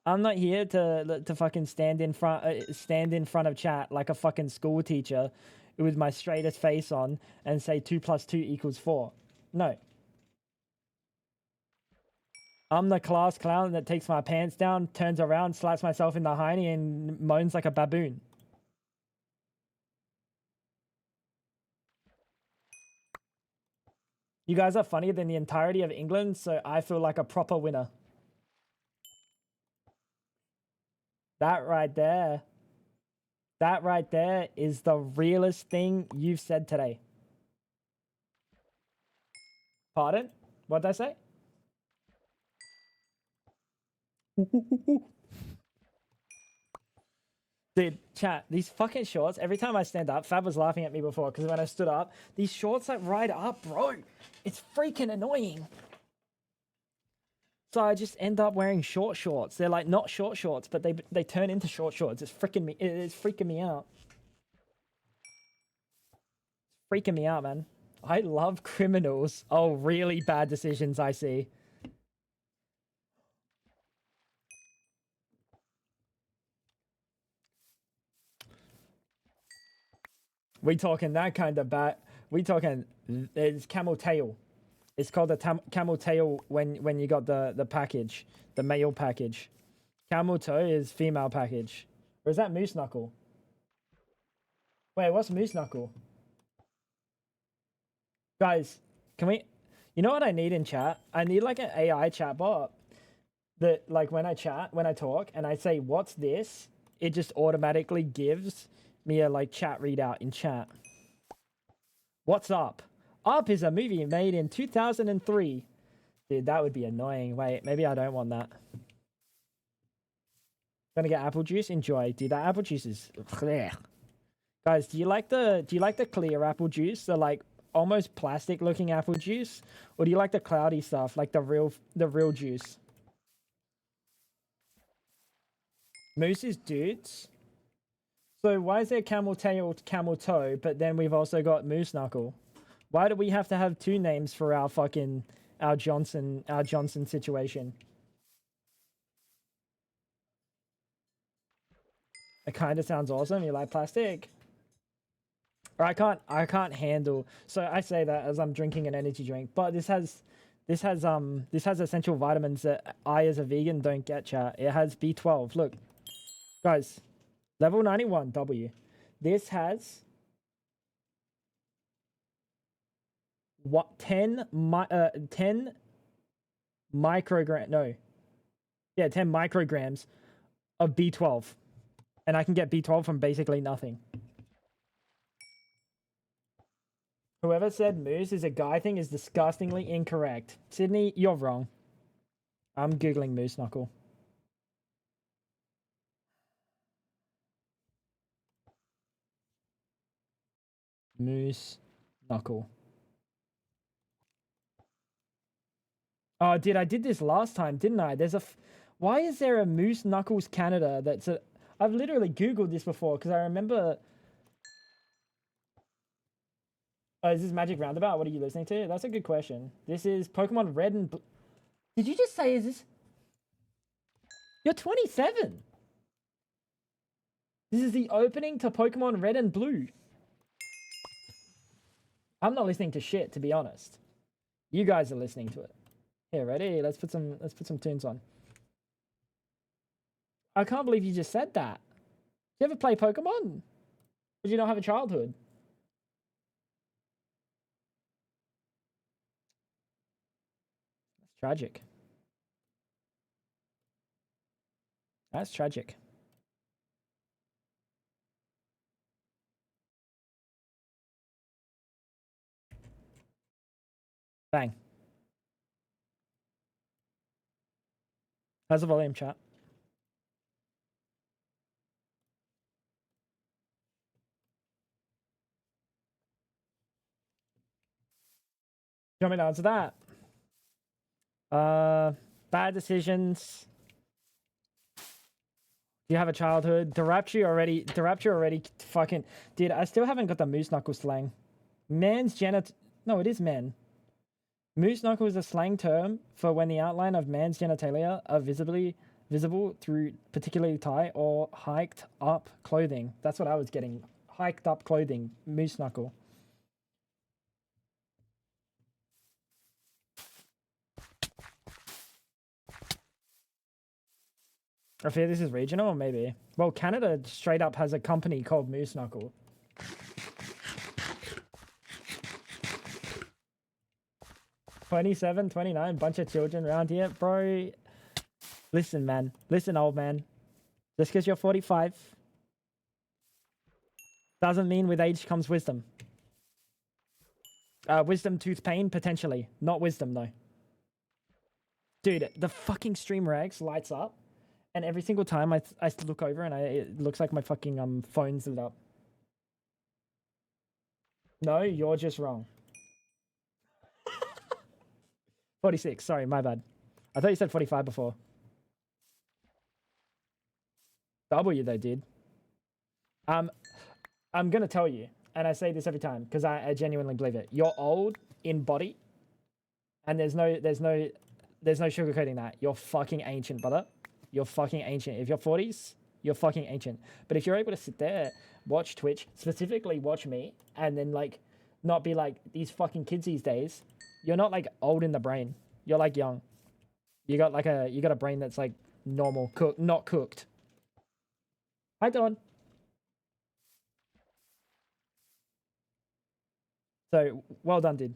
I'm not here to fucking stand in front of chat like a fucking school teacher with my straightest face on and say 2 + 2 = 4. No. I'm the class clown that takes my pants down, turns around, slaps myself in the hiney, and moans like a baboon. You guys are funnier than the entirety of England, so I feel like a proper winner. That right there is the realest thing you've said today. Pardon? What'd I say? Dude, chat, these fucking shorts, every time I stand up, Fab was laughing at me before because when I stood up, these shorts like ride up, bro. It's freaking annoying. So I just end up wearing short shorts. They're like not short shorts, but they turn into short shorts. It's freaking me. It's freaking me out. Freaking me out, man. I love criminals. Oh, really bad decisions I see. We talking that kind of bad. We talking it's camel tail. It's called a camel tail when you got the package, the male package. Camel toe is female package. Or is that moose knuckle? Wait, what's moose knuckle? Guys, can we? You know what I need in chat? I need like an AI chatbot that, like, when I talk, and I say, "What's this?" It just automatically gives me a like chat readout in chat. What's up? Up is a movie made in 2003. Dude, that would be annoying. Wait, maybe I don't want that. Gonna get apple juice? Enjoy. Dude, that apple juice is clear. Guys, do you like the clear apple juice? The like almost plastic looking apple juice? Or do you like the cloudy stuff, like the real juice? Moose is dudes. So why is there camel tail, camel toe, but then we've also got moose knuckle? Why do we have to have two names for our fucking our Johnson situation? It kind of sounds awesome. You like plastic? Or I can't handle. So I say that as I'm drinking an energy drink, but this has essential vitamins that I as a vegan don't get, chat. It has B12. Look, guys, level 91 W. This has what 10 microgram, no, yeah, 10 micrograms of B12, and I can get B12 from basically nothing. Whoever said moose is a guy thing is disgustingly incorrect. Sydney, you're wrong. I'm googling moose knuckle. Moose knuckle. Oh, dude, I did this last time, didn't I? Why is there a Moose Knuckles Canada that's a... I've literally Googled this before because I remember... Oh, is this Magic Roundabout? What are you listening to? That's a good question. This is Pokemon Red and Blue. Did you just say, is this... You're 27! This is the opening to Pokemon Red and Blue. I'm not listening to shit, to be honest. You guys are listening to it. Here, ready? Let's put some tunes on. I can't believe you just said that. Did you ever play Pokemon? Did you not have a childhood? That's tragic. That's tragic. Bang. How's the volume, chat? You want me to answer that? Bad decisions. Do you have a childhood? The Rapture already fucking... Dude, I still haven't got the Moose Knuckle slang. Man's genit... No, it is men. Moose knuckle is a slang term for when the outline of man's genitalia are visible through particularly tight or hiked up clothing. That's what I was getting. Hiked up clothing. Moose knuckle. I fear this is regional, maybe. Well, Canada straight up has a company called Moose Knuckle. "27, 29, bunch of children around here." Bro, listen, man. Listen, old man. Just because you're 45 doesn't mean with age comes wisdom. Wisdom tooth pain, potentially. Not wisdom, though. Dude, the fucking stream regs lights up. And every single time I look over and it looks like my fucking phone's lit up. No, you're just wrong. 46, sorry, my bad. I thought you said 45 before. W they did. I'm gonna tell you, and I say this every time because I genuinely believe it. You're old in body, and there's no sugarcoating that. You're fucking ancient, brother. You're fucking ancient. If you're 40s, you're fucking ancient. But if you're able to sit there, watch Twitch, specifically watch me, and then like not be like these fucking kids these days, you're not like old in the brain. You're like young. You got a brain that's like normal, not cooked. Hi, Dawn. So well done, dude.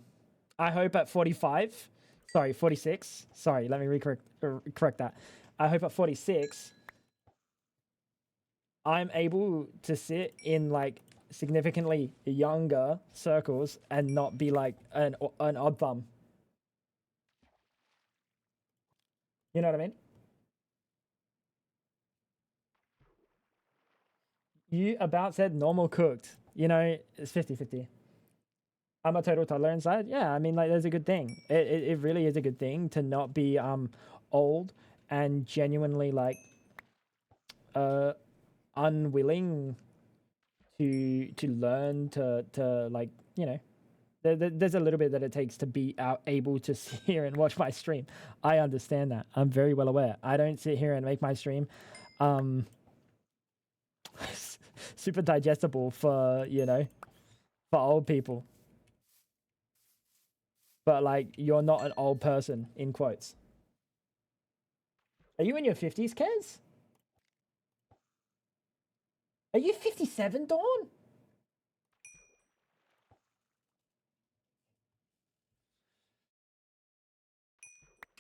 I hope at 45, sorry, 46. Sorry, let me correct that. I hope at 46, I'm able to sit in like significantly younger circles and not be like an odd thumb. You know what I mean? You about said normal cooked. You know, it's 50-50. I'm a total toddler inside. Yeah, I mean, like, there's a good thing. It really is a good thing to not be old and genuinely like unwilling to learn to like, you know, there's a little bit that it takes to be able to sit here and watch my stream. I understand that. I'm very well aware. I don't sit here and make my stream super digestible for, you know, for old people. But like, you're not an old person, in quotes. Are you in your 50s, Kez? Are you 57, Dawn?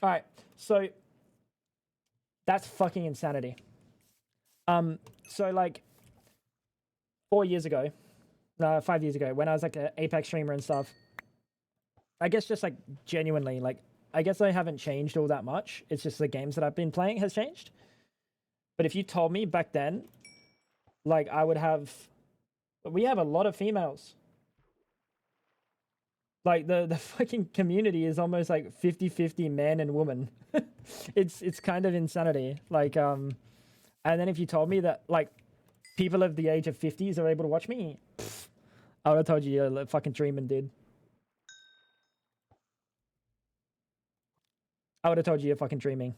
All right, so that's fucking insanity. So like 5 years ago, when I was like an Apex streamer and stuff, I guess just like genuinely, like, I guess I haven't changed all that much. It's just the games that I've been playing has changed. But if you told me back then, like, we have a lot of females. Like the fucking community is almost like 50-50 man and woman. It's kind of insanity. Like and then if you told me that like people of the age of 50s are able to watch me, I would have told you you're fucking dreaming, dude. I would have told you you're fucking dreaming.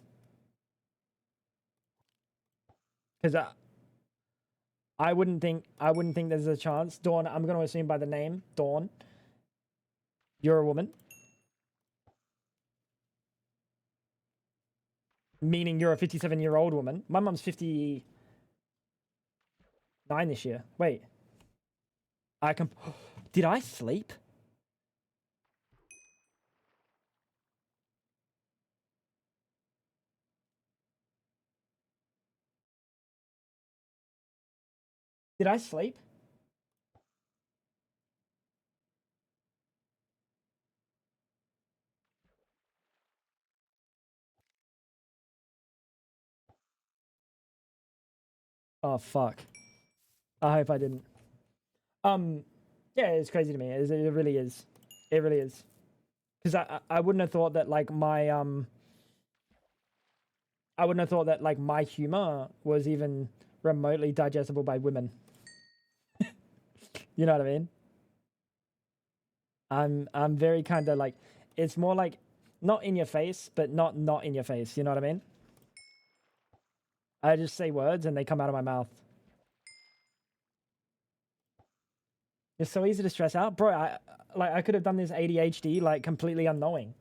Because I wouldn't think there's a chance. Dawn, I'm going to assume by the name Dawn, you're a woman. Meaning you're a 57-year-old woman. My mum's 59 this year. Wait. Did I sleep? Did I sleep? Oh, fuck. I hope I didn't. Yeah, it's crazy to me. It really is. It really is. Because I wouldn't have thought that like my I wouldn't have thought that like my humor was even remotely digestible by women. You know what I mean? I'm very kind of like, it's more like not in your face, but not in your face. You know what I mean? I just say words and they come out of my mouth. It's so easy to stress out, bro. I could have done this ADHD like completely unknowing.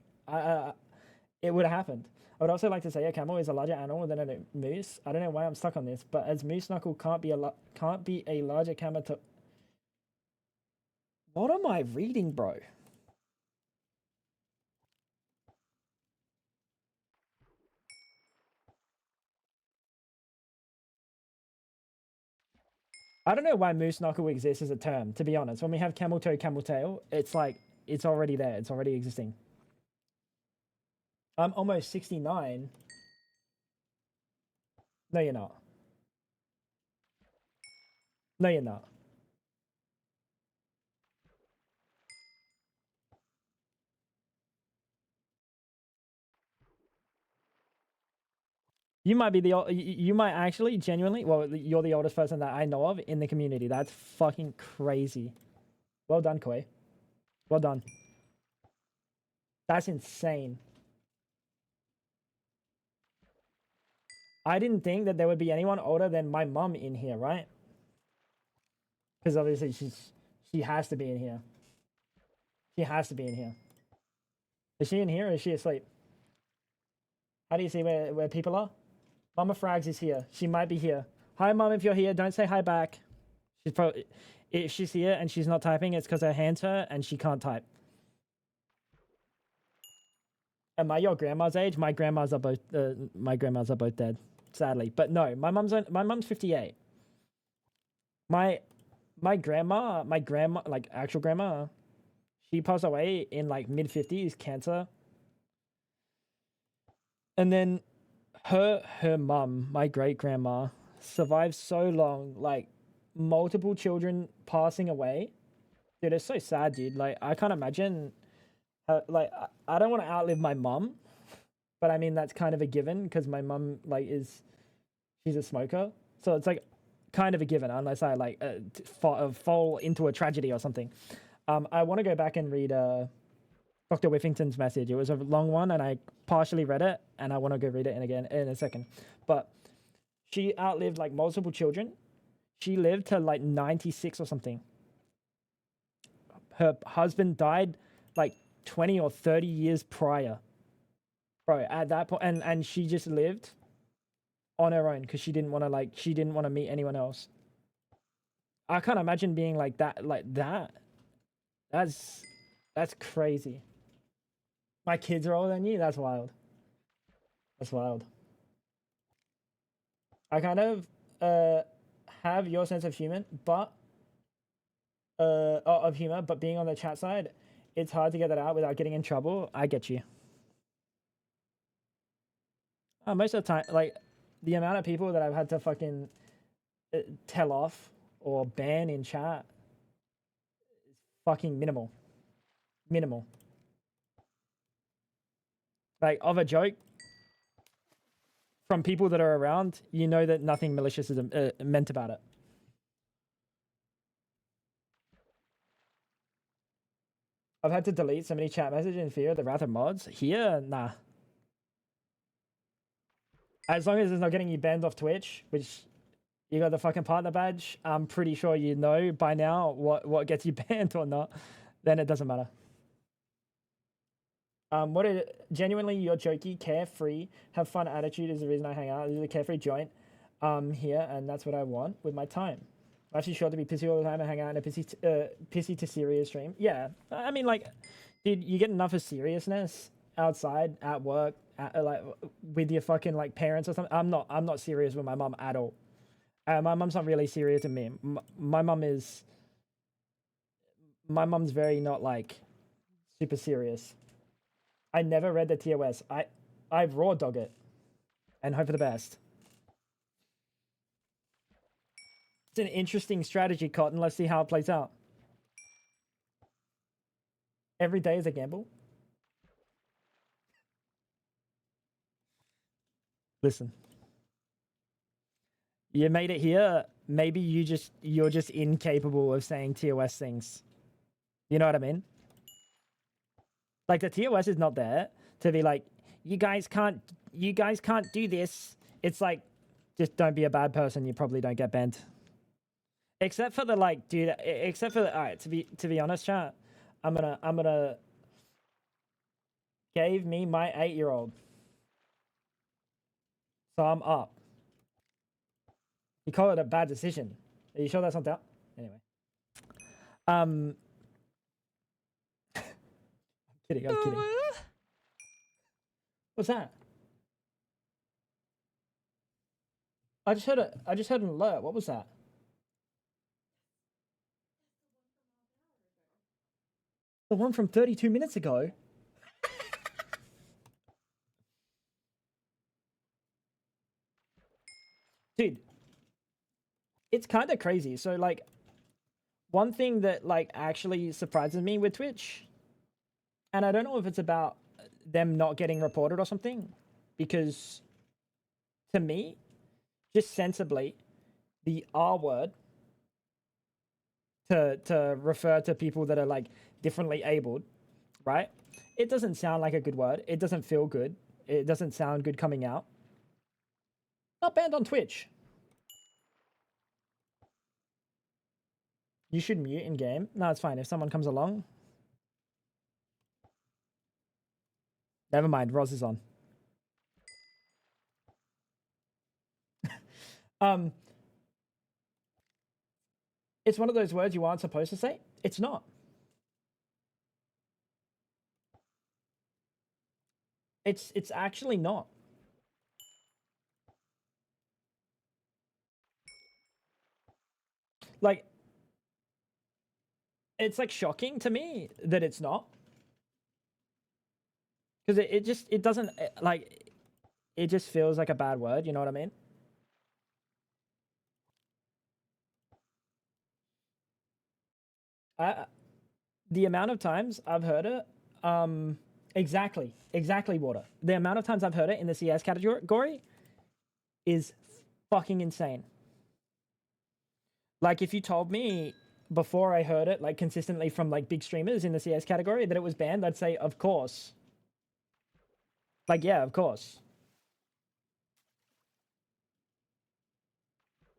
It would have happened. I would also like to say a camel is a larger animal than a moose. I don't know why I'm stuck on this, but as moose knuckle can't be a larger camel to. What am I reading, bro? I don't know why moose knuckle exists as a term, to be honest. When we have camel toe, camel tail, it's like, it's already there. It's already existing. I'm almost 69. No, you're not. No, you're not. You might be you might actually genuinely, well, you're the oldest person that I know of in the community. That's fucking crazy. Well done, Koi. Well done. That's insane. I didn't think that there would be anyone older than my mum in here, right? Because obviously she has to be in here. She has to be in here. Is she in here or is she asleep? How do you see where people are? Mama Frags is here. She might be here. Hi, Mum, if you're here, don't say hi back. She's probably... If she's here and she's not typing, it's because her hands hurt and she can't type. Am I your grandma's age? My grandmas are both dead, sadly. But no, my mum's 58. My grandma, like actual grandma, she passed away in like mid-50s, cancer. And then her mum, my great grandma, survived so long, like multiple children passing away. Dude, it's so sad, dude. Like I can't imagine. Like I don't want to outlive my mum, but I mean that's kind of a given because my mum like she's a smoker, so it's like kind of a given unless I like fall into a tragedy or something. I want to go back and read Dr. Whiffington's message. It was a long one, and I partially read it, and I want to go read it again in a second. But she outlived like multiple children. She lived to like 96 or something. Her husband died like 20 or 30 years prior. Bro, at that point, and she just lived on her own because she didn't want to meet anyone else. I can't imagine being like that. That's crazy. My kids are older than you. That's wild. That's wild. I kind of have your sense of humor, but being on the chat side, it's hard to get that out without getting in trouble. I get you. Most of the time, like the amount of people that I've had to fucking tell off or ban in chat is fucking minimal. Minimal. Like of a joke from people that are around, you know that nothing malicious is meant about it. I've had to delete so many chat messages in fear of the wrath of mods. Here, nah. As long as it's not getting you banned off Twitch, which you got the fucking partner badge, I'm pretty sure you know by now what gets you banned or not. Then it doesn't matter. Genuinely, you're jokey, carefree, have fun attitude is the reason I hang out. This is a carefree joint here, and that's what I want with my time. I'm actually sure to be pissy all the time and hang out in a pissy to serious stream. Yeah, I mean, like, dude, you get enough of seriousness outside, at work, like with your fucking like parents or something. I'm not serious with my mom at all. My mom's not really serious with me. My mom's very not like super serious. I never read the TOS. I raw dog it and hope for the best. It's an interesting strategy, Cotton. Let's see how it plays out. Every day is a gamble. Listen. You made it here. Maybe you're just incapable of saying TOS things. You know what I mean? Like the TOS is not there to be like, you guys can't do this. It's like, just don't be a bad person. You probably don't get banned. Except for the like, dude. Except for the, all right. To be honest, chat. I'm gonna gave me my 8-year-old. So I'm up. You call it a bad decision. Are you sure that's not that? Anyway. I'm kidding. What's that? I just heard an alert. What was that? The one from 32 minutes ago? Dude, it's kind of crazy. So, like, one thing that, like, actually surprises me with Twitch, and I don't know if it's about them not getting reported or something, because to me, just sensibly, the R word to refer to people that are like differently abled, right? It doesn't sound like a good word. It doesn't feel good. It doesn't sound good coming out. Not banned on Twitch. You should mute in game. No, it's fine. If someone comes along. Never mind. Roz is on. It's one of those words you aren't supposed to say. It's not. It's actually not. Like, it's like shocking to me that it's not. Because it doesn't, like, it just feels like a bad word, you know what I mean? The amount of times I've heard it, exactly, Water. The amount of times I've heard it in the CS category is fucking insane. Like, if you told me before I heard it, like, consistently from, like, big streamers in the CS category that it was banned, I'd say, of course. Like, yeah, of course.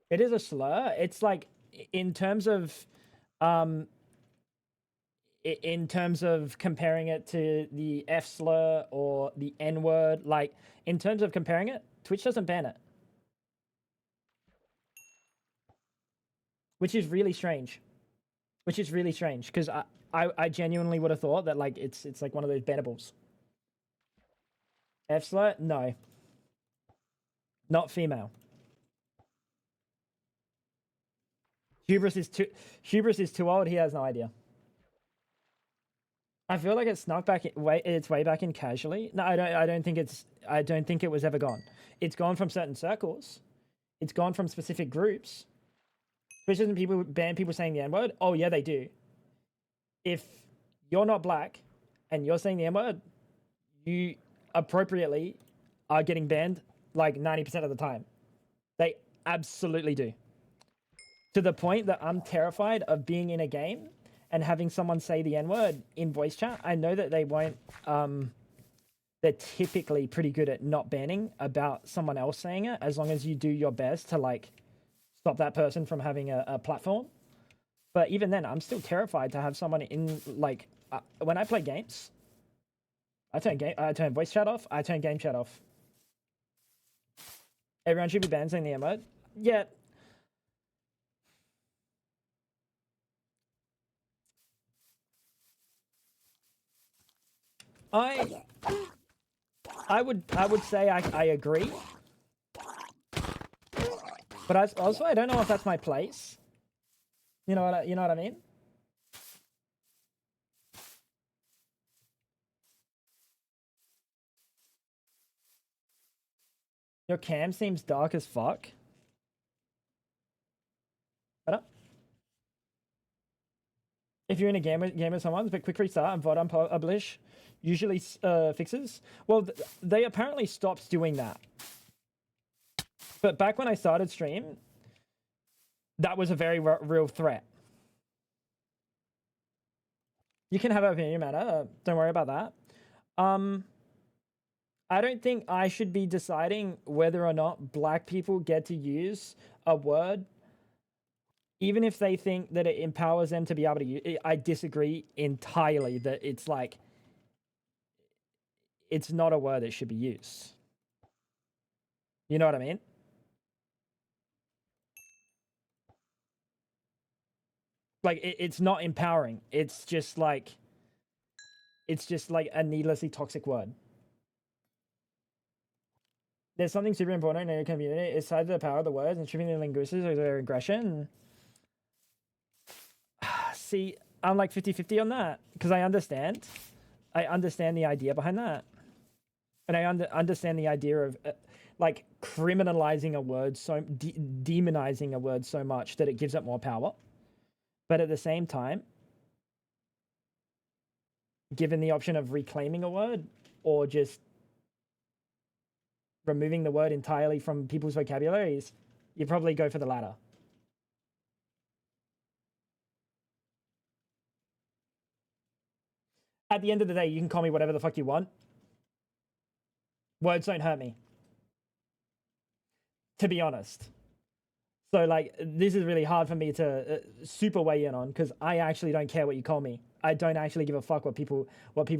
It is a slur. It's like, in terms of comparing it to the F slur or the N word, like, in terms of comparing it, Twitch doesn't ban it. Which is really strange. Because I genuinely would have thought that, like, it's like one of those bannables. F slur? No. Not female. Hubris is too old. He has no idea. I feel like it snuck back its way back in casually. No, I don't think it was ever gone. It's gone from certain circles. It's gone from specific groups. Especially when people ban people saying the N-word. Oh yeah, they do. If you're not black and you're saying the N-word, you appropriately are getting banned like 90% of the time. They absolutely do. To the point that I'm terrified of being in a game and having someone say the N-word in voice chat. I know that they won't, they're typically pretty good at not banning about someone else saying it, as long as you do your best to, like, stop that person from having a platform. But even then, I'm still terrified to have someone in, like, when I play games, I turn voice chat off, I turn game chat off. Everyone should be banned saying the N-word. Yeah. I would say I agree. But I don't know if that's my place. You know what I mean? Your cam seems dark as fuck. Better? If you're in a game with someone, but quick restart and VOD unpublish usually fixes. Well, they apparently stopped doing that. But back when I started stream, that was a very real threat. You can have an opinion matter. Don't worry about that. I don't think I should be deciding whether or not black people get to use a word, even if they think that it empowers them to be able to use it. I disagree entirely that it's like, it's not a word that should be used. You know what I mean? Like, it's not empowering. It's just like a needlessly toxic word. There's something super important in your community. It's tied to the power of the words and stripping the linguistics or their aggression. See, I'm like 50-50 on that, because I understand the idea behind that, and I understand the idea of like criminalizing a word, so demonizing a word so much that it gives it more power. But at the same time, given the option of reclaiming a word or just removing the word entirely from people's vocabularies, you probably go for the latter. At the end of the day, you can call me whatever the fuck you want. Words don't hurt me, to be honest. So like, this is really hard for me to super weigh in on, because I actually don't care what you call me. I don't actually give a fuck what people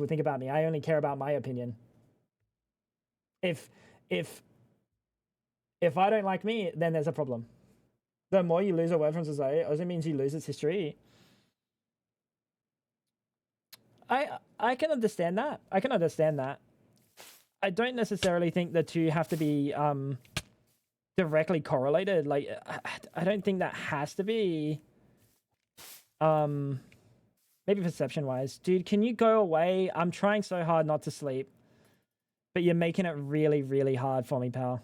think about me. I only care about my opinion. If I don't like me, then there's a problem. The more you lose a word from society, it also means you lose its history. I can understand that. I can understand that. I don't necessarily think the two have to be directly correlated. Like, I don't think that has to be. Maybe perception wise, dude. Can you go away? I'm trying so hard not to sleep, but you're making it really, really hard for me, pal.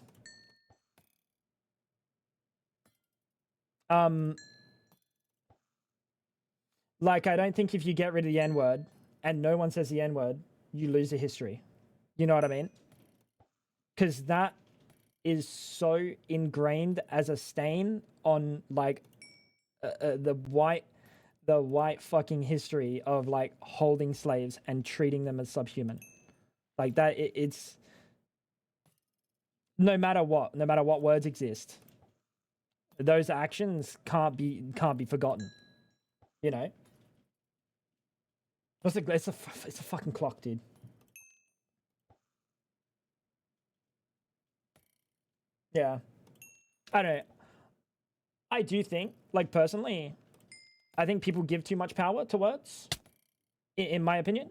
Like, I don't think if you get rid of the N word and no one says the N word, you lose the history. You know what I mean? Because that is so ingrained as a stain on like the white fucking history of like holding slaves and treating them as subhuman. Like that, it's no matter what words exist, those actions can't be forgotten. You know. It's a fucking clock, dude. Yeah. I don't know. I do think, like, personally, I think people give too much power to words. In my opinion,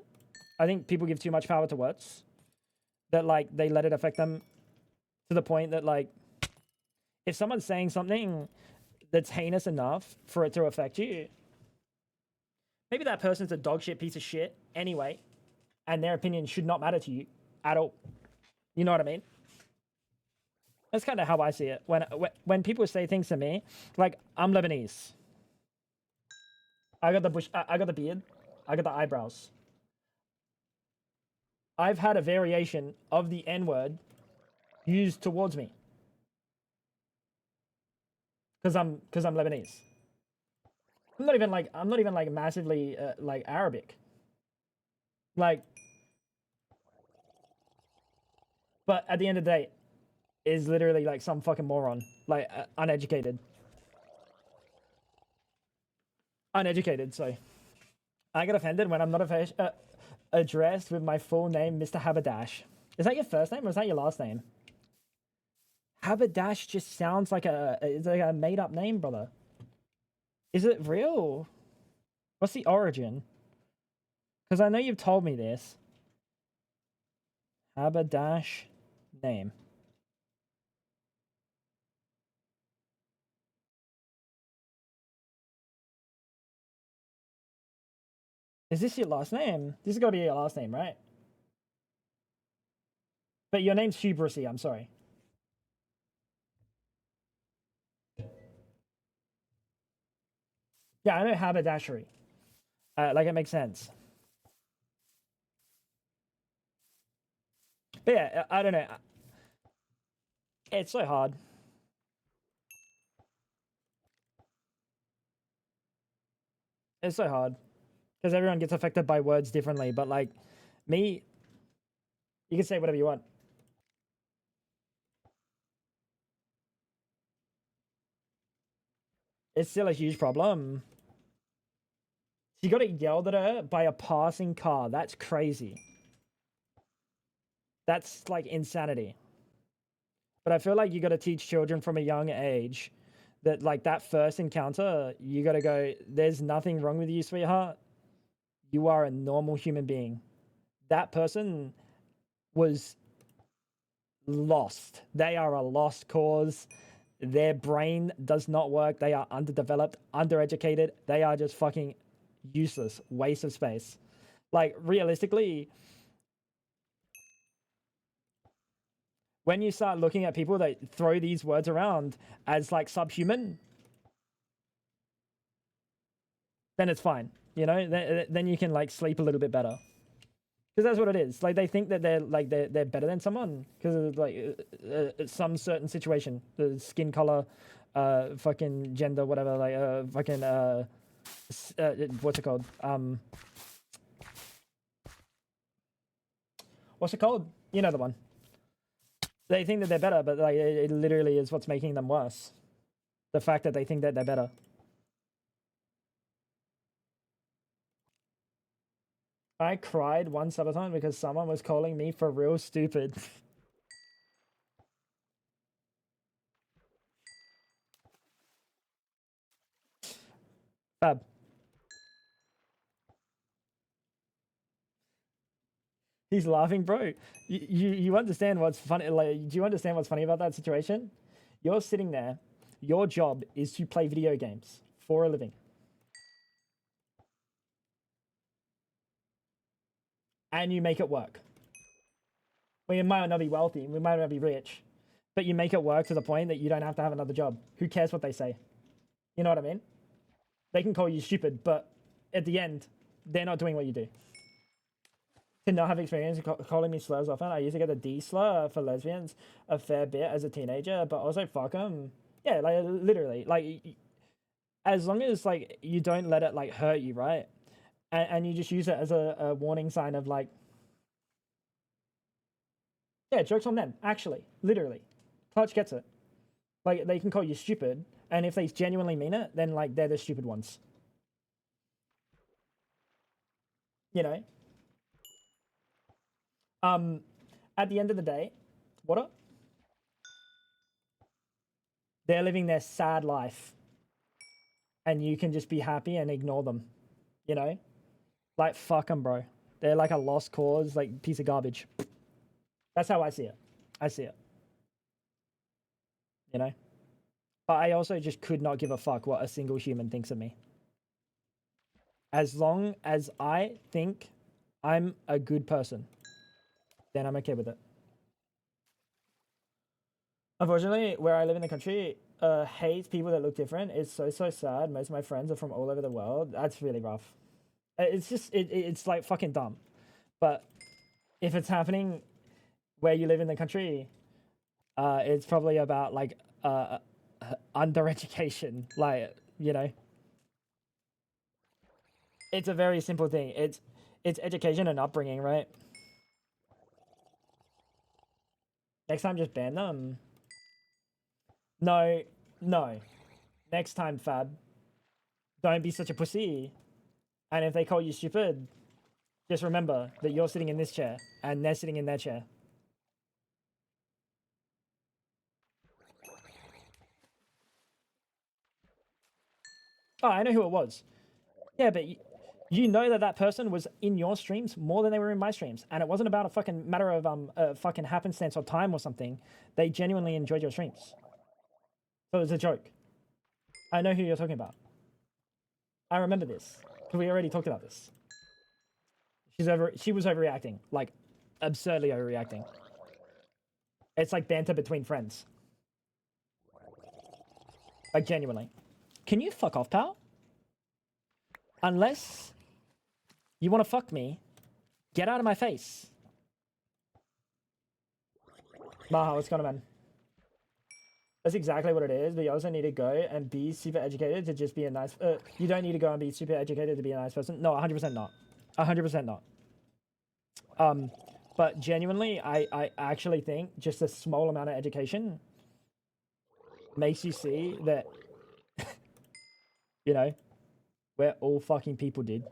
I think people give too much power to words. That, like, they let it affect them to the point that, like, if someone's saying something that's heinous enough for it to affect you, maybe that person's a dog shit piece of shit anyway, and their opinion should not matter to you at all. You know what I mean? That's kind of how I see it. When people say things to me, like, I'm Lebanese. I got the bush. I got the beard. I got the eyebrows. I've had a variation of the N word used towards me because I'm Lebanese. I'm not even like massively like Arabic. Like, but at the end of the day, is literally like some fucking moron, like uneducated. So I get offended when I'm not addressed with my full name, Mr. Haberdash. Is that your first name or is that your last name? Haberdash just sounds like it's like a made up name, brother. Is it real? What's the origin? Because I know you've told me this. Haberdash name. Is this your last name? This has got to be your last name, right? But your name's Hubrisy, I'm sorry. Yeah, I know haberdashery. Like, it makes sense. But yeah, I don't know. It's so hard. It's so hard. Because everyone gets affected by words differently. But, like, me, you can say whatever you want. It's still a huge problem. She got yelled at her by a passing car. That's crazy. That's, like, insanity. But I feel like you got to teach children from a young age that, like, that first encounter, you got to go, there's nothing wrong with you, sweetheart. You are a normal human being. That person was lost. They are a lost cause. Their brain does not work. They are underdeveloped, undereducated. They are just fucking useless. Waste of space. Like, realistically, when you start looking at people that throw these words around as, like, subhuman, then it's fine. You know, then you can, like, sleep a little bit better. Because that's what it is. Like they think that they're better than someone because of like some certain situation, the skin color, fucking gender, whatever. Like fucking what's it called? What's it called? You know the one. They think that they're better, but like it literally is what's making them worse. The fact that they think that they're better. I cried one subathon because someone was calling me for real stupid. Fab. He's laughing, bro. You understand what's funny? Like, do you understand what's funny about that situation? You're sitting there. Your job is to play video games for a living. And you make it work. We might not be wealthy, we might not be rich, but you make it work to the point that you don't have to have another job. Who cares what they say? You know what I mean? They can call you stupid, but at the end, they're not doing what you do. To not have experience calling me slurs often, I used to get the D slur for lesbians a fair bit as a teenager, but also fuck them. Yeah, like literally, like as long as like you don't let it like hurt you, right? And you just use it as a warning sign of like, yeah, joke's on them, actually, literally. Clutch gets it. Like, they can call you stupid, and if they genuinely mean it, then, like, they're the stupid ones. You know? At the end of the day, what up? They're living their sad life, and you can just be happy and ignore them, you know? Like, fuck them, bro. They're like a lost cause, like, piece of garbage. That's how I see it. I see it. You know? But I also just could not give a fuck what a single human thinks of me. As long as I think I'm a good person, then I'm okay with it. Unfortunately, where I live in the country, hates people that look different. It's so sad. Most of my friends are from all over the world. That's really rough. It's just it's like fucking dumb. But if it's happening where you live in the country, it's probably about like under education, like, you know. It's a very simple thing. It's education and upbringing, right? Next time, just ban them. No. Next time, Fab, don't be such a pussy. And if they call you stupid, just remember that you're sitting in this chair and they're sitting in their chair. Oh, I know who it was. Yeah, but you know that person was in your streams more than they were in my streams, and it wasn't about a fucking matter of fucking happenstance or time or something. They genuinely enjoyed your streams, so it was a joke. I know who you're talking about. I remember this because we already talked about this. She was overreacting, like absurdly overreacting. It's like banter between friends, like genuinely. Can you fuck off, pal? Unless you want to fuck me, get out of my face. Maha, what's going on, man? That's exactly what it is, but you also need to go and be super educated to just be a nice... you don't need to go and be super educated to be a nice person. No, 100% not. 100% not. But genuinely, I actually think just a small amount of education makes you see that, you know, we're all fucking people, dude.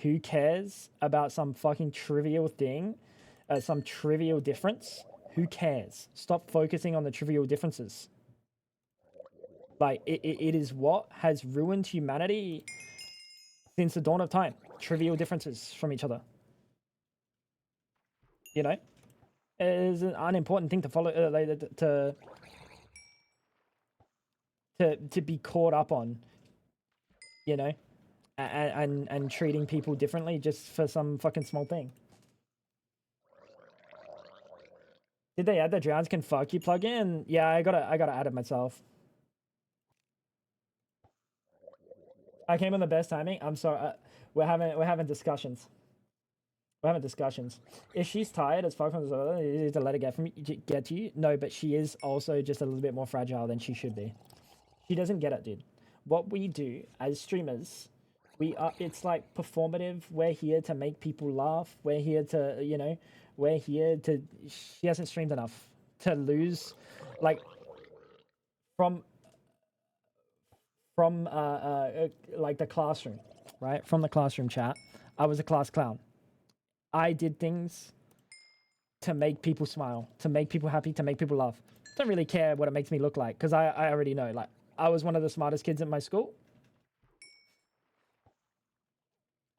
Who cares about some fucking trivial thing, some trivial difference? Who cares? Stop focusing on the trivial differences. Like, it is what has ruined humanity since the dawn of time. Trivial differences from each other. You know? It is an unimportant thing to follow, to be caught up on, you know? And treating people differently just for some fucking small thing. Did they add the drowns can fuck you plugin? Yeah, I gotta add it myself. I came on the best timing. I'm sorry. We're having discussions. We're having discussions. If she's tired as fuck from this other, you need to let it get to you. No, but she is also just a little bit more fragile than she should be. She doesn't get it, dude. What we do as streamers, it's like performative. We're here to make people laugh. We're here to, we're here to. She hasn't streamed enough to lose, like, from like the classroom, right? From the classroom chat, I was a class clown. I did things to make people smile, to make people happy, to make people laugh. Don't really care what it makes me look like, because I already know. Like, I was one of the smartest kids at my school.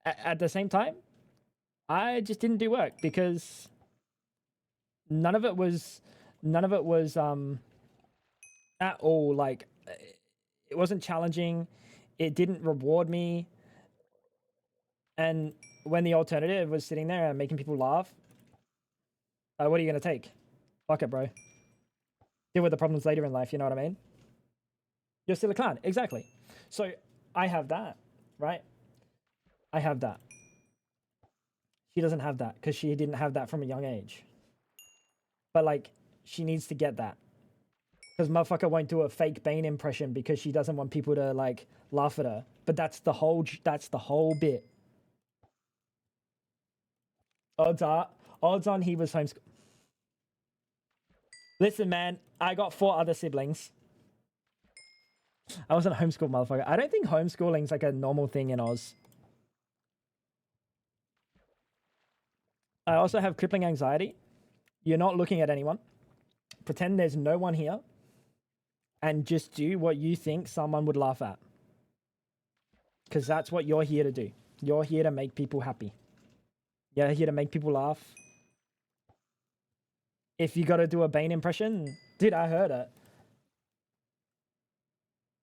At the same time, I just didn't do work because none of it was at all, like, it wasn't challenging. It didn't reward me. And when the alternative was sitting there and making people laugh, what are you going to take? Fuck it, bro. Deal with the problems later in life, you know what I mean? You're still a clown. Exactly. So I have that, right? I have that. She doesn't have that because she didn't have that from a young age. But, like, she needs to get that. Because motherfucker won't do a fake Bane impression because she doesn't want people to, like, laugh at her. But that's the whole bit. Odds on he was homeschooled. Listen, man, I got 4 other siblings. I wasn't homeschooled, motherfucker. I don't think homeschooling's like a normal thing in Oz. I also have crippling anxiety. You're not looking at anyone. Pretend there's no one here. And just do what you think someone would laugh at. Because that's what you're here to do. You're here to make people happy. You're here to make people laugh. If you got to do a Bane impression, dude, I heard it.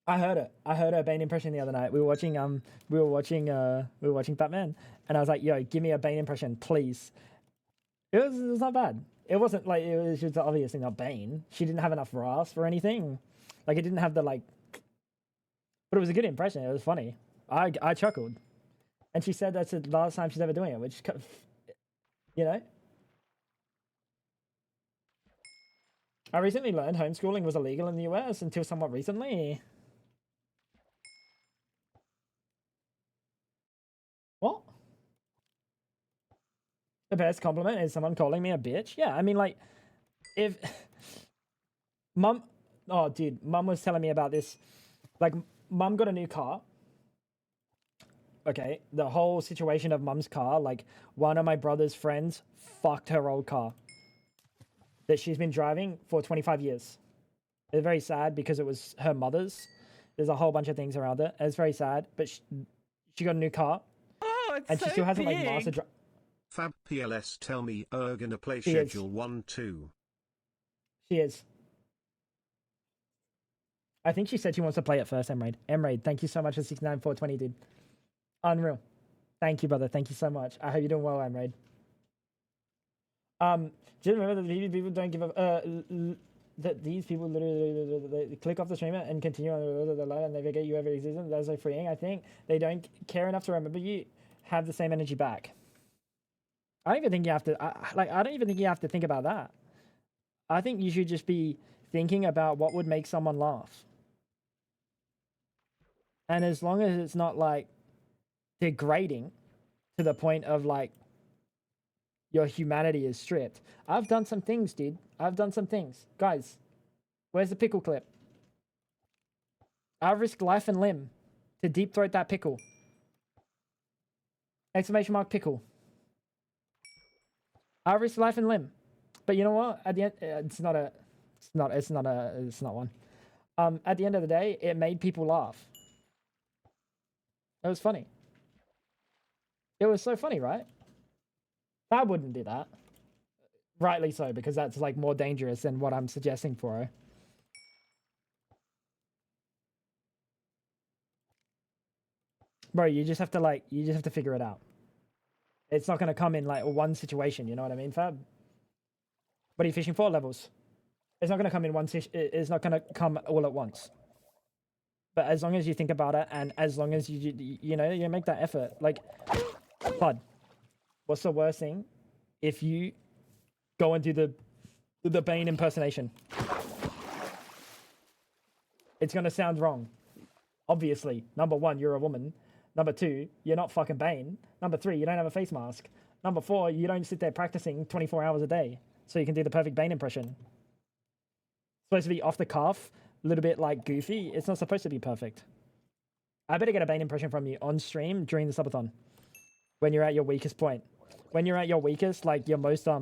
I heard a Bane impression the other night. We were watching Batman, and I was like, "Yo, give me a Bane impression, please." It was not bad. It wasn't like it was just obviously not Bane. She didn't have enough rasp or anything. Like, it didn't have the, like, but it was a good impression. It was funny. I chuckled, and she said that's the last time she's ever doing it, which, you know. I recently learned homeschooling was illegal in the US until somewhat recently. What? The best compliment is someone calling me a bitch? Yeah, I mean, like, if mum, oh dude, mum was telling me about this. Like, mum got a new car. Okay, the whole situation of mum's car, like, one of my brother's friends fucked her old car that she's been driving for 25 years. It's very sad because it was her mother's. There's a whole bunch of things around it. It's very sad, but she got a new car. Oh, it's and so she still hasn't, like, big. mastered Fab PLS tell me gonna play schedule 1-2. She is. I think she said she wants to play it first, Emraid. Emraid, thank you so much for 69420, dude. Unreal. Thank you, brother. Thank you so much. I hope you're doing well, Emraid. Do you remember that these people don't give up? That these people literally they click off the streamer and continue on the line and they forget you ever existed. That's so freeing. I think they don't care enough to remember you. Have the same energy back. I don't even think you have to. I don't even think you have to think about that. I think you should just be thinking about what would make someone laugh. And as long as it's not, like, degrading to the point of, like, your humanity is stripped. I've done some things, dude. I've done some things. Guys, where's the pickle clip? I risked life and limb to deep throat that pickle. Exclamation mark pickle. I risked life and limb. But you know what? At the end, it's not one. At the end of the day, it made people laugh. It was funny. It was so funny, right? I wouldn't do that. Rightly so, because that's, like, more dangerous than what I'm suggesting for her. Bro, you just have to figure it out. It's not going to come in, like, one situation, you know what I mean, Fab? What are you fishing for? Levels. It's not going to come in it's not going to come all at once. But as long as you think about it, and as long as you make that effort, like, Bud, What's the worst thing if you go and do the Bane impersonation? It's gonna sound wrong. Obviously, number one, you're a woman. Number two, you're not fucking Bane. Number three, you don't have a face mask. Number four, you don't sit there practicing 24 hours a day so you can do the perfect Bane impression. It's supposed to be off the cuff, a little bit like goofy. It's not supposed to be perfect. I better get a Bane impression from you on stream during the subathon when you're at your weakest point. When you're at your weakest, like your most, I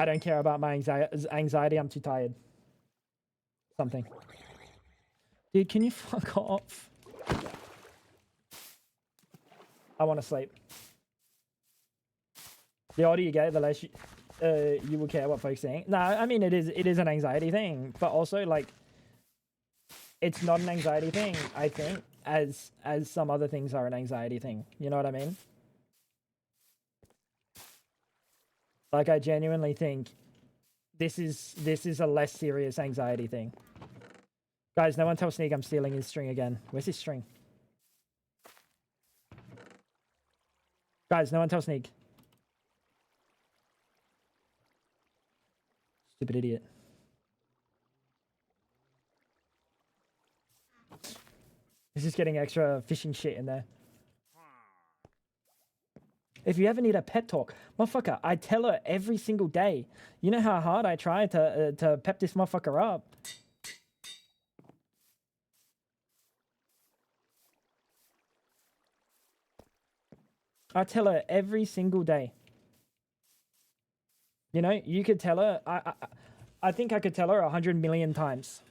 don't care about my anxiety, I'm too tired. Something. Dude, can you fuck off? I want to sleep. The older you get, the less you will care what folks think. No, I mean it is an anxiety thing, but also like it's not an anxiety thing, I think, as some other things are an anxiety thing. You know what I mean? Like I genuinely think this is a less serious anxiety thing. Guys, no one tell Sneak I'm stealing his string again. Where's his string? Guys, no one tell Sneak. Stupid idiot. He's just getting extra fishing shit in there. If you ever need a pep talk, motherfucker, I tell her every single day. You know how hard I try to pep this motherfucker up. I tell her every single day. You know, you could tell her. I think I could tell her 100 million times,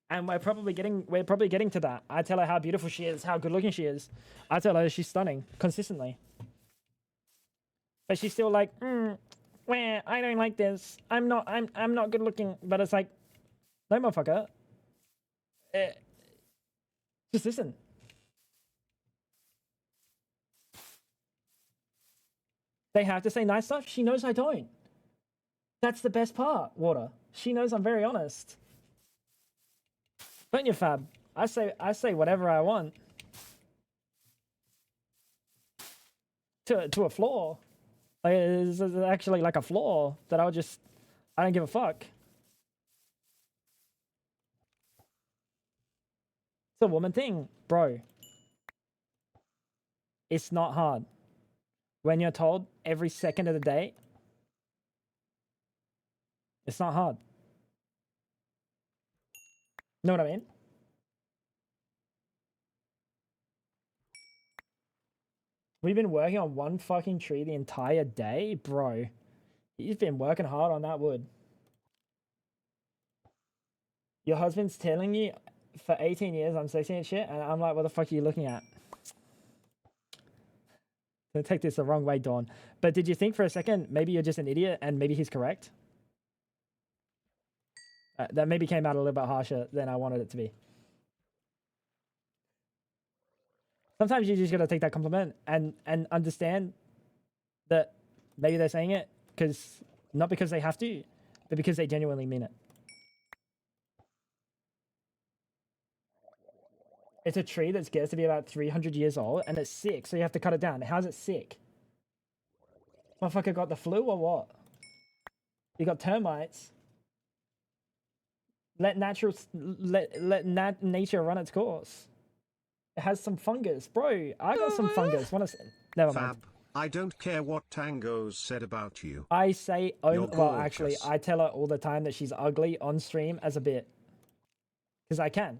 and we're probably getting to that. I tell her how beautiful she is, how good looking she is. I tell her she's stunning consistently, but she's still like, well, I don't like this. I'm not good looking. But it's like, no, motherfucker. Just listen. They have to say nice stuff. She knows I don't. That's the best part, Water. She knows I'm very honest. Don't you, Fab? I say whatever I want. To a flaw. Like, it's actually like a flaw that I don't give a fuck. It's a woman thing, bro. It's not hard. When you're told every second of the day, it's not hard. Know what I mean? We've been working on one fucking tree the entire day, bro. You've been working hard on that wood. Your husband's telling you for 18 years I'm sexy and shit, and I'm like, what the fuck are you looking at? Don't take this the wrong way, Dawn. But did you think for a second maybe you're just an idiot and maybe he's correct? That maybe came out a little bit harsher than I wanted it to be. Sometimes you just gotta take that compliment and understand that maybe they're saying it not because they have to, but because they genuinely mean it. It's a tree that gets to be about 300 years old and it's sick, so you have to cut it down. How's it sick? Motherfucker got the flu or what? You got termites. Let nature run its course. It has some fungus, bro. I got some fungus. Never mind. Fab, I don't care what Tango's said about you. I say, well, actually, gorgeous. I tell her all the time that she's ugly on stream as a bit, because I can.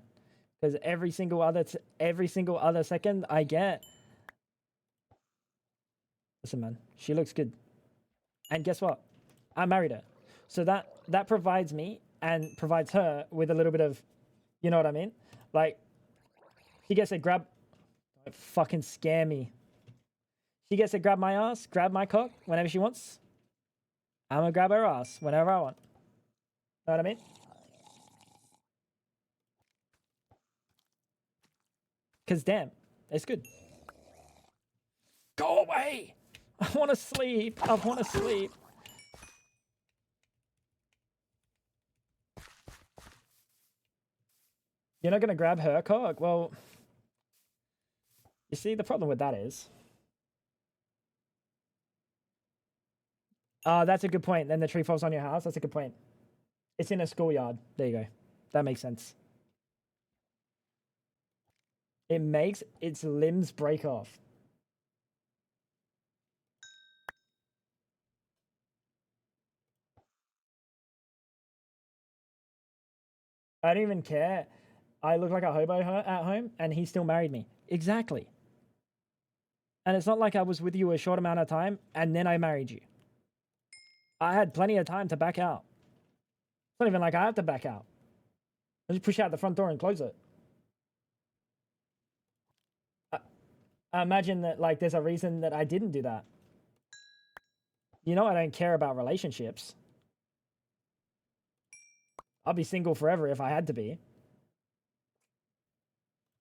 Because every single other second I get. Listen, man, she looks good, and guess what? I married her, so that provides me and provides her with a little bit of, you know what I mean? Like, she gets to grab, don't fucking scare me. She gets to grab my ass, grab my cock whenever she wants. I'm gonna grab her ass whenever I want. Know what I mean? Because damn, it's good. Go away! I want to sleep. I want to sleep. You're not going to grab her cock? Well, you see, the problem with that is That's a good point. Then the tree falls on your house. That's a good point. It's in a schoolyard. There you go. That makes sense. It makes its limbs break off. I don't even care. I look like a hobo at home and he still married me. Exactly. And it's not like I was with you a short amount of time and then I married you. I had plenty of time to back out. It's not even like I have to back out. I just push out the front door and close it. I imagine that like there's a reason that I didn't do that. You know, I don't care about relationships. I'll be single forever if I had to be.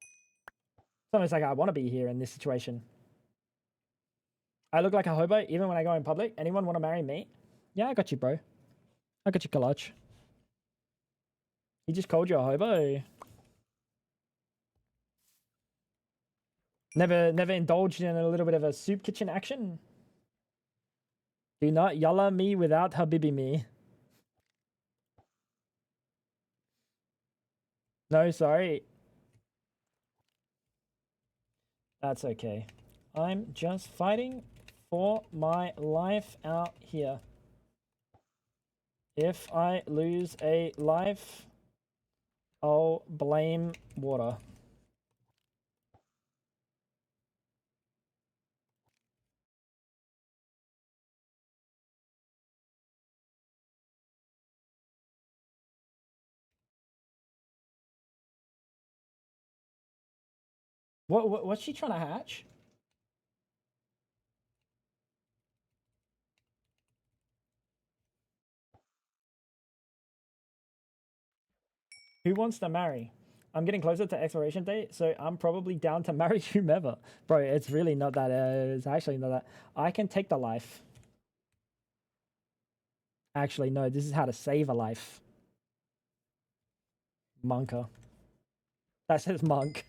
It's almost like I want to be here in this situation. I look like a hobo even when I go in public. Anyone want to marry me? Yeah, I got you, bro. I got you, Kalach. He just called you a hobo. Never indulged in a little bit of a soup kitchen action? Do not yalla me without habibi me. No, sorry. That's okay. I'm just fighting for my life out here. If I lose a life, I'll blame water. What's she trying to hatch? Who wants to marry? I'm getting closer to expiration date, so I'm probably down to marry whomever. Bro, it's really not that. It's actually not that. I can take the life. Actually, no, this is how to save a life. Monka. That says monk.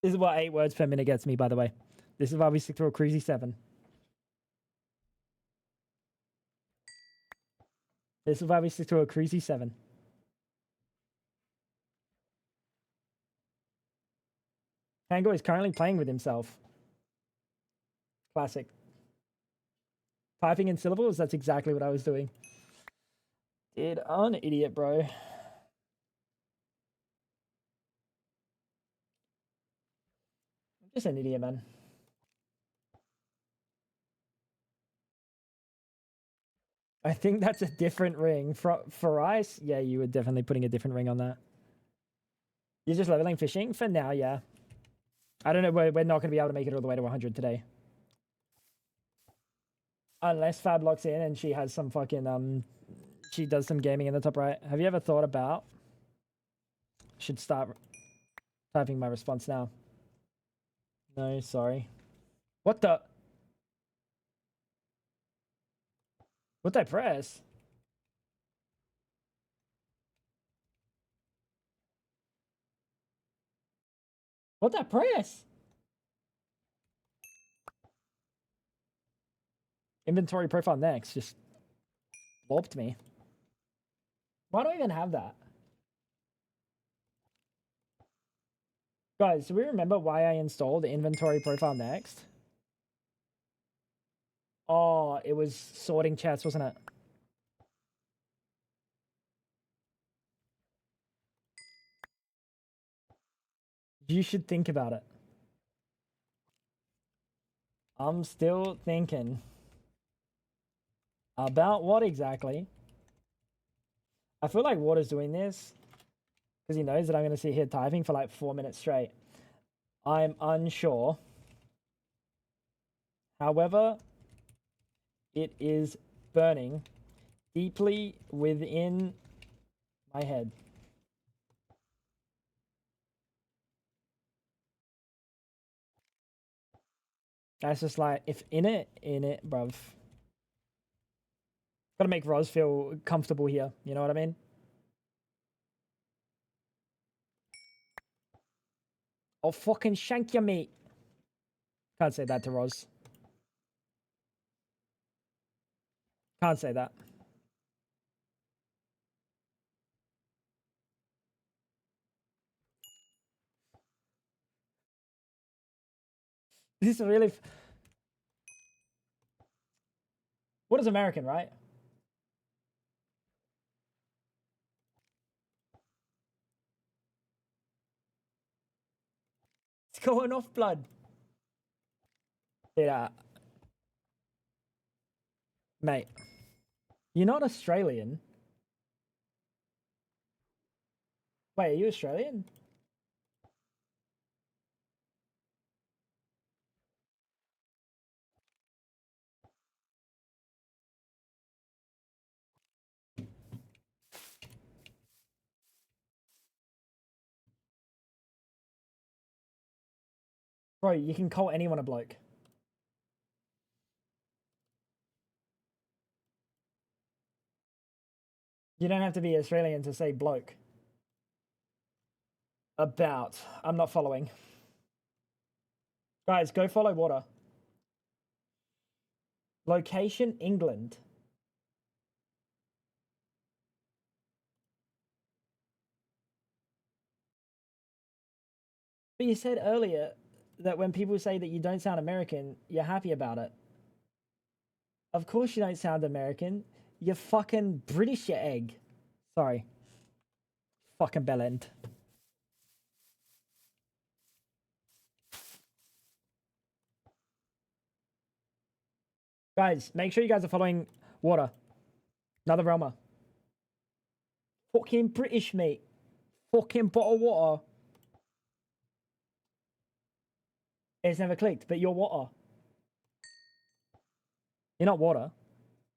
This is what 8 words per minute gets me, by the way. This is why we stick to a cruisy 7. This is why we stick to a cruisy 7. Tango is currently playing with himself. Classic. Typing in syllables, that's exactly what I was doing. Dude, I'm an idiot, bro. I'm just an idiot, man. I think that's a different ring. For ice, yeah, you were definitely putting a different ring on that. You're just leveling fishing? For now, yeah. I don't know, we're not going to be able to make it all the way to 100 today. Unless Fab locks in and she has some fucking, she does some gaming in the top right. Have you ever thought about... Should start typing my response now. No, sorry. What the... What'd I press? What'd I press? Inventory profile next. Just loped me. Why do I even have that? Guys, do we remember why I installed inventory profile next? Oh, it was sorting chats, wasn't it? You should think about it. I'm still thinking. About what exactly? I feel like Water's doing this because he knows that I'm going to sit here typing for like 4 minutes straight. I'm unsure. However, it is burning deeply within my head. That's just like, if in it, bruv. Gotta make Roz feel comfortable here, you know what I mean? I'll fucking shank you, mate. Can't say that to Roz. Can't say that. This is really... What is American, right? It's going off, blood. Yeah. Mate. You're not Australian. Wait, are you Australian? Bro, you can call anyone a bloke. You don't have to be Australian to say bloke. About. I'm not following. Guys, go follow water. Location, England. But you said earlier that when people say that you don't sound American, you're happy about it. Of course you don't sound American. You're fucking British, you egg. Sorry. Fucking bellend. Guys, make sure you guys are following water. Another Realmer. Fucking British, mate. Fucking bottle of water. It's never clicked, but you're water. You're not water.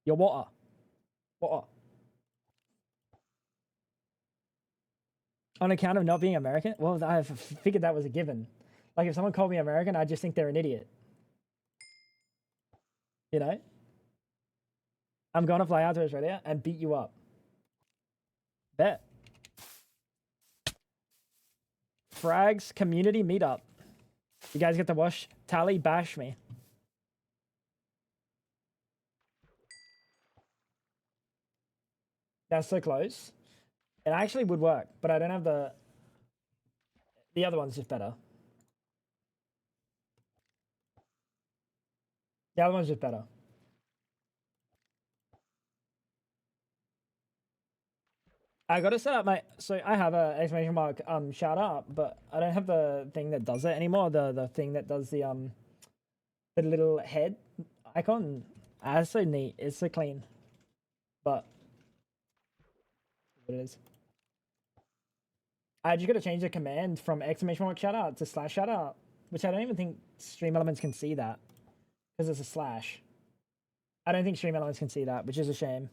You're water. Water. On account of not being American? Well, I figured that was a given. Like, if someone called me American, I'd just think they're an idiot. You know? I'm going to fly out to Australia and beat you up. Bet. Frags community meetup. You guys get to watch Tally bash me. That's so close. It actually would work, but I don't have the other one's just better. The other one's just better. I gotta set up my, so I have a exclamation mark shout out, but I don't have the thing that does it anymore. The thing that does the little head icon. It's so neat. It's so clean. But what it is. I just gotta change the command from exclamation mark shout out to slash shout out, which I don't even think Stream Elements can see that because it's a slash. I don't think Stream Elements can see that, which is a shame.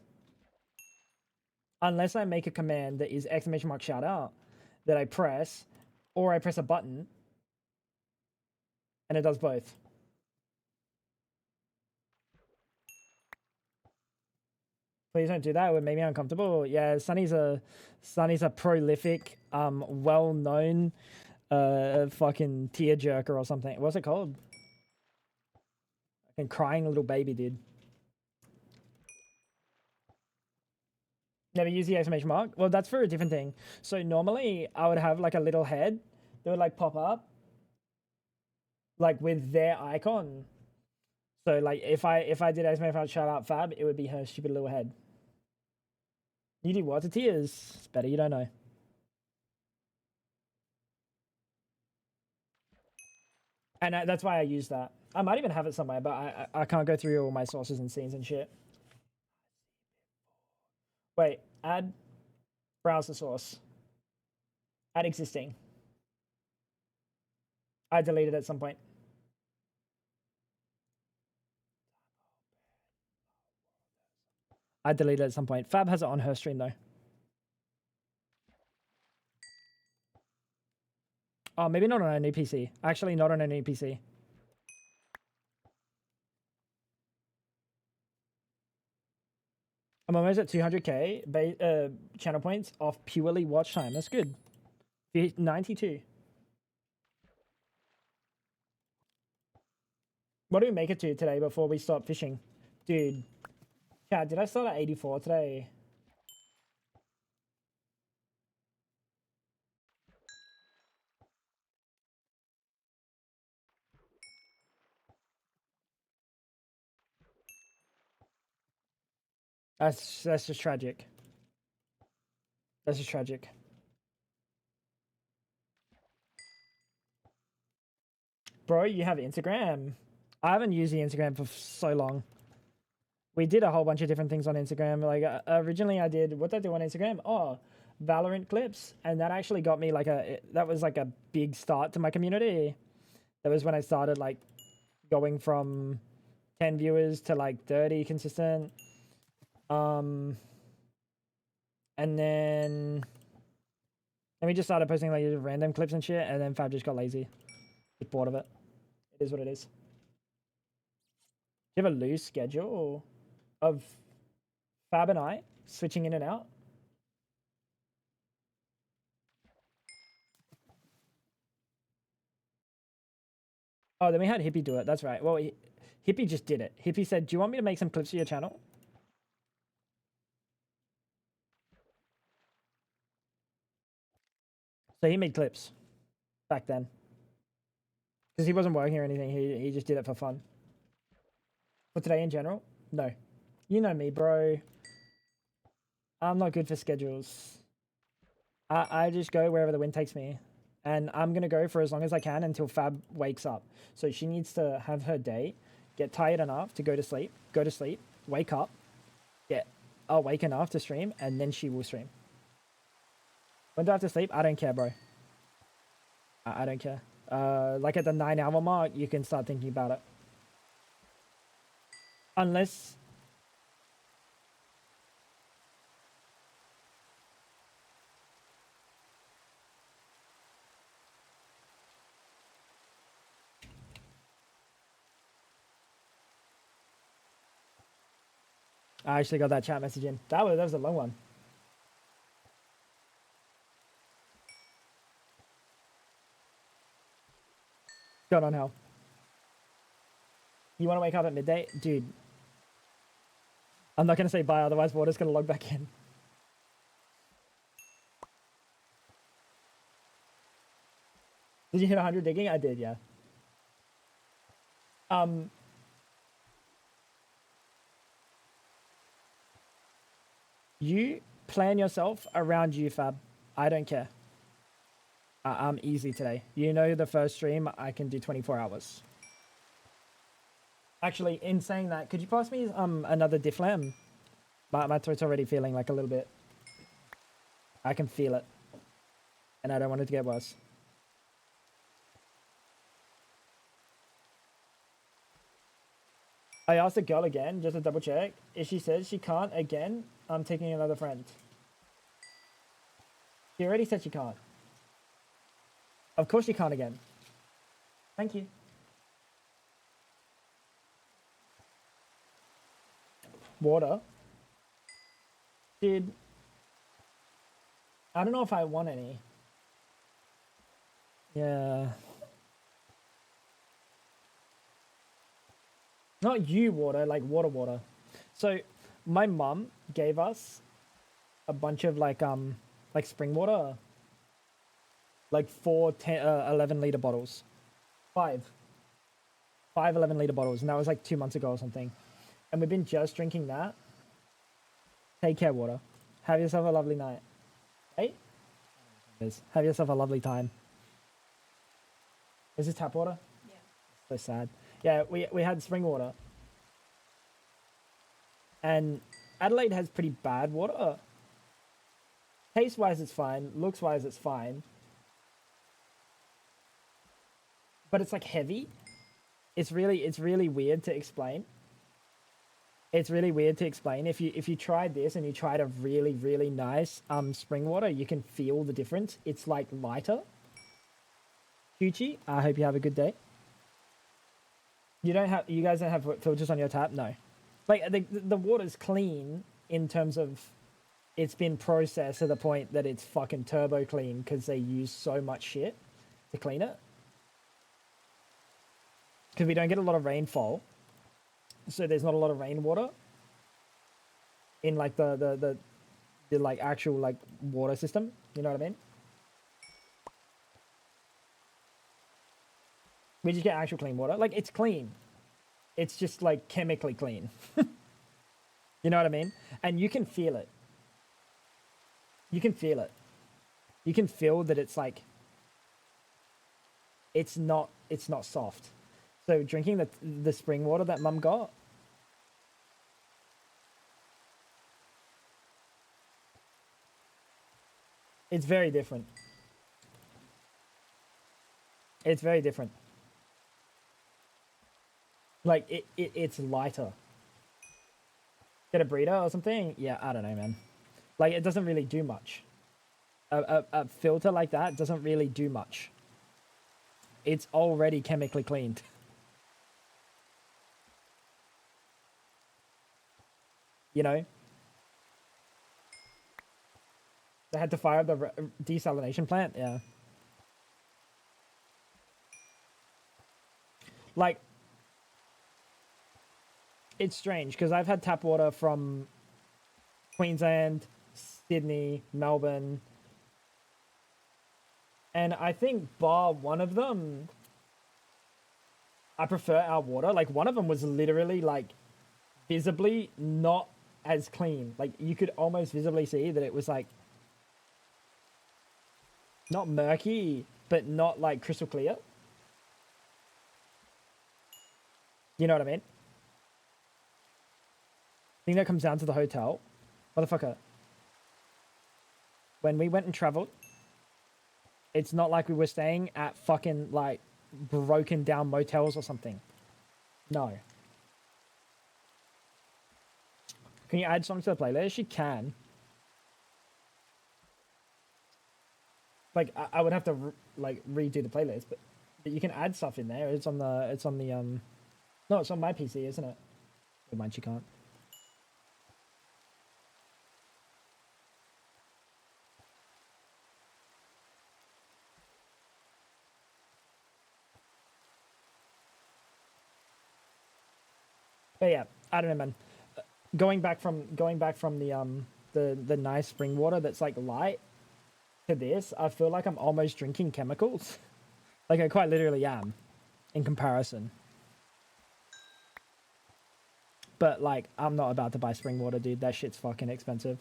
Unless I make a command that is exclamation mark shout out that I press, or I press a button and it does both. Please don't do that. It would make me uncomfortable. Yeah, Sonny's a prolific, well-known fucking tear jerker or something. What's it called? Fucking crying little baby, dude. Never use the exclamation mark? Well, that's for a different thing. So normally I would have like a little head that would like pop up like with their icon. So like if I did exclamation mark shout out Fab, it would be her stupid little head. You do what to tears? It's better you don't know. And that's why I use that. I might even have it somewhere, but I can't go through all my sources and scenes and shit. Wait, add browser source. Add existing. I deleted at some point. I deleted at some point. Fab has it on her stream though. Oh, maybe not on a new PC. Actually, not on a new PC. I'm almost at 200k channel points off purely watch time. That's good. 92. What do we make it to today before we start fishing? Dude, Chad, did I start at 84 today? That's just tragic. That's just tragic. Bro, you have Instagram. I haven't used the Instagram for so long. We did a whole bunch of different things on Instagram. Like originally I did, what did I do on Instagram? Oh, Valorant clips. And that actually got me like that was like a big start to my community. That was when I started like going from 10 viewers to like 30 consistent. And then we just started posting like random clips and shit, and then Fab just got lazy. Get bored of it. It is what it is. Do you have a loose schedule of Fab and I switching in and out? Oh, then we had Hippie do it. That's right. Well, Hippie just did it. Hippie said, "Do you want me to make some clips for your channel?" So he made clips back then because he wasn't working or anything. He just did it for fun. For today in general, no. You know me, bro. I'm not good for schedules. I just go wherever the wind takes me. And I'm going to go for as long as I can until Fab wakes up. So she needs to have her day, get tired enough to go to sleep, wake up, get awake enough to stream, and then she will stream. When do I have to sleep? I don't care, bro. I don't care. Like at the 9-hour mark, you can start thinking about it. Unless... I actually got that chat message in. That was a long one. Going on hell. You want to wake up at midday? Dude. I'm not going to say bye, otherwise water's going to log back in. Did you hit 100 digging? I did, yeah. You plan yourself around you, Fab. I don't care. I'm easy today. You know, the first stream, I can do 24 hours. Actually, in saying that, could you pass me another diff lamb? My throat's already feeling like a little bit. I can feel it. And I don't want it to get worse. I asked the girl again, just to double check. If she says she can't again, I'm taking another friend. She already said she can't. Of course she can't again. Thank you. Water. Dude. I don't know if I want any. Yeah. Not you water, like water. So my mum gave us a bunch of like spring water. Like 11-liter bottles. 5 11-liter bottles. And that was like 2 months ago or something. And we've been just drinking that. Take care, water. Have yourself a lovely night. Hey? Have yourself a lovely time. Is this tap water? Yeah. So sad. Yeah, we had spring water. And Adelaide has pretty bad water. Taste-wise, it's fine. Looks-wise, it's fine. But it's like heavy. It's really weird to explain. It's really weird to explain. If you tried this and you tried a really, really nice spring water, you can feel the difference. It's like lighter. Gucci, I hope you have a good day. You guys don't have filters on your tap? No. Like the water's clean in terms of it's been processed to the point that it's fucking turbo clean because they use so much shit to clean it. because we don't get a lot of rainfall, so there's not a lot of rainwater in like the like actual like water system. You know what I mean? We just get actual clean water. Like, it's clean. It's just like chemically clean. You know what I mean? And you can feel it. You can feel it. You can feel that it's like it's not soft. So drinking the spring water that mum got, it's very different. It's very different. Like, it's lighter. Get a breeder or something? Yeah, I don't know, man. Like, it doesn't really do much. A filter like that doesn't really do much. It's already chemically cleaned. You know? They had to fire up the desalination plant? Yeah. Like, it's strange because I've had tap water from Queensland, Sydney, Melbourne, and I think bar one of them, I prefer our water. Like, one of them was literally like visibly not as clean. Like, you could almost visibly see that it was like not murky, but not like crystal clear. You know what I mean? I think that comes down to the hotel. Motherfucker. When we went and traveled, it's not like we were staying at fucking like broken down motels or something. No. Can you add songs to the playlist? You can. Like, I would have to like redo the playlist, but you can add stuff in there. It's on the no, it's on my PC, isn't it? Never mind, you can't. But yeah, I don't know, man. Going back from the nice spring water that's like light to this, I feel like I'm almost drinking chemicals. Like, I quite literally am, in comparison. But like, I'm not about to buy spring water, dude. That shit's fucking expensive.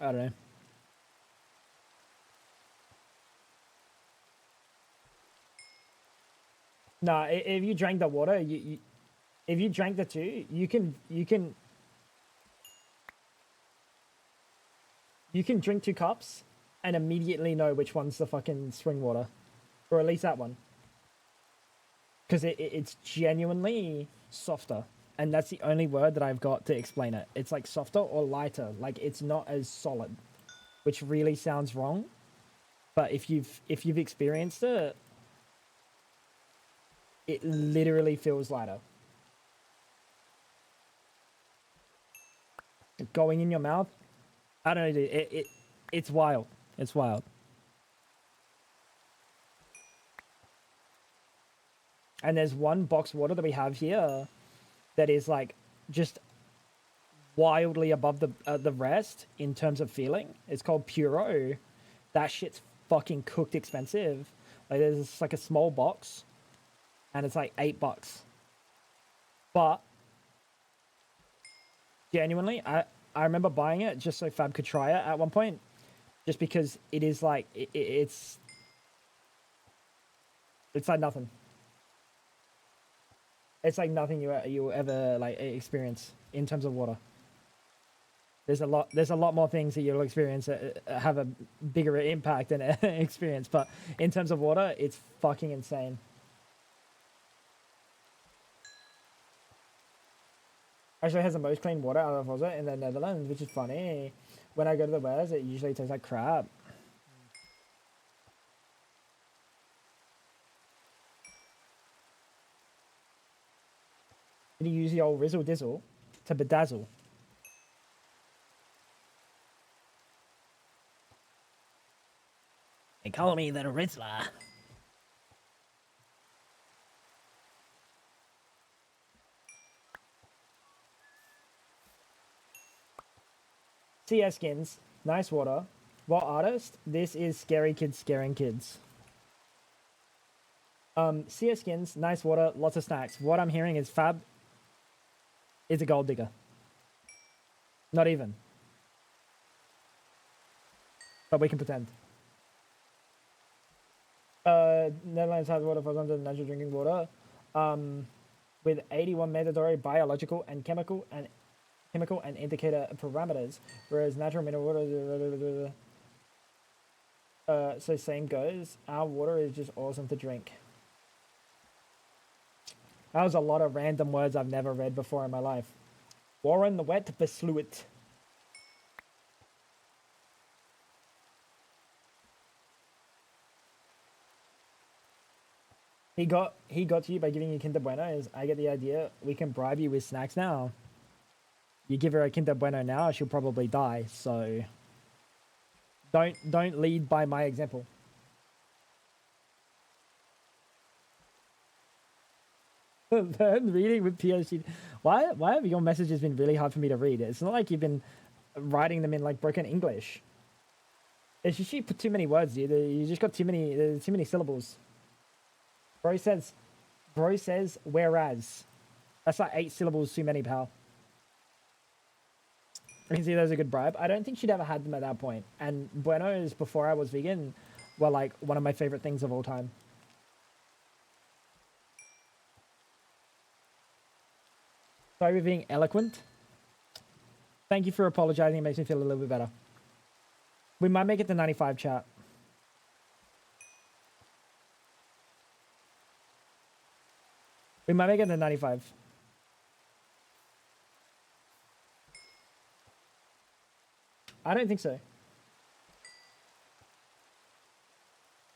I don't know. No, if you drank the water, if you drank the two, you can drink 2 cups and immediately know which one's the fucking spring water, or at least that one, because it's genuinely softer, and that's the only word that I've got to explain it. It's like softer or lighter, like it's not as solid, which really sounds wrong, but if you've experienced it, it literally feels lighter. Going in your mouth, I don't know, dude. It's wild. It's wild. And there's one box water that we have here that is like just wildly above the rest in terms of feeling. It's called Puro. That shit's fucking cooked expensive. Like, there's like a small box, and it's like $8. But genuinely, I remember buying it just so Fab could try it at one point, just because it is like it's like nothing. It's like nothing you ever like experience in terms of water. There's a lot more things that you'll experience that have a bigger impact and experience, but in terms of water, it's fucking insane. Actually has the most clean water out of Faucet in the Netherlands, which is funny. When I go to the West, it usually tastes like crap. Did you use the old Rizzle Dizzle to bedazzle? call me the Rizzler. CS skins, nice water. What artist? This is Scary Kids Scaring Kids. CS skins, nice water, lots of snacks. What I'm hearing is Fab is a gold digger. Not even. But we can pretend. Netherlands has water for under natural drinking water. With 81 mandatory biological and chemical and indicator parameters, whereas natural mineral water. So same goes. Our water is just awesome to drink. That was a lot of random words I've never read before in my life. Warren the Wet Besluit. He got to you by giving you Kinder Buenos. I get the idea. We can bribe you with snacks now. You give her a Kinder Bueno now, she'll probably die. So don't lead by my example. Learn reading with PhD. Why have your messages been really hard for me to read? It's not like you've been writing them in like broken English. It's just you put too many words, dude. You just got too many syllables. Bro says, whereas. That's like 8 syllables too many, pal. I can see those a good bribe. I don't think she'd ever had them at that point. And Buenos, before I was vegan, were like one of my favorite things of all time. Sorry for being eloquent. Thank you for apologizing. It makes me feel a little bit better. We might make it to 95, chat. We might make it to 95. I don't think so.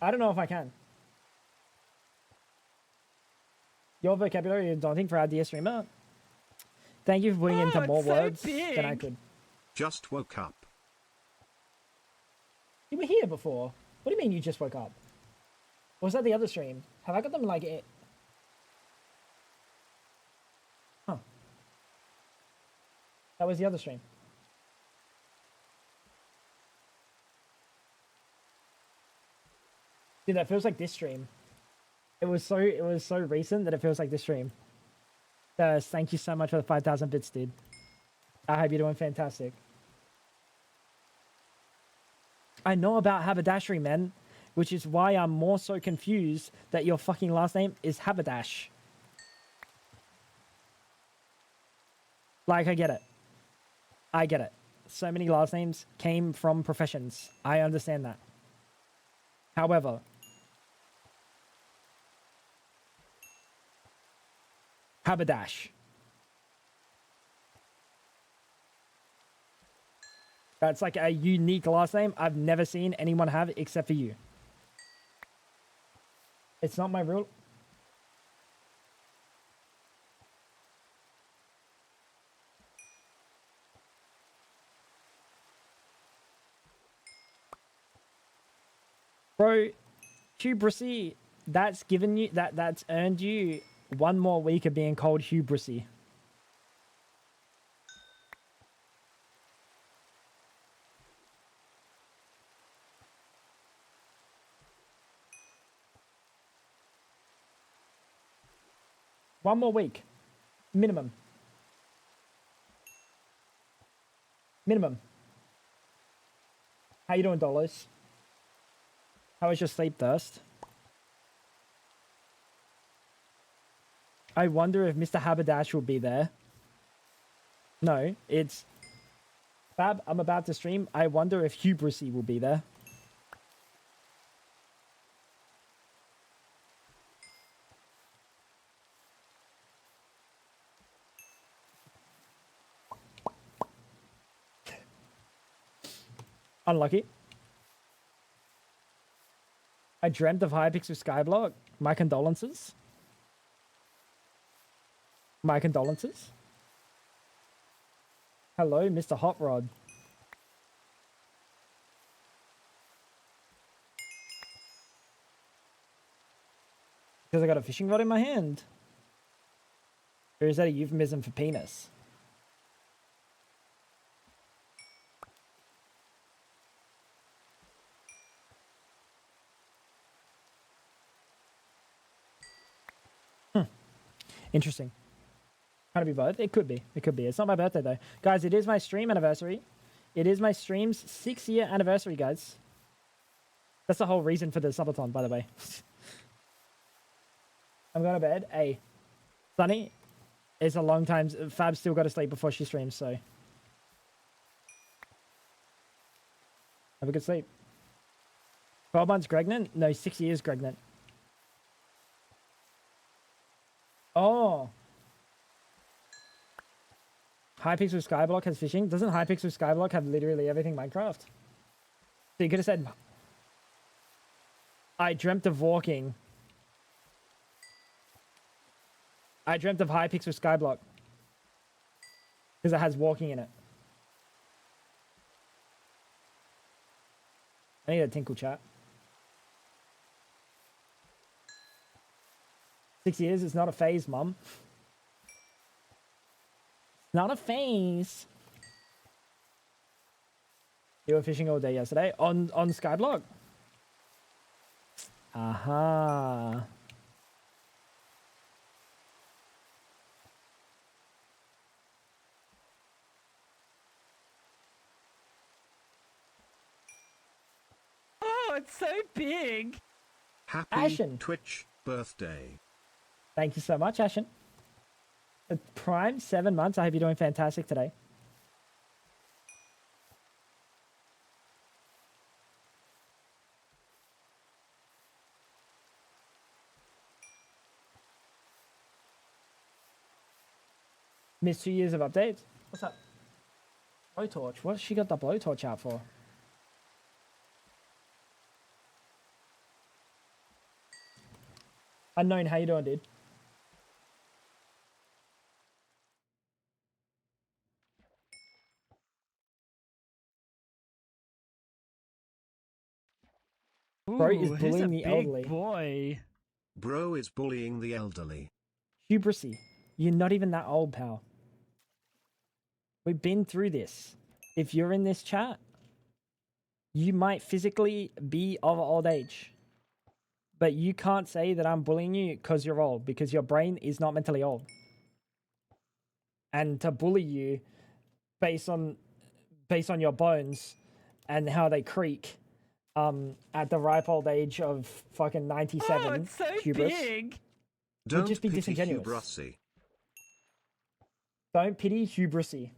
I don't know if I can. Your vocabulary is daunting for our dear streamer. Thank you for putting into more words than I could. Just woke up. You were here before. What do you mean you just woke up? Or was that the other stream? Have I got them like it? Huh. That was the other stream. Dude, that feels like this stream. It was so recent that it feels like this stream. Thank you so much for the 5,000 bits, dude. I hope you're doing fantastic. I know about haberdashery, man, which is why I'm more so confused that your fucking last name is Haberdash. Like, I get it. I get it. So many last names came from professions. I understand that. However, Haberdash. That's like a unique last name I've never seen anyone have except for you. It's not my real... Bro, hubrisy, that's given you... That's earned you one more week of being called hubrisy. One more week. Minimum. Minimum. How you doing, dollars? How was your sleep, Thirst? I wonder if Mr. Haberdash will be there. No, it's... Fab, I'm about to stream. I wonder if Hubrisy will be there. Unlucky. I dreamt of Hypixel Skyblock. My condolences. My condolences. Hello, Mr. Hot Rod. Because I got a fishing rod in my hand. Or is that a euphemism for penis? Interesting. Can it be both? It could be. It could be. It's not my birthday though. Guys, it is my stream anniversary. It is my stream's 6-year anniversary, guys. That's the whole reason for the subathon, by the way. I'm going to bed. Hey, Sunny, it's a long time. Fab's still got to sleep before she streams, so. Have a good sleep. 12 months pregnant? No, 6 years pregnant. Oh. Hypixel Skyblock has fishing. Doesn't Hypixel Skyblock have literally everything Minecraft? So you could have said, I dreamt of walking. I dreamt of Hypixel Skyblock. Because it has walking in it. I need a tinkle chat. 6 years is not a phase, Mum. Not a phase. You were fishing all day yesterday on Skyblock. Aha. Oh, it's so big. Happy Ashen. Twitch birthday. Thank you so much, Ashen. Prime 7 months. I hope you're doing fantastic today. Missed 2 years of updates. What's up? Blowtorch. What's she got the blowtorch out for? Unknown, how you doing, dude? Bro is Ooh, bullying the big elderly. boy. Bro is bullying the elderly. Hubrisy. You're not even that old, pal. We've been through this. If you're in this chat, you might physically be of old age. But you can't say that I'm bullying you because you're old, because your brain is not mentally old. And to bully you based on your bones and how they creak at the ripe old age of fucking 97, Oh, it's so hubris, big. Don't just be pity disingenuous. Hubrisy. Don't pity hubrisy.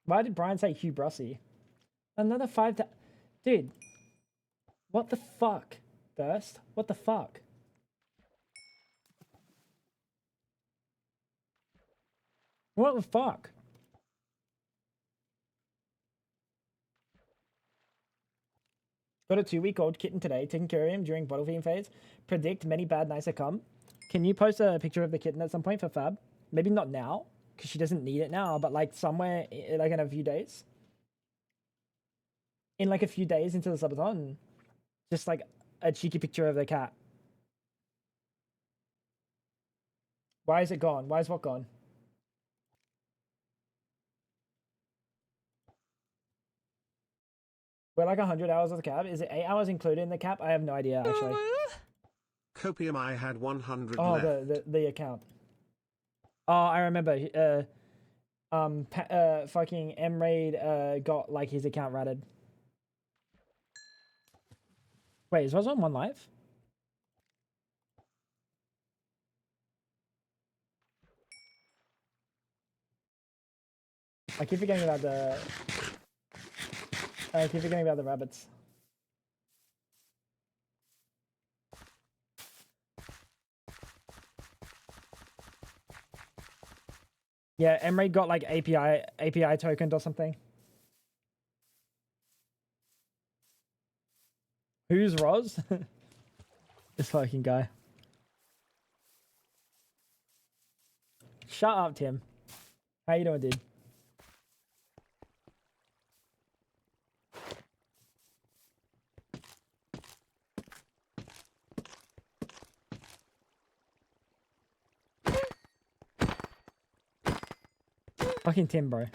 Why did Brian say hubrisy? Another 5 Dude, what the fuck, Thirst? What the fuck? What the fuck? Got a 2-week-old kitten today, taking care of him during bottle feeding phase. Predict many bad nights to come. Can you post a picture of the kitten at some point for Fab? Maybe not now, because she doesn't need it now, but like somewhere, like in a few days. In like a few days into the subathon. Just like a cheeky picture of the cat. Why is it gone? Why is what gone? We're like 100 hours of the cap. Is it 8 hours included in the cap? I have no idea, actually. Copium, I had 100 Oh, left. the account. Oh, I remember. Fucking M-Raid got like his account ratted. Wait, is Roz on one live? I keep forgetting about the. I keep forgetting about the rabbits. Yeah, M-Raid got like API tokened or something. Who's Roz? This fucking guy. Shut up, Tim. How you doing, dude? Fucking Tim, bro.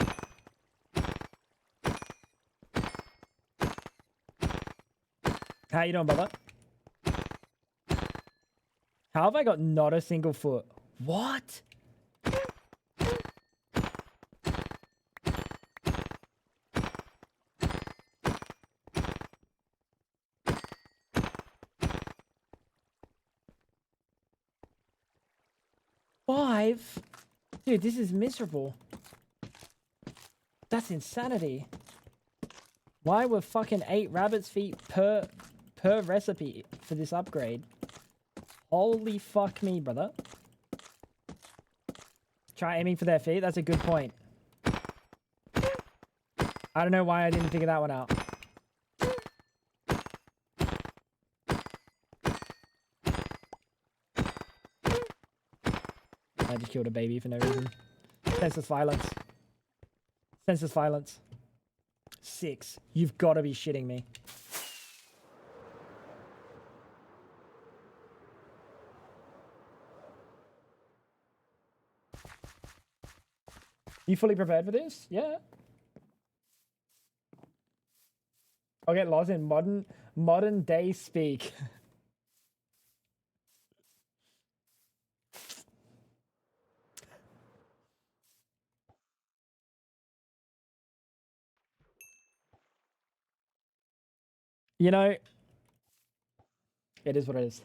How you doing, brother? How have I got not a single foot? What? Five? Dude, this is miserable. That's insanity. Why were fucking 8 rabbit's feet per recipe for this upgrade? Holy fuck me, brother. Try aiming for their feet. That's a good point. I don't know why I didn't figure that one out. I just killed a baby for no reason. Senseless violence. Senseless violence. 6. You've got to be shitting me. You fully prepared for this? Yeah. I'll get lost in modern day speak. You know, it is what it is.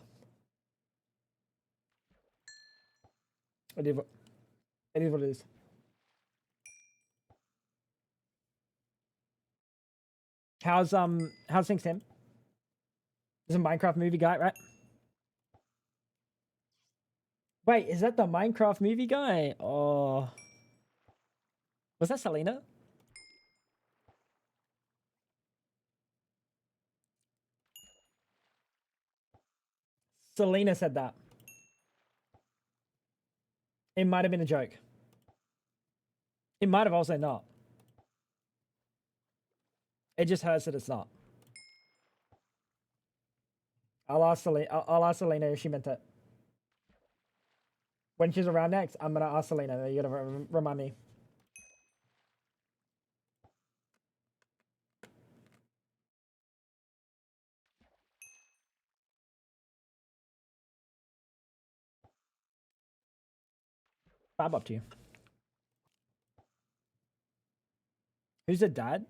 It is what it is. How's things, Tim? This is a Minecraft movie guy, right? Wait, is that the Minecraft movie guy? Oh, was that Selena? Selena said that. It might have been a joke. It might have also not. It just hurts that it's not. I'll ask Selena if she meant it. When she's around next, I'm gonna ask Selena. You gotta remind me. Fab up to you. Who's the dad?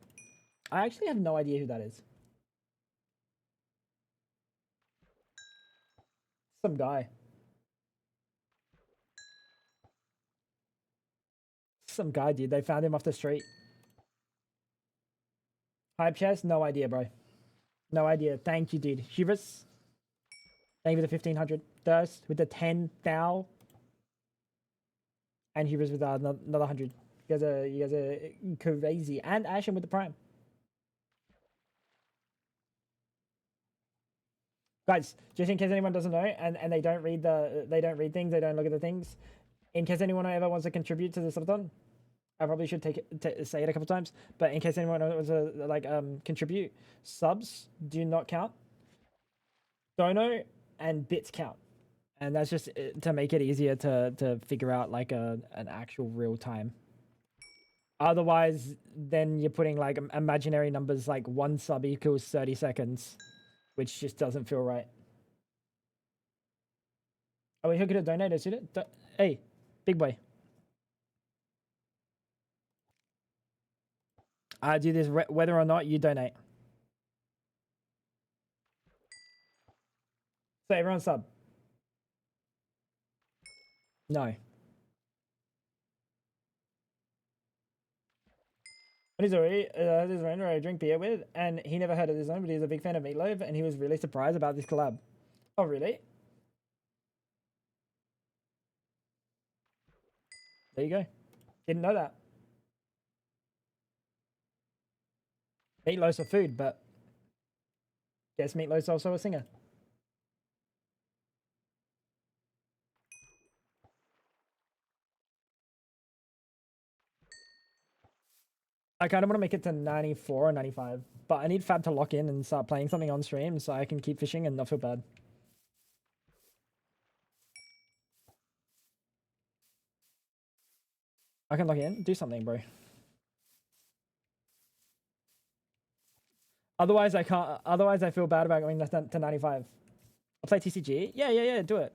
I actually have no idea who that is. Some guy. Some guy, dude. They found him off the street. Hype chest? No idea, bro. No idea. Thank you, dude. Hubris. Thank you for the 1500. Thirst with the 10,000. And Hubris with another 100. You guys are crazy. And Ashen with the prime. Guys, just in case anyone doesn't know, and they don't read things, they don't look at the things. In case anyone ever wants to contribute to the subathon, I probably should say it a couple times. But in case anyone wants to contribute, subs do not count. Dono and bits count, and that's just to make it easier to figure out like an actual real time. Otherwise, then you're putting like imaginary numbers like 1 sub equals 30 seconds, which just doesn't feel right. Oh, we could have donated, should it? Hey, big boy. I do this whether or not you donate. So everyone sub. No. He's already his friend I drink beer with, and he never heard of this one, but he's a big fan of Meatloaf, and he was really surprised about this collab. Oh, really? There you go. Didn't know that. Meatloaf's a food, but guess Meatloaf's also a singer. I kind of want to make it to 94 or 95, but I need Fab to lock in and start playing something on stream so I can keep fishing and not feel bad. I can log in. Do something, bro. Otherwise, I can't. Otherwise, I feel bad about going to 95. I'll play TCG. Yeah. Do it.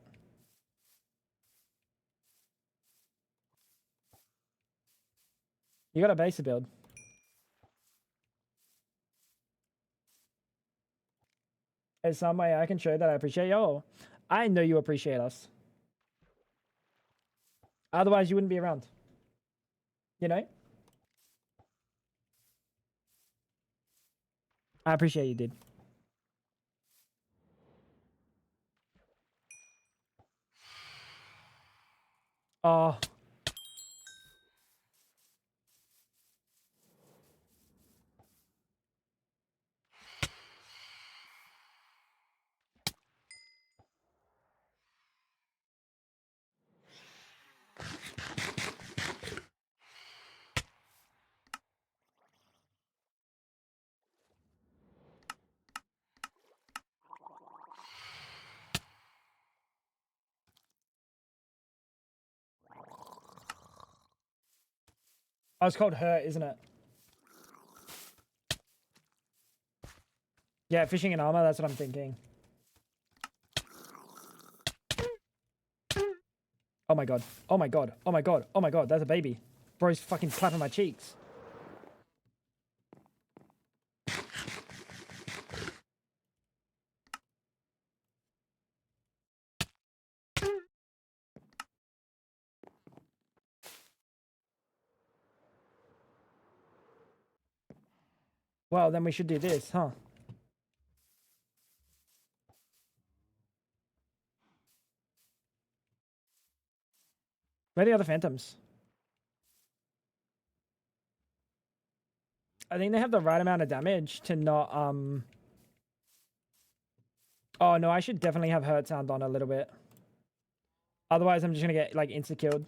You got a base to build. There's some way I can show that I appreciate y'all. I know you appreciate us. Otherwise, you wouldn't be around. You know? I appreciate you, dude. Oh. Oh, it's called Hurt, isn't it? Yeah, fishing and armor, that's what I'm thinking. Oh my god. Oh my god. Oh my god. Oh my god, that's a baby. Bro's fucking clapping my cheeks. Well, then we should do this, huh? Where are the other phantoms? I think they have the right amount of damage to not, Oh, no, I should definitely have Hurt Sound on a little bit. Otherwise, I'm just gonna get, like, insta-killed.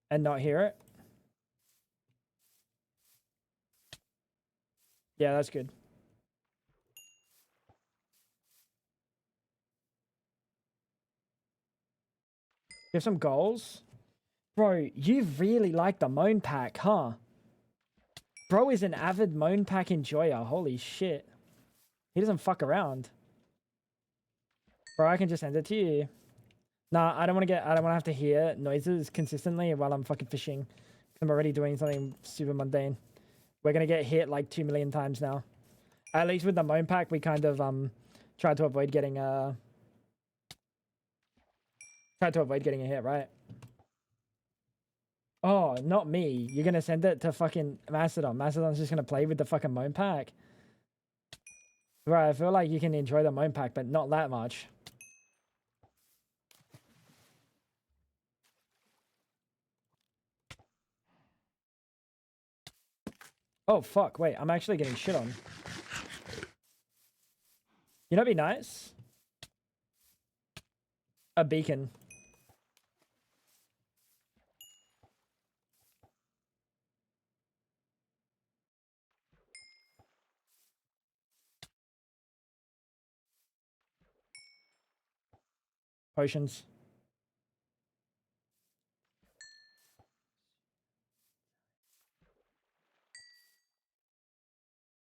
And not hear it. Yeah, that's good. You have some goals? Bro, you really like the Moan Pack, huh? Bro is an avid Moan Pack enjoyer. Holy shit. He doesn't fuck around. Bro, I can just send it to you. Nah, I don't want to have to hear noises consistently while I'm fucking fishing. I'm already doing something super mundane. We're gonna get hit like 2 million times now. At least with the Moan Pack, we kind of tried to avoid getting a hit, right? Oh, not me. You're gonna send it to fucking Mastodon. Mastodon's just gonna play with the fucking Moan Pack. Right, I feel like you can enjoy the Moan Pack, but not that much. Oh, fuck. Wait, I'm actually getting shit on. You know what'd be nice? A beacon. Potions.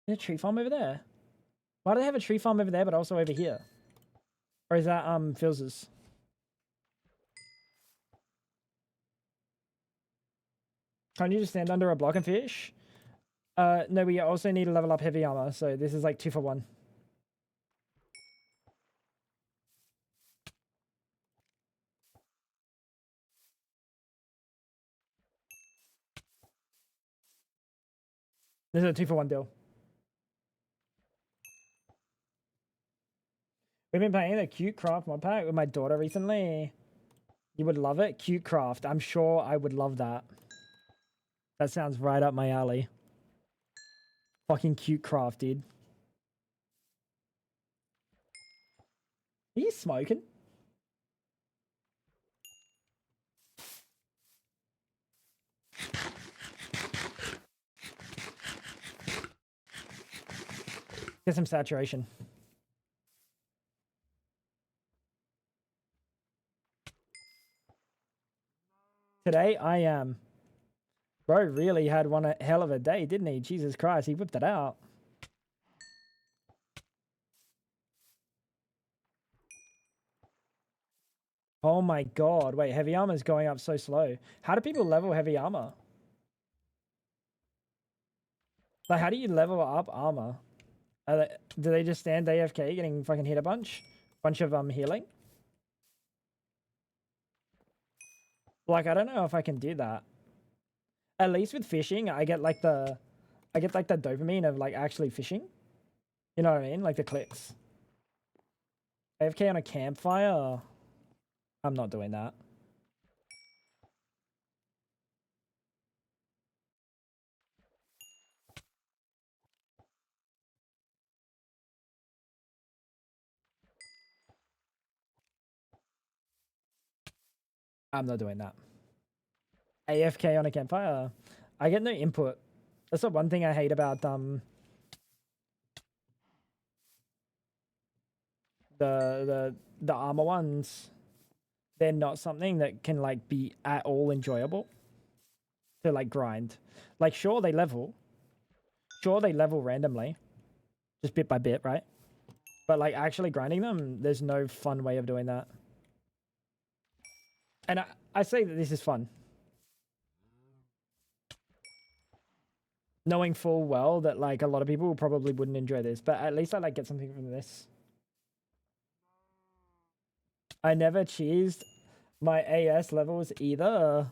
There's a tree farm over there. Why do they have a tree farm over there, but also over here? Or is that Phil's? Can't you just stand under a block and fish? No, we also need to level up heavy armor, so this is like 2 for 1. This is a 2 for 1 deal. We've been playing the Cute Craft mod pack with my daughter recently. You would love it. Cute Craft. I'm sure I would love that. That sounds right up my alley. Fucking Cute Craft, dude. Are you smoking? Get some saturation. Today I am. Bro really had one hell of a day, didn't he? Jesus Christ, he whipped it out. Oh my god, wait, heavy armor is going up so slow. How do people level heavy armor? Like, how do you level up armor? Do they just stand AFK getting fucking hit a bunch? Bunch of healing? Like, I don't know if I can do that. At least with fishing, I get like the dopamine of like actually fishing. You know what I mean? Like the clicks. AFK on a campfire? I'm not doing that. I'm not doing that. AFK on a campfire? I get no input. That's the one thing I hate about the armor ones. They're not something that can like be at all enjoyable to like grind. Like sure they level randomly, just bit by bit, right? But like actually grinding them, there's no fun way of doing that. And I say that this is fun, knowing full well that like a lot of people probably wouldn't enjoy this, but at least I like get something from this. I never cheesed my AS levels either.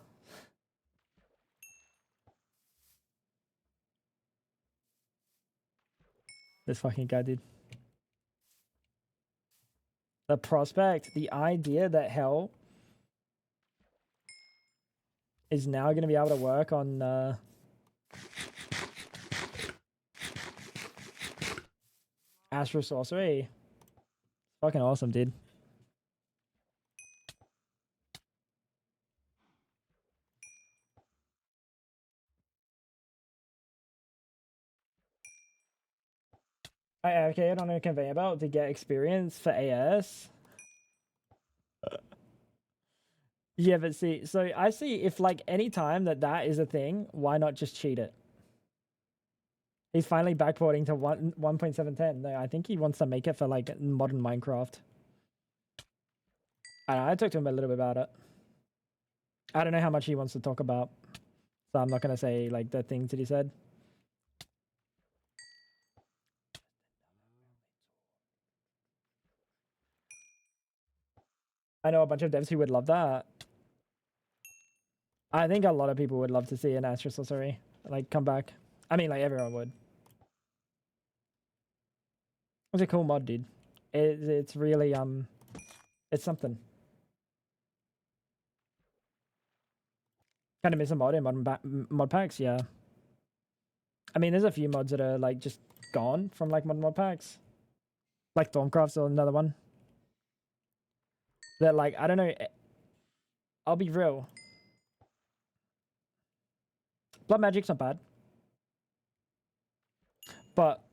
This fucking guy did. The prospect, the idea that hell is now going to be able to work on Astral Sorcery. Fucking awesome, dude. I advocated on a conveyor belt to get experience for AS. Yeah, but see, so I see if like any time that is a thing, why not just cheat it? He's finally backporting to 1.710. No, I think he wants to make it for like modern Minecraft. I talked to him a little bit about it. I don't know how much he wants to talk about, so I'm not gonna say like the things that he said. I know a bunch of devs who would love that. I think a lot of people would love to see an Astral Sorcery like come back. I mean, like everyone would. It's a cool mod, dude. It's really it's something. Kind of miss a mod in modern mod packs, yeah. I mean, there's a few mods that are like just gone from like modern mod packs. Like Thorncraft's or another one. That like I don't know. I'll be real. Blood Magic's not bad, but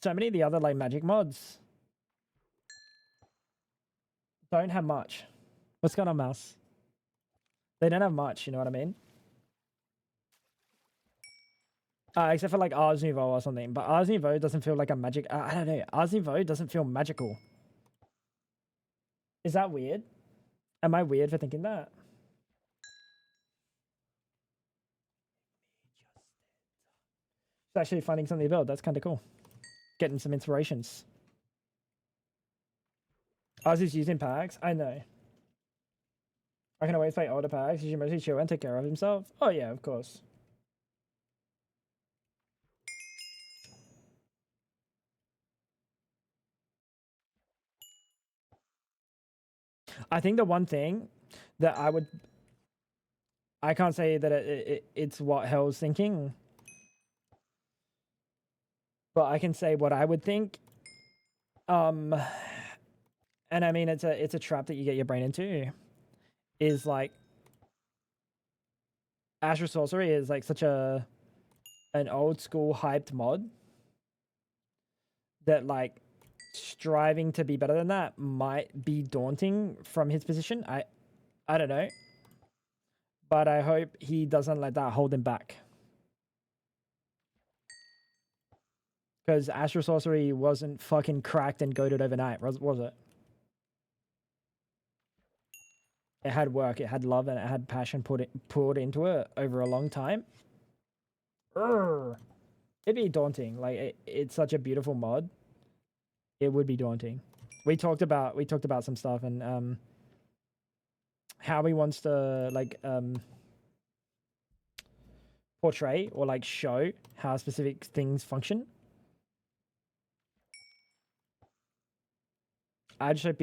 so many of the other like magic mods don't have much. What's going on, Mouse? They don't have much, you know what I mean? Except for like Ars Nouveau or something. But Ars Nouveau doesn't feel like a magic. I don't know. Ars Nouveau doesn't feel magical. Is that weird? Am I weird for thinking that? It's actually finding something to build. That's kind of cool. Getting some inspirations. Ars is using packs. I know. I can always play older packs. He should mostly chill and take care of himself. Oh yeah, of course. I think the one thing that I can't say that it's what Hell's thinking, but I can say what I would think. And I mean it's a trap that you get your brain into. Is like Astral Sorcery is like such an old school hyped mod that like striving to be better than that might be daunting from his position. I don't know. But I hope he doesn't let that hold him back. Because Astral Sorcery wasn't fucking cracked and goated overnight, was it? It had work, it had love, and it had passion poured into it over a long time. It'd be daunting. Like it's such a beautiful mod. It would be daunting. We talked about some stuff and how he wants to like portray or like show how specific things function. I just hope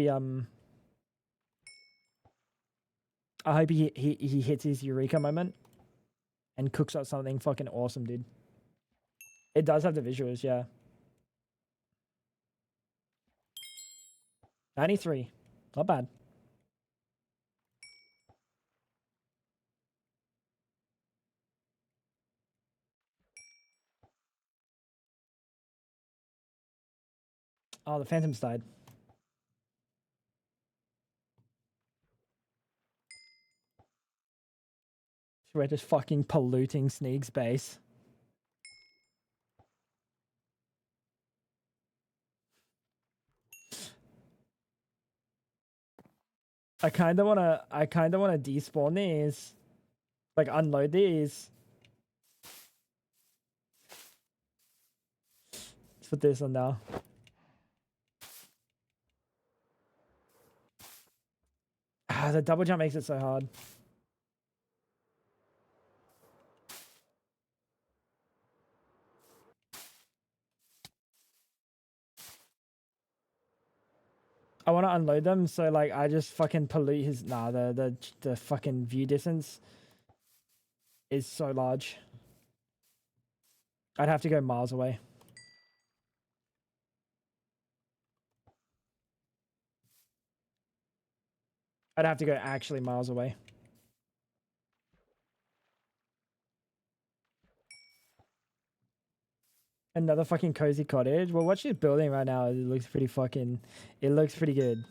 he hits his eureka moment and cooks up something fucking awesome, dude. It does have the visuals, yeah. 93. Not bad. Oh, the Phantoms died. We're just fucking polluting Sneak's base. I kinda wanna despawn these. Like unload these. Let's put this on now. Ah, the double jump makes it so hard. I want to unload them, so like I just fucking pollute his. Nah, the fucking view distance is so large. I'd have to go miles away. I'd have to go actually miles away. Another fucking cozy cottage. Well, what she's building right now, it looks pretty fucking. It looks pretty good.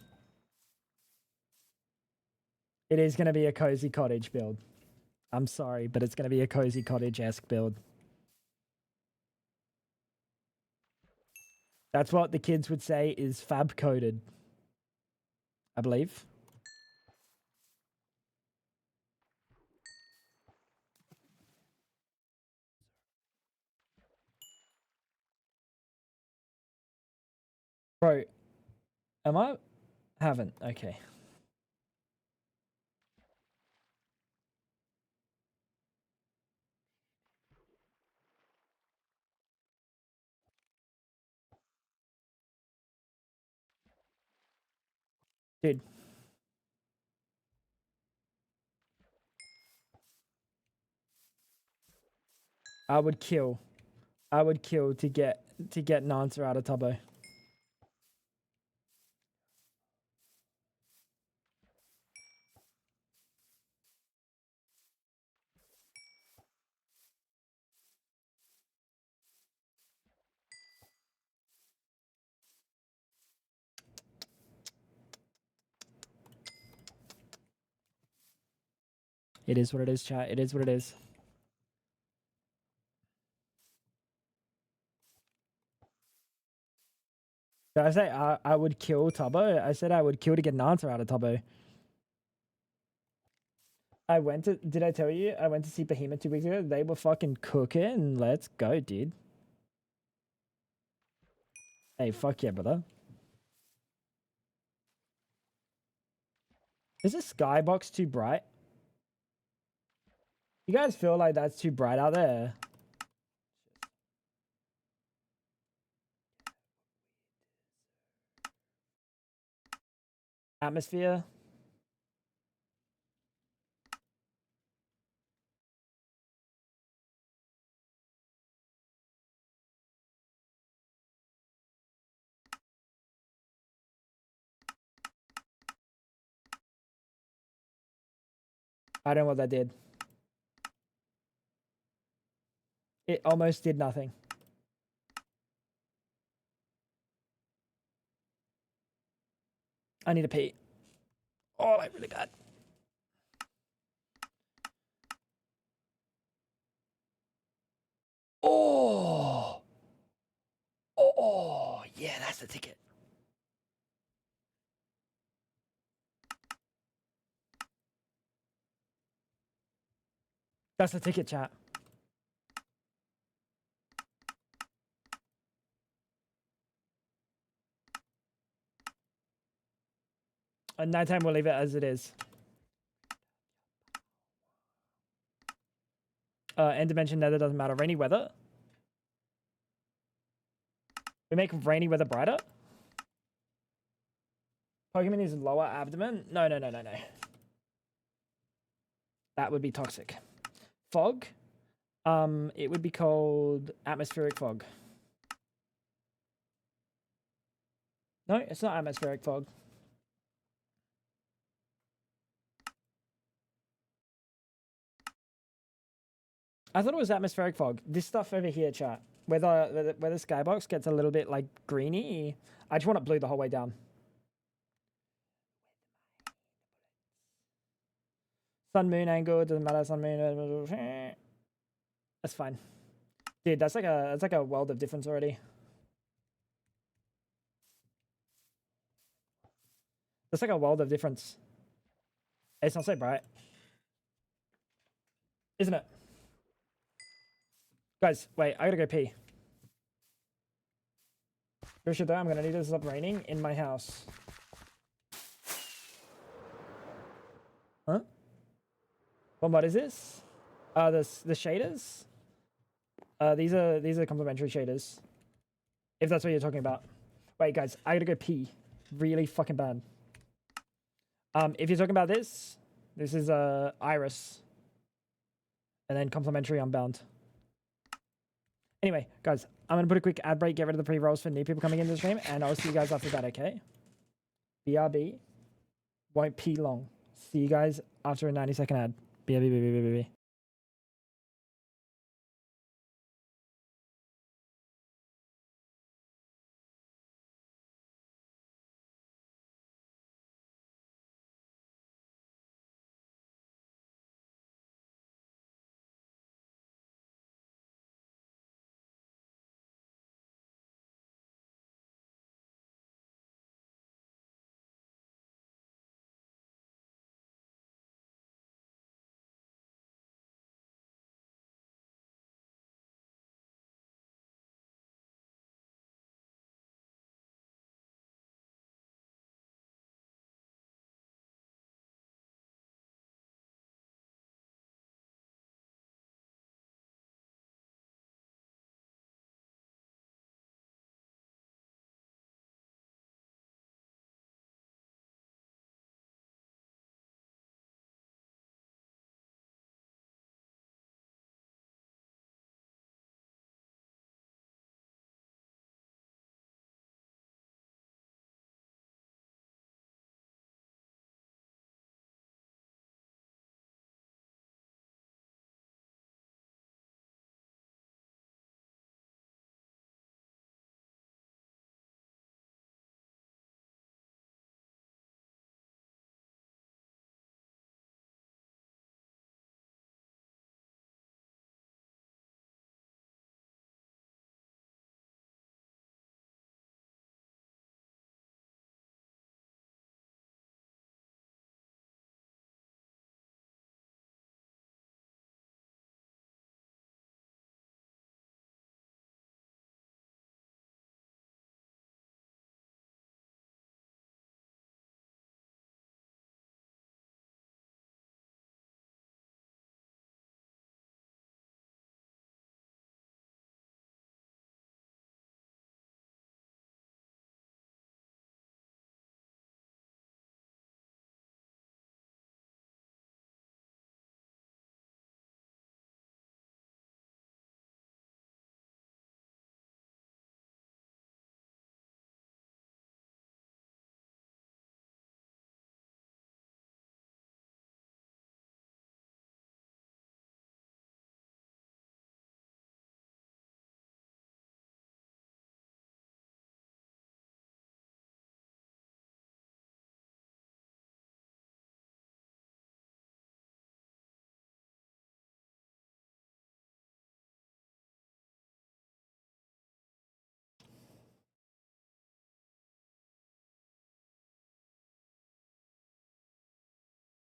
It is gonna be a cozy cottage build. I'm sorry, but it's gonna be a cozy cottage-esque build. That's what the kids would say is fab coded. I believe. Bro, am I? Haven't. Okay. Dude. I would kill to get an answer out of Tubbo. It is what it is, chat. It is what it is. Did I say I would kill Tubbo? I said I would kill to get an answer out of Tubbo. Did I tell you? I went to see Behemoth 2 weeks ago. They were fucking cooking. Let's go, dude. Hey, fuck yeah, brother. Is this skybox too bright? You guys feel like that's too bright out there? Atmosphere? I don't know what that did. It almost did nothing. I need to pee. Oh, like really bad. Oh, oh, yeah, that's the ticket. That's the ticket, chat. At nighttime, we'll leave it as it is. End dimension nether doesn't matter. Rainy weather. We make rainy weather brighter. Pokemon is lower abdomen. No. That would be toxic. Fog. It would be called atmospheric fog. No, it's not atmospheric fog. I thought it was atmospheric fog. This stuff over here, chat, where the skybox gets a little bit like greeny. I just want it blue the whole way down. Sun moon angle doesn't matter. Sun moon, that's fine, dude. That's like a world of difference already. That's like a world of difference. It's not so bright, isn't it? Guys, wait, I gotta go pee. Though, I'm gonna need to stop raining in my house. Huh? What is this? The shaders? These are complementary shaders. If that's what you're talking about. Wait, guys, I gotta go pee. Really fucking bad. If you're talking about this is Iris. And then complementary Unbound. Anyway, guys, I'm going to put a quick ad break, get rid of the pre-rolls for new people coming into the stream, and I'll see you guys after that, okay? BRB. Won't pee long. See you guys after a 90-second ad. BRB.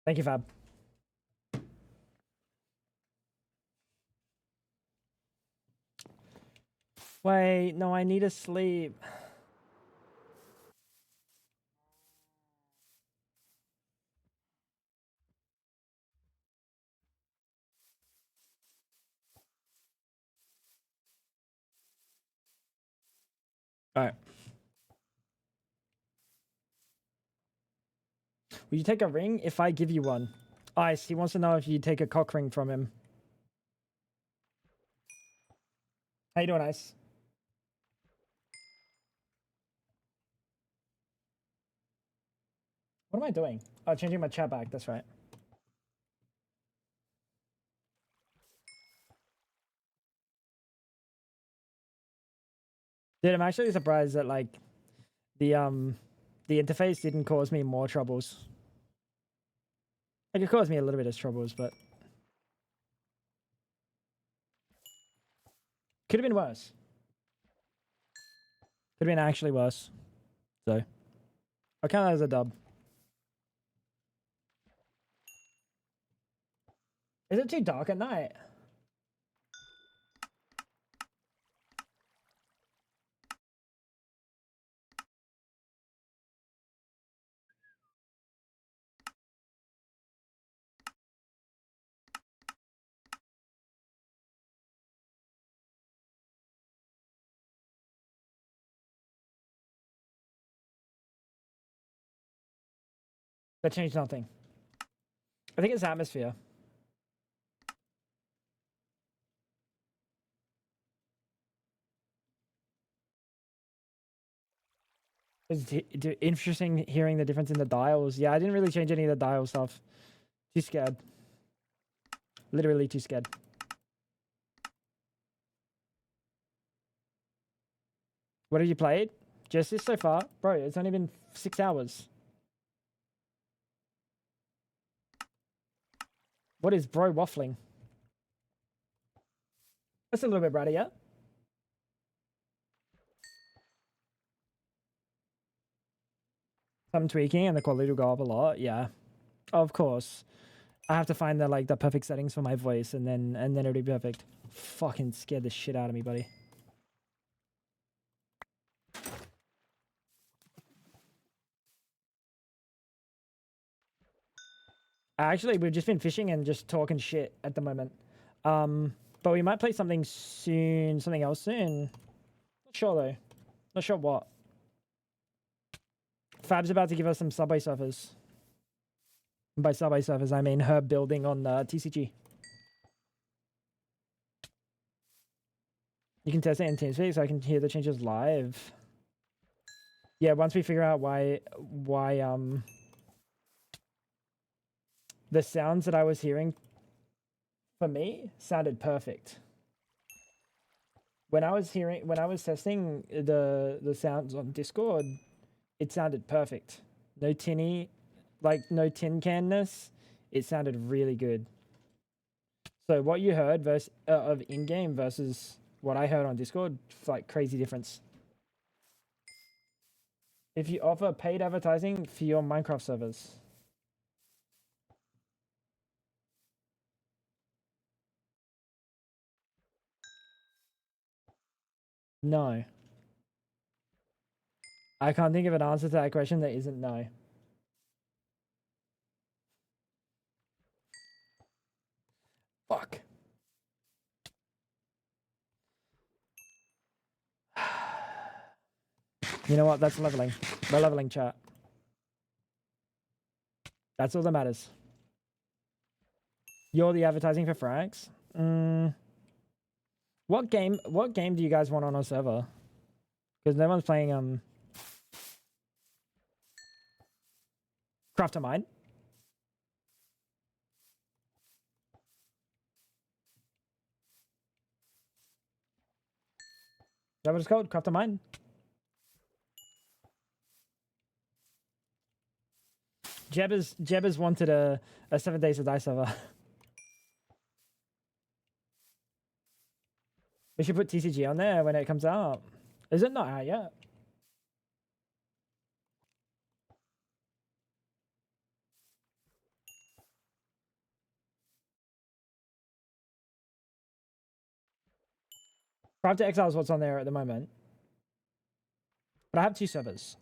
Thank you, Fab. Wait, no, I need to sleep. All right. Will you take a ring if I give you one? Ice, he wants to know if you take a cock ring from him. How you doing, Ice? What am I doing? Oh, changing my chat back. That's right. Dude, I'm actually surprised that like the interface didn't cause me more troubles. Like it caused me a little bit of troubles, but could have been worse. Could have been actually worse. So I count that as a dub. Is it too dark at night? That changed nothing. I think it's atmosphere. It's interesting hearing the difference in the dials. Yeah, I didn't really change any of the dial stuff. Too scared. Literally too scared. What have you played? Just this so far? Bro, it's only been 6 hours. What is bro waffling? That's a little bit brighter, yeah? Some tweaking and the quality will go up a lot, yeah. Of course. I have to find the like the perfect settings for my voice and then it'll be perfect. Fucking scared the shit out of me, buddy. Actually, we've just been fishing and just talking shit at the moment. But we might play something soon, something else soon. Not sure though. Not sure what. Fab's about to give us some Subway Surfers. And by Subway Surfers, I mean her building on TCG. You can test it in TeamSpeak so I can hear the changes live. Yeah, once we figure out why the sounds that I was hearing for me sounded perfect. When I was testing the sounds on Discord, it sounded perfect. No tinny, like no tin canness. It sounded really good. So what you heard of in-game versus what I heard on Discord, like crazy difference. If you offer paid advertising for your Minecraft servers. No. I can't think of an answer to that question that isn't no. Fuck. You know what? That's leveling. We're leveling, chat. That's all that matters. You're the advertising for Frags? What game do you guys want on our server? Because no one's playing Craft a Mine. Is that what it's called? Craft a Mine? Jeb has wanted a 7 Days to Die server. We should put TCG on there when it comes out. Is it not out yet? Craft to Exile is what's on there at the moment. But I have 2 servers.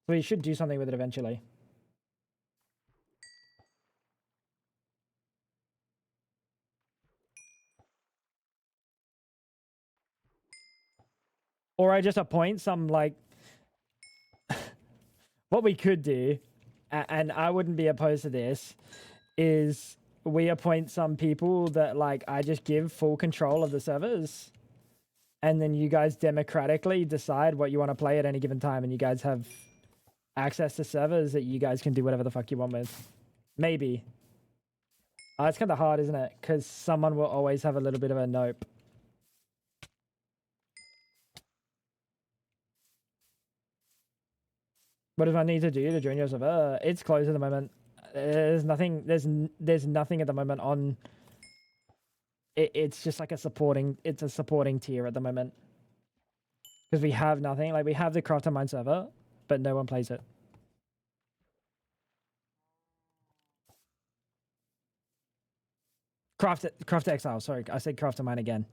So we should do something with it eventually. Or I just appoint some, like... what we could do, and I wouldn't be opposed to this, is we appoint some people that, like, I just give full control of the servers. And then you guys democratically decide what you want to play at any given time, and you guys have access to servers that you guys can do whatever the fuck you want with. Maybe. It's kind of hard, isn't it? Because someone will always have a little bit of a nope. What do I need to do to join your server? It's closed at the moment. There's nothing. There's nothing at the moment on. It's just like a supporting. It's a supporting tier at the moment. Because we have nothing. Like, we have the Craft and Mine server, but no one plays it. Craft Exile. Sorry, I said Craft and Mine again.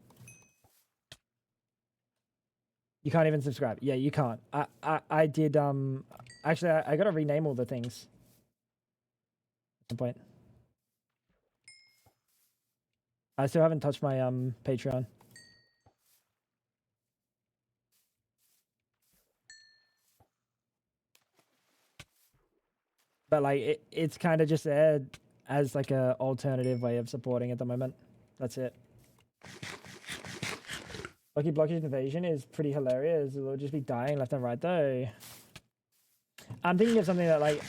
You can't even subscribe. Yeah, you can't. I did. Actually, I gotta rename all the things. At some point. I still haven't touched my Patreon. But like, it's kind of just there as like a alternative way of supporting at the moment. That's it. Lucky Blockage Invasion is pretty hilarious. It'll just be dying left and right though. I'm thinking of something that like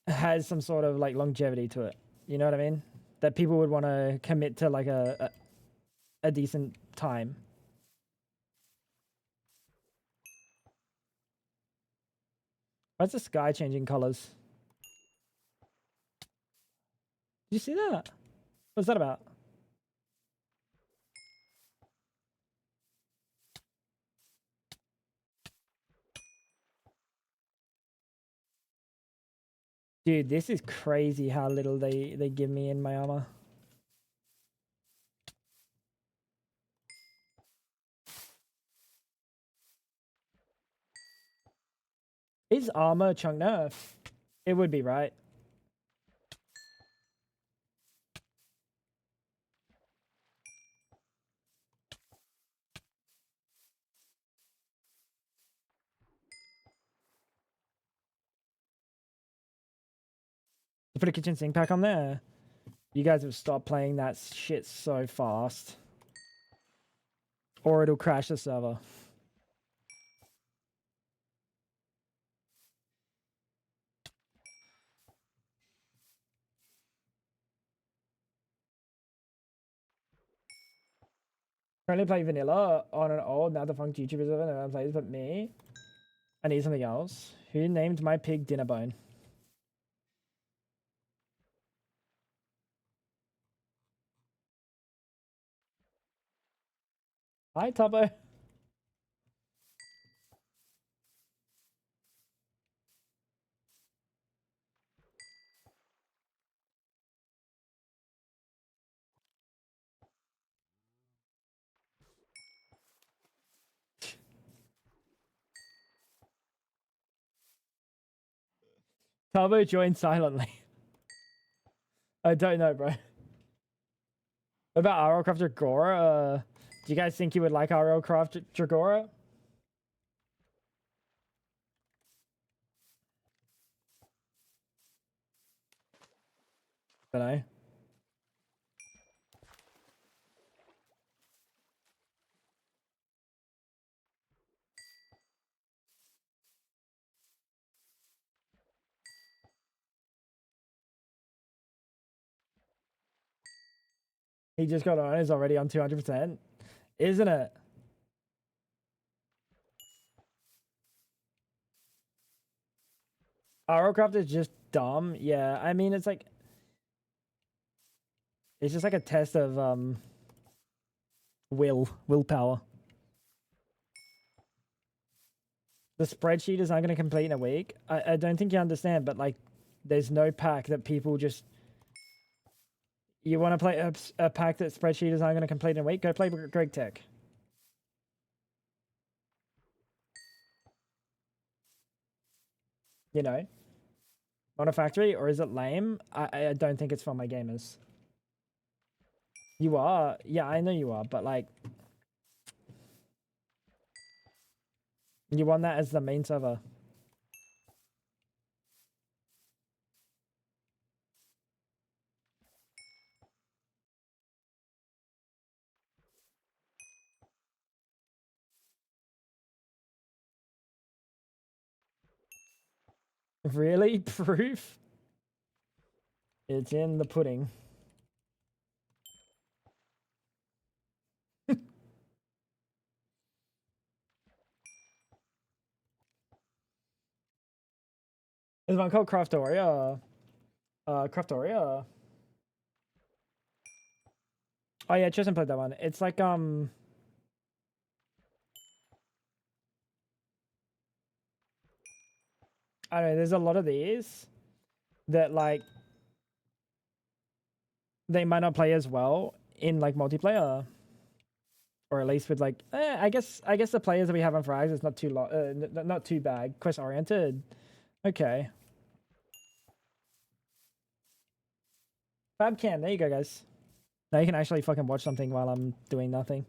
has some sort of like longevity to it. You know what I mean? That people would want to commit to like a decent time. Why's the sky changing colors? Did you see that? What's that about? Dude, this is crazy how little they give me in my armor. Is armor chunk nerf? It would be, right? To put a kitchen sink pack on there. You guys have stopped playing that shit so fast. Or it'll crash the server. Currently play vanilla on an old, now defunct YouTuber server. No one plays but me. I need something else. Who named my pig Dinnerbone? Hi, Tubbo. Tubbo joined silently. I don't know, bro. About RLCraft Dragora? Do you guys think you would like RLCraft Dragora? Don't know. He just got on. He's already on 200%. Isn't it? RLCraft is just dumb. Yeah, I mean, it's like... It's just like a test of willpower. The spreadsheet is not going to complete in a week. I don't think you understand, but like, there's no pack that people just... You want to play a pack that spreadsheeters aren't going to complete in a week? Go play Greg Tech. You know, not a factory, or is it lame? I don't think it's for my gamers. You are, yeah, I know you are, but like, you want that as the main server. Really? Proof? It's in the pudding. There's one called Craftoria. Craftoria. Oh yeah, Tristan played that one. It's like I don't know, there's a lot of these that like they might not play as well in like multiplayer. Or at least with like I guess the players that we have on frags is not too not too bad. Quest oriented. Okay. Fabcam, there you go, guys. Now you can actually fucking watch something while I'm doing nothing.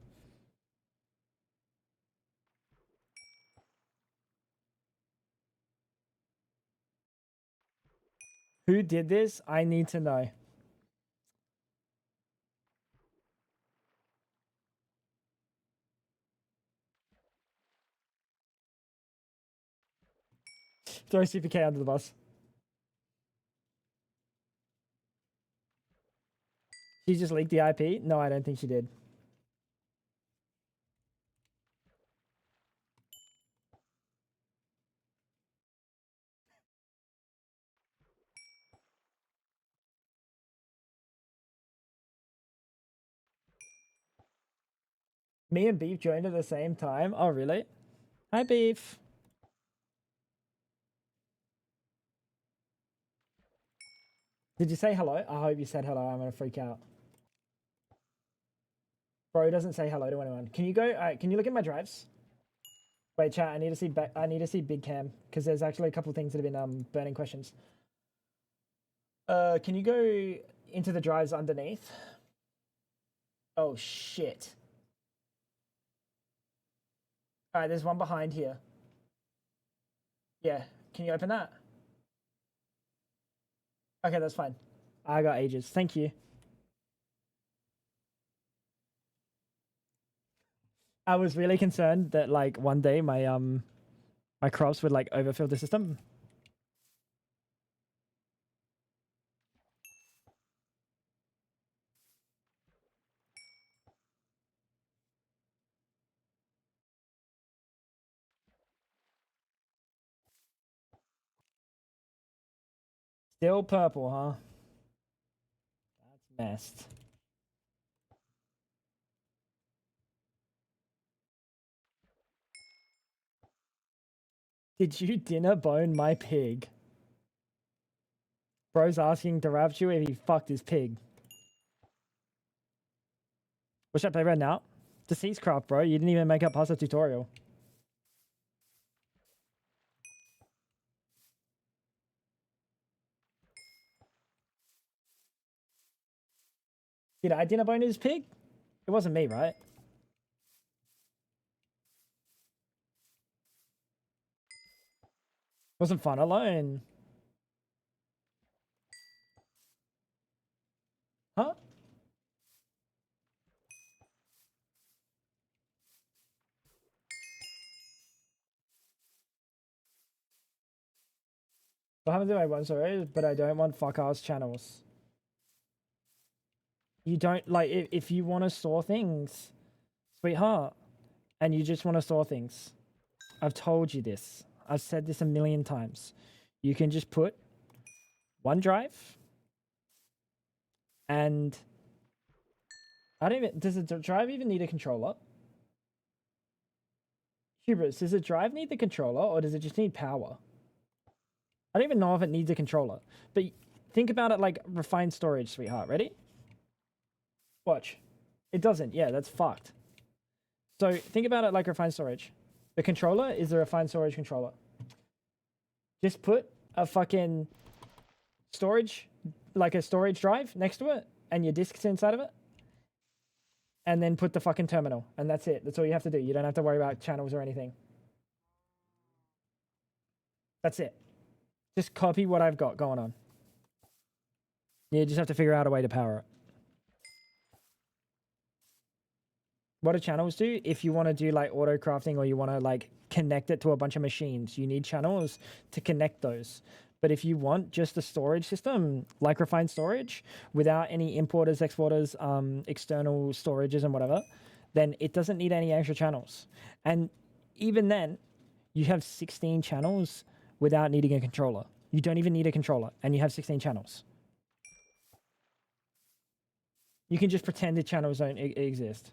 Who did this? I need to know. Throw CPK under the bus. She just leaked the IP? No, I don't think she did. Me and Beef joined at the same time. Oh, really? Hi, Beef. Did you say hello? I hope you said hello. I'm gonna freak out. Bro doesn't say hello to anyone. Can you go? Can you look at my drives? Wait, chat. I need to see. I need to see Big Cam because there's actually a couple things that have been burning questions. Can you go into the drives underneath? Oh shit. All right, there's one behind here. Yeah, can you open that? Okay, that's fine. I got ages. Thank you. I was really concerned that like one day my crops would like overfill the system. Still purple, huh? That's messed. Did you dinner bone my pig? Bro's asking to Rapture if he fucked his pig. What should I play right now? Deceased craft, bro. You didn't even make it past the tutorial. Did I dinner bone his pig? It wasn't me, right? Wasn't fun alone. Huh? I haven't done my one sorry, but I don't want fuck ass channels. You don't like if you want to store things, sweetheart, and you just want to store things. I've told you this. I've said this a million times. You can just put OneDrive and I don't even, does the drive even need a controller? Hubris, does the drive need the controller or does it just need power? I don't even know if it needs a controller, but think about it like refined storage, sweetheart. Ready? Watch. It doesn't. Yeah, that's fucked. So think about it like refined storage. The controller is the refined storage controller. Just put a fucking storage, like a storage drive next to it, and your disks inside of it. And then put the fucking terminal. And that's it. That's all you have to do. You don't have to worry about channels or anything. That's it. Just copy what I've got going on. You just have to figure out a way to power it. What do channels do? If you want to do like auto crafting or you want to like connect it to a bunch of machines, you need channels to connect those. But if you want just a storage system, like refined storage, without any importers, exporters, external storages and whatever, then it doesn't need any extra channels. And even then, you have 16 channels without needing a controller. You don't even need a controller, and you have 16 channels. You can just pretend the channels don't exist.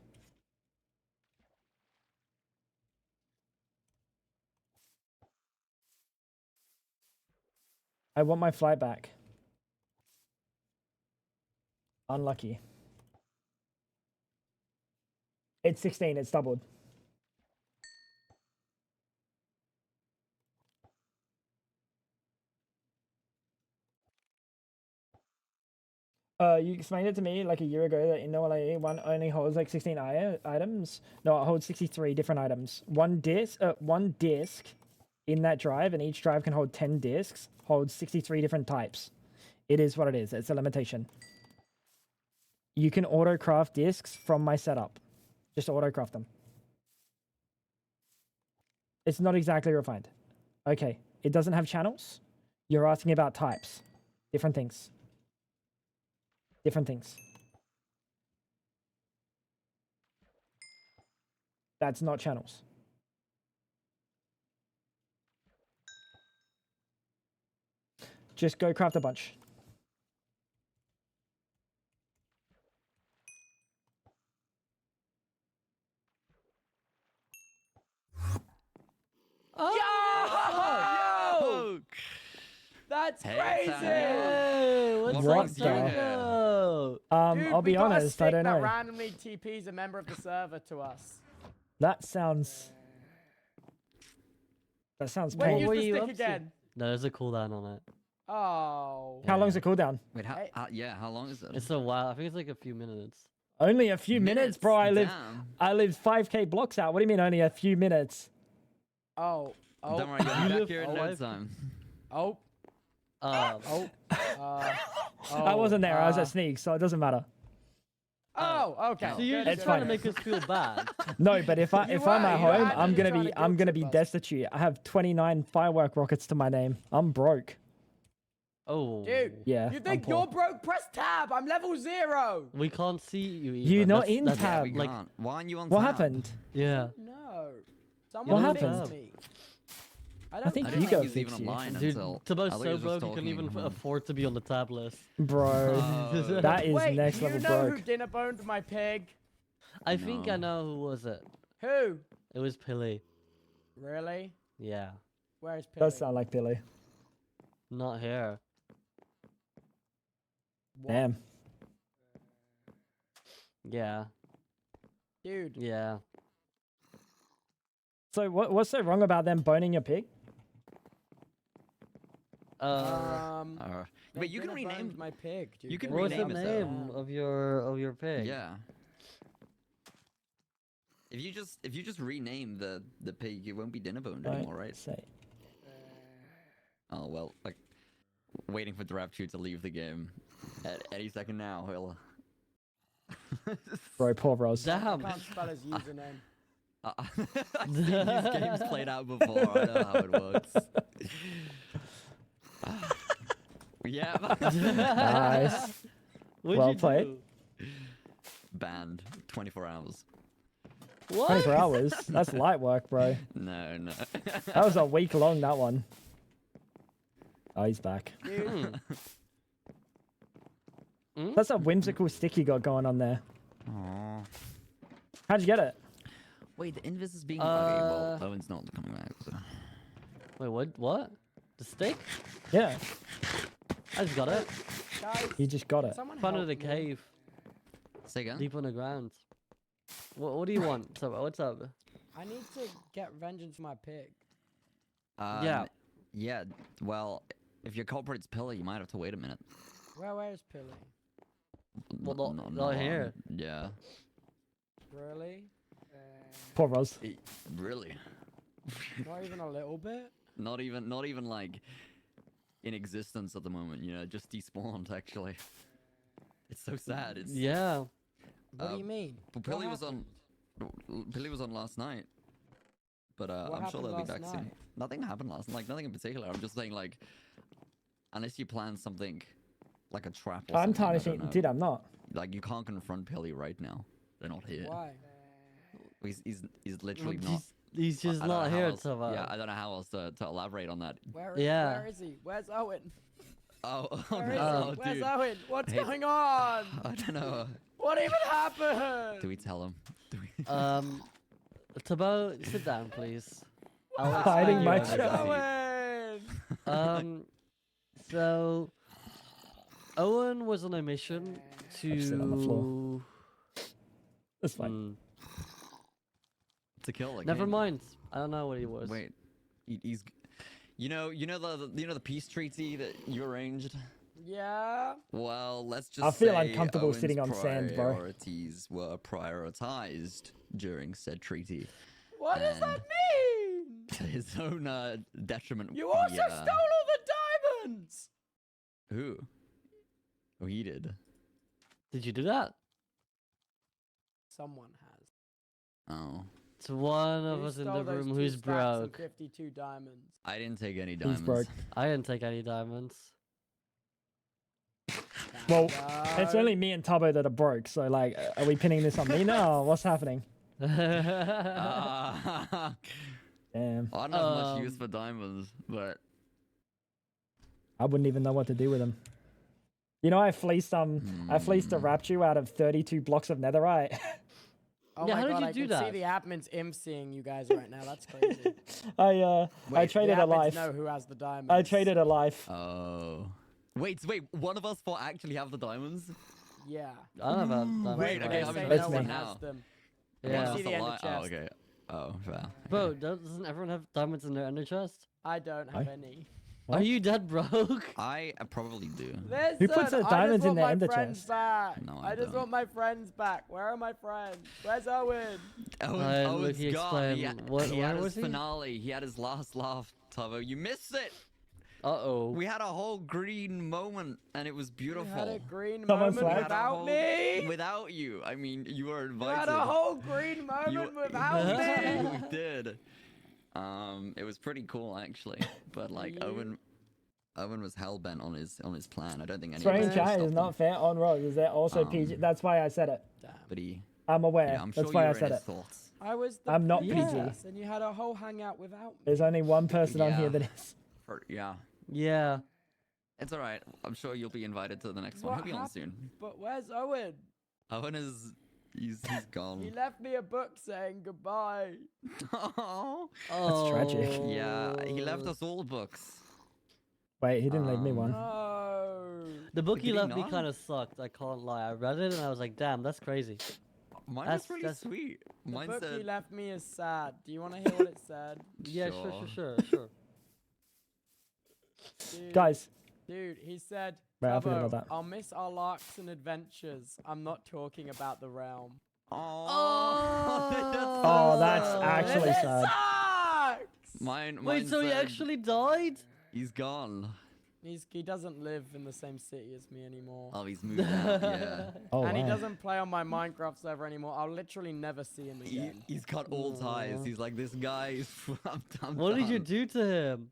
I want my flight back. Unlucky. It's 16, it's doubled. You explained it to me like a year ago that in NoLA one only holds like 16 items. No, it holds 63 different items. One disc in that drive, and each drive can hold 10 discs, holds 63 different types. It is what it is. It's a limitation. You can auto craft discs from my setup. Just auto craft them. It's not exactly refined. Okay, it doesn't have channels. You're asking about types. Different things. Different things. That's not channels. Just go craft a bunch. Oh! That's crazy! What's What wrong, the- Dude, I'll we be got a honest, I stick don't that know. randomly TPs a member of the server to us. That sounds Wait, painful. use were the you stick up to? again. No, there's a cooldown on it. Oh. How long's the cooldown? Wait, Hey. how long is it? It's a while. I think it's like a few minutes. Only a few minutes, bro. Damn. I live 5k blocks out. What do you mean only a few minutes? Oh. Oh. Don't worry, you'll be back here in Oh, no I've- time. Oh. Oh, I wasn't there. I was uh, at Sneak, so it doesn't matter. Oh, okay. so you're good, just It's trying fine. to make us feel bad. No, but if I'm were, at you were home, actually I'm trying to gonna be guilt trip us. destitute. I have 29 firework rockets to my name. I'm broke. Oh, Dude, Yeah, you I'm think poor. you're broke? Press tab. I'm level 0. we can't see you. You're Ethan. not That's- in that's- Yeah, tab. we like, can't. Why aren't you on What tab? happened? yeah. No. What Someone fixed happened? me. I don't think I know. didn't Hugo think he was even fixed you. online Dude, until. Tobo's I thought he so was just broke he talking couldn't even home. afford to be on the tab list. Bro, Oh. that is Wait, next do you level know who broke. dinner boned my pig? I think I No. know who was it. Who? It was Pilly. Really? Yeah, Where's Pig? Does sound like Billy. not here. Damn. Yeah, Dude. yeah. So what's so wrong about them boning your pig? They But you can dinner rename. boned my pig. Dude. you can They What's the rename dinner it, boned though. name my of your pig? Yeah. If you just rename the pig, you won't be dinner boned Don't anymore, right? say. Oh well, like waiting for Drapchu to leave the game. At any second now, he'll. Bro, poor Roz. I Damn. can't spell his username. I've seen these games played out before. I know how it works. Yeah. Nice. What'd Well you played. do? Banned 24 hours. What? 24 hours? That's light work, bro. No. That was a week long, that one. Oh, he's back. Dude, That's a whimsical stick you got going on there. Aww. How'd you get it? Wait, the invis is being buggy. Well, Owen's not coming back. So. Wait, what? What? The stick? Yeah, I just got it. guys, you just got it. someone Found it help in a me. cave. Say again? Deep underground. What do you want? So what's up? I need to get vengeance for my pig. Yeah. Yeah, well, if your culprit's Pilly, you might have to wait a minute. Where's Pilly? Well, not here. Yeah. Really? Poor Roz. Really? Not even a little bit? Not even like in existence at the moment, you know, just despawned actually. It's so sad. It's Yeah. What do you mean? But What Pilly was happened? on last night. But What I'm sure they'll be happened back last soon. night? Nothing happened last night, like nothing in particular. I'm just saying like unless you plan something like a trap or I'm something, I don't tarnishing. know. Dude, I'm not. Like you can't confront Pilly right now. They're not here. Why? He's literally Well, not. He's just I don't know not how here, else- Tava. Yeah, I don't know how else to elaborate on that. Yeah. Where is he? Where's Owen? Oh, Where is no, he? Where's dude. Owen? What's Hey, going on? I don't know. What even happened? Do we tell him? Do we? Tabo, sit down, please. I'll Hiding explain my you everything. Owen! So Owen was on a mission to. just sit on the floor. That's fine. Hmm, To kill like never mind. I don't know what he was. Wait, he's. You know the peace treaty that you arranged. Yeah? Well, let's just. I feel say uncomfortable Owen's sitting on sand, bro. Priorities were prioritized during said treaty. What does that And- mean? To his own detriment. You also yeah. stole all the diamonds! Who? Oh, he did. Did you do that? Someone has. Oh, It's one of Who us in stole the those room 2 who's stacks and broke. 52 diamonds. I didn't take any Who's diamonds. broke? I didn't take any diamonds. Well, No. it's only me and Tabo that are broke. So, like, are we pinning this on me now? What's happening? Ah, Damn. I don't have much use Um, for diamonds, but I wouldn't even know what to do with them. You know, I fleeced a Rapture out of 32 blocks of netherite. Oh Yeah, my how did god, you I do can that? see the admins imp-seeing you guys right now. That's crazy. I Wait, traded the a admins life. know who has the diamonds. I traded a life. oh, wait, one of us four actually have the diamonds. Yeah. I don't have diamonds. Wait, But okay, they I'm say invested no one now. has them. One Yeah. of See us the end of ali- chest. Oh, okay. Oh, fair. Bro, doesn't everyone have diamonds in their ender chest? I don't have Aye. any. Are you dead broke? I probably do. Listen, Who puts their diamonds in their I ender just want my friends chest? back. No, I I just don't. want my friends back. Where are my friends? Where's Owen? Owen's look, he gone. He, explained. What- he where had his was he? finale. He had his last laugh, Tavo. You missed it. Uh-oh. We had a whole green moment, and it was You beautiful. had a green Someone moment flagged? We had a without whole- me. Without you. I mean, you were You invited. had a whole green moment without me. We did. It was pretty cool actually, but like You- Owen was hell bent on his plan. I don't think any Spraying of us chat stopped is him. not fair on Rose. Is there also PG? That's why I said it. Damn. But he, I'm aware. yeah, I'm sure That's you why were I in said his it. thoughts. I was the I'm not princess, PG. and you had a whole hangout without me. There's only one person on here Yeah. that is. Yeah, Yeah. it's all right. I'm sure you'll be invited to the next one. What He'll be on happened? soon. But where's Owen? Owen is, he's He gone. left me a book saying goodbye. Oh, Oh. tragic. yeah, he left us all books. Wait, he didn't leave me one. No. The book Did you he left me not? kind of sucked. I can't lie. I read it and I was like, damn, that's crazy. Mine That's- was really that's- sweet. The Mine book said, he left me is sad. Do you want to hear what it said? Yeah, Sure. sure. Dude, Guys, Dude, he said, Right, I forgot "Tubbo, about that. I'll miss our larks and adventures. I'm not talking about the realm." oh, that's actually It sad. sucks! Mine Wait, so he said, actually died? He's gone. He doesn't live in the same city as me anymore. Oh, he's moved out. Yeah. Oh, And he wow. doesn't play on my Minecraft server anymore. I'll literally never see him again. He's cut all ties. Aw. He's like, this guy is. I'm What did you done." do to him?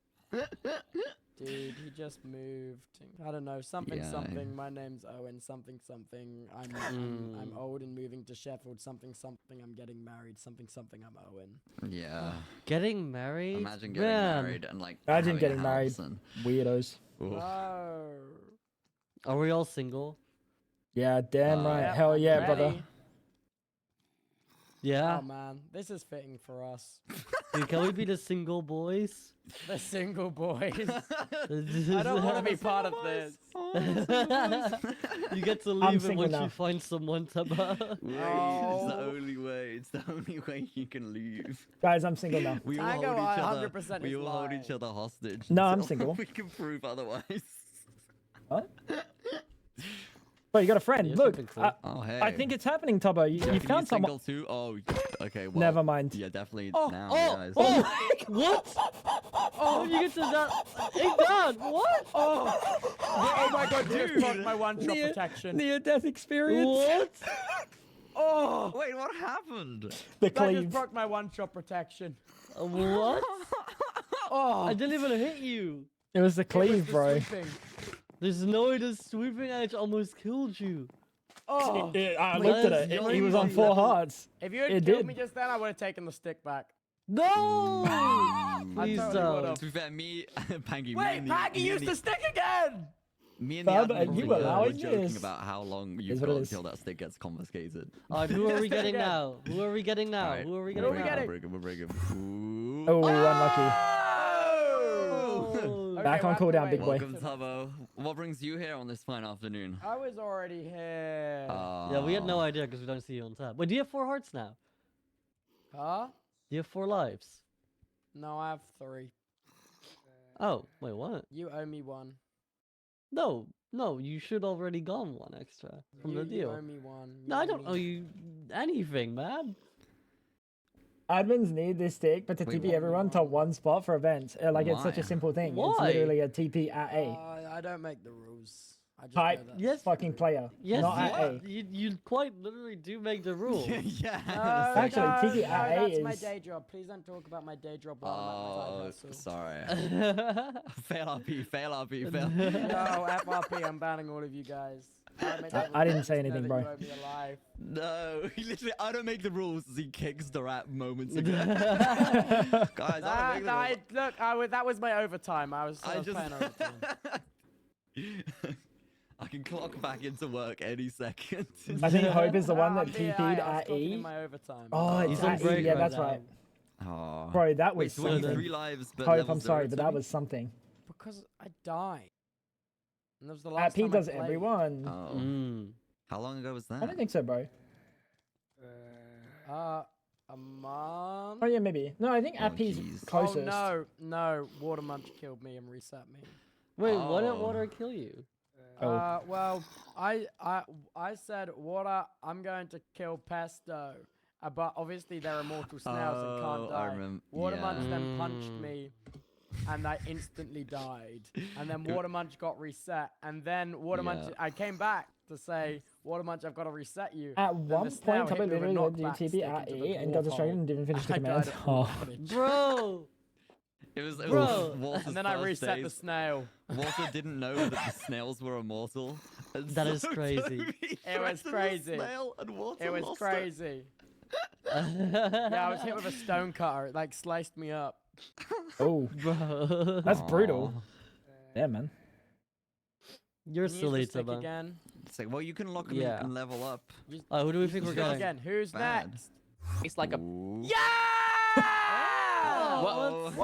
Dude, he just moved. I don't know, something Yeah. something. My name's Owen. Something something. I'm old and moving to Sheffield. Something something. I'm getting married. Something something. I'm Owen. Yeah. Getting married? Imagine getting Man. married and like. Imagine having a getting married. house and- Weirdos. Oof. Oh. Are we all single? Yeah, damn right. Yep, Hell I'm yeah, ready. brother. Yeah. Oh man, this is fitting for us. Dude, can we be the single boys? The single boys. I I don't want to be part of this. You get to I'm leave it single once now. you find someone to Wait, Oh. it's the only way. It's the only way you can leave. Guys, I'm single now. We all Tango, hold each other. 100% We is all hold each lying. other hostage. No, I'm until single. We can prove otherwise. What? Bro, you got a friend. Yeah, Look, something cool. Oh hey. I think it's happening, Tubbo. You Reckon found you're someone. single too? Oh, okay. Well, Never mind. Yeah, definitely Oh, now. oh, guys. What? Oh, you get to that. Hey, God, what? Oh my god, dude. Broke my one-shot protection. Near-death experience. What? Oh, Wait, what happened? The that just cleave. broke my one-shot protection. What? Oh, I didn't even hit you. It was the it was cleave, the bro. sweeping. There's no way the sweeping edge almost killed you. Oh, I Wait, looked at that's it. He was on crazy. 4 hearts. if you had It killed did. me just then, I would have taken the stick back. No! I Please totally don't. would've. To be fair, me, Pangy, Wait, Paggy used the stick again! Me and the Bub, admin are you were allowing joking this? about how long Is you've what it got is. until that stick gets confiscated. Alright, who are we Just getting again. now? Who are we getting now? Alright, Who are we Who getting are we now? getting? We'll break him. Oh, unlucky. Oh! Back on we'll have to cooldown, wait. big boy. Welcome, Tubbo. What brings you here on this fine afternoon? I was already here. Yeah, we had no idea because we don't see you on tap. Wait, do you have 4 hearts now? Huh? Do you have 4 lives? No, I have 3. Oh, wait, what? You owe me 1. No, you should already gone 1 extra from the You deal. owe me 1. No, I don't owe you anything, man. Admins need this stick, but to Wait, TP what? everyone to one spot for events. Like, it's such a Why? simple thing. It's Why? literally a TP at A. I don't make the rules. I just Type know that. Yes. fucking player, Yes, not you, at A. you quite literally do make the rule. yeah. No, Actually, no, TP no, at A that's my is- day job. Please don't talk about my day job while I'm at my Oh, side hustle. sorry. Fail RP, fail RP, fail. No, FRP, I'm banning all of you guys. I didn't say anything, bro. You owe me a life. No, he literally, I don't make the rules as he kicks the rat moments ago. Guys, I don't make the rules. Look, that was my overtime. I was I just. playing overtime. I can clock back into work any second. I think Hope is the one that Yeah, TP'd I was at clocking in E. my overtime. Oh, it's He's on at E. break Yeah, right that's now. right. Oh. Bro, that Wait, was so what, you something. 3 lives, but Hope, level I'm sorry, 0 but to that me? was something. Because I died. And that was the At last P time I does played. everyone. Oh. Mm. How long ago was that? I don't think so, bro. A month. Oh yeah, maybe. No, I think Oh, at P's jeez. closest. Oh no, Water Munch killed me and reset me. Wait, why didn't Oh. water kill you? Oh. Well, I said, Water, I'm going to kill Pesto. But obviously they're immortal snails and can't Oh, die. I remember. Water Yeah. Munch then punched Mm. me, and I instantly died. And then Water Munch got reset, and then Water Munch, Yeah. I came back to say, Water Munch, I've got to reset you. At Then one the snail point, hit Tubbo me with a literally let you knockback TP stick at into E the and got dwarf distracted hole. and didn't finish the I died command. at Oh. full damage. Bro! It was Bro. Walter's And then I first reset the days. snail. Walter didn't know that the snails were immortal. And That is so crazy. Toby It was threatened the crazy. snail and Walter It was lost crazy. Yeah, I was hit with a stone cutter. It like sliced me up. Oh, Bro. that's brutal. Aw. Yeah, man. You're Can you use silly, the stick Tubbo. again. It's like, well, you can lock them Yeah. and level up. Who do we think we're Use it going? again. Who's Bad. next? It's like a. Ooh. Yeah! What?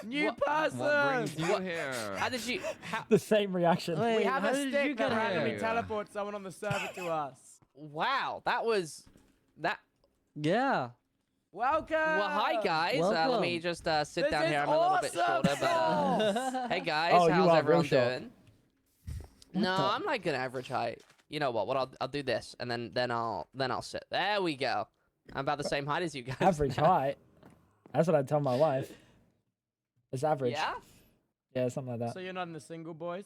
New What- person. What brings you What- here? How did you? How, The same reaction. Wait, We have how a did you stick get that randomly here? teleports someone on the server to us. wow, that was that. Yeah. Welcome. Well, hi guys. Let Welcome. me just sit This down is here. I'm a little bit awesome shorter, but hey guys, Oh, you how's are everyone real short. doing? No, I'm like an average height. You know what? I'll do this, and then I'll sit. There we go. I'm about the same height as you guys. Average height. That's what I tell my wife. It's average. Yeah. Yeah, something like that. So you're not in the single boys?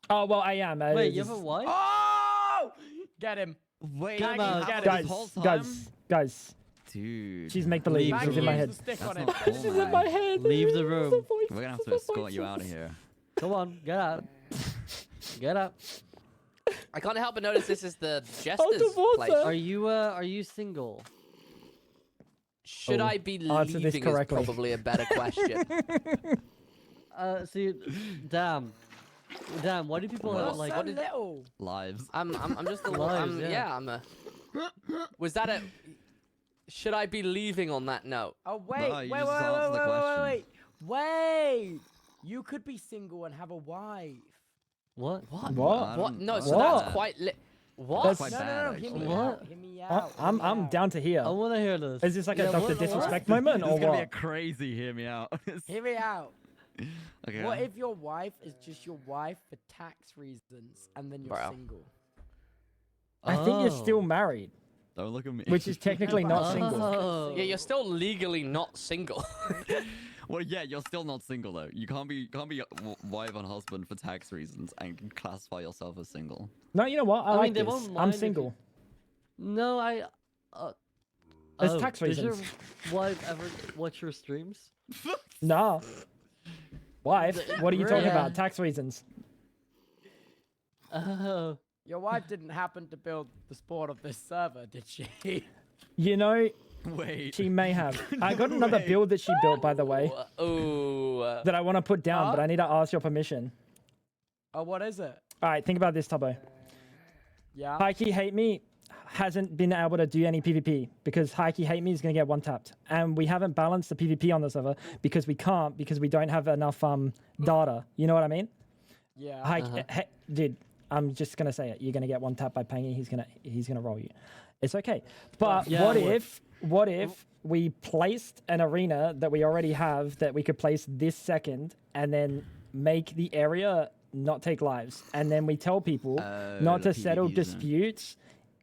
Oh well, I am. Wait, you have a wife? Oh! Get him. Wait, Get him out. have Get him. this guys, whole time? guys. Dude. She's make believe. Leave She's the in my room. head. Use the stick That's on him. not cool, She's in man. my head. Leave the It's room. voice, We're gonna have it's to the escort you out of voices. here. Come on, get out. Get out. I can't help but notice this is the the jester's water. place. Are you single? Should Oh, I be answer this leaving is correctly. probably a better question. See, damn, why do people Well, have, like, so what did- little. Lives. I'm just a Lives, I'm, yeah. yeah, I'm a. Was that a? should I be leaving on that note? Oh wait, No, wait, you wait, just wait, answer the wait, question. wait, wait. You could be single and have a wife. What? What? What? What? No, so What? that's quite what? That's- quite No, bad, no, no. Hear me actually. out. What? Hear me I- out. I'm hear me I'm out. down to hear. I want to hear this. Is this like a Yeah, Dr. what- Disrespect moment This or is gonna be a what? crazy hear me out. Hear me out. Okay. What if your wife is just your wife for tax reasons and then you're Bro. single? I think you're still Oh. married, Don't look at me. which is technically not single. Oh. Yeah, you're still legally not single. Well, yeah, you're still not single though. You can't be wife and husband for tax reasons and can classify yourself as single. No, you know what? I I mean, like they this. won't mind I'm if you- single. No, I. There's tax does your reasons. wife ever watch your streams? Nah. Wife, what are you talking Yeah. about? Tax reasons. Oh. Your wife didn't happen to build the spawn of this server, did she? You know, Wait. she may have. I got another way. build that she built, by the way, Oh. that I want to put down, but Huh? I need to ask your permission. Oh, what is it? All right, think about this, Tubbo. Yeah. Hikey Hate Me hasn't been able to do any PvP because Hikey Hate Me is going to get one tapped. And we haven't balanced the PvP on the server because we can't, because we don't have enough data. You know what I mean? Yeah. Hike, dude, I'm just going to say it. You're going to get one tap by Pangy. He's going to roll you. It's okay. But Yeah, what if we placed an arena that we already have that we could place this second and then make the area not take lives, and then we tell people not the to settle PvP zone. disputes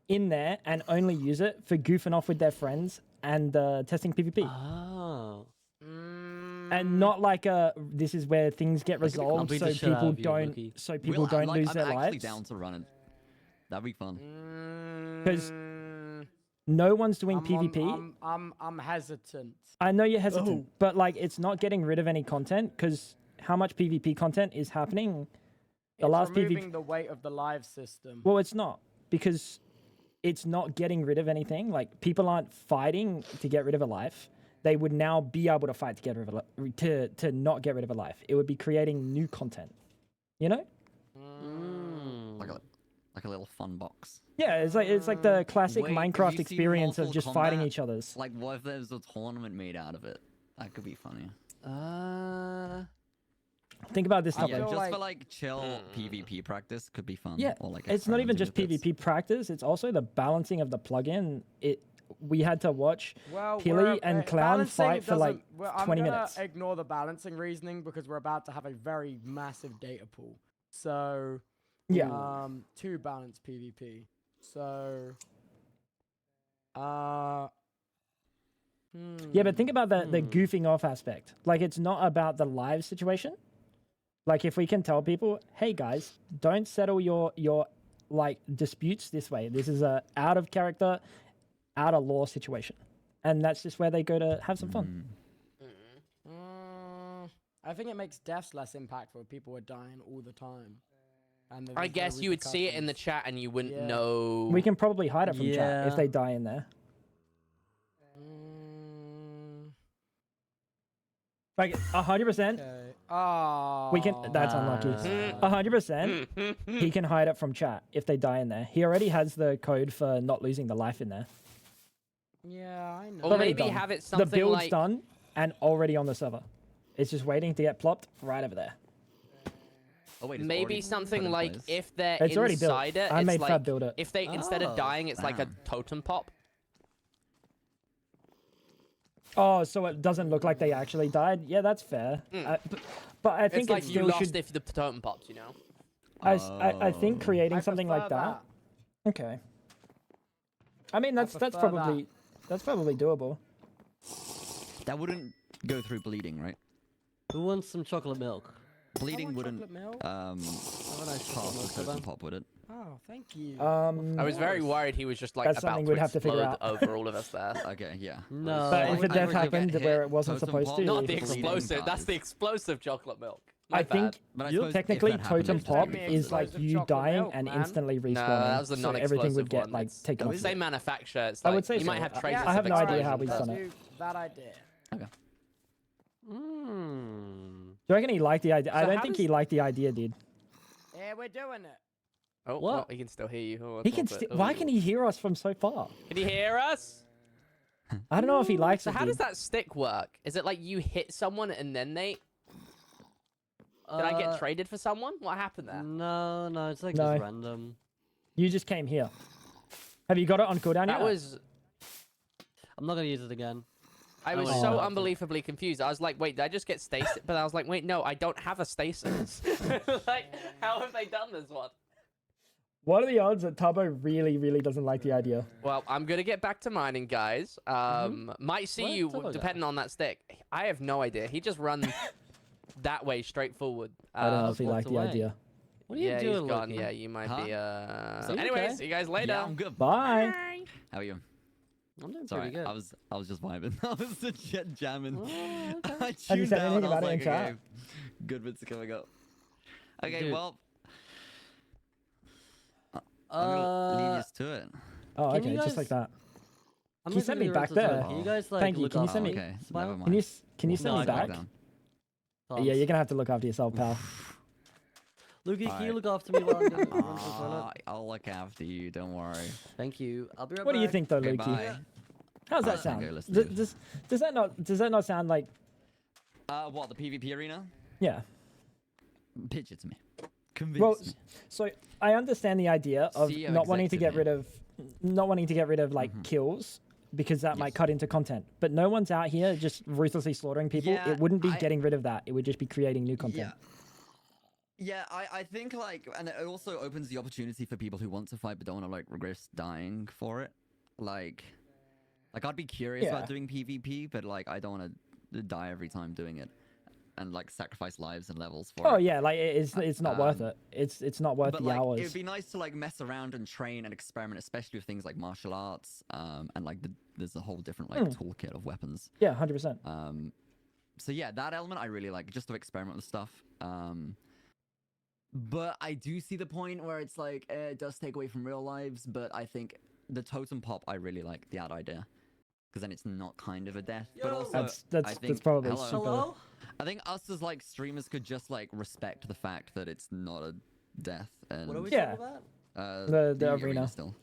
in there and only use it for goofing off with their friends and testing PvP, Oh. and not like this is where things get That could be cool. resolved I'll beat so the shit out people of you, don't Wookie. so people Well, don't like, lose I'm their actually lives, down to run it. That'd be fun. because no one's doing I'm PvP. I'm hesitant. I know you're hesitant, Oh. but like it's not getting rid of any content because how much PvP content is happening? The It's last removing PvP. the weight of the live system. Well, it's not because it's not getting rid of anything. Like people aren't fighting to get rid of a life. They would now be able to fight to get rid of to not get rid of a life. It would be creating new content. You know? Like a little fun box. Yeah, it's like the classic Wait, have you Minecraft seen experience of Mortal just fighting Kombat? each other's. Like, what if there's a tournament made out of it? That could be funny. Think about this Yeah, topic. feel just for like- like chill PvP practice could be fun. Yeah, or, like, it's not even experimenting just with bits. PvP practice. It's also the balancing of the plugin. We had to watch Well, Pilly and Clown balancing fight for like doesn't- well, 20 I'm gonna minutes. ignore the balancing reasoning because we're about to have a very massive data pool. So, Yeah. to balance PvP. So, Yeah, but think about the goofing off aspect. Like, it's not about the live situation. Like, if we can tell people, hey guys, don't settle your like disputes this way. This is a out of character, out of law situation, and that's just where they go to have some fun. I think it makes deaths less impactful if people are dying all the time. And I guess you would see it in the chat and you wouldn't Yeah. know. We can probably hide it from chat Yeah. if they die in there. Like 100%. Okay. Oh. We can. That's unlucky. 100%. He can hide it from chat if they die in there. He already has the code for not losing the life in there. Yeah, I know. Or Already maybe done. have it The something build's like. done and already on the server. It's just waiting to get plopped right over there. Oh, wait, it's Maybe already put something in like place? if they're It's already built. inside it, I it's made like Fab build it. if they instead of Oh, dying, it's like a damn. totem pop. Oh, so it doesn't look like they actually died? Yeah, that's fair. But I think It's like it you still lost should. if the totem pops, you know. I think creating I something prefer like that. Okay. I mean, that's prefer probably doable. That wouldn't go through bleeding, right? Who wants some chocolate milk? Bleeding want wouldn't chocolate milk. Have a nice chocolate pass milk, the totem Evan. pop, would it? Oh, thank you. I was very worried he was just like That's about something to we'd have to figure explode out. over all of us there. Okay, yeah. No. But if a I death would happened get where hit, it wasn't totem supposed pop, to, Not the bleeding explosive. That's dies. the explosive chocolate milk. My I bad. think But I you suppose if technically that happened, totem it's pop gonna be is like explosive you chocolate dying milk, and man. instantly respawning. No, that was the so everything would non-explosive get one. like It's taken the off. same manufacturer. It's I like would say you so. might have I- traces. I have of no idea how explosions. we've done Let's do that idea. Hmm. Do you reckon he liked the idea? I So don't how think does- he liked the idea, dude. Yeah, we're doing it. Oh, What? well, he can still hear you. Oh, He that's can. not good. Why Oh. can he hear us from so far? Can he hear us? I don't know if he likes So it. how does dude. that stick work? Is it like you hit someone and then they? Did I get traded for someone? What happened there? No, no, it's like No. just random. You just came here. Have you got it on cooldown That yet? was. I'm not gonna use it again. I was Oh. so unbelievably confused. I was like, wait, did I just get stasis? But I was like, wait, no, I don't have a stasis. Like, how have they done this one? What are the odds that Tubbo really doesn't like the idea? Well, I'm gonna get back to mining, guys. Might see Where's you Tubbo depending on that stick. I have no idea. He just runs that way straight forward. I don't know if he walked liked the away. idea. What are you Yeah, doing, he's gone. Loki? Yeah, you might Huh? be. So- Anyways, okay? see you guys later. Yeah, I'm good. Bye. How are you? I'm doing Sorry, pretty good. I was just vibing. I was just jamming. Oh, okay. I Have you tuned said out. anything I was about it in like, chat? okay, good bits coming up. Okay, Dude. well, I'm gonna lead us to it. Oh, Can okay, you just like guys- that. I'm Can you not send gonna me back interrupt the there? talk. Can you guys like Thank you. look Can you after send me- Okay, Smile? never mind. Can you send No, me I got back? it. Down. Yeah, you're gonna have to look after yourself, pal. Luki, can you Alright. look after me while I'm going to the toilet? I'll look after you. Don't worry. Thank you. I'll be right What back. do you think, though, Okay, Lukey? bye. How's that Alright, sound? okay, let's do this. Does that not sound like What, the PvP arena? yeah? Pitch it to me. Convince Well, me. so I understand the idea of CEO not wanting to get executive. rid of like Mhm. kills because that might Yes. cut into content. But no one's out here just ruthlessly slaughtering people. Yeah, It wouldn't be I- getting rid of that. It would just be creating new content. Yeah, I think like, and it also opens the opportunity for people who want to fight but don't want to like regress dying for it. Like I'd be curious Yeah. about doing PvP, but like I don't want to die every time doing it, and like sacrifice lives and levels for Oh it. yeah, like it's not worth it. It's not worth But the like, hours. it'd be nice to like mess around and train and experiment, especially with things like martial arts, and like there's a whole different like toolkit of weapons. Yeah, 100%. So yeah, that element I really like, just to experiment with stuff. But I do see the point where it's like it does take away from real lives. But I think the totem pop I really like that idea, because then it's not kind of a death, but also I That's think, probably hello. super. Hello? I think us as like streamers could just like respect the fact that it's not a death and What are we Yeah. talking about? The arena. still.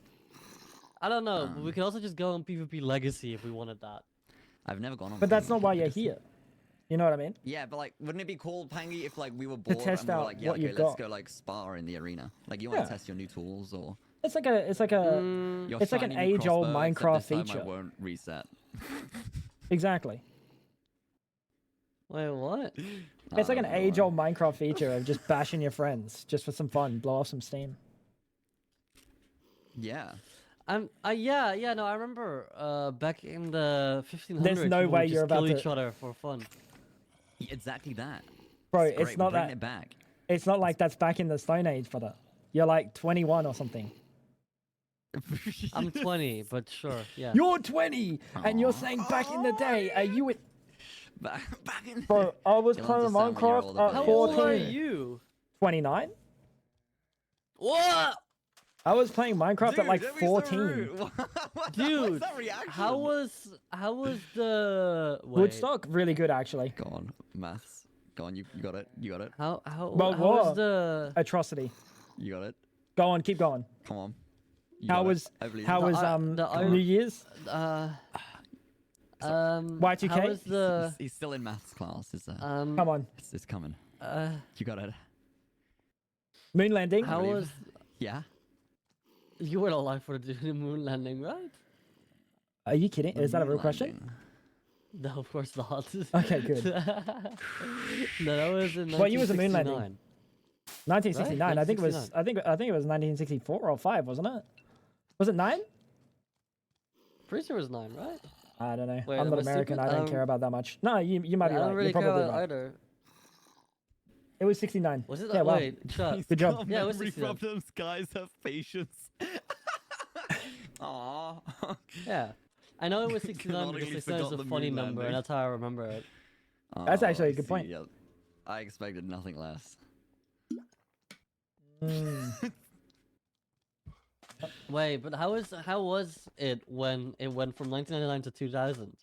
I don't know. but we could also just go on PvP Legacy if we wanted that. I've never gone on. But that's not why PvP you're Legacy. here. You know what I mean? Yeah, but like, wouldn't it be cool, Pangy, if like we were bored test and we were out like, yeah, what okay, you've let's got. go like spar in the arena. Like, you want Yeah. to test your new tools or It's like a your It's like an shiny new age-old crossbow, except Minecraft this time feature. I won't reset. exactly. Wait, what? It's like an Oh, age-old Minecraft feature of just bashing your friends just for some fun, blow off some steam. Yeah. Yeah, no, I remember back in the 1500s. no people way would you're just kill about each to- other for fun. Exactly that. Bro, It's it's great, not we're bringing that. it back. It's not like that's back in the Stone Age, brother. You're like 21 or something. I'm 20, but sure, yeah. You're 20, and you're Aw. saying back in the day. Are you with? back in Bro, I was You'll playing understand when you're Minecraft older, at but How yeah. old are 14. you? 29. What? I was playing Minecraft at Dude, like don't be so 14. rude. What's Dude, that reaction? how was the wait, Woodstock, really good actually. Go on, maths. Go on, you got it. You got it. How Well, how was what? the Atrocity. You got it. Go on, keep going. Come on. You How got it. was I believe how you. was the New Year's? Y2K? How was the He's still in maths class. Is that? Come on, It's coming. uh You got it. moon landing. how believe. was Yeah. you were alive for the moon landing, right? Are you kidding? Is that a real question? Landing. No, of course not. Okay, good. No, that was in What year was the moon landing? 1969. 1969. I think it was. 1969. I think it was 1964 or 5, wasn't it? Was it 9? Pretty sure it was 9, right? I don't know. Wait, I'm am not I American. stupid? I don't care about that much. No, you might be I right. don't really You're care probably about right. either. It was 69. Was it? Yeah, wow. Wait, shut. Good job. Got Yeah, it was memory 69. problems, guys. Have patience. Aww. Yeah. I know it was 69 because Canonically they said it's forgot a the funny moon number, landing. and that's how I remember it. That's Oh, actually a I good point. see, yeah. I expected nothing less. Mm. Wait, but how was it when it went from 1999 to 2000?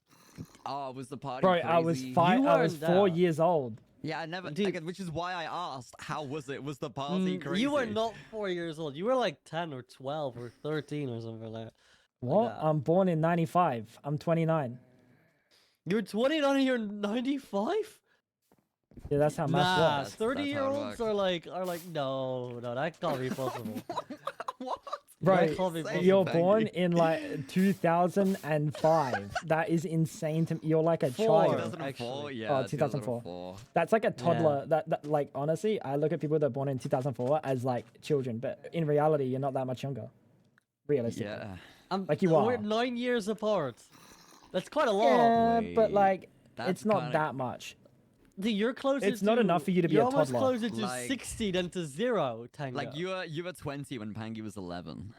Oh, was the party Bro, crazy? I was 5. You I was weren't 4 there. years old. Yeah, I never. Dude. Again, which is why I asked, how was it? Was the party crazy? You were not 4 years old. You were like 10 or 12 or 13 or something like that. What? that. I'm born in 95. I'm 29. You're 29 and you're 95? Yeah, that's how math Nah, works. That's how it 30-year-olds works. are like no, that can't be possible. What? Bro, That can't be You're possible. you're Thank born you. in like 2005. That is insane to me. You're like a Four. child. 2004, actually. yeah. Oh, 2004. 2004. That's like a toddler. That like honestly, I look at people that are born in 2004 as like children, but in reality, you're not that much younger. Realistically. Yeah. Like you We're are. 9 years apart. That's quite a lot. Yeah, but Wait, like that's it's not kinda- that much. Dude, you're closer. It's not enough for you to be you're a almost toddler. closer to Like- 60 than to 0, Tango. Like you were 20 when Pangy was 11.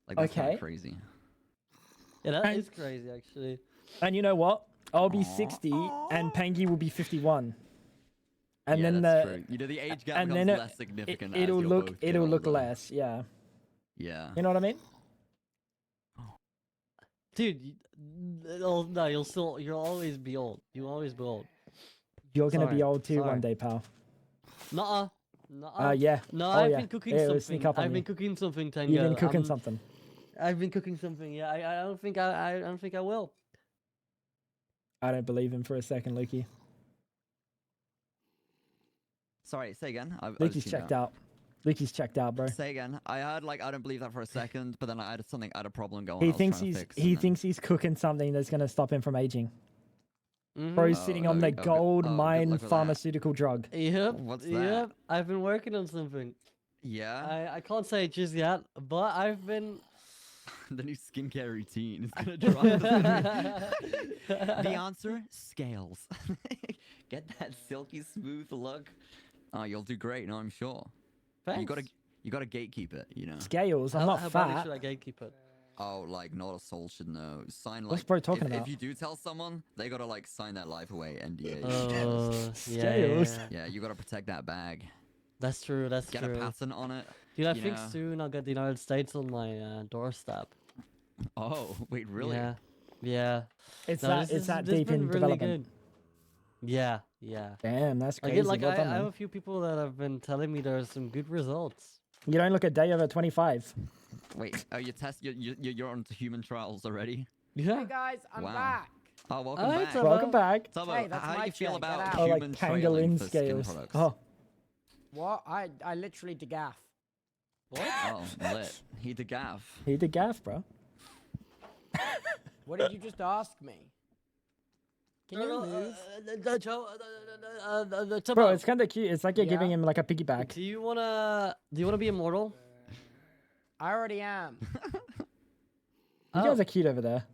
Like that's kinda Okay. Yeah, crazy. that And- is crazy actually. And you know what? I'll be 60, and Pangy will be 51. And yeah, then that's the true. You know, the age gap and becomes then less significant. it'll as you're look both get it'll look older. less. Yeah, Yeah. you know what I mean? Dude, no, you'll always be old. You'll always be old. You're gonna Sorry, be old too sorry. one day, pal. Nuh-uh. Nuh-uh. Yeah. No, Oh, I've yeah. been cooking Yeah, it'll something. sneak up on I've been you. cooking something, Tango. You've been cooking I'm- something. I've been cooking something. Yeah, I don't think I don't think I will. I don't believe him for a second, Lukey. Sorry, say again. I Lukey's just tuned checked out. Lukey's checked out, bro. Say again. I heard like I don't believe that for a second, but then I had something. I had a problem going. He I was thinks trying to he's fix, he and then- thinks he's cooking something that's gonna stop him from aging. Mhm. Bro's Oh, sitting on the good gold luck mine with that. pharmaceutical drug. Yep. What's Yep. that? I've been working on something. Yeah. I can't say it just yet, but I've been. The new skincare routine is gonna drive the answer: scales. Get that silky smooth look. Oh, you'll do great. No, I'm sure. Thanks. You gotta gatekeep it. You know. Scales. I'm how, not how badly fat. should I gatekeep it? Oh, like not a soul should know. Sign like. What's bro talking if about? you do tell someone, they gotta like sign their life away. NDA. Yeah, Scales. Yeah, you gotta protect that bag. That's true. That's Get true. a patent on it. Dude, I you think know. soon I'll get the United States on my doorstep. Oh, wait, really? Yeah. Yeah. It's No, that this it's is- that this deep been in really development. good. Yeah. Yeah. Damn, that's I crazy. get like Well done, I have man. a few people that have been telling me there's some good results. You don't look a day over 25. Wait, oh, you're on to human trials already? Yeah. Hey guys, I'm Wow. back. Oh, welcome Alright, back. so- Welcome back. Tubbo, Hey, that's how do my you feel chair, get about out. Oh, like human trailing pangolin for skin scales. products? Oh, What? I literally degaff. What? Oh, lit. He the gaff. he did gaff, bro. What did you just ask me? Can you move? Bro, it's kind of cute. It's like you're giving Yeah. him like a piggyback. Do you wanna be immortal? I already am. You Oh. guys are cute over there.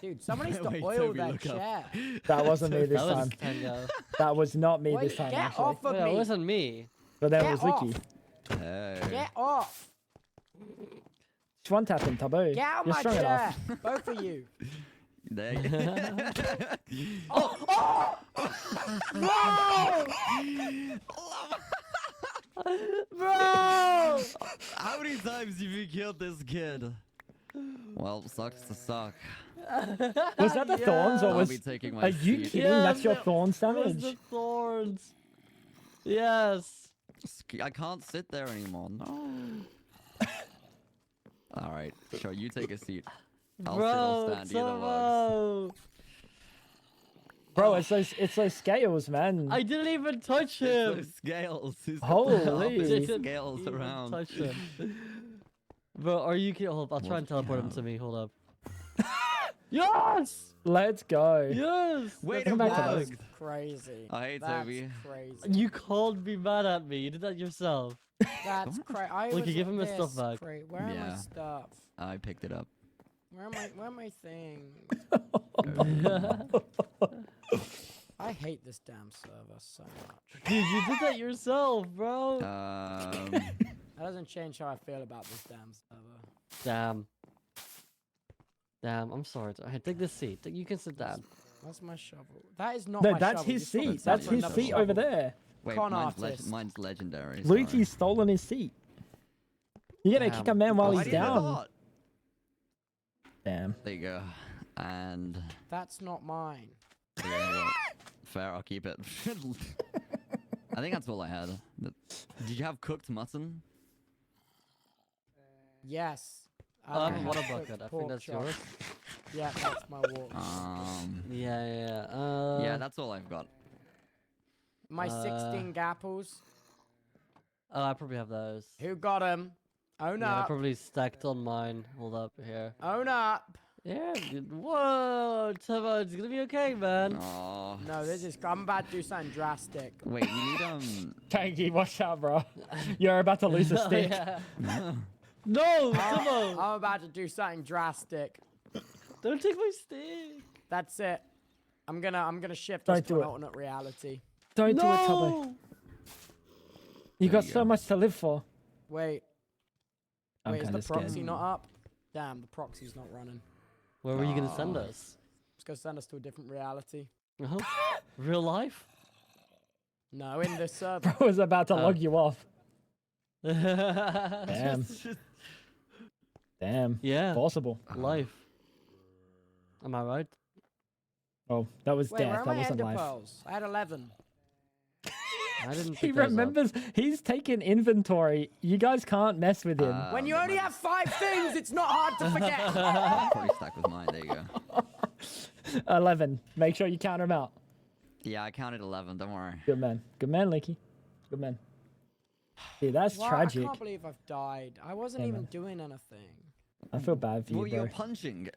Dude, someone needs to Wait, oil Toby, that look up. chair. That wasn't me this That was time. Tango. That was not me Wait, this time, get actually. off of Wait, that me. wasn't me. But that Get was off. Licky. Hey. Get off. Just one tap him, Tubbo. Get out of You're my strong chair. enough. Both of you. There you Bro! How many times have you killed this kid? Well, sucks to suck. Was that the thorns or I'll was... be taking my Are you seat. kidding? That's your thorns It was damage? the thorns. Yes. I can't sit there anymore. No. All right, sure. You take a seat. I'll sit or Bro, stand. Either works. Tomo. Bro, it's those scales, man. I didn't even touch It's him. those scales. Who's got Holy. the opposite Didn't scales even around. touch him. Bro, are you kidding? Hold up, I'll try and teleport him Yeah. to me. Hold up. Yes! Let's go. Yes! Wait, Come it back to us. worked. Crazy. I hate That's Toby. crazy. You called me mad at me. You did that yourself. That's crazy. I Look, you was give him his this stuff back. Where are my Yeah. stuff? I picked it up. Where are my things? I hate this damn server so much. Dude, you did that yourself, bro. That doesn't change how I feel about this damn server. Damn. Damn, I'm sorry. Hey, take this seat. You can sit down. That's my shovel. That is not No, my that's shovel. his You swapped seat. it That's for his another seat over shovel. there. Wait, Con mine's, artist. mine's legendary. sorry. Lukey's stolen his seat. You're gonna kick a Damn. man while Why he's do you do down. that? Damn. There you go. And That's not mine. there you go. Fair, I'll keep it. I think that's all I had. Did you have cooked mutton? Yes. Water have bucket. cooked I think pork that's chop. yours. Yeah, that's my walk. Yeah. Yeah, that's all I've got. My 16 apples. Oh, I probably have those. Who got them? Own Yeah, they're up. probably stacked on mine. Hold up here. Own up. Yeah. Whoa, Tubbo, it's gonna be okay, man. Oh. No, this is. I'm about to do something drastic. Wait, we need Tanky, watch out, bro. You're about to lose a Oh, stick. yeah. No, Tubbo! I'm about to do something drastic. Don't take my stick. That's it. I'm gonna shift Don't us to do an it. alternate reality. Don't do it, Tubbo. You got you so go. much to live for. Wait. I'm Wait, is the kinda scared. proxy not up? Damn, the proxy's not running. Where were you gonna send us? It's gonna send us to a different reality. Oh, real life? No, in the server. I was about to Oh. log you off. Damn. Damn. Yeah. Possible. Life. Am I right? Oh, that was Wait, where death. are That my wasn't ender life. pearls? I had 11. I didn't. He pick those up. remembers. He's taking inventory. You guys can't mess with him. When you only have 5 things, it's not hard to forget. probably stuck with mine. There you go. 11. Make sure you count him out. Yeah, I counted 11. Don't worry. Good man. Good man, Licky. Good man. See, that's Wow, tragic. I can't believe I've died. I wasn't Yeah, even man. doing anything. I feel bad for Well, you, you're bro. punching.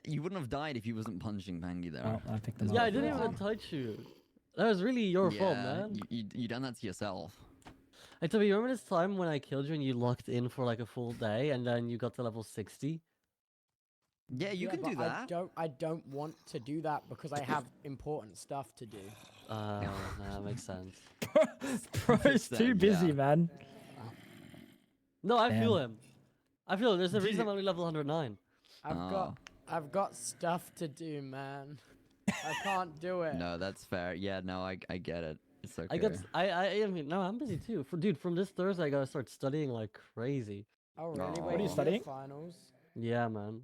You wouldn't have died if you wasn't punching Pangy there. Oh, I picked them Yeah, up. I didn't even touch you. That was really your fault, man. You done that to yourself. Hey, Toby, you remember this time when I killed you and you locked in for like a full day and then you got to level 60? Yeah, you can but do that. I don't want to do that because I have important stuff to do. No, that makes sense. Bro's too Then, busy, yeah. man. No, I feel Damn. him. I feel him. There's a reason I'm only level 109. I've got stuff to do, man. I can't do it. No, that's fair. Yeah, no, I get it. It's okay. I mean, no, I'm busy too. Dude, from this Thursday, I gotta start studying like crazy. Oh really? No. Wait, What are you your studying? Finals. Yeah, man.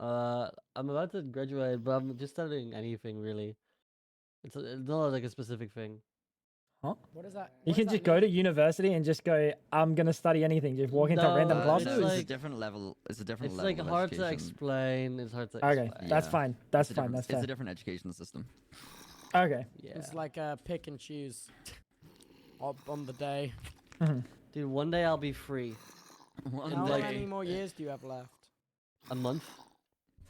I'm about to graduate, but I'm just studying anything really. It's not like a specific thing. What is that? You what can does just that go to mean? university and just go, I'm going to study anything. Just walk into random No, classes. it's it's like- a different level. It's a different It's level. like of hard to education. explain. It's hard to Okay, explain. that's Yeah. fine. That's It's a fine. different- That's It's fair. a different education system. Okay. Yeah. It's like a pick and choose. On the day. Dude, one day I'll be free. One How like- many more years do you have left? A month?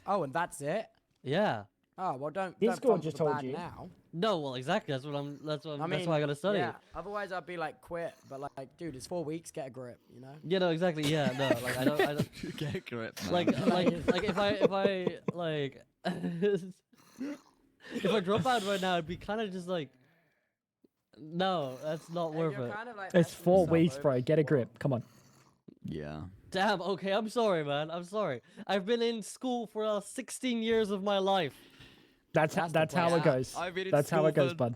Oh, and that's it. Yeah. Oh well, don't. Discord pump just the told bad you. now. No, well, exactly. That's I mean, that's why I gotta study. Yeah. Otherwise, I'd be like, quit. But like, dude, it's 4 weeks. Get a grip. You know. Yeah, no, exactly. Yeah, no, like I don't Get a grip, man. like if I like if I drop out right now, it'd be kind of just like, no, that's not And worth you're it. kind of, like, It's messing 4 yourself weeks, over bro. Get a for- grip. Come on. yeah. Damn. Okay, I'm sorry, man. I'm sorry. I've been in school for 16 years of my life. That's That's the that's how plan. it goes. I've been in That's how school it goes, for- bud.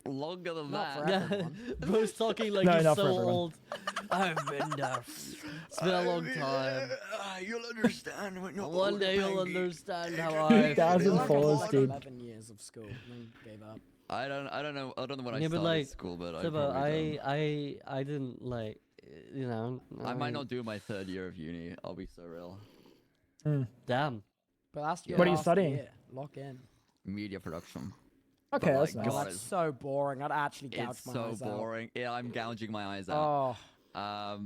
Longer than Not that. for Yeah, everyone. bro's talking like No, he's not so for everyone. old. I've been there. It's been a long time. You'll understand when you're One day older, you'll Pangy. understand how I 2000 feel. I feel like I followers, did, like, dude. 11 years of school and then gave up. I don't know what I Yeah, but, started like, school, but I Tibbo, probably don't. I didn't like, you know. I might not do my 3rd year of uni. I'll be so real. Damn. But that's your What are you last studying? year. Lock in. Media production. Okay, that's like, nice. Oh, God, that's it's- so boring. I'd actually gouge It's my so eyes boring. Yeah, I'm gouging my eyes out. Oh,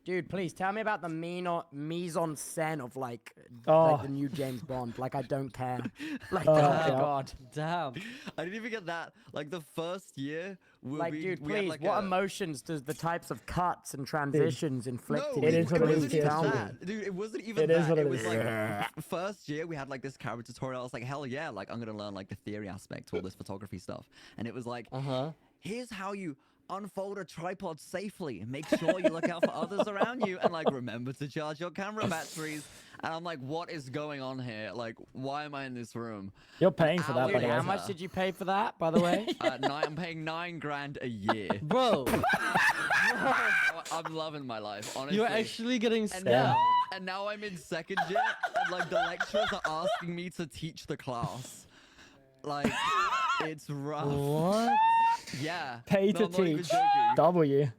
dude, please tell me about the mise en scène of like Oh. the new James Bond. Like I don't care. Like Oh, oh my yeah. god. Damn. I didn't even get that. Like the first year, Like, dude, we had, please, like, what a- emotions does the types of cuts and transitions inflict in It you? is what it Please is, wasn't tell even me. that. Dude, it wasn't even It that. is what it was is. like first year we had like this character tutorial. I was like, hell yeah, like I'm gonna learn like the theory aspect, all this photography stuff. And it was like, here's how you unfold a tripod safely. Make sure you look out for others around you and like remember to charge your camera batteries. And I'm like, what is going on here? Like, why am I in this room? You're paying for that, Hours by Dude, the way. how much did you pay for that, by the way? I'm paying $9,000 a year. Bro, I'm loving my life, honestly. you're actually getting And scammed. now I'm in 2nd year, and like the lecturers are asking me to teach the class. Like, it's rough. What? Yeah. Pay no, to I'm not even teach. joking. W.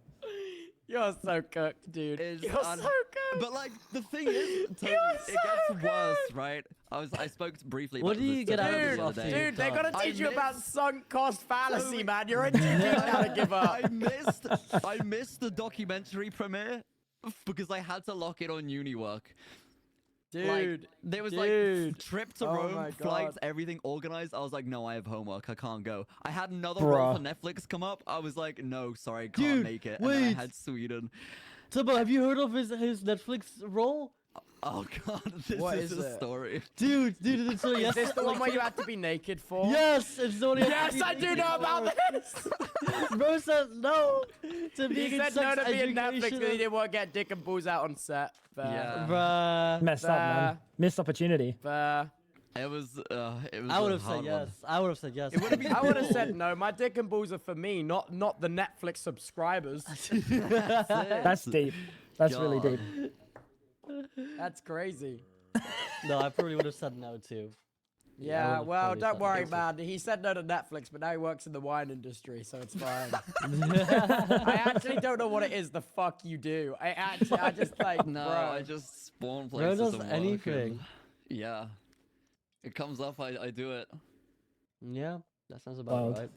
You're so cooked, dude. It's You're so cooked. But like the thing is, Toby, it gets worse, right? I spoke briefly. What about do you this get out of the this other day. Dude, they're gonna I teach you about missed- sunk cost fallacy, man. You're in too deep now to give up. I missed the documentary premiere because I had to lock it on uni work. Dude, Like, there was dude. like trip to Oh Rome, my flights, God. everything organized. I was like, no, I have homework. I can't go. I had another role for Netflix come up. I was like, no, sorry, I can't Dude, make it. And then I wait. had Sweden. Tubbo, have you heard of his Netflix role? Oh god, this What is is a it? story. Dude, it's so Is this the one where you have to be naked for? Yes, it's the one. Yes, I do know about this. Bro said no to He being in said no sex to being Netflix education. because he didn't want to get dick and balls out on set. Fair. Yeah. Bruh. Messed up, man. Missed opportunity. Fair. It was I would a have said hard yes. one. I would have said yes. It would have been I would have cool. said no. My dick and balls are for me, not the Netflix subscribers. That's deep. That's really God. deep. That's crazy. No, I probably would have said no too. Yeah, would've well, probably don't said worry, no. man. He said no to Netflix, but now he works in the wine industry, so it's fine. I actually don't know what it is the fuck you do. I just like, No, bro. I just spawn Bro places does and work anything. and- Yeah. It comes up, I do it. Yeah, that sounds about Wild. right.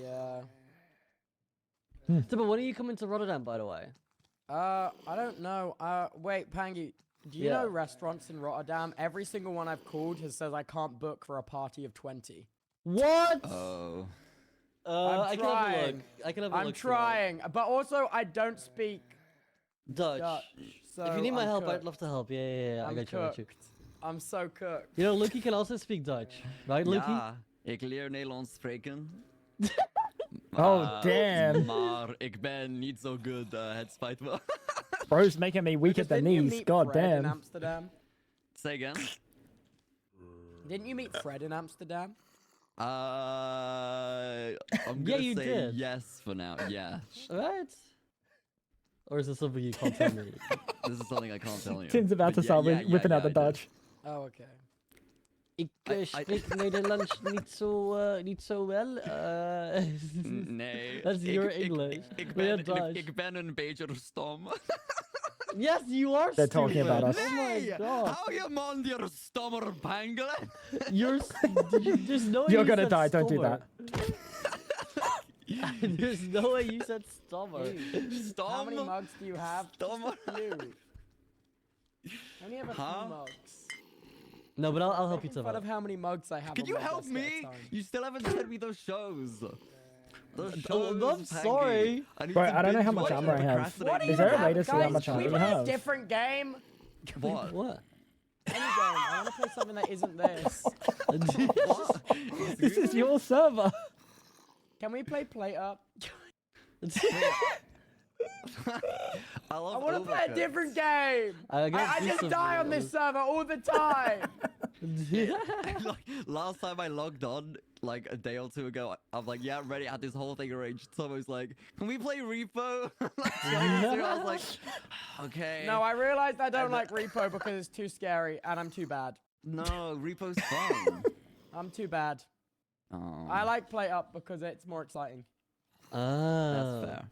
Yeah. So, but when are you coming to Rotterdam, by the way? I don't know. Wait, Pangy, do you Yeah. know restaurants in Rotterdam? Every single one I've called has said I can't book for a party of 20. What? Oh. I can have a trying. look. I can have a I'm look. trying, but also I don't speak Dutch. Dutch. So If you need my I'm help, I'd cooked. love to help. Yeah. I I'm got you. I got you. cooked. I'm so cooked. You know, Lucky can also speak Dutch, right, Lucky? Ja, ik leer Nederlands spreken. Oh, damn. Maar ik ben niet zo good, het spijt me. Bro's making me weak at Because the didn't you knees. meet God Fred in damn. Amsterdam? Say again? Didn't you meet Fred in Amsterdam? I'm Yeah, gonna you say did. yes for now, yeah. Right? Or is this something you can't tell me? This is something I can't tell you. Tim's about But to start yeah, whipping out the I did. Dutch. Oh, okay. Ik I- spreek Nederlands niet zo wel. Nee. That's your English. Ik We're ben, Dutch. ik ben een beetje stom. Yes, you are They're talking stupid. about us. Oh my Nee, god. hou je man die stommer bangelen. There's no way You're you gonna said die, don't do stommer. that. There's no way you said stommer. Stom. How many mugs do you have? Stommer. You. I only have a Huh? few mugs. No, but I'll help you, Making fun Tubbo. of how many mugs I have. Can on you my help desk at a me? time. You still haven't sent me those shows. Those I'm shows, Panky. sorry. I need Bro, to I don't know how binge much watch armor I and have. procrastinate. What do Is you there a have, way to see how guys? much Can we armor you play a have? different game? What? What? Any game. I want to play something that isn't this. This is your server. Can we play Plate Up? I love I want to play a Overcooked. different game. I just die on this server all the time. Like, last time I logged on, like a day or two ago, I'm like, yeah, I'm ready. I had this whole thing arranged. Someone's like, can we play Repo? Like, 2 hours ago, I was like, okay. No, I realized I don't like Repo because it's too scary and I'm too bad. No, Repo's fun. I'm too bad. Oh, I like Plate Up because it's more exciting. Ah, that's fair.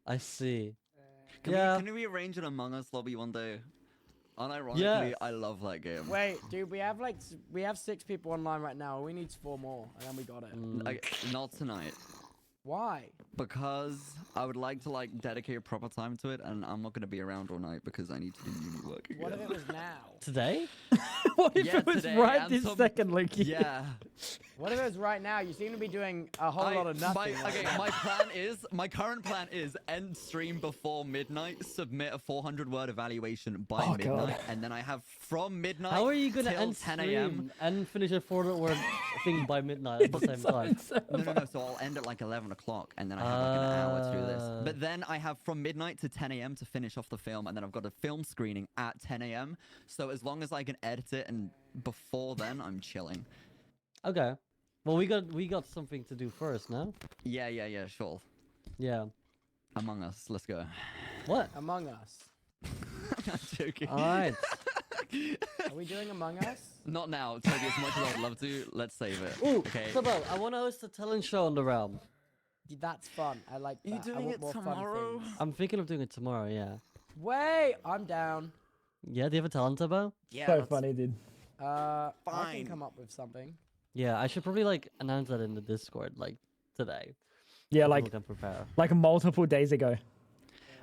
I see. Can, Yeah. can we arrange an Among Us lobby one day? Unironically, Yes. I love that game. Wait, dude, we have 6 people online right now. We need 4 more, and then we got it. Not tonight. Why? Because I would like to like dedicate proper time to it, and I'm not gonna be around all night because I need to do uni work again. What if it was now? Today? What if Yeah, it was today, right and this some- second, Lucky? Yeah. What if it was right now? You seem to be doing a whole lot of nothing. right now. My current plan is end stream before midnight, submit a 400-word evaluation by Oh, midnight, God. and then I have from midnight How are you gonna till end 10 a.m. stream and finish a 4-word thing by midnight at the same time? No. So I'll end at like 11 o'clock, and then I have like an hour to do this. Ah. But then I have from midnight to 10 a.m. to finish off the film, and then I've got a film screening at 10 a.m. So as long as I can edit it, and before then, I'm chilling. Okay. Well, we got something to do first, no? Yeah, sure. Yeah. Among Us, let's go. What? Among Us. I'm joking. All right. Are we doing Among Us? Not now, Toby. As much as I'd love to, let's save it. Ooh, Okay. Tubbo, I want to host a talent show on the realm. That's fun. I like that. You I doing want it more fun tomorrow? things. I'm thinking of doing it tomorrow. Yeah. Wait, I'm down. Yeah, do you have a talent, Turbo? Yeah. So funny, dude. I can Fine. come up with something. Yeah, I should probably like announce that in the Discord like today. Yeah, so like people can prepare. multiple days ago.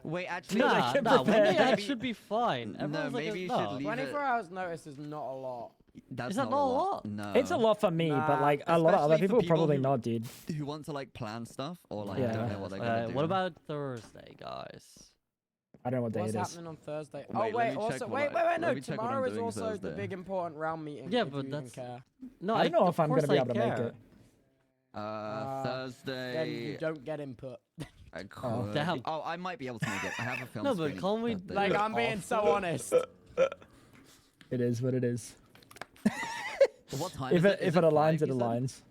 Wait, actually, Nah, can nah, one prepare. day that Maybe- should be fine. No, Everyone's like, maybe you no. should leave 24 it. hours notice is not a lot. That's Is that not not a a lot. lot? No. It's a lot for me, but Nah, like a lot of other especially for people, people probably who- not, dude. Who want to like plan stuff or like Yeah. don't know what they're gonna do. What about Thursday, guys? I don't know what day What's it is. happening on Thursday? Wait, oh let wait, me check also what wait, I- no. let me check what I'm Tomorrow is doing also the Thursday. big important round meeting. Yeah, if but you even that's- care. No, I don't know of if I'm course gonna be I able to make care. it. Then Thursday. you don't get input. I Oh. could. Damn. Oh, I might be able to make it. I have a film. No, but screening can't we, that day. Like You're I'm being off. so honest. It is what it is. What time? If is it Is if it 5, aligns, it you said? aligns.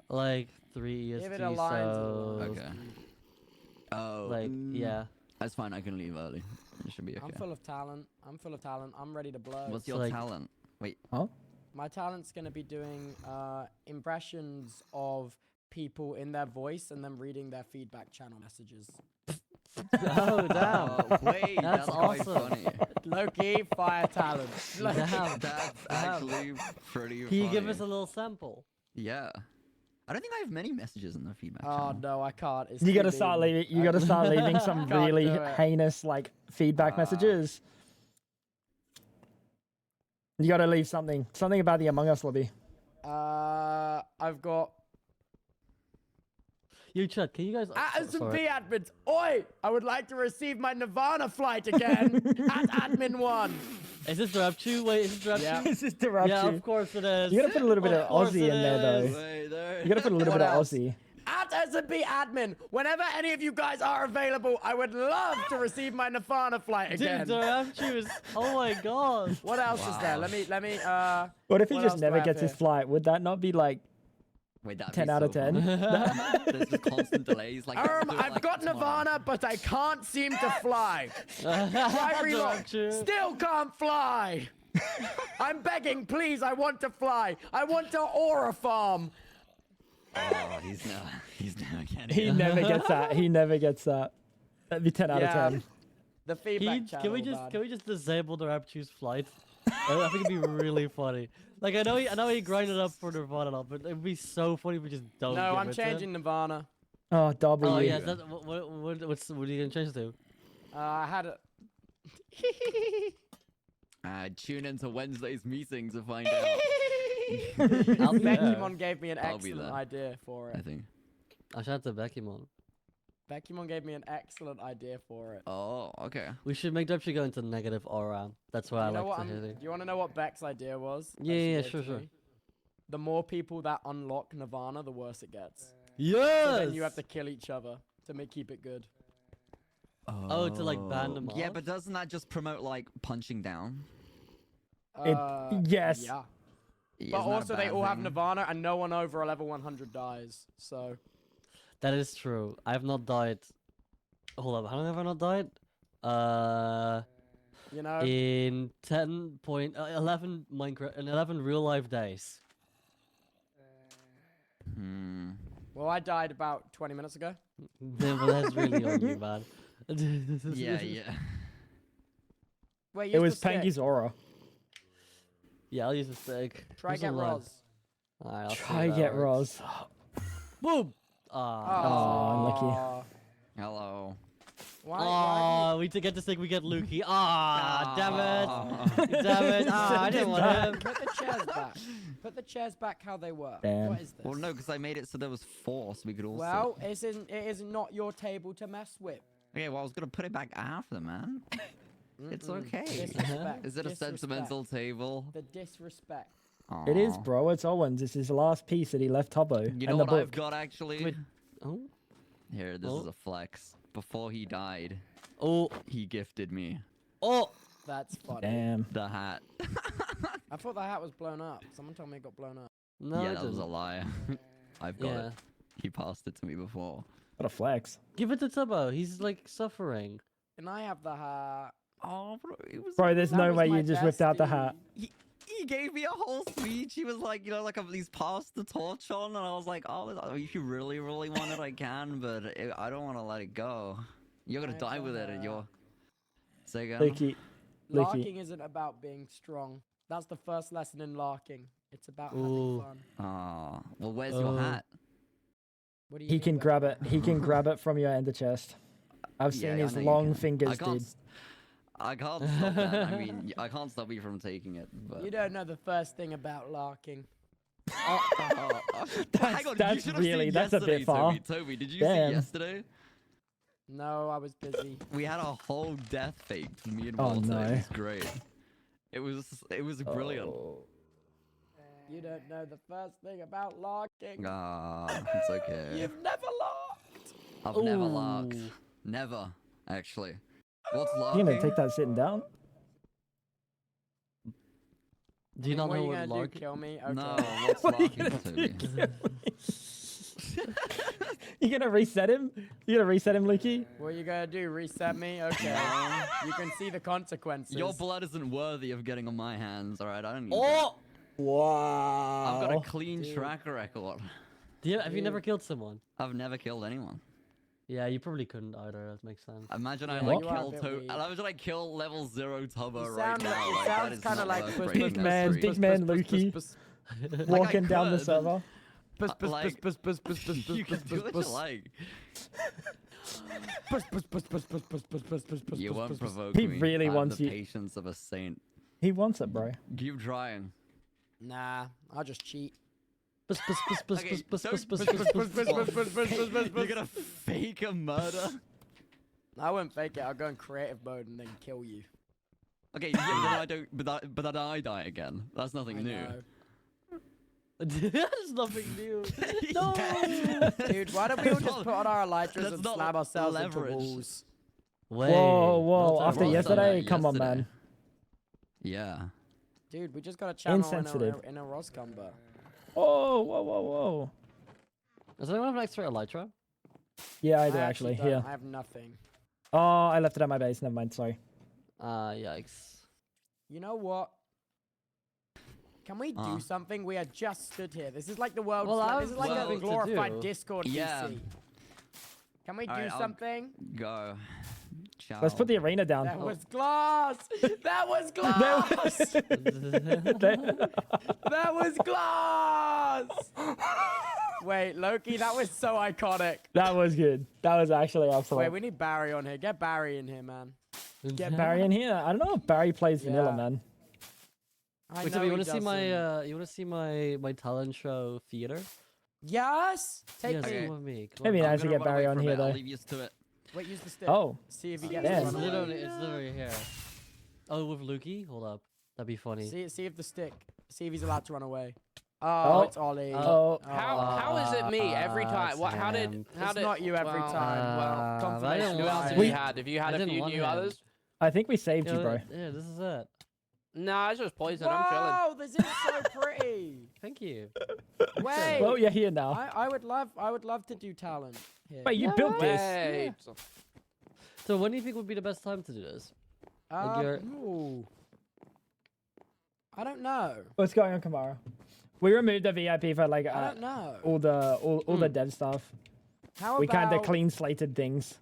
Like 3 If EST, it aligns, it so aligns. Okay. Oh. like yeah. That's fine. I can leave early. It should be okay. I'm full of talent. I'm ready to blow. What's So, your like- talent? Wait. My talent's gonna be doing impressions of people in their voice and then reading their feedback channel messages. Oh damn. Oh, wait, That's that's quite awesome. funny. Low-key, fire talent. Damn. That's Damn. actually pretty Can you funny. give us a little sample? Yeah. I don't think I have many messages in the feedback Oh channel. no, I can't. It's You too gotta start mean. leaving. You gotta start leaving some Can't really do it. heinous like feedback messages. You gotta leave something about the Among Us lobby. I've got You Chad, can you guys SMP admins. Oi! I would like to receive my Nirvana flight again at admin 1. Is this Rapchu? Wait, is this Rapchu? Yeah. This is interrupt Yeah, you. of course it is. You gotta put a little bit of course Aussie it in there though. is. Wait, there. You gotta put a little What bit of else? Aussie. At SMP admin, whenever any of you guys are available, I would love to receive my Nirvana flight again. Dude, Rapchu is. Oh my god. What else is there? Let me What if he What just else do never I have gets his here? flight? Would that not be like Wait, that'd 10 be out of so 10? fun. There's just constant delays. Like, they'll do it, I've like, got tomorrow. Nirvana, but I can't seem to fly. Try reload. Rapchu. Still can't fly. I'm begging, please, I want to fly. I want to aura farm. Oh, he's never getting he it. never gets that. He never gets that. That'd be 10 out of Yeah. 10. The Can, feedback you, channel. man. can we just disable the Rapchu's flight? I think it'd be really funny. Like I know he grinded up for Nirvana, and all, but it'd be so funny if we just don't. No, give I'm it to him. changing Nirvana. Oh, W. Oh yeah, that, what are you gonna change it to? I had a. Tune into Wednesday's meeting to find out. I'll be there. Beckymon gave me an I'll be excellent there. idea for I it. think. I shout out to Beckymon. Beckymon gave me an excellent idea for it. Oh, okay. We should make Rapchu go into negative aura. That's why I You know like what? to I'm, hear do it. you want to know what Beck's idea was? that Yeah, she yeah, gave sure, to sure. me? The more people that unlock Nirvana, the worse it gets. Yes. So then you have to kill each other to keep it good. Oh, to, like, ban them Yeah, off? but doesn't that just promote like punching down? Yes. Yeah. Isn't But that a also they bad all have thing? Nirvana and no one over a level 100 dies. So That is true. I have not died. Hold up, how long have I not died? you know. In 11 Minecraft, in 11 real life days. Hmm. Well, I died about 20 minutes ago. Well, that's really on you, man. Yeah, yeah. Wait, It use was the stick. Panky's aura. Yeah, I'll use a stick. Try Who's get alive? Roz. Alright, I'll see Try if that get works. Roz. Boom! Ah. Oh, unlucky. Aw. Hello. Why? Oh, we get the stick, we get Lukey. Ah, damn Aw. it. Damn it. Ah, I didn't want him. Put the chairs back. Put the chairs back how they were. Damn. What is this? Well, no, because I made it so there was 4, so we could all. Well, it is not your table to mess with. Okay, well, I was gonna put it back after, man. It's Mm-mm. okay. Disrespect. Is it a Disrespect. sentimental table? The disrespect. It is, Aw. bro. It's Owen's. It's his last piece that he left Tubbo. You and know the what book. I've got actually? Wait. Oh. Here, this Oh. is a flex. Before he died, Oh. he gifted me Oh. That's funny. Damn. the hat. I thought the hat was blown up. Someone told me it got blown up. No, yeah, it that was a didn't. lie. I've got Yeah. it. He passed it to me before. What a flex. Give it to Tubbo. He's like suffering. Can I have the hat? Oh, bro, it was. Bro, there's That no was way my you just whipped out the hat. bestie. He gave me a whole speech. He was like, you know, like he's passed the torch on, and I was like, oh, if you really, really want it, I can, but I don't want to let it go. You're gonna I die with it, and don't you're. Say again. Lukey. Larking isn't about being strong. That's the first lesson in larking. It's about having fun. Ah, well, where's your hat? What do you He mean can by grab that? it. He can grab it from your ender chest. I've Yeah, seen I his know you long can. fingers, dude. I can't stop that. I mean, I can't stop you from taking it. But You don't know the first thing about larking. Hang on, you that's should have really- seen that's a bit yesterday, far. Toby, did you Damn. see yesterday? No, I was busy. We had a whole death faked, me and Oh, Walter. no. It was great. It was brilliant. Oh. You don't know the first thing about larking. Ah, it's okay. You've never larked. I've never Ooh. larked. Never, actually. What's You larking? gonna take that sitting down? Do you not what know are you what gonna do? lark? Kill me? Okay. No, what's What are you larking, Toby? You gonna reset him? You gonna reset him, Lukey? What are you gonna do? Reset me? Okay. You can see the consequences. Your blood isn't worthy of getting on my hands, alright? I don't need that. Oh! Wow. I've got a clean Dude. track record. Have you never killed someone? I've never killed anyone. Yeah, you probably couldn't either. That makes sense. Imagine I Yeah, like you are a kill bit to weak. Imagine I kill level 0 Tubbo You right sound now. like- Like, it that sounds is kinda not like worth puss, breaking Big that man, streak. big man, Lukey. Walking down the could. server. Like, you can do what you like. You won't provoke He me. really I have wants the you- patience of a saint. He wants it, bro. Keep trying. Nah, I'll just cheat. Okay, You're gonna fake a murder? I won't fake it. I'll go in creative mode and then kill you. Okay, yeah, but then I don't. But then I die again. That's nothing I new. know. There's nothing new. No. Dude, why don't we all That's just not- put on our elytras that's and not slam ourselves leverage. into walls? Wait, Whoa, whoa. not After that Ross done wrong. yesterday, that come on, yesterday. man. Yeah. Dude, we just got a channel Insensitive. in a Roscumber. Whoa, whoa, whoa, whoa. Does anyone have an extra elytra? Yeah, I do actually. don't. Here. I have nothing. Oh, I left it at my base. Never mind. Sorry. Yikes. You know what? Can we do Uh. something? We are just stood here. This is like the world's. Well, like, I this is like have a something to glorified do. Discord Yeah. PC. Can we do Alright, I'll- something? Go. Ciao. Let's put the arena down. That was glass. That was glass. That was glass. Wait, Loki, that was so iconic. That was good. That was actually excellent. Wait, we need Barry on here. Get Barry in here, man. Get Barry in here. I don't know if Barry plays vanilla, Yeah. man. I Wait, know so you he want to see my doesn't. you want to see my talent show theater? Yes. Take Yes, me. Okay. come with me. Come Maybe on. nice to gonna get run away Barry for on a here, bit, I'll though. leave you to it. Wait, use the stick. Oh, See if he gets Damn. to It's run away. literally here. Oh, with Lukey? Hold up. That'd be funny. See if the stick. See if he's allowed to run away. Oh, Oh. it's Ollie. Oh. How is it me every time? it's What? How did? him. How It's did? not you every well, time. Well, I confirmation didn't who else have want you him. had? Have you had I a didn't few want new him. others? I think we saved Yeah, you, bro. yeah, this is it. No, it's just poison. I'm chilling. Wow, this is so pretty. Thank you. Wait. Well, you're here now. I would love to do talent here. Wait, you built this? Wait. So when do you think would be the best time to do this? you're- Ooh. I don't know. What's going on, Kamara? We removed the VIP for like I don't know. all the dev stuff. How We kind of about- clean slated things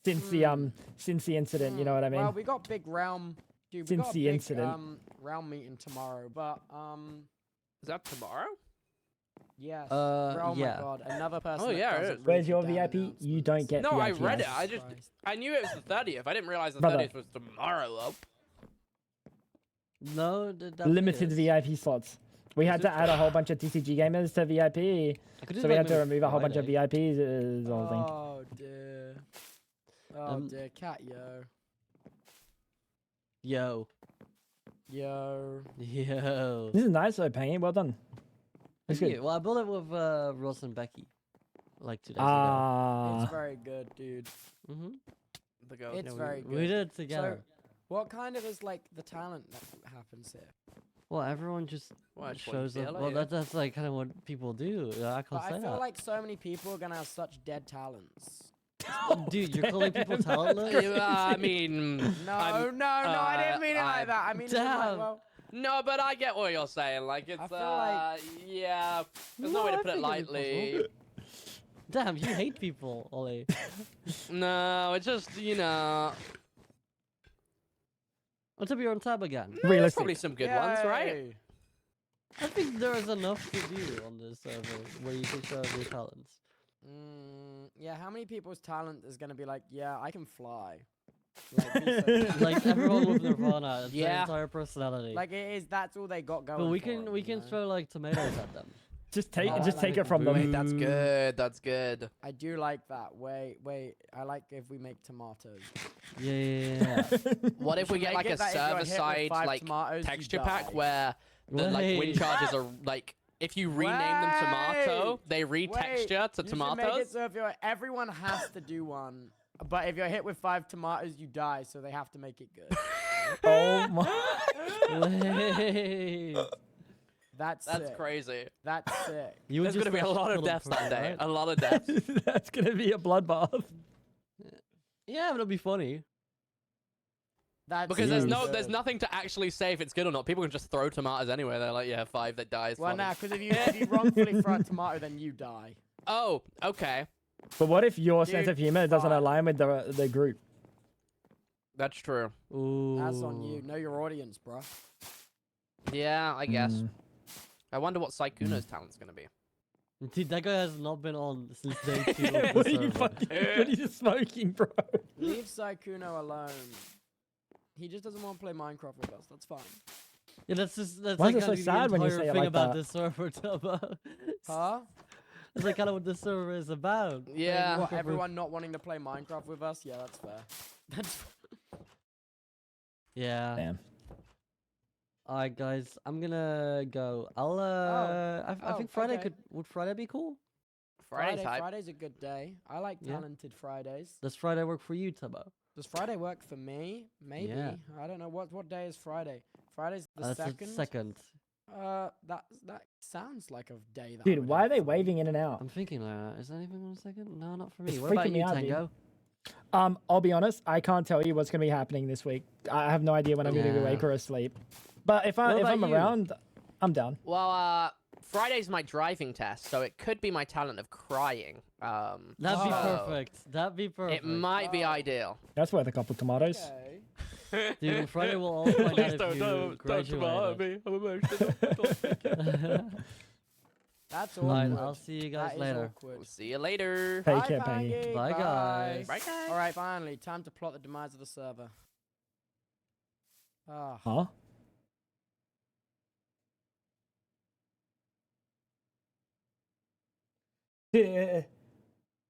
since the incident. You know what I mean? Well, we got big realm. Dude, we Since got a the big, incident. realm meeting tomorrow, but Is that tomorrow? yes. yeah. Oh my god, another person. Oh, that yeah, it doesn't is. Where's read your the damn VIP? You don't announcements. get No, I VIP. read it. yes. I just Christ. I knew it was the 30th. I didn't realize the Brother. 30th was tomorrow. Though. No, that Limited is. VIP slots. We had to add a whole bunch of TCG gamers to VIP, I could do so we that had to maybe remove a whole bunch of Friday. VIPs. Is the whole thing. Oh dear. Oh dear, cat yo. Yo. Yo. Yo. This is nice though, Pengy. Well done. It's Thank good. you. Well, I built it with Ross and Becky, like 2 days ago. Ah, It's very good, dude. Mm-hmm. The goat. It's very good. We did it together. What kind of is like the talent that happens here? Well, everyone just Well, that's what shows you up. feel, Well, yeah. that's like kind of what people do. I But can't say I feel that. like so many people are gonna have such dead talents. Dude, you're calling people talentless? I mean, No, I'm- no, I didn't mean it like I'm- that. I mean, it in like, Damn. well, no, but I get what you're saying. Like it's feel yeah. There's no way No, to I put it think it'd be lightly. Damn, you hate people, Ollie. No, it's just Until you're on tab again. There's Realistic. probably some good ones, right? Yay. I think there is enough to do on this server where you can show your talents. Yeah, how many people's talent is gonna be like, yeah, I can fly? Like, be so Like everyone with Nirvana, it's their Yeah. entire personality. like it is. That's all they got going. but we for can 'em, we you can know? throw like tomatoes at them. Just take Oh, just I take like it from them. Wait, that's good. That's good. I do like that. Wait. I like if we make tomatoes. Yeah. What if we get Make like it a that if you're hit with server-side 5 like tomatoes, you texture die. pack where the like wind Wait. charges are like if you rename them tomato, Wait. they retexture to You should make it tomatoes. so if everyone has to do one, but if you're hit with 5 tomatoes, you die. So they have to make it good. Oh my! Wait. That's That's sick. crazy. That's sick. You would There's gonna just be a like lot of kill them deaths for that it, day. right? A lot of deaths. That's gonna be a bloodbath. Yeah, but it'll be funny. That's Because so there's good. nothing to actually say if it's good or not. People can just throw tomatoes anyway. They're like, yeah, 5 that dies. Well, nah, because if you wrongfully throw a tomato, then you die. Oh, okay. But what if your sense Dude, of humor doesn't fuck. align with the group? That's true. Ooh. That's on you. Know your audience, bro. Yeah, I guess. Mm. I wonder what Saikuno's talent's gonna be. Dude, that guy has not been on since day 2 of the What are you server. fucking? What are you smoking, bro? Leave Saikuno alone. He just doesn't want to play Minecraft with us. That's fine. Yeah, that's just that's Why like is it so kind of sad the when you entire say it thing like about that? this server, Tubbo. Huh? It's like kind of what this server is about. playing Yeah. What, Minecraft with- everyone not wanting to play Minecraft with us? Yeah, that's fair. That's Yeah. Damn. Alright, guys, I'm gonna go. I'll I think Friday okay. would Friday be cool? Friday's hype. Friday's a good day. I like Yeah. talented Fridays. Does Friday work for you, Tubbo? Does Friday work for me? Maybe. Yeah. I don't know. What day is Friday? Friday's the That's second. the second. That sounds like a day that. I Dude, would why are have they for me. waving in and out? I'm thinking, is that even on a second? No, not for me. It's What about freaking me you, out, dude. Tango? I'll be honest. I can't tell you what's gonna be happening this week. I have no idea when I'm gonna be Yeah. awake or asleep. But if What about I'm you? around, I'm down. Well, Friday's my driving test, so it could be my talent of crying. That'd be so perfect. That'd be perfect. It might be ideal. That's worth a couple tomatoes. Okay. Dude, on Friday we'll all find out if you graduated. me. I'm emotional. That's Alright, awkward. I'll see you guys That is later. awkward. We'll see you later. Take Bye, care, Peggy. Pangy. Bye, guys. Bye, guys. All right, finally, time to plot the demise of the server. Ah, Huh? Dude,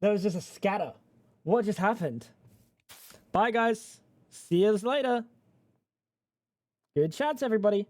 that was just a scatter. What just happened? Bye, guys. See you later. Good chats, everybody.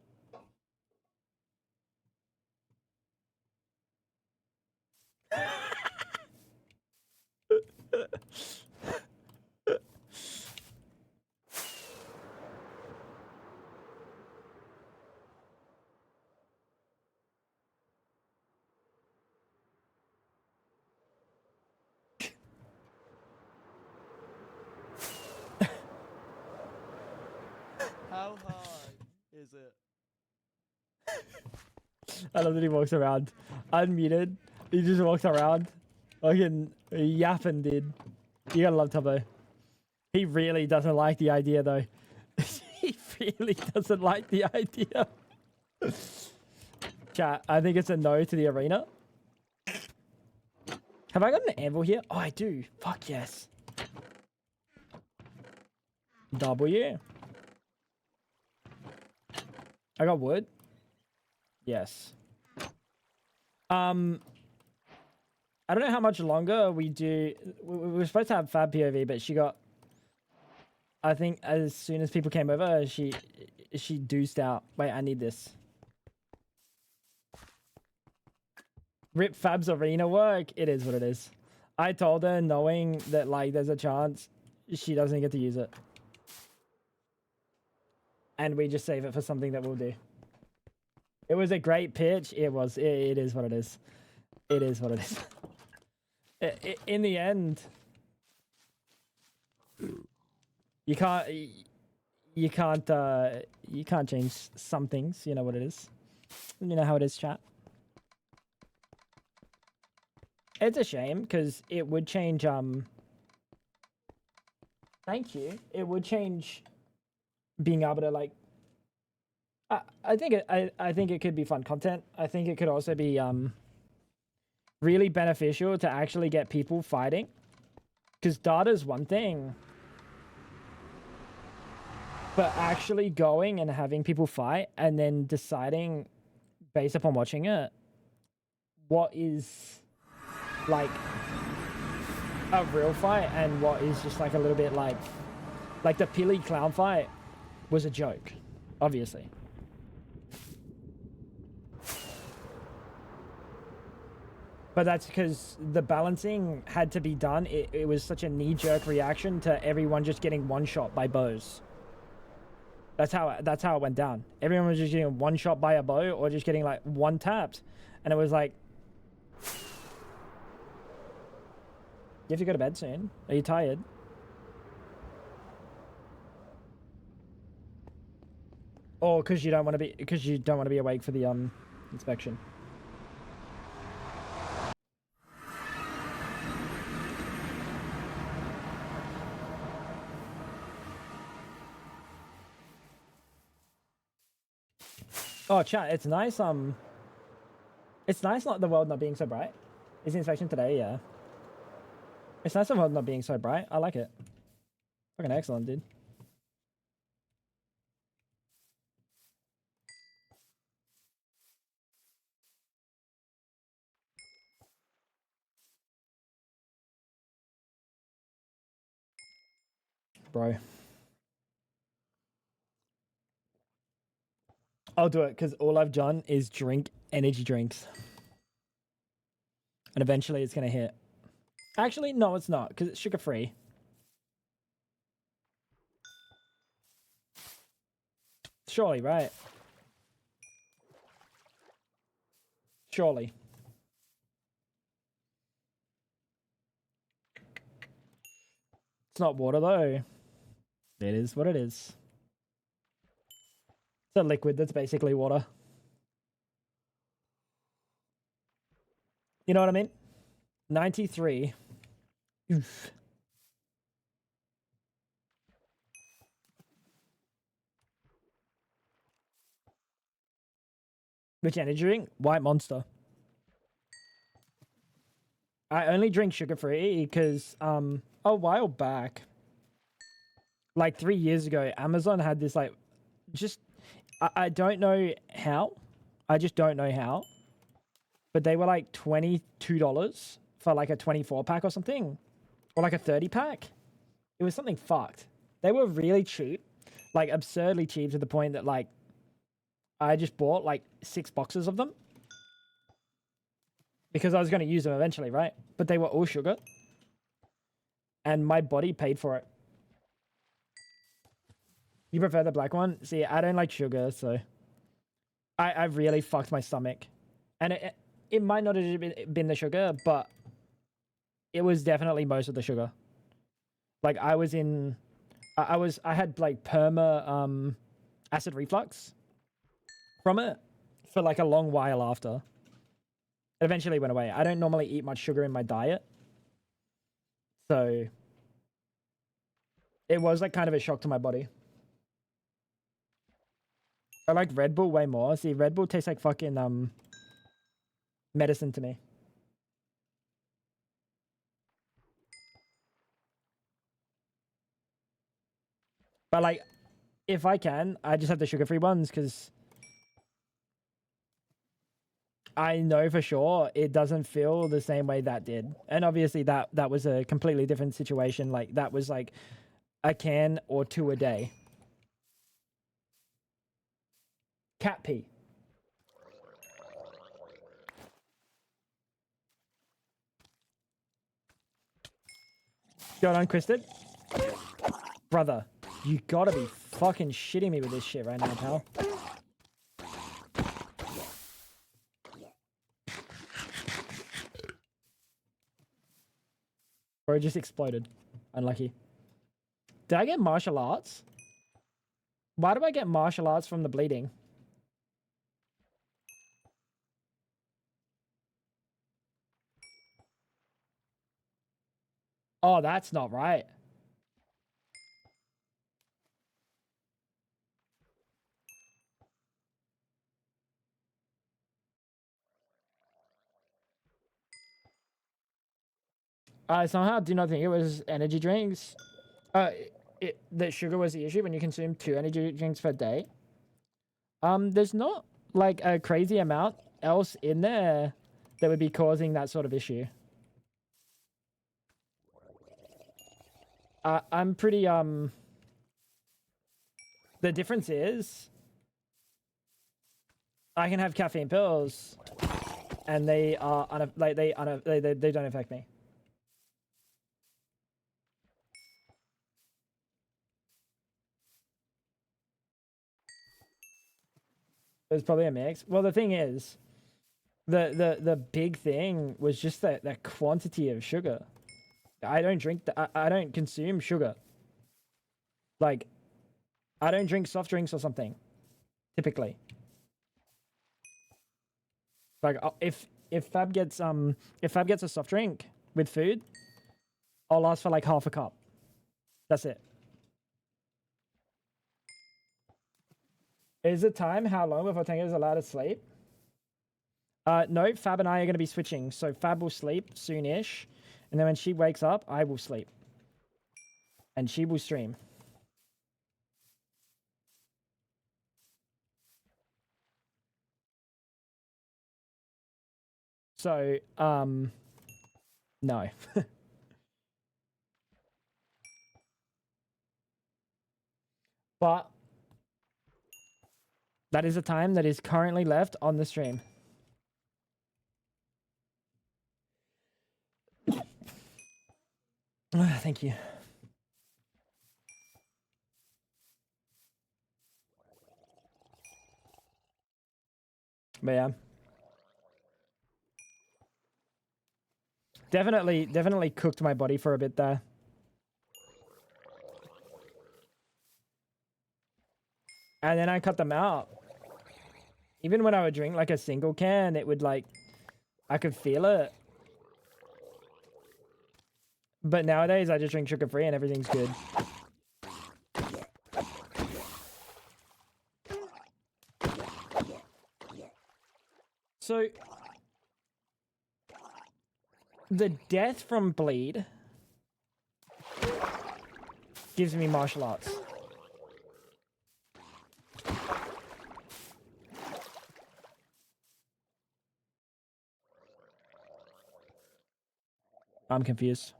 how high is it? I love that he walks around unmuted. He just walks around, fucking yapping, dude. You gotta love Tubbo. He really doesn't like the idea, though. He really doesn't like the idea. Chat, I think it's a no to the arena. Have I got an anvil here? Oh, I do. Fuck yes. W. I got wood. Yes. I don't know how much longer we do. We were supposed to have Fab POV, but she got. I think as soon as people came over, she deuced out. Wait, I need this. Rip Fab's arena work. It is what it is. I told her, knowing that like there's a chance she doesn't get to use it, and we just save it for something that we'll do. It was a great pitch. It was. It is what it is. It is what it is. In the end, you can't change some things. You know what it is. You know how it is, chat. It's a shame because it would change. Thank you. It would change being able to like. I think I think it could be fun content. I think it could also be really beneficial to actually get people fighting, because data's one thing, but actually going and having people fight and then deciding based upon watching it what is like a real fight and what is just like a little bit like the Pilly clown fight was a joke, obviously. But that's because the balancing had to be done. It was such a knee-jerk reaction to everyone just getting one shot by bows. That's how it went down. Everyone was just getting one shot by a bow or just getting like one tapped, and it was like, you have to go to bed soon. Are you tired? Or because you don't want to be awake for the inspection. Oh, chat, it's nice. It's nice not the world not being so bright. Is the inspection today? Yeah. It's nice the world not being so bright. I like it. Fucking excellent, dude. Bro. I'll do it because all I've done is drink energy drinks. And eventually it's going to hit. Actually, no, it's not because it's sugar free. Surely, right? Surely. It's not water though. It is what it is. It's a liquid that's basically water. You know what I mean? 93. Oof. Which energy drink? White Monster. I only drink sugar free because a while back, like 3 years ago, Amazon had this like just I don't know how. I just don't know how. But they were like $22 for like a 24 pack or something. Or like a 30 pack. It was something fucked. They were really cheap. Like absurdly cheap to the point that like I just bought like 6 boxes of them. Because I was going to use them eventually, right? But they were all sugar. And my body paid for it. You prefer the black one? See, I don't like sugar, so I really fucked my stomach. And it might not have been the sugar, but it was definitely most of the sugar. Like I had like perma acid reflux from it for like a long while after. It eventually went away. I don't normally eat much sugar in my diet. So it was like kind of a shock to my body. I like Red Bull way more. See, Red Bull tastes like fucking medicine to me. But like, if I can, I just have the sugar-free ones because I know for sure it doesn't feel the same way that did. And obviously that was a completely different situation. Like that was like a can or 2 a day. Cat pee. Got uncristed? Brother, you gotta be fucking shitting me with this shit right now, pal. Bro, it just exploded. Unlucky. Did I get martial arts? Why do I get martial arts from the bleeding? Oh, that's not right. I somehow do not think it was energy drinks. That sugar was the issue when you consume 2 energy drinks per day. There's not like a crazy amount else in there that would be causing that sort of issue. I'm pretty the difference is I can have caffeine pills and they are they don't affect me. It was probably a mix. Well, the thing is, the big thing was just that quantity of sugar. I don't drink I don't consume sugar. Like, I don't drink soft drinks or something, typically. Like, if Fab gets a soft drink with food, I'll ask for like half a cup. That's it. Is the time how long before Tango is allowed to sleep? No, Fab and I are going to be switching. So Fab will sleep soonish, and then when she wakes up, I will sleep. And she will stream. So, no. But that is the time that is currently left on the stream. Thank you. But yeah. Definitely cooked my body for a bit there. And then I cut them out. Even when I would drink like a single can, it would like, I could feel it. But nowadays I just drink sugar free and everything's good. So the death from bleed gives me martial arts. I'm confused.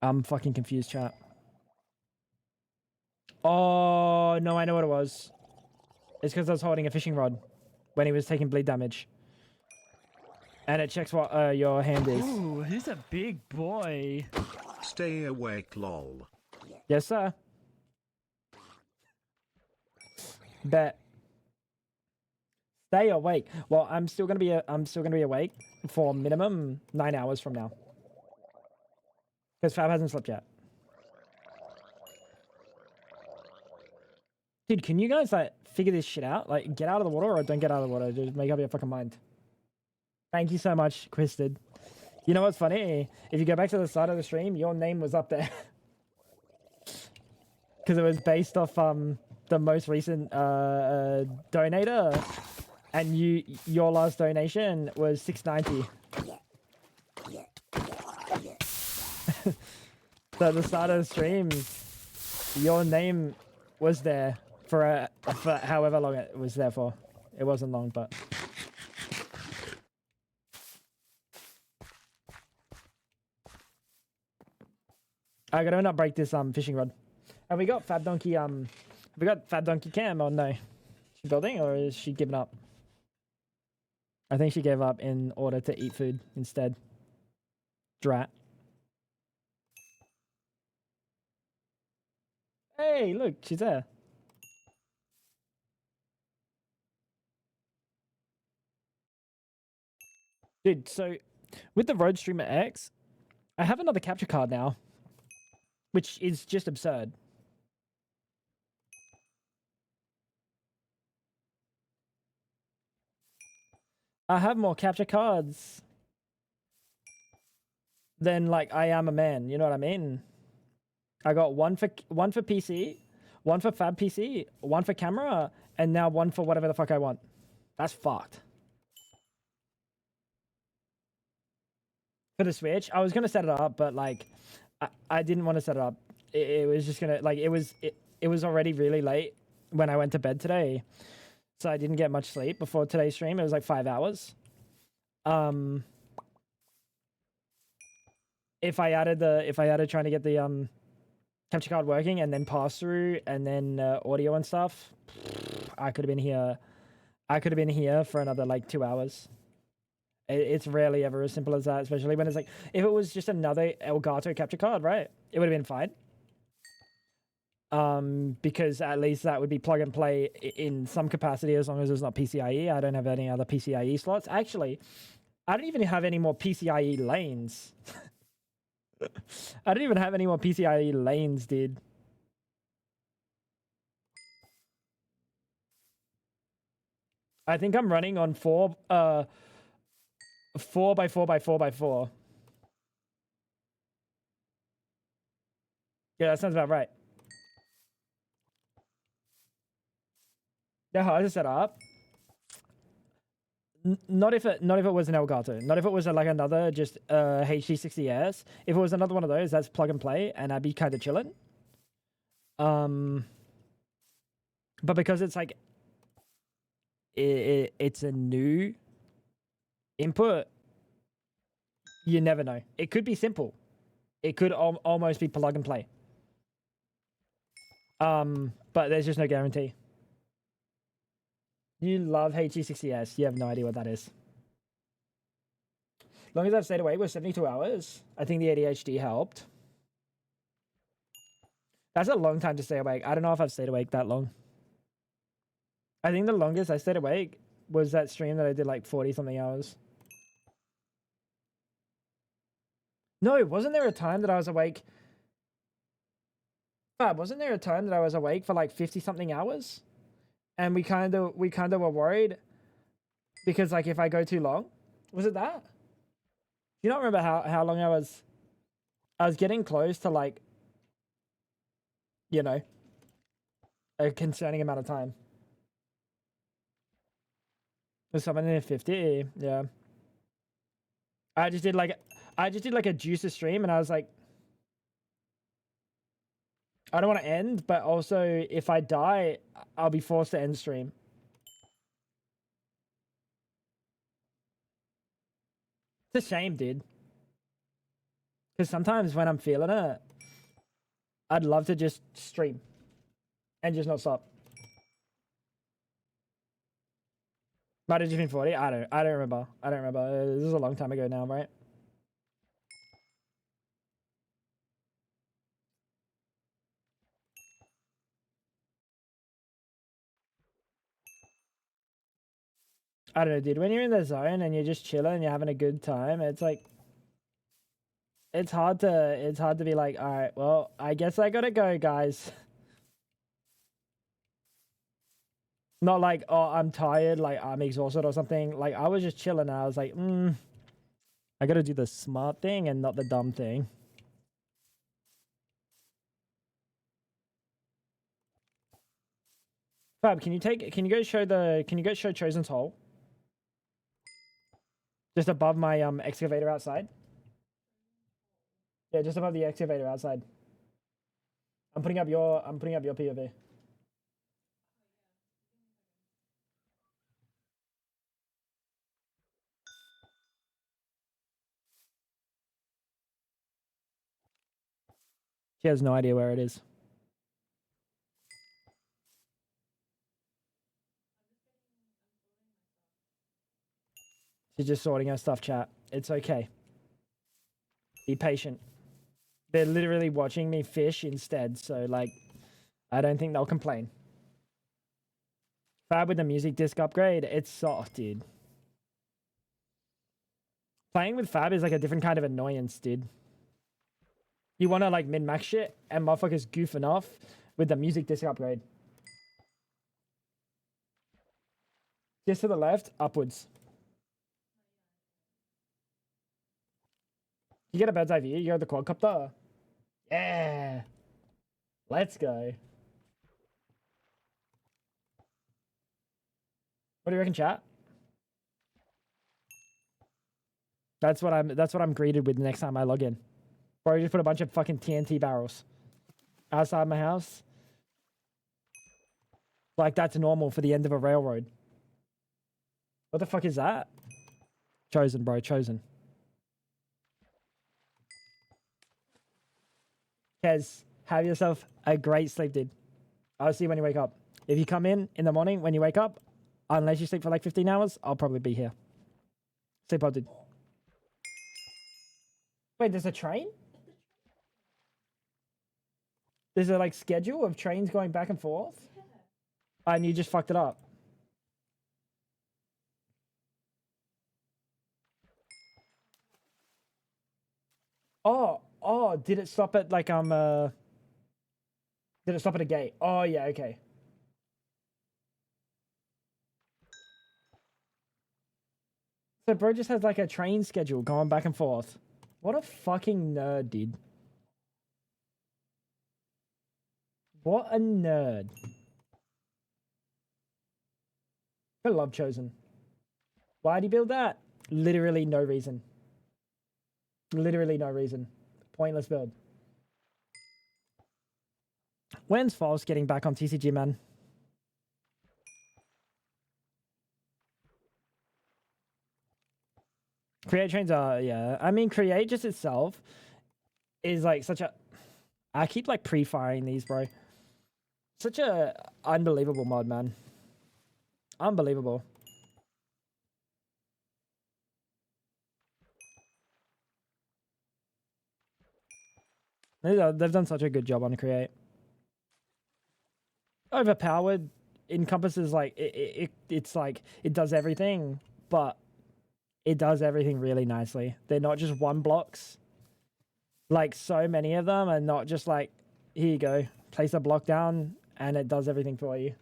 I'm fucking confused, chat. Oh, no, I know what it was. It's because I was holding a fishing rod when he was taking bleed damage. And it checks what your hand is. Ooh, he's a big boy. Stay awake, lol. Yes, sir. Bet. Stay awake. Well, I'm still gonna be awake for minimum 9 hours from now. Because Fab hasn't slept yet. Dude, can you guys like figure this shit out? Like, get out of the water or don't get out of the water. Just make up your fucking mind. Thank you so much, Quisted. You know what's funny? If you go back to the start of the stream, your name was up there. Because it was based off the most recent donator. And your last donation was $6.90. So at the start of the stream, your name was there for however long it was there for. It wasn't long, but... I gotta not break this fishing rod. Have we got Fat Donkey Cam or no? She building or is she giving up? I think she gave up in order to eat food instead. Drat. Hey, look, she's there. Dude, so with the Road Streamer X, I have another capture card now, which is just absurd. I have more capture cards than like I am a man, you know what I mean? I got one for PC, one for Fab PC, one for camera, and now one for whatever the fuck I want. That's fucked. for the Switch. I was gonna set it up, but like, I didn't want to set it up. It was just gonna like it was already really late when I went to bed today, so I didn't get much sleep before today's stream. It was like 5 hours. If I added trying to get the capture card working and then pass through and then audio and stuff, I could have been here. I could have been here for another like 2 hours. It's rarely ever as simple as that, especially when it's like, if it was just another Elgato capture card, right? It would have been fine. Because at least that would be plug and play in some capacity as long as it's not PCIe. I don't have any other PCIe slots. Actually, I don't even have any more PCIe lanes. I don't even have any more PCIe lanes, dude. I think I'm running on 4 by 4 by 4 by 4. Yeah, that sounds about right. They're hard to set up. Not if it was an Elgato. Not if it was like another just HD60S. If it was another one of those, that's plug and play, and I'd be kind of chilling. But because it's like it's a new input, you never know. It could be simple. It could almost be plug and play. But there's just no guarantee. You love HD60S. You have no idea what that is. Long as I've stayed awake was 72 hours. I think the ADHD helped. That's a long time to stay awake. I don't know if I've stayed awake that long. I think the longest I stayed awake was that stream that I did like 40 something hours. No, wasn't there a time that I was awake? Wasn't there a time that I was awake for like 50 something hours? And we kind of were worried because like if I go too long, was it that? You don't remember how long I was getting close to like, you know, a concerning amount of time. Was someone in 50? Yeah. I just did like a juicer stream and I was like, I don't want to end, but also if I die, I'll be forced to end stream. It's a shame, dude. Because sometimes when I'm feeling it, I'd love to just stream and just not stop. Might have just been 40. I don't remember. I don't remember. This is a long time ago now, right? I don't know, dude. When you're in the zone and you're just chilling and you're having a good time, it's like it's hard to be like, all right, well, I guess I gotta go, guys. Not like, oh, I'm tired, like I'm exhausted or something. Like I was just chilling and I was like, I gotta do the smart thing and not the dumb thing. Fab, can you go show Chosen's hole? Just above my excavator outside. Yeah, just above the excavator outside. I'm putting up your POV. She has no idea where it is. She's just sorting her stuff, chat. It's okay. Be patient. They're literally watching me fish instead, so like, I don't think they'll complain. Fab with the music disc upgrade, it's soft, dude. Playing with Fab is like a different kind of annoyance, dude. You want to like min-max shit, and motherfuckers goofing off with the music disc upgrade. Just to the left, upwards. You get a bird's eye view, you got the quadcopter. Yeah. Let's go. What do you reckon, chat? That's what I'm greeted with next time I log in. Bro, just put a bunch of fucking TNT barrels outside my house. Like that's normal for the end of a railroad. What the fuck is that? Chosen, bro, chosen. Kez, have yourself a great sleep, dude. I'll see you when you wake up. If you come in the morning when you wake up, unless you sleep for like 15 hours, I'll probably be here. Sleep out, dude. Wait, there's a train? There's a like schedule of trains going back and forth? And you just fucked it up. Oh, did it stop at like did it stop at a gate? Oh yeah, okay. So bro just has like a train schedule going back and forth. What a fucking nerd, dude. What a nerd. I love Chosen. Why'd he build that? Literally no reason. Literally no reason. Pointless build. When's False getting back on TCG, man? Create trains are, yeah. I mean, Create just itself is like such a... I keep like pre-firing these, bro. Such a unbelievable mod, man. Unbelievable. They've done such a good job on Create. Overpowered encompasses like it's like it does everything, but it does everything really nicely. They're not just one blocks. Like so many of them are not just like, here you go, place a block down and it does everything for you.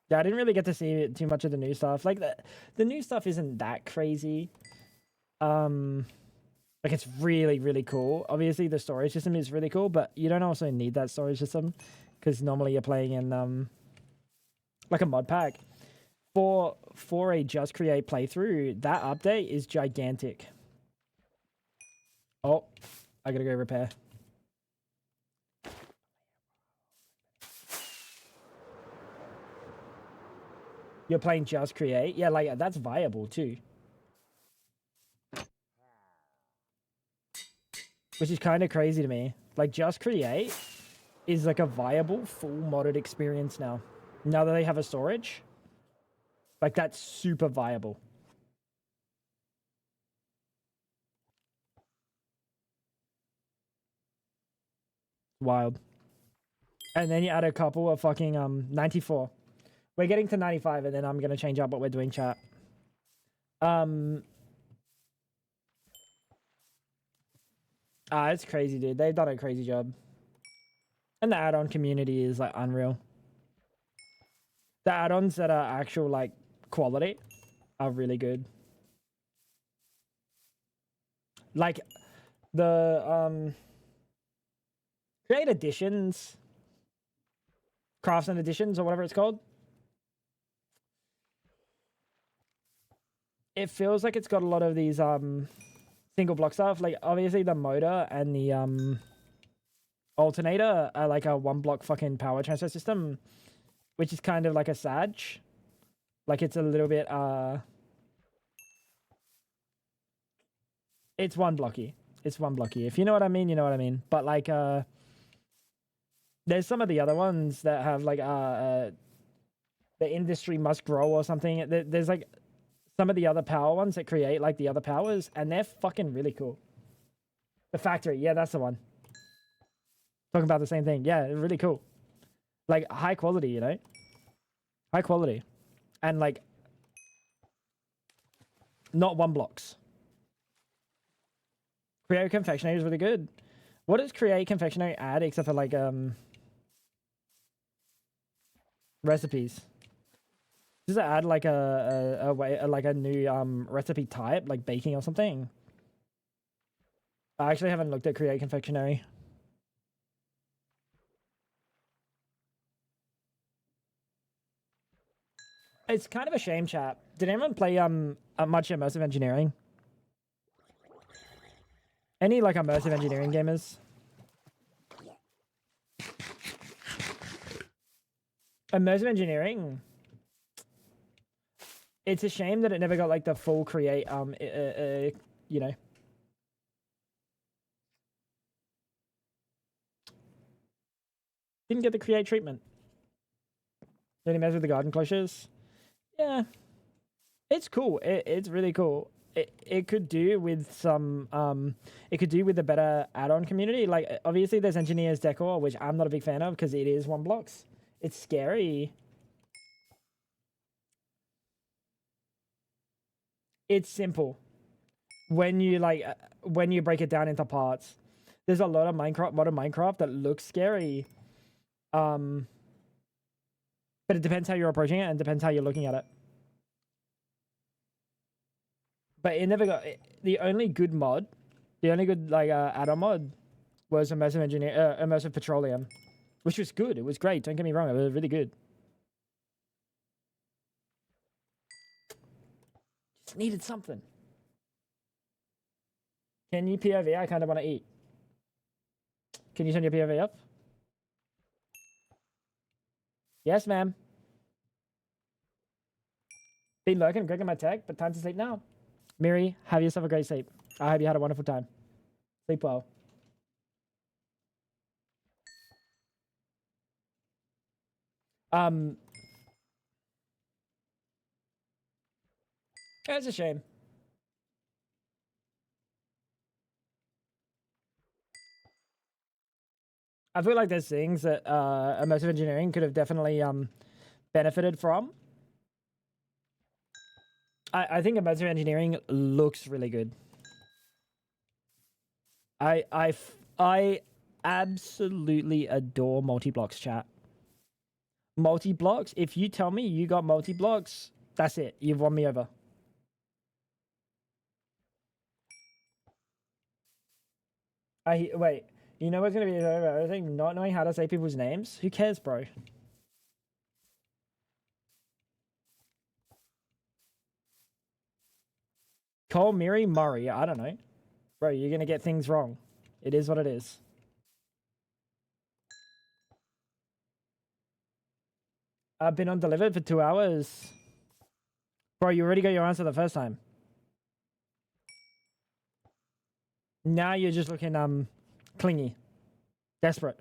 Yeah, I didn't really get to see too much of the new stuff. Like the new stuff isn't that crazy. Like it's really, really cool. Obviously the storage system is really cool, but you don't also need that storage system because normally you're playing in like a mod pack. For a Just Create playthrough, that update is gigantic. Oh, I gotta go repair. You're playing Just Create? Yeah, like that's viable too. Which is kind of crazy to me. Like Just Create is like a viable full modded experience now. Now that they have a storage, like that's super viable. Wild. And then you add a couple of fucking 94. We're getting to 95 and then I'm going to change up what we're doing, chat. It's crazy, dude. They've done a crazy job. And the add-on community is like unreal. The add-ons that are actual like quality are really good. Like the Create Editions, Craftsman Editions or whatever it's called. It feels like it's got a lot of these single block stuff. Like obviously the motor and the alternator are like a one block fucking power transfer system, which is kind of like a Sag. Like it's a little bit it's one blocky. It's one blocky. If you know what I mean, you know what I mean. But like there's some of the other ones that have like the industry must grow or something. There's like some of the other power ones that create like the other powers, and they're fucking really cool. The factory, yeah, that's the one. Talking about the same thing. Yeah, really cool. Like high quality, you know? High quality. And like not one blocks. Create Confectionery is really good. What does Create Confectionery add except for like recipes? Does it add like a way like a new recipe type, like baking or something? I actually haven't looked at Create Confectionery. It's kind of a shame, chat. Did anyone play much immersive engineering? Any like immersive engineering gamers? Immersive engineering. It's a shame that it never got like the full create you know. Didn't get the create treatment. Did he mess with the garden cloches? Yeah. It's cool. It's really cool. It could do with some it could do with a better add-on community. Like obviously there's engineers decor, which I'm not a big fan of because it is 1 blocks. It's scary. It's simple. When you when you break it down into parts. There's a lot of modern Minecraft that looks scary. But it depends how you're approaching it and depends how you're looking at it. But it never got the only good mod, the only good like add-on mod was immersive petroleum, which was good. It was great. Don't get me wrong. It was really good. Just needed something. Can you POV? I kind of want to eat. Can you send your POV up? Yes, ma'am. Been lurking, Greg my tag, but time to sleep now. Miri, have yourself a great sleep. I hope you had a wonderful time. Sleep well. It's a shame. I feel like there's things that immersive engineering could have definitely benefited from. I think immersive engineering looks really good. I absolutely adore multi-blocks, chat. Multi-blocks, if you tell me you got multi-blocks, that's it. You've won me over. Wait, you know what's going to be over? I think not knowing how to say people's names? Who cares, bro? Cole, Miri, Murray. I don't know. Bro, you're going to get things wrong. It is what it is. I've been on delivered for 2 hours. Bro, you already got your answer the first time. Now you're just looking clingy. Desperate.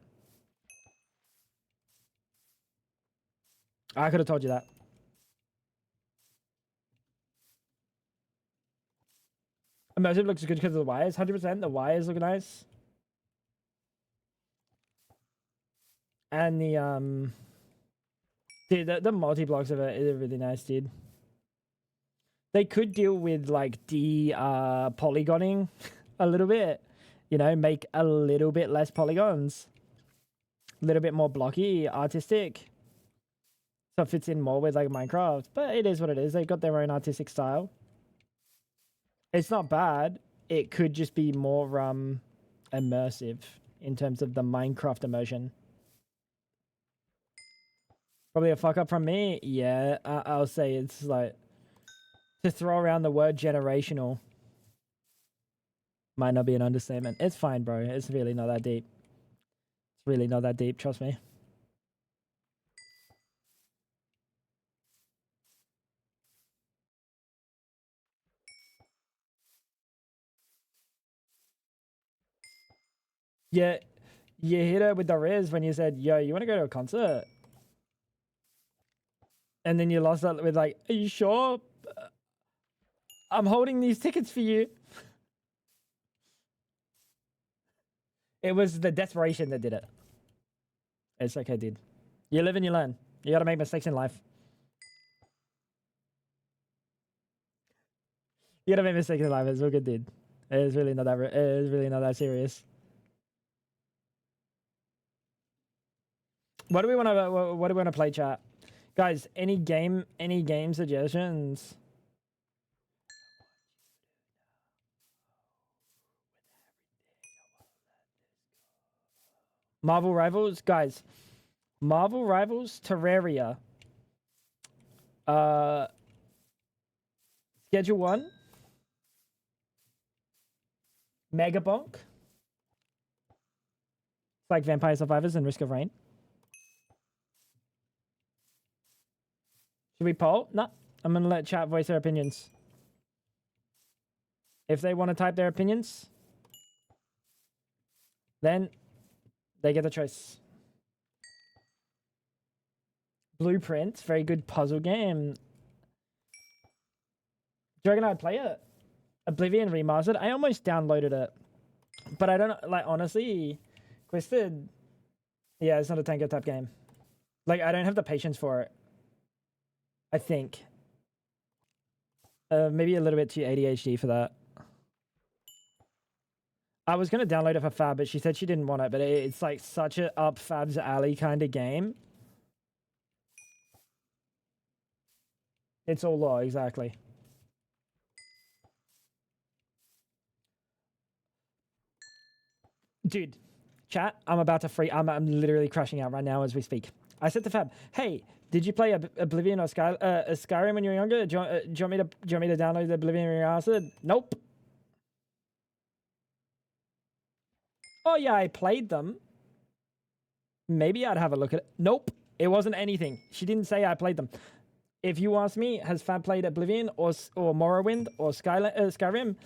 I could have told you that. Immersive looks good because of the wires. 100%. The wires look nice. And the dude, the multi-blocks of it is really nice, dude. They could deal with like polygoning a little bit. You know, make a little bit less polygons. A little bit more blocky, artistic. So it fits in more with like Minecraft. But it is what it is. They've got their own artistic style. It's not bad. It could just be more immersive in terms of the Minecraft immersion. Probably a fuck up from me. Yeah, I'll say it's like to throw around the word generational might not be an understatement. It's fine, bro. It's really not that deep. It's really not that deep. Trust me. Yeah, you hit her with the Riz when you said, yo, you want to go to a concert? And then you lost that with like, are you sure? I'm holding these tickets for you. It was the desperation that did it. It's okay, dude. You live and you learn. You gotta make mistakes in life. You gotta make mistakes in life. It's all good, dude. It's really not that. It is really not that serious. What do we want to? What do we want to play, chat? Guys, any game suggestions? Marvel Rivals, guys. Marvel Rivals, Terraria. Schedule 1. Mega Bonk. It's like Vampire Survivors and Risk of Rain. Should we poll? No. I'm going to let chat voice their opinions. If they want to type their opinions, then they get the choice. Blueprint, very good puzzle game. Do you reckon I'd play it? Oblivion Remastered? I almost downloaded it. But I don't know, like, honestly, Twisted, yeah, it's not a tango type game. Like, I don't have the patience for it. I think. Maybe a little bit too ADHD for that. I was going to download it for Fab, but she said she didn't want it. But it's like such a up Fab's alley kind of game. It's all law, exactly. Dude, chat, I'm about to free. I'm literally crashing out right now as we speak. I said to Fab, hey, did you play Oblivion or Skyrim when you were younger? Do you want me to download the Oblivion Remastered? Nope. Oh yeah, I played them. Maybe I'd have a look at it. Nope. It wasn't anything. She didn't say I played them. If you ask me, has Fab played Oblivion or Morrowind or Skyrim?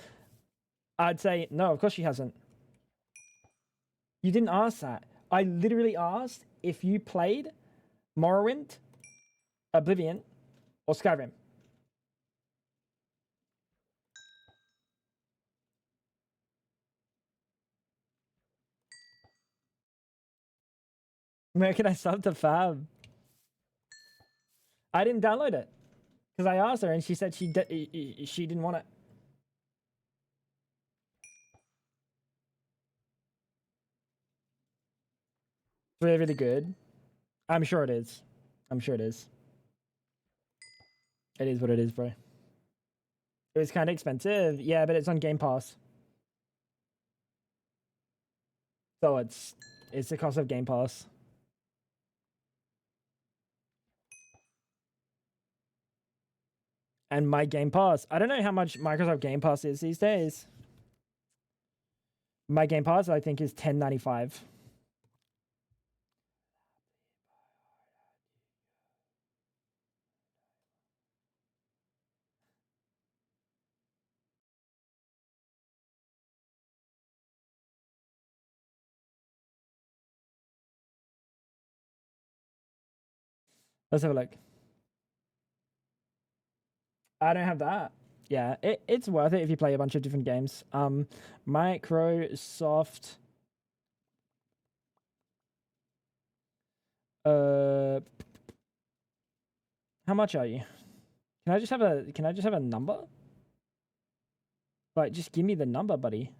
I'd say no, of course she hasn't. You didn't ask that. I literally asked if you played Morrowind, Oblivion, or Skyrim. Where can I sub to Fab? I didn't download it because I asked her and she said she didn't want it. It's really, really good. I'm sure it is. I'm sure it is. It is what it is, bro. It was kind of expensive. Yeah, but it's on Game Pass. So it's the cost of Game Pass. And my Game Pass. I don't know how much Microsoft Game Pass is these days. My Game Pass, I think, is $10.95. Let's have a look. I don't have that. Yeah, it's worth it if you play a bunch of different games. Microsoft. How much are you? Can I just have a number? Like, just give me the number, buddy.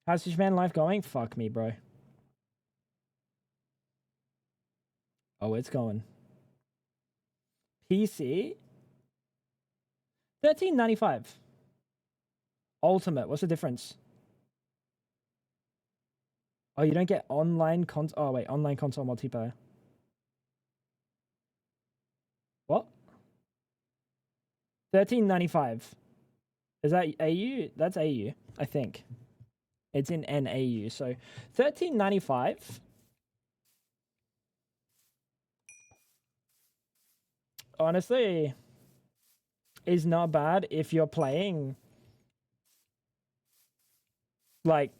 How's Fishman life going? Fuck me, bro. Oh, it's going. PC? $13.95. Ultimate, what's the difference? Oh, you don't get online oh wait, online console multiplayer. What? $13.95. Is that AU? That's AU, I think. It's in NAU, so $13.95. Honestly, is not bad if you're playing like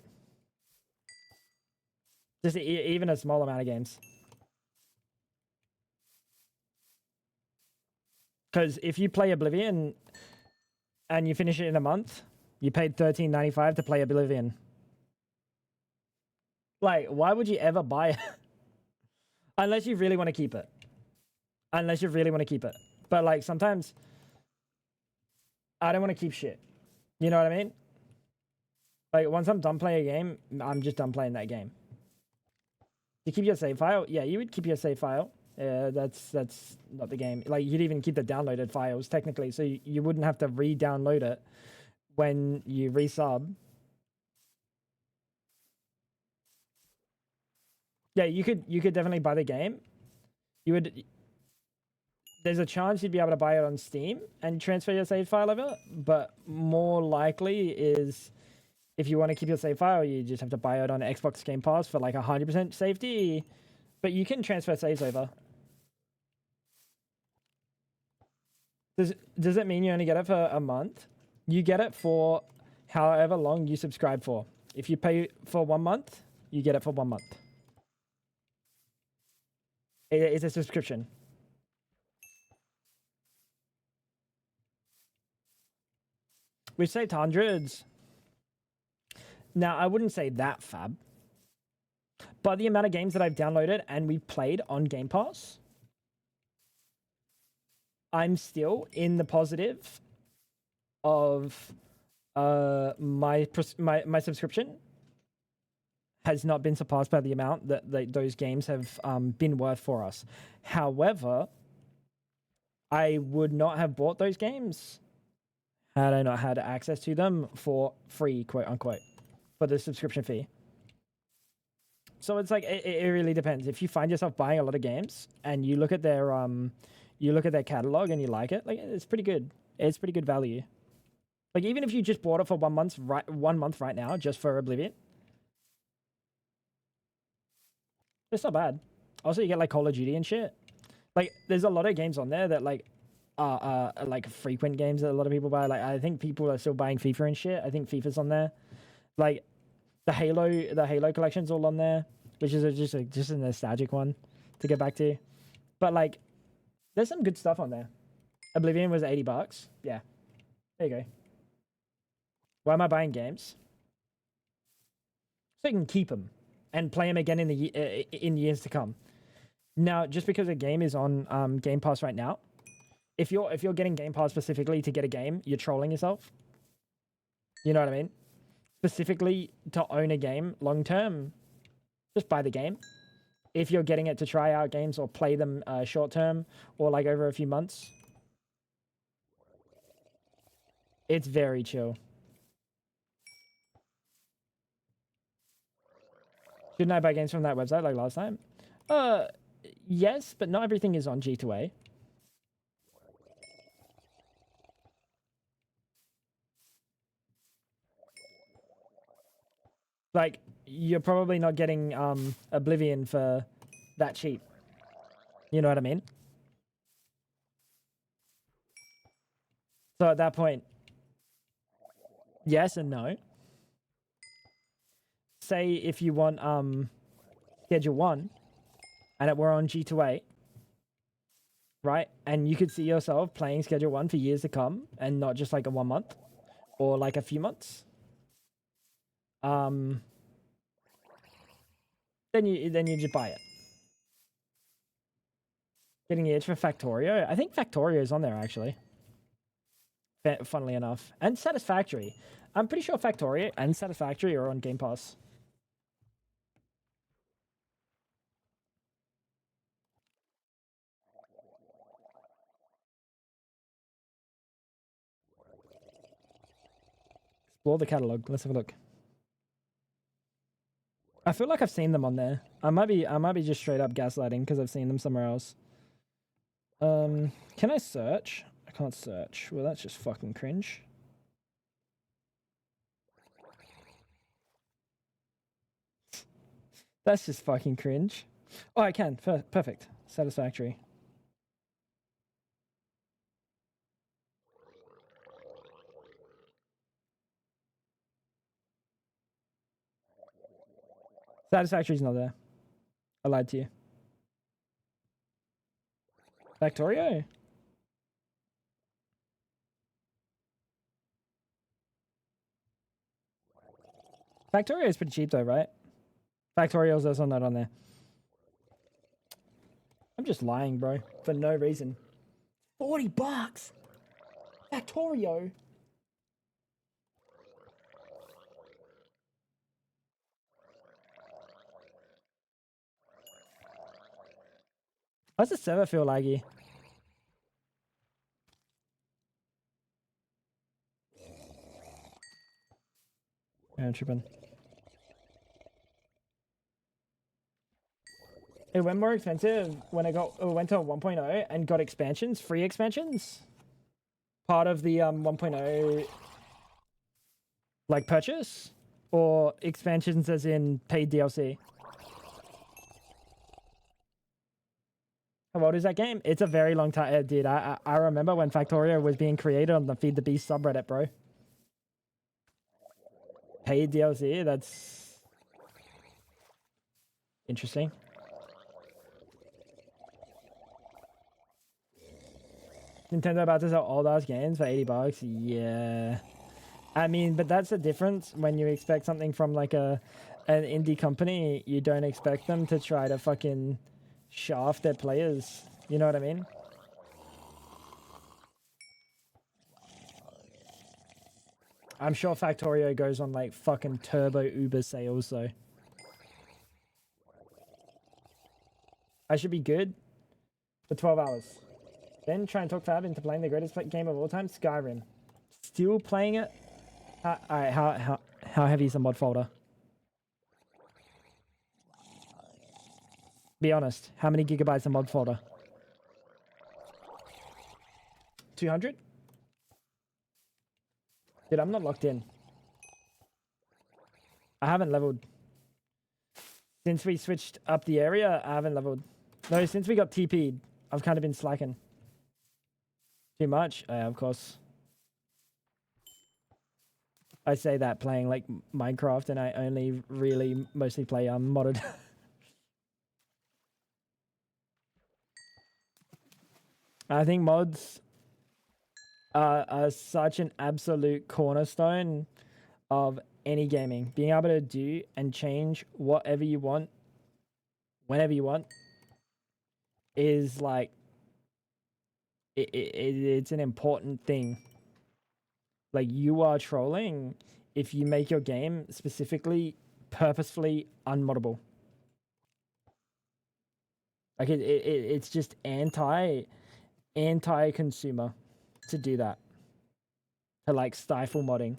just even a small amount of games. Because if you play Oblivion and you finish it in a month, you paid $13.95 to play Oblivion. Like, why would you ever buy it? Unless you really want to keep it. Unless you really want to keep it. But like sometimes I don't want to keep shit. You know what I mean? Like once I'm done playing a game, I'm just done playing that game. You keep your save file? Yeah, you would keep your save file. Yeah, that's not the game. Like you'd even keep the downloaded files technically, so you wouldn't have to re-download it when you resub. Yeah, you could definitely buy the game. you would. There's a chance you'd be able to buy it on Steam and transfer your save file over, but more likely is if you want to keep your save file, you just have to buy it on Xbox Game Pass for like 100% safety. But you can transfer saves over. Does it mean you only get it for a month? You get it for however long you subscribe for. If you pay for 1 month, you get it for 1 month. It's a subscription. We've saved hundreds. Now, I wouldn't say that fab. But the amount of games that I've downloaded and we've played on Game Pass, I'm still in the positive of my subscription has not been surpassed by the amount that those games have been worth for us. However, I would not have bought those games had I not had access to them for free, quote unquote, for the subscription fee. So it's like it really depends. If you find yourself buying a lot of games and you look at their catalog and you like it, like it's pretty good. It's pretty good value. Like even if you just bought it for 1 month, 1 month right now, just for Oblivion, it's not bad. Also, you get like Call of Duty and shit. Like there's a lot of games on there that like are like frequent games that a lot of people buy. Like I think people are still buying FIFA and shit. I think FIFA's on there. Like the Halo collection's all on there, which is just a nostalgic one to get back to. But like, there's some good stuff on there. Oblivion was $80. Yeah, there you go. Why am I buying games? So you can keep them and play them again in years to come. Now, just because a game is on Game Pass right now, if you're getting Game Pass specifically to get a game, you're trolling yourself. You know what I mean? Specifically to own a game long term, just buy the game. If you're getting it to try out games or play them short term or like over a few months, it's very chill. Shouldn't I buy games from that website like last time? Yes, but not everything is on G2A. Like, you're probably not getting Oblivion for that cheap. You know what I mean? So at that point, yes and no. Say if you want Schedule 1 and it were on G2A, right? And you could see yourself playing Schedule 1 for years to come and not just like a 1 month or like a few months. Then you just buy it. Getting the itch for Factorio. I think Factorio is on there actually. Funnily enough, and Satisfactory. I'm pretty sure Factorio and Satisfactory are on Game Pass. Explore the catalog. Let's have a look. I feel like I've seen them on there. I might be just straight up gaslighting because I've seen them somewhere else. Can I search? I can't search. Well, that's just fucking cringe. That's just fucking cringe. Oh, I can. Perfect. Satisfactory. Satisfactory's not there. I lied to you. Factorio? Factorio is pretty cheap though, right? Factorio's also not on there. I'm just lying, bro, for no reason. $40! Factorio? Why does the server feel laggy? Yeah, I'm tripping. It went more expensive when it went to 1.0 and got expansions, free expansions. Part of the 1.0 like purchase, or expansions as in paid DLC. How old is that game? It's a very long time, dude. I remember when Factorio was being created on the Feed the Beast subreddit, bro. Paid DLC, that's interesting. Nintendo about to sell old ass games for $80. Yeah. I mean, but that's the difference when you expect something from like an indie company. You don't expect them to try to fucking shaft their players. You know what I mean? I'm sure Factorio goes on like fucking turbo Uber sales though. I should be good for 12 hours. Then try and talk Fab into playing the greatest game of all time, Skyrim. Still playing it? Alright, how heavy is the mod folder? Be honest, how many gigabytes a mod folder? 200? Dude, I'm not locked in. I haven't leveled. Since we switched up the area, I haven't leveled. No, since we got TP'd, I've kind of been slacking. Too much? Of course. I say that playing like Minecraft, and I only really mostly play modded. I think mods are such an absolute cornerstone of any gaming. Being able to do and change whatever you want, whenever you want, is like it's an important thing. Like, you are trolling if you make your game specifically, purposefully unmoddable. Like it's just anti-consumer to do that, to like stifle modding.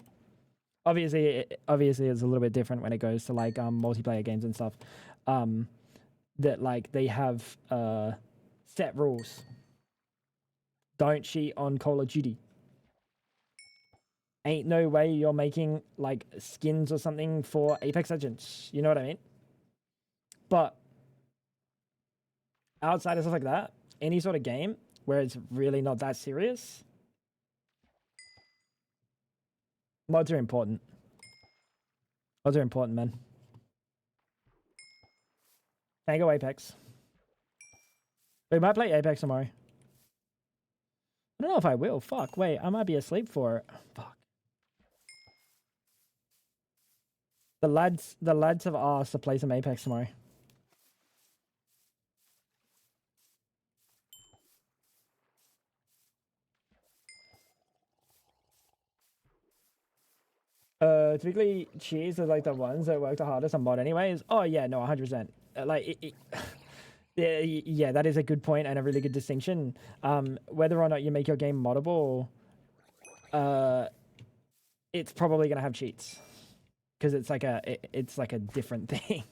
Obviously it's a little bit different when it goes to like multiplayer games and stuff, that like they have set rules. Don't cheat on Call of Duty. Ain't no way you're making like skins or something for Apex Legends. You know what I mean? But outside of stuff like that, any sort of game where it's really not that serious, mods are important. Mods are important, man. Tango Apex. We might play Apex tomorrow. I don't know if I will. Fuck. Wait, I might be asleep for it. Fuck. The lads have asked to play some Apex tomorrow. Typically, cheese are like the ones that work the hardest on mod anyways. Oh yeah, no, 100%. Like, yeah, that is a good point and a really good distinction. Whether or not you make your game moddable, it's probably gonna have cheats, because it's like a different thing.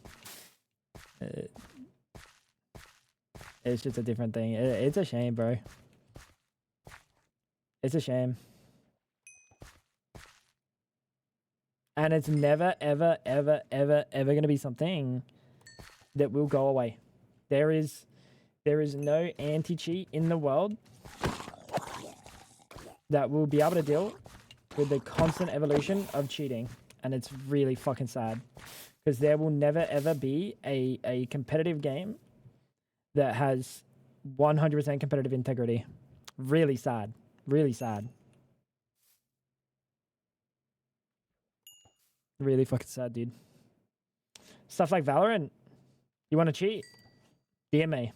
It's just a different thing. It's a shame, bro. It's a shame. And it's never, ever, ever, ever, ever going to be something that will go away. There is no anti-cheat in the world that will be able to deal with the constant evolution of cheating. And it's really fucking sad, because there will never, ever be a competitive game that has 100% competitive integrity. Really sad. Really sad. Really fucking sad, dude. Stuff like Valorant. You want to cheat? DMA.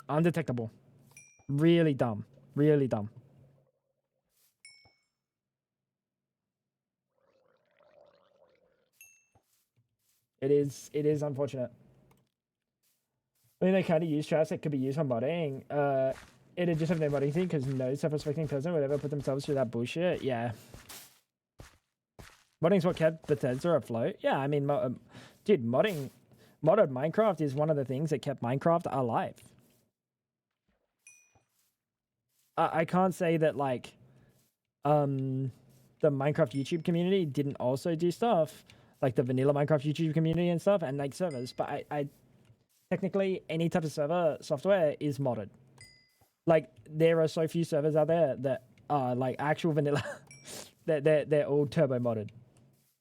Undetectable. Really dumb. Really dumb. It is unfortunate. I mean, they kind of use traps that could be used for modding. It'd just have no modding thing, because no self-respecting person would ever put themselves through that bullshit. Yeah. Modding's what kept Bethesda afloat. Yeah, I mean, dude, modding Modded Minecraft is one of the things that kept Minecraft alive. I can't say that like the Minecraft YouTube community didn't also do stuff like the vanilla Minecraft YouTube community and stuff and like servers, but I technically any type of server software is modded. Like there are so few servers out there that are like actual vanilla that they're all turbo modded.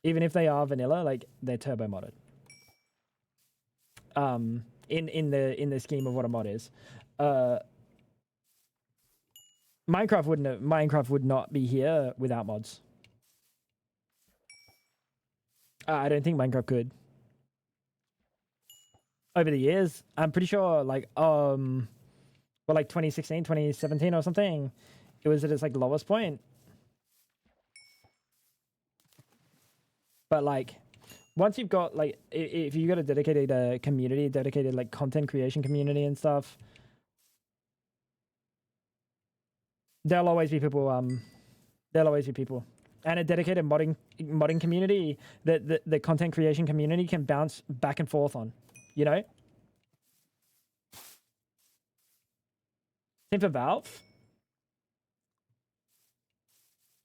Even if they are vanilla, like they're turbo modded. In the scheme of what a mod is. Minecraft would not be here without mods. I don't think Minecraft could. Over the years, I'm pretty sure like well like 2016, 2017 or something, it was at its like lowest point. But like once you've got like if you got a dedicated community, dedicated like content creation community and stuff, there'll always be people and a dedicated modding community that the content creation community can bounce back and forth on, you know? Same for Valve.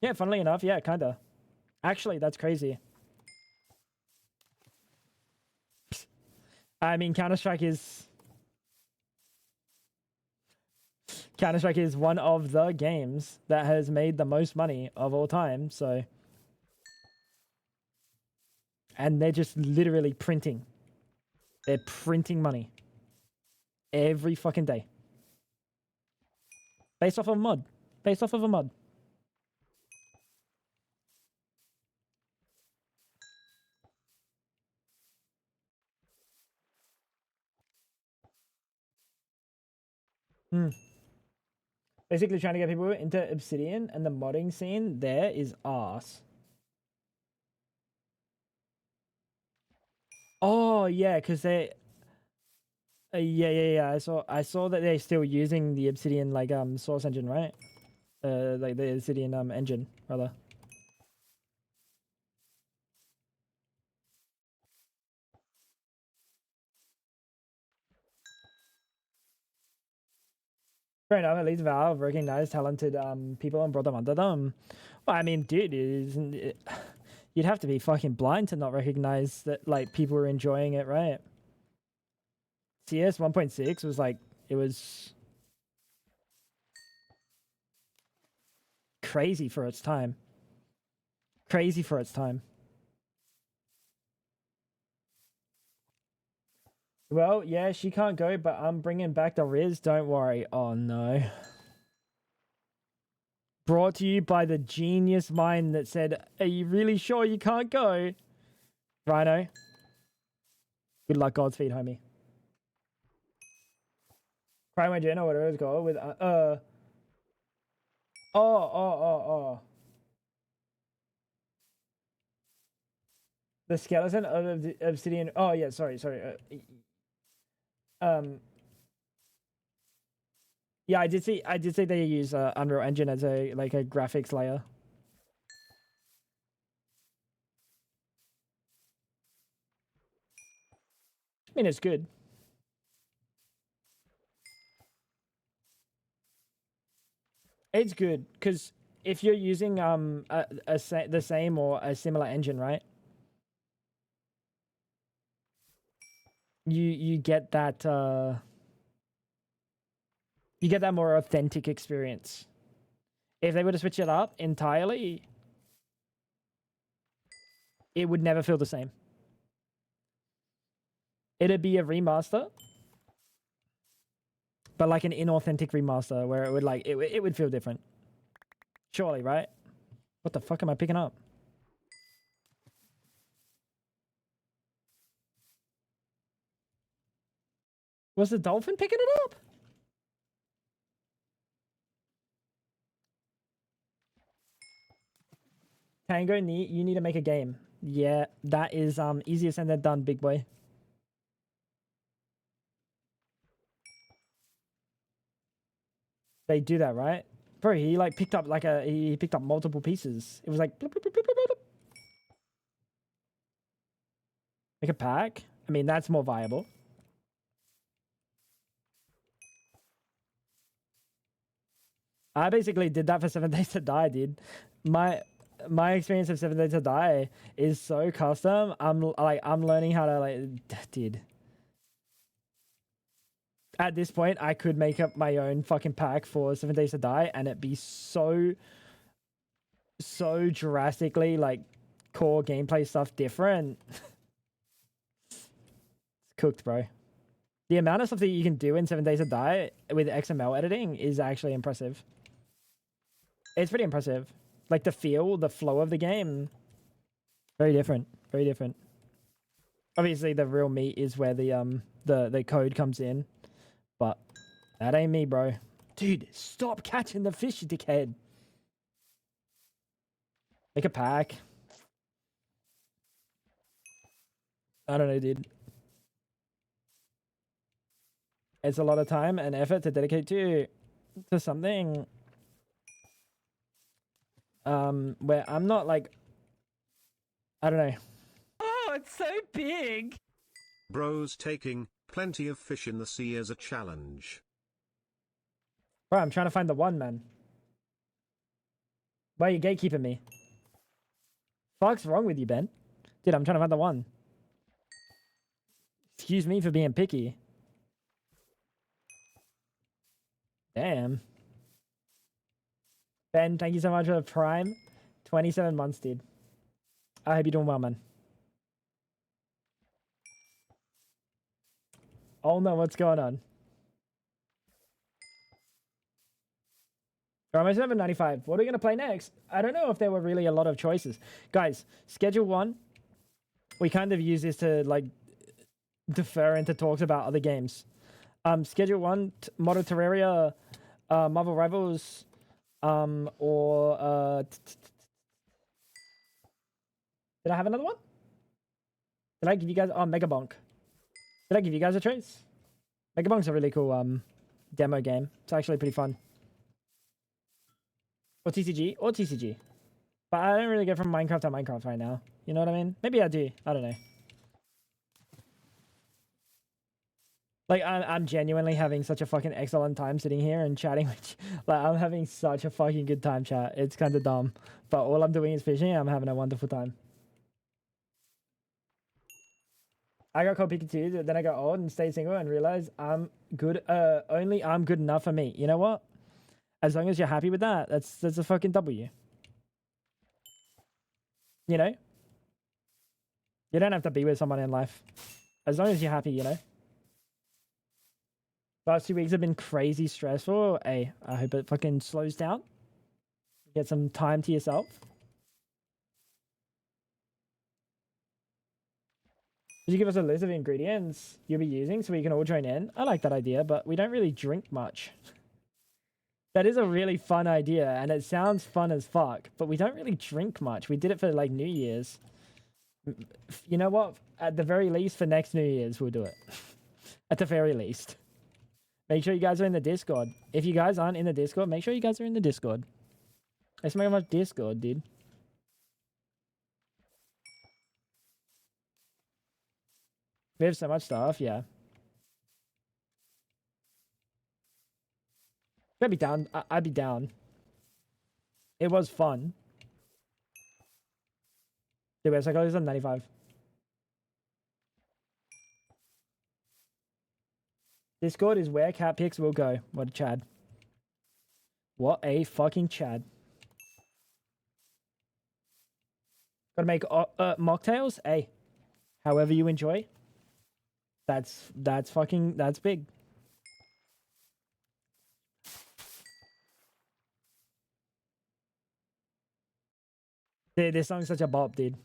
Yeah, funnily enough, yeah, kinda. Actually, that's crazy. I mean, Counter-Strike is one of the games that has made the most money of all time, so. And they're just literally printing. They're printing money. Every fucking day. Based off of a mod. Based off of a mod. Basically trying to get people into Obsidian, and the modding scene there is arse. Oh yeah, because they yeah. I saw that they're still using the Obsidian like source engine, right? Like the Obsidian engine rather. Fair enough. At least Valve recognized talented people and brought them under them. Well, I mean, dude, isn't it, you'd have to be fucking blind to not recognize that like people were enjoying it, right? CS 1.6 was like it was crazy for its time. Crazy for its time. Well, yeah, she can't go, but I'm bringing back the Riz. Don't worry. Oh, no. Brought to you by the genius mind that said, are you really sure you can't go? Rhino. Good luck, Godspeed, homie. Crime Jen or whatever it's called with, Oh. The skeleton of the Obsidian. Oh, yeah, sorry. Yeah, I did see they use Unreal Engine as a like a graphics layer. I mean, it's good. It's good because if you're using the same or a similar engine, right? You get that more authentic experience. If they were to switch it up entirely, it would never feel the same. It'd be a remaster, but like an inauthentic remaster where it would like it would feel different. Surely, right? What the fuck am I picking up? Was the dolphin picking it up? Tango, you need to make a game. Yeah, that is easier said than done, big boy. They do that, right? Bro, he like picked up he picked up multiple pieces. It was like bloop, bloop, bloop, bloop, bloop, bloop. Make a pack? I mean, that's more viable. I basically did that for 7 Days to Die, dude. My experience of 7 Days to Die is so custom. I'm learning how to dude. At this point, I could make up my own fucking pack for 7 Days to Die, and it'd be so drastically like core gameplay stuff different. It's cooked, bro. The amount of stuff that you can do in 7 Days to Die with XML editing is actually impressive. It's pretty impressive. Like the feel, the flow of the game, very different. Very different. Obviously, the real meat is where the code comes in, but that ain't me, bro. Dude, stop catching the fish, you dickhead. Make a pack. I don't know, dude. It's a lot of time and effort to dedicate to something where I'm not like, I don't know. Oh, it's so big. Bros taking plenty of fish in the sea as a challenge. Bro, I'm trying to find the one, man. Why are you gatekeeping me? Fuck's wrong with you, Ben? Dude, I'm trying to find the one. Excuse me for being picky. Damn. Ben, thank you so much for the Prime. 27 months, dude. I hope you're doing well, man. Oh no, what's going on? We're almost at 95. What are we going to play next? I don't know if there were really a lot of choices. Guys, Schedule 1. We kind of use this to, like, defer into talks about other games. Schedule 1, Model Terraria, Marvel Rivals, or did I have another one? Did I give you guys Mega Bonk? Did I give you guys a choice? Mega Bonk's a really cool demo game. It's actually pretty fun. Or TCG. But I don't really get from Minecraft to Minecraft right now. You know what I mean? Maybe I do. I don't know. Like, I'm genuinely having such a fucking excellent time sitting here and chatting with you. Like, I'm having such a fucking good time, chat. It's kind of dumb. But all I'm doing is fishing and I'm having a wonderful time. I got cold picky too, then I got old and stayed single and realized I'm good, only I'm good enough for me. You know what? As long as you're happy with that, that's a fucking W. You know? You don't have to be with someone in life. As long as you're happy, you know? Last 2 weeks have been crazy stressful. Hey, I hope it fucking slows down. Get some time to yourself. Did you give us a list of ingredients you'll be using so we can all join in? I like that idea, but we don't really drink much. That is a really fun idea, and it sounds fun as fuck, but we don't really drink much. We did it for, like, New Year's. You know what? At the very least, for next New Year's, we'll do it. At the very least. Make sure you guys are in the Discord. If you guys aren't in the Discord, make sure you guys are in the Discord. Let's make much Discord, dude. We have so much stuff, yeah. I'd be down. I'd be down. It was fun. The best psychologist on 95. Discord is where cat pics will go. What a Chad. What a fucking Chad. Gotta make mocktails? Hey. However you enjoy. That's big. Dude, this song's such a bop, dude.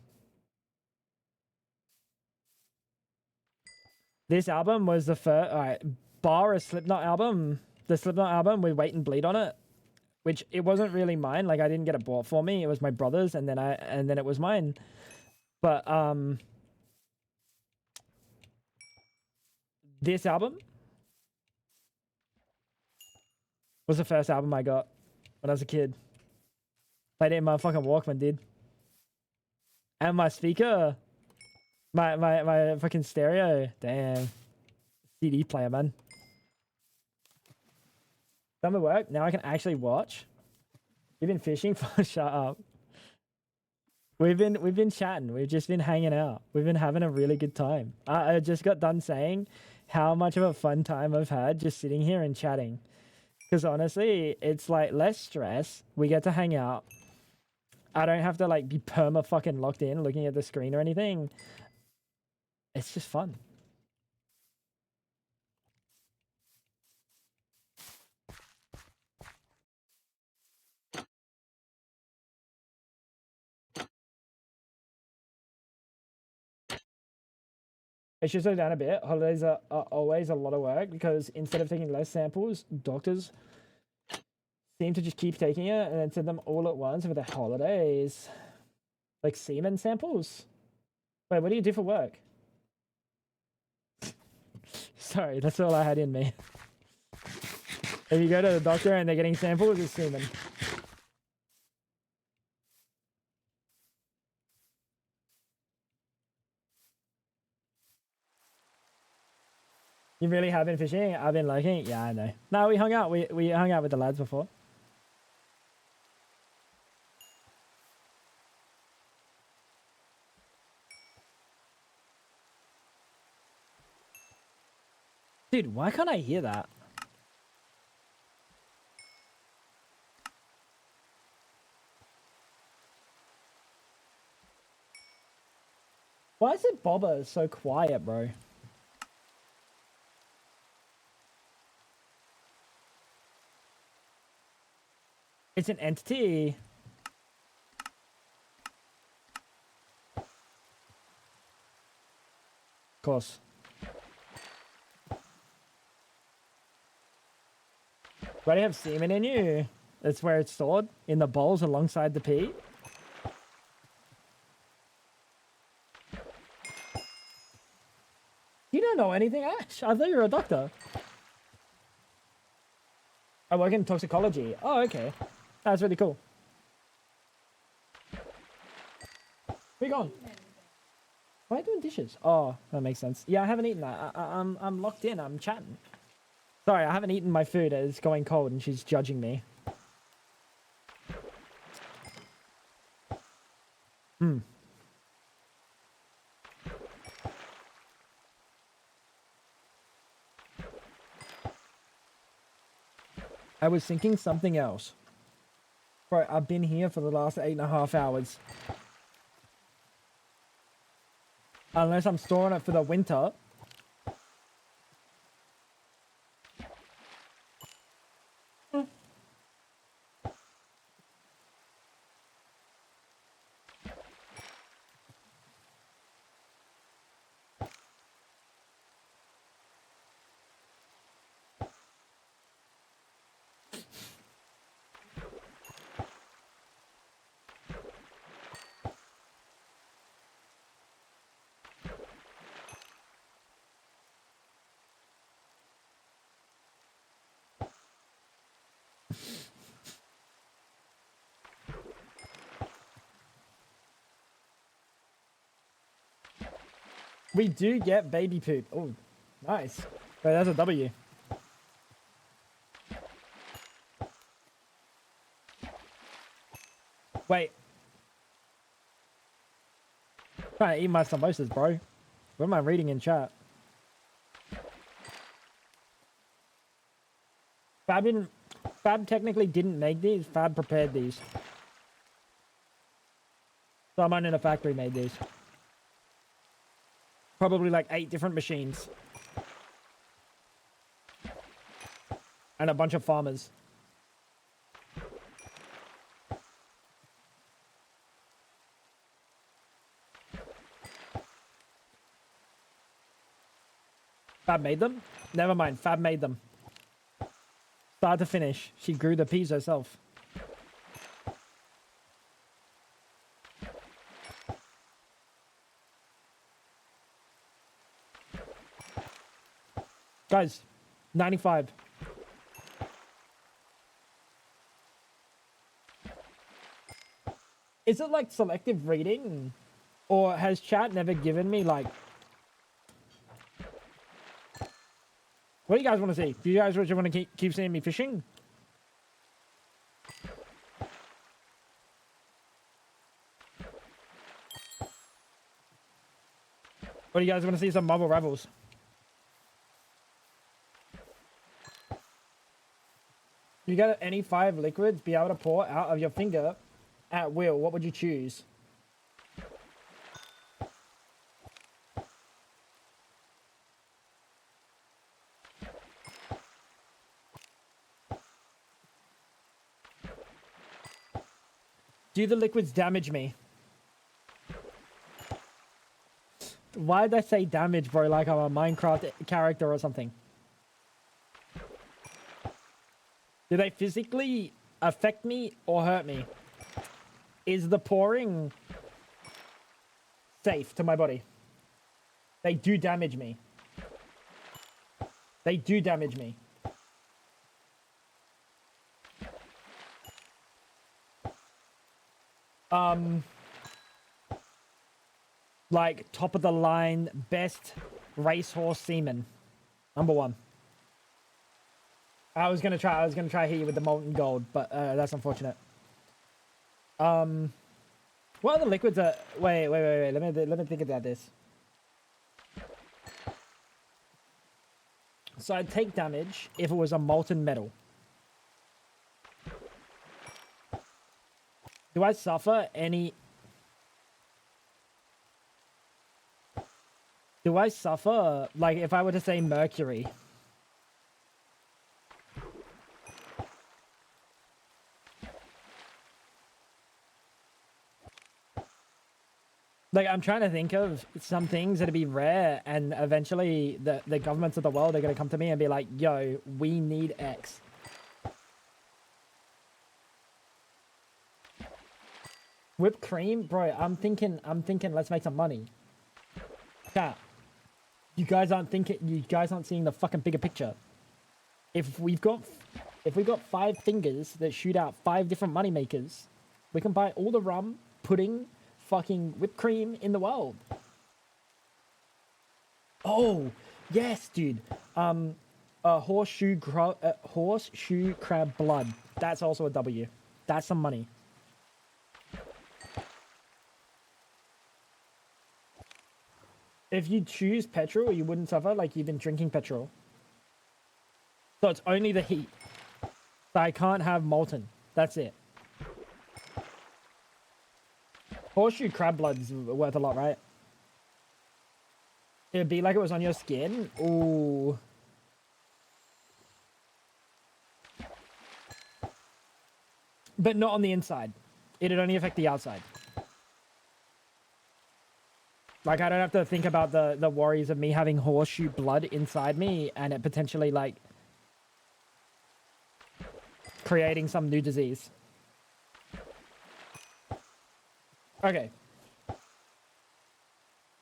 This album was the first, alright, bar a Slipknot album, the Slipknot album with Wait and Bleed on it, which it wasn't really mine. Like, I didn't get it bought for me. It was my brother's, and then it was mine. But this album was the first album I got when I was a kid. Played it in my fucking Walkman, dude. And my speaker My fucking stereo. Damn. CD player, man. Done with work. Now I can actually watch. You've been fishing for shut up. We've been chatting. We've just been hanging out. We've been having a really good time. I just got done saying how much of a fun time I've had just sitting here and chatting. Because honestly, it's like less stress. We get to hang out. I don't have to like be perma fucking locked in looking at the screen or anything. It's just fun. It should slow down a bit. Holidays are always a lot of work because instead of taking less samples, doctors seem to just keep taking it and then send them all at once for the holidays. Like semen samples? Wait, what do you do for work? Sorry, that's all I had in me. If you go to the doctor and they're getting samples, it's semen. You really have been fishing? I've been liking. Yeah, I know. No, we hung out. We hung out with the lads before. Dude, why can't I hear that? Why is it Bobba so quiet, bro? It's an entity. Of course. Why do you have semen in you? That's where it's stored, in the bowls alongside the pee. You don't know anything, Ash. I thought you were a doctor. I work in toxicology. Oh, okay. That's really cool. Where you going? Why are you doing dishes? Oh, that makes sense. Yeah, I haven't eaten that. I'm locked in. I'm chatting. Sorry, I haven't eaten my food. It's going cold and she's judging me. I was thinking something else. Bro, I've been here for the last 8.5 hours. Unless I'm storing it for the winter. We do get baby poop. Oh, nice. Wait, that's a W. Wait. Trying to eat my samosas, bro. What am I reading in chat? Fab technically didn't make these. Fab prepared these. Someone in a factory made these. Probably like 8 different machines. And a bunch of farmers. Fab made them? Never mind, Fab made them. Start to finish. She grew the peas herself. Guys, 95. Is it like selective reading? Or has chat never given me like... What do you guys want to see? Do you guys want to keep seeing me fishing? Or do you guys want to see some marble ravels? You got any 5 liquids be able to pour out of your finger at will. What would you choose? Do the liquids damage me? Why did I say damage, bro? Like I'm a Minecraft character or something. Do they physically affect me or hurt me? Is the pouring safe to my body? They do damage me. They do damage me. Like top of the line, best racehorse semen. Number 1. I was gonna try here with the molten gold, but that's unfortunate. What other liquids are? Wait. Let me think about this. So I'd take damage if it was a molten metal. Do I suffer any? Do I suffer like if I were to say mercury? Like, I'm trying to think of some things that'd be rare, and eventually the governments of the world are going to come to me and be like, yo, we need X. Whipped cream? Bro, I'm thinking, let's make some money. Chat. You guys aren't seeing the fucking bigger picture. If we've got 5 fingers that shoot out 5 different money makers, we can buy all the rum, pudding, fucking whipped cream in the world. Oh, yes, dude. Horseshoe crab blood. That's also a W. That's some money. If you choose petrol, you wouldn't suffer like you've been drinking petrol. So it's only the heat. So I can't have molten. That's it. Horseshoe crab blood's worth a lot, right? It'd be like it was on your skin. Ooh. But not on the inside. It'd only affect the outside. Like, I don't have to think about the worries of me having horseshoe blood inside me and it potentially, like, creating some new disease. Okay.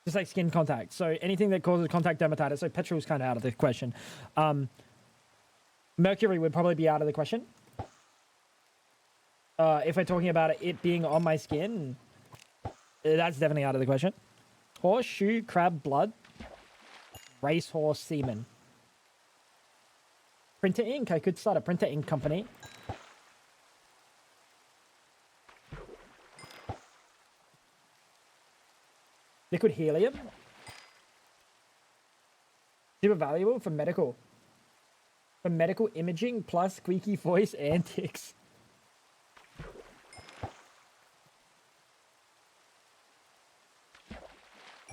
Just like skin contact. So anything that causes contact dermatitis. So petrol's kind of out of the question. Mercury would probably be out of the question. If we're talking about it being on my skin, that's definitely out of the question. Horseshoe crab blood. Racehorse semen. Printer ink. I could start a printer ink company. Liquid helium? Super valuable for medical. For medical imaging plus squeaky voice antics.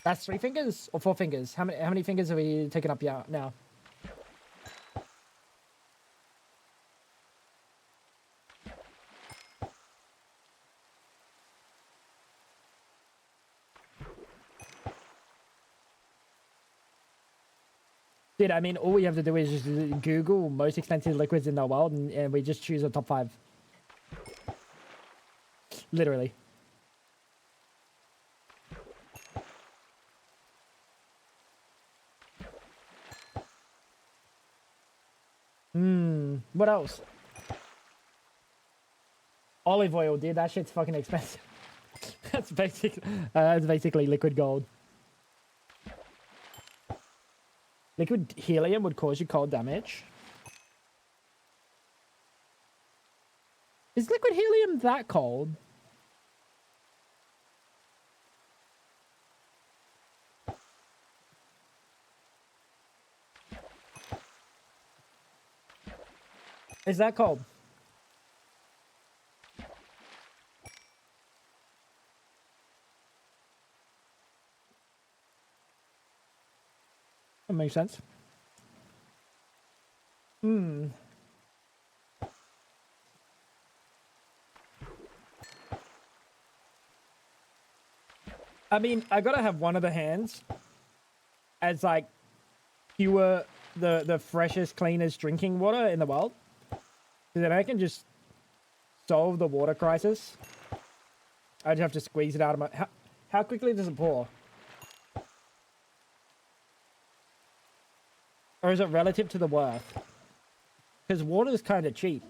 That's 3 fingers or 4 fingers? How many fingers are we taking up now? Dude, I mean, all we have to do is just Google most expensive liquids in the world, and we just choose a top 5. Literally. What else? Olive oil, dude. That shit's fucking expensive. That's basically liquid gold. Liquid helium would cause you cold damage. Is liquid helium that cold? Is that cold? That makes sense. Hmm. I mean, I gotta have one of the hands as like pure, the freshest, cleanest drinking water in the world. So then I can just solve the water crisis. I just have to squeeze it out of my... How quickly does it pour? Or is it relative to the worth? Because water is kind of cheap.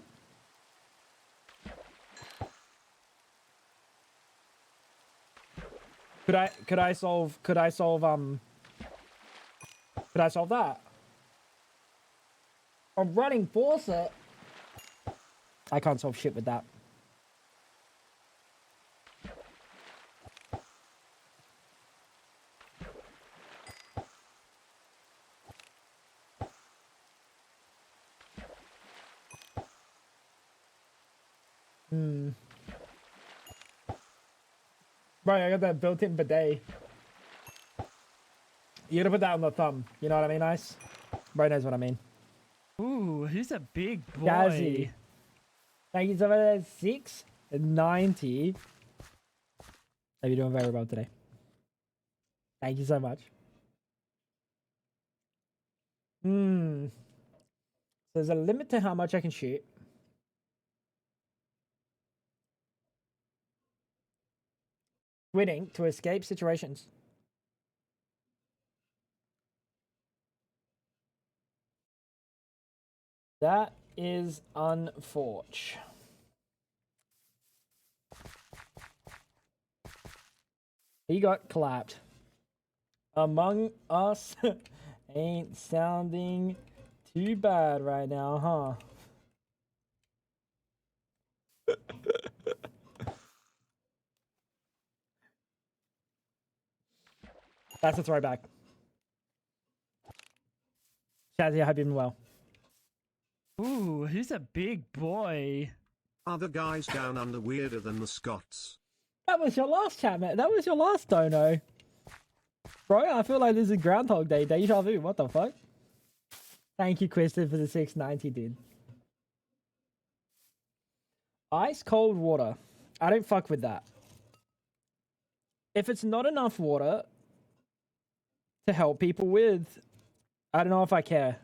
Could I solve that? A running faucet? I can't solve shit with that. Right, I got that built-in bidet. You gotta put that on the thumb. You know what I mean, Ice? Bro knows what I mean. Ooh, who's a big boy? Gazzy. Thank you so much. 690. Hope you're doing very well today. Thank you so much. So there's a limit to how much I can shoot. Quitting to escape situations. That is unfortunate. He got clapped. Among Us ain't sounding too bad right now, huh? That's a throwback. Shazzy, I hope you're doing well. Ooh, who's a big boy? Are the guys down under weirder than the Scots? That was your last chat, man. That was your last dono. Bro, I feel like this is Groundhog Day. Deja vu. What the fuck? Thank you, Kristen, for the 690, dude. Ice cold water. I don't fuck with that. If it's not enough water to help people with, I don't know if I care.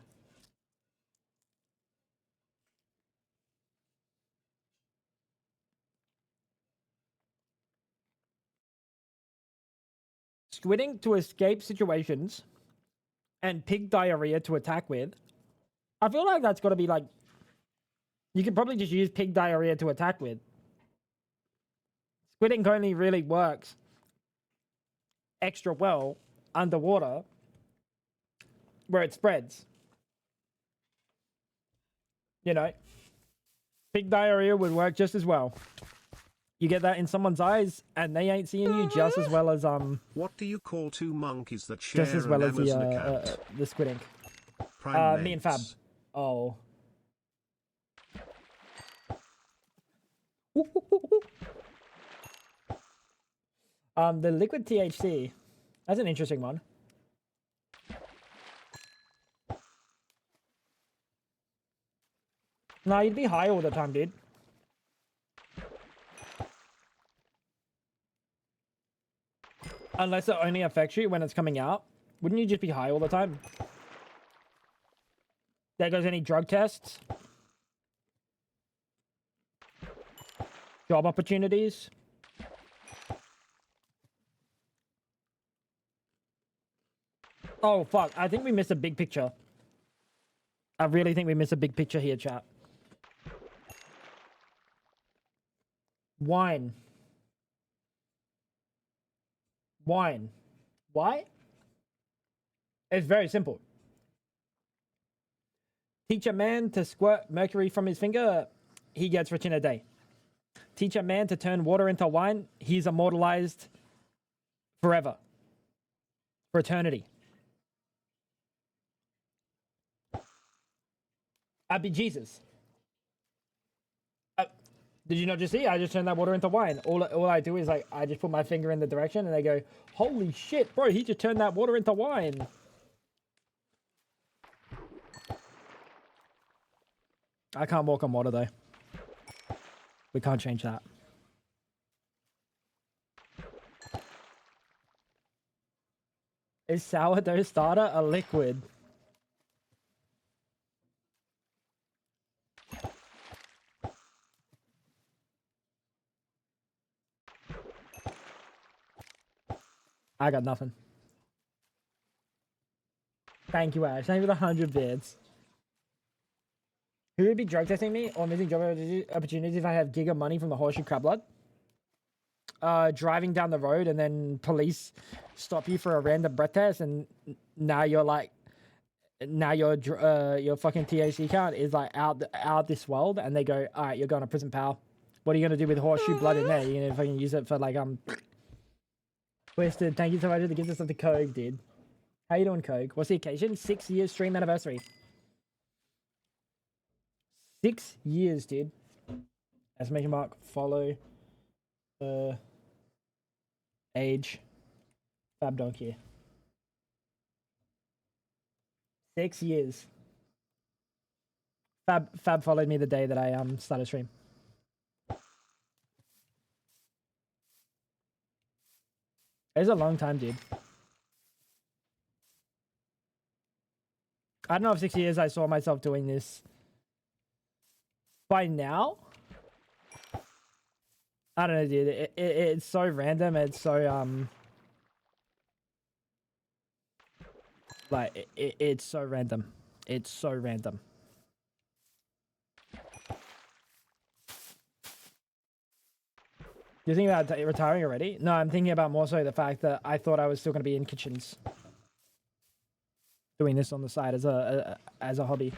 Squinting to escape situations and pig diarrhea to attack with. I feel like that's got to be like... You could probably just use pig diarrhea to attack with. Squinting only really works extra well underwater where it spreads. You know, pig diarrhea would work just as well. You get that in someone's eyes and they ain't seeing you just as well as What do you call two monkeys that share just as well an as Amazon account? the squid ink. Me and Fab. Primates. Oh. The liquid THC. That's an interesting one. Nah, you'd be high all the time, dude. Unless it only affects you when it's coming out. Wouldn't you just be high all the time? There goes any drug tests. Job opportunities. Oh, fuck. I think we missed a big picture. I really think we missed a big picture here, chat. Wine. Wine. Why? It's very simple. Teach a man to squirt mercury from his finger, he gets rich in a day. Teach a man to turn water into wine, he's immortalized forever. For eternity. I'd be Jesus. Did you not just see? I just turned that water into wine. All I do is like, I just put my finger in the direction and they go, holy shit, bro, he just turned that water into wine. I can't walk on water though. We can't change that. Is sourdough starter a liquid? I got nothing. Thank you, Ash. Thank you for the 100 bits. Who would be drug testing me or missing job opportunities if I have giga money from the horseshoe crab blood? Driving down the road and then police stop you for a random breath test and now you're like, now your fucking THC count is like out this world and they go, all right, you're going to prison, pal. What are you gonna do with horseshoe blood in there? You're gonna fucking use it for like Twisted, thank you so much for the gift of the Coke, dude. How you doing, Coke? What's the occasion? 6 years stream anniversary. 6 years, dude. Exclamation mark, follow, age, Fab Dog here. 6 years. Fab followed me the day that I started stream. It's a long time, dude. I don't know if 6 years I saw myself doing this. By now? I don't know, dude. It's so random. It's so, like, it's so random. It's so random. You're thinking about retiring already? No, I'm thinking about more so the fact that I thought I was still going to be in kitchens. Doing this on the side as a hobby.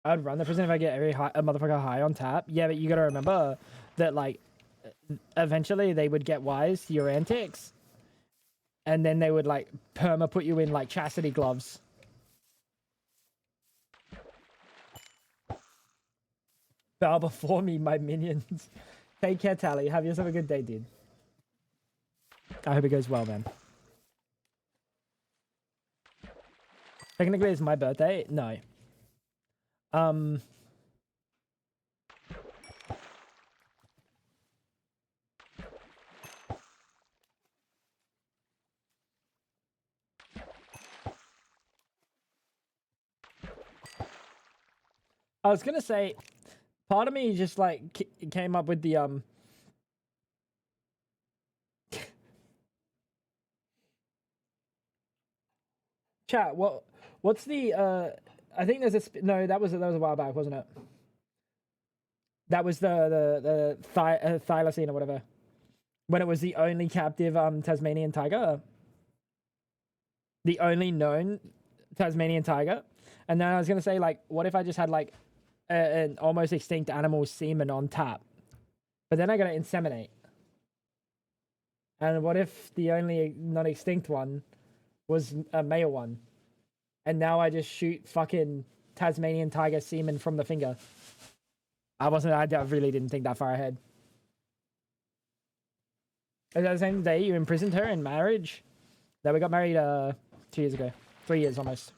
I'd run the prison if I get a motherfucker high on tap. Yeah, but you gotta remember that, like, eventually they would get wise to your antics. And then they would, like, perma put you in, like, chastity gloves. Bow before me, my minions. Take care, Tally. Have yourself a good day, dude. I hope it goes well, man. Technically, it's my birthday. No. I was gonna say, part of me just like came up with the chat. What's the I think there's a no. That was a while back, wasn't it? That was the thylacine or whatever, when it was the only captive Tasmanian tiger, the only known Tasmanian tiger. And then I was gonna say, like, what if I just had like an almost extinct animal semen on tap, but then I gotta inseminate. And what if the only non-extinct one was a male one? And now I just shoot fucking Tasmanian tiger semen from the finger. I really didn't think that far ahead. Is that the same day you imprisoned her in marriage? That we got married 2 years ago. 3 years almost.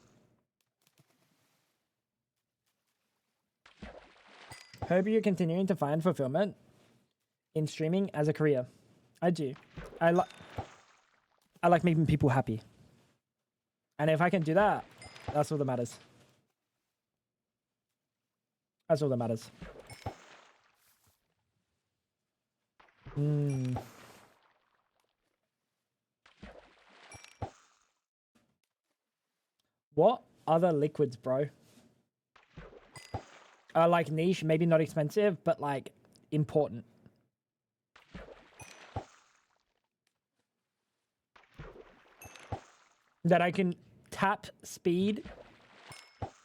Hope you're continuing to find fulfillment in streaming as a career. I do. I like making people happy. And if I can do that, that's all that matters. That's all that matters. What other liquids, bro? Like niche, maybe not expensive, but like important. That I can tap speed,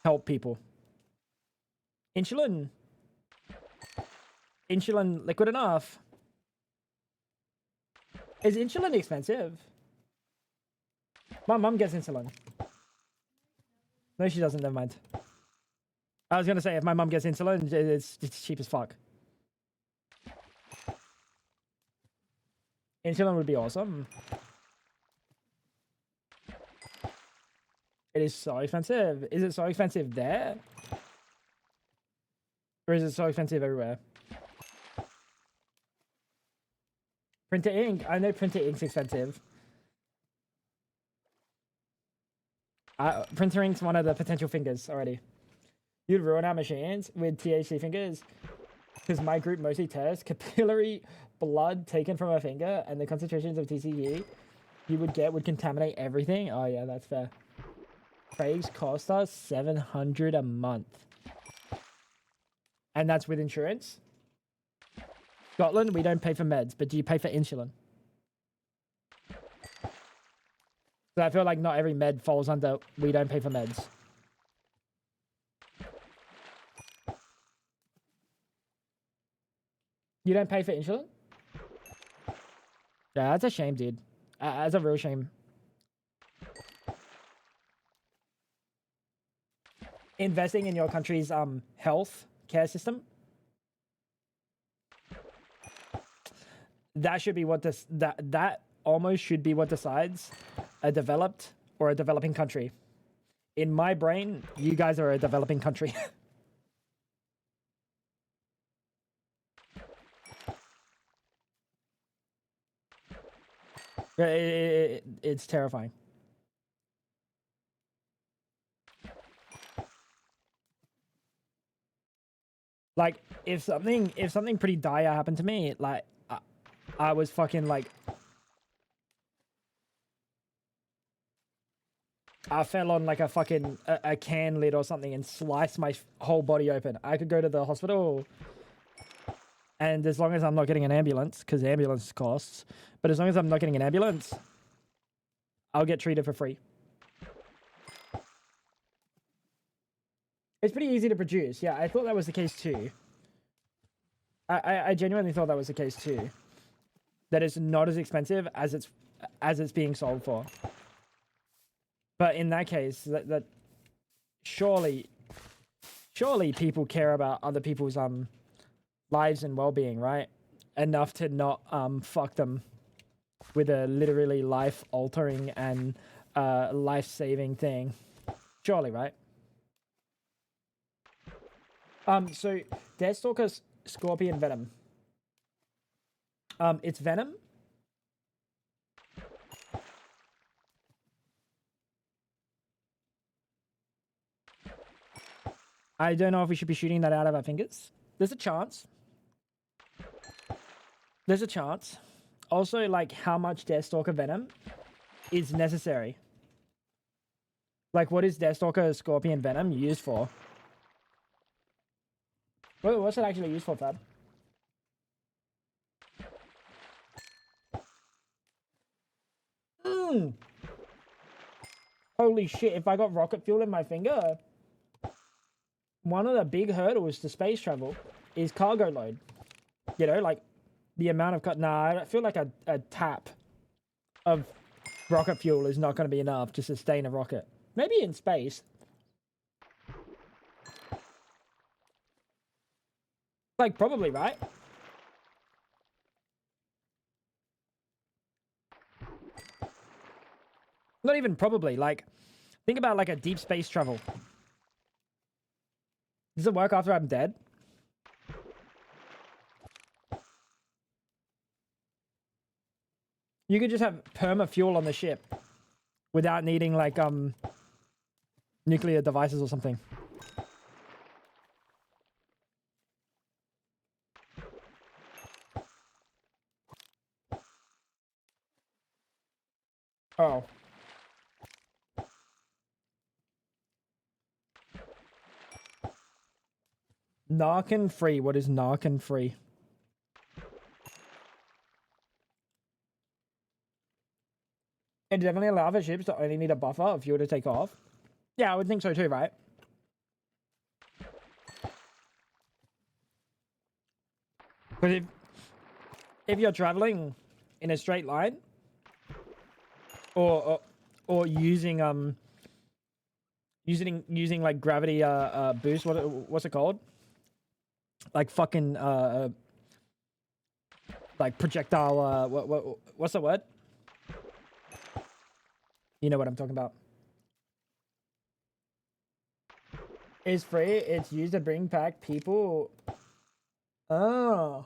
help people. Insulin. Insulin liquid enough. Is insulin expensive? My mum gets insulin. No, she doesn't. Never mind. I was gonna say if my mum gets insulin, it's cheap as fuck. Insulin would be awesome. It is so expensive. Is it so expensive there? Or is it so expensive everywhere? Printer ink. I know printer ink's expensive. Printer ink's one of the potential fingers already. You'd ruin our machines with THC fingers. Because my group mostly tests capillary blood taken from a finger, and the concentrations of TCG you would get would contaminate everything. Oh yeah, that's fair. Craig's cost us $700 a month. And that's with insurance. Scotland, we don't pay for meds, but do you pay for insulin? So I feel like not every med falls under we don't pay for meds. You don't pay for insulin? Yeah, that's a shame, dude. That's a real shame. Investing in your country's health care system. That should be what this that almost should be what decides a developed or a developing country. In my brain, you guys are a developing country. It's terrifying. Like, if something pretty dire happened to me, like, I was fucking like, I fell on like a fucking a can lid or something and sliced my whole body open. I could go to the hospital, and as long as I'm not getting an ambulance, because ambulance costs, but as long as I'm not getting an ambulance, I'll get treated for free. It's pretty easy to produce. Yeah, I thought that was the case too. I genuinely thought that was the case too. That it's not as expensive as it's being sold for. But in that case, that surely people care about other people's lives and well-being, right? Enough to not fuck them with a literally life-altering and life-saving thing. Surely, right? So Deathstalker's Scorpion Venom. It's venom. I don't know if we should be shooting that out of our fingers. There's a chance. There's a chance. Also, like, how much Deathstalker venom is necessary? Like, what is Deathstalker Scorpion Venom used for? What's it actually used for, Fab? Holy shit, if I got rocket fuel in my finger, one of the big hurdles to space travel is cargo load. You know, like the amount of... Nah, I feel like a tap of rocket fuel is not going to be enough to sustain a rocket. Maybe in space. Like, probably, right? Not even probably. Like, think about like a deep space travel. Does it work after I'm dead? You could just have perma fuel on the ship without needing like nuclear devices or something. Oh. Narcan free. What is Narcan free? It definitely allow for ships to only need a buffer if you were to take off. Yeah, I would think so too, right? But if you're traveling in a straight line, or using using like gravity boost, what's it called? Like fucking like projectile what's the word? You know what I'm talking about. It's free. It's used to bring back people. Oh.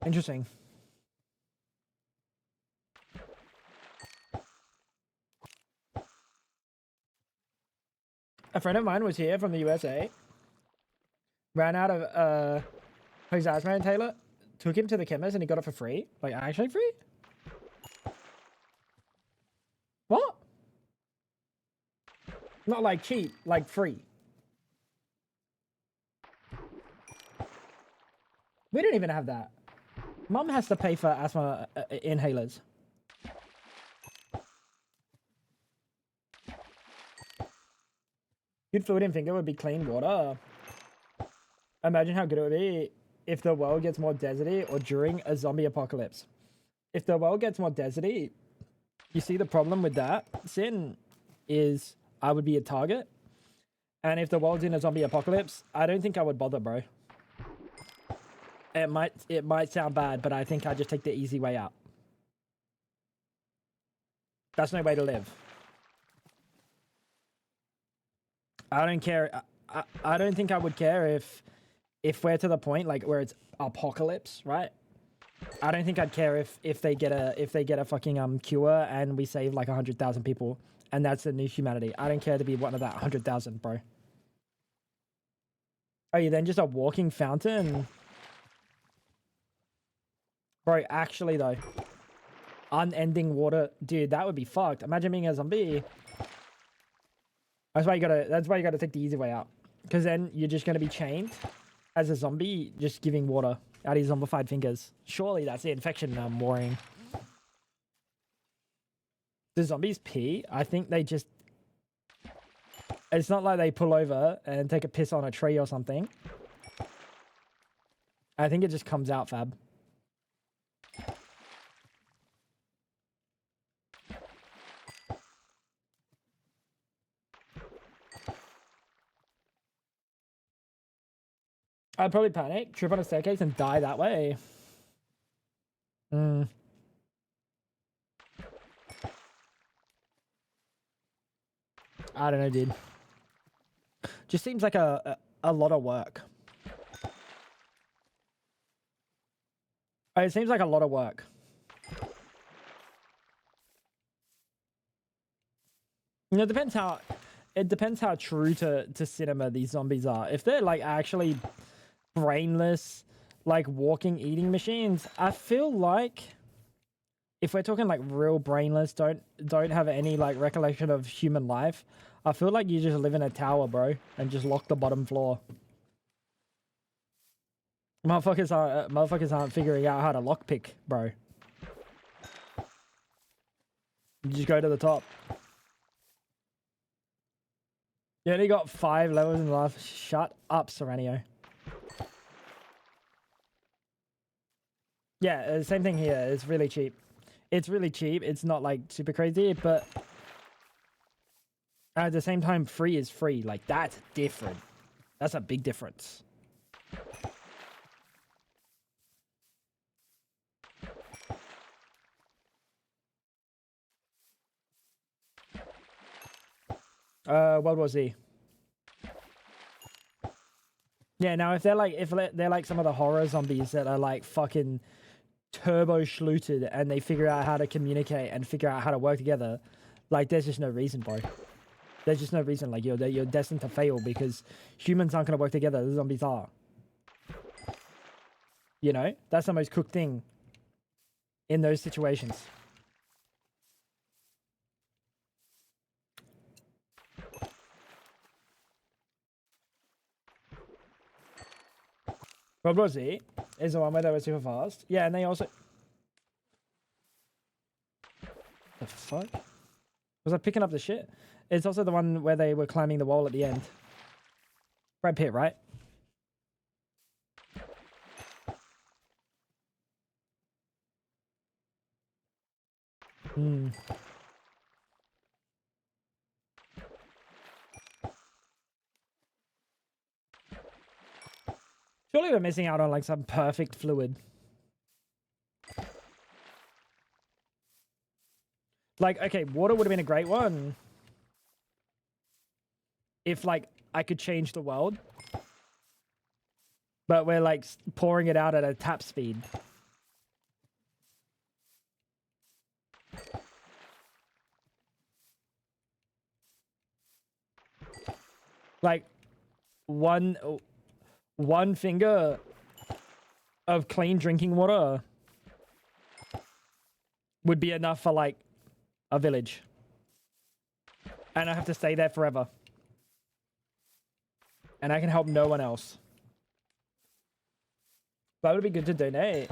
Interesting. A friend of mine was here from the USA. Ran out of his asthma inhaler. Took him to the chemist and he got it for free. Like actually free? What? Not like cheap, like free. We don't even have that. Mum has to pay for asthma inhalers. Good fluid in finger would be clean water. Imagine how good it would be if the world gets more deserty or during a zombie apocalypse. If the world gets more deserty, you see the problem with that, Sin, is I would be a target. And if the world's in a zombie apocalypse, I don't think I would bother, bro. It might sound bad, but I think I just take the easy way out. That's no way to live. I don't care. I don't think I would care if we're to the point like where it's apocalypse, right? I don't think I'd care if they get a fucking cure and we save like 100,000 people and that's the new humanity. I don't care to be one of that 100,000, bro. Are you then just a walking fountain? Bro, actually though, unending water, dude, that would be fucked. Imagine being a zombie. That's why you gotta take the easy way out. Because then you're just gonna be chained as a zombie, just giving water out of your zombified fingers. Surely that's the infection worrying. Do zombies pee? I think they just... It's not like they pull over and take a piss on a tree or something. I think it just comes out, fab. I'd probably panic, trip on a staircase, and die that way. I don't know, dude. Just seems like a lot of work. It seems like a lot of work. You know, it depends how true to cinema these zombies are. If they're like actually brainless, like walking eating machines, I feel like if we're talking like real brainless, don't have any like recollection of human life, I feel like you just live in a tower, bro, and just lock the bottom floor. Motherfuckers aren't figuring out how to lockpick, bro. You just go to the top. You only got 5 levels in life. Shut up, Serenio. Yeah, same thing here. It's really cheap. It's really cheap. It's not like super crazy, but at the same time, free is free. Like, that's different. That's a big difference. World War Z. Yeah, now if they're like some of the horror zombies that are like fucking turbo schluted and they figure out how to communicate and figure out how to work together, like there's just no reason, bro. There's just no reason. Like you're destined to fail because humans aren't gonna work together. The zombies are. You know, that's the most cooked thing in those situations. World War Z is the one where they were super fast. Yeah, and they also. The fuck? Was I picking up the shit? It's also the one where they were climbing the wall at the end. Brad Pitt, right? Hmm. Surely we're missing out on like some perfect fluid. Like, okay, water would have been a great one. If like I could change the world. But we're like pouring it out at a tap speed. Like one finger of clean drinking water would be enough for like a village. And I have to stay there forever. And I can help no one else. That would be good to donate.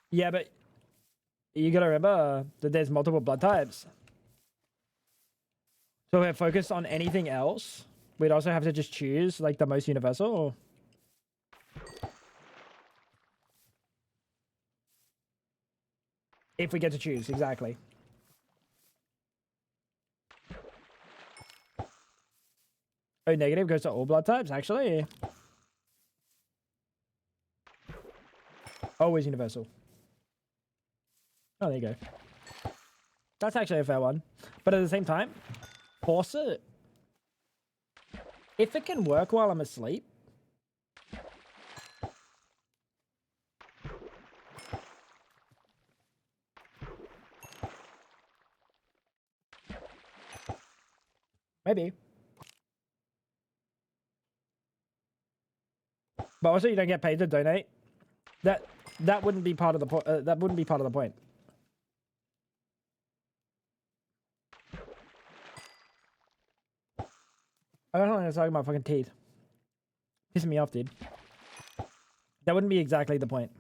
Yeah, but you gotta remember that there's multiple blood types. So if we're focused on anything else, we'd also have to just choose like the most universal. If we get to choose, exactly. O negative goes to all blood types, actually. Always universal. Oh, there you go. That's actually a fair one. But at the same time, force it. If it can work while I'm asleep. Maybe. But also, you don't get paid to donate. That wouldn't be part of the point. That wouldn't be part of the point. I don't know what I'm talking about fucking teeth. Pissing me off, dude. That wouldn't be exactly the point.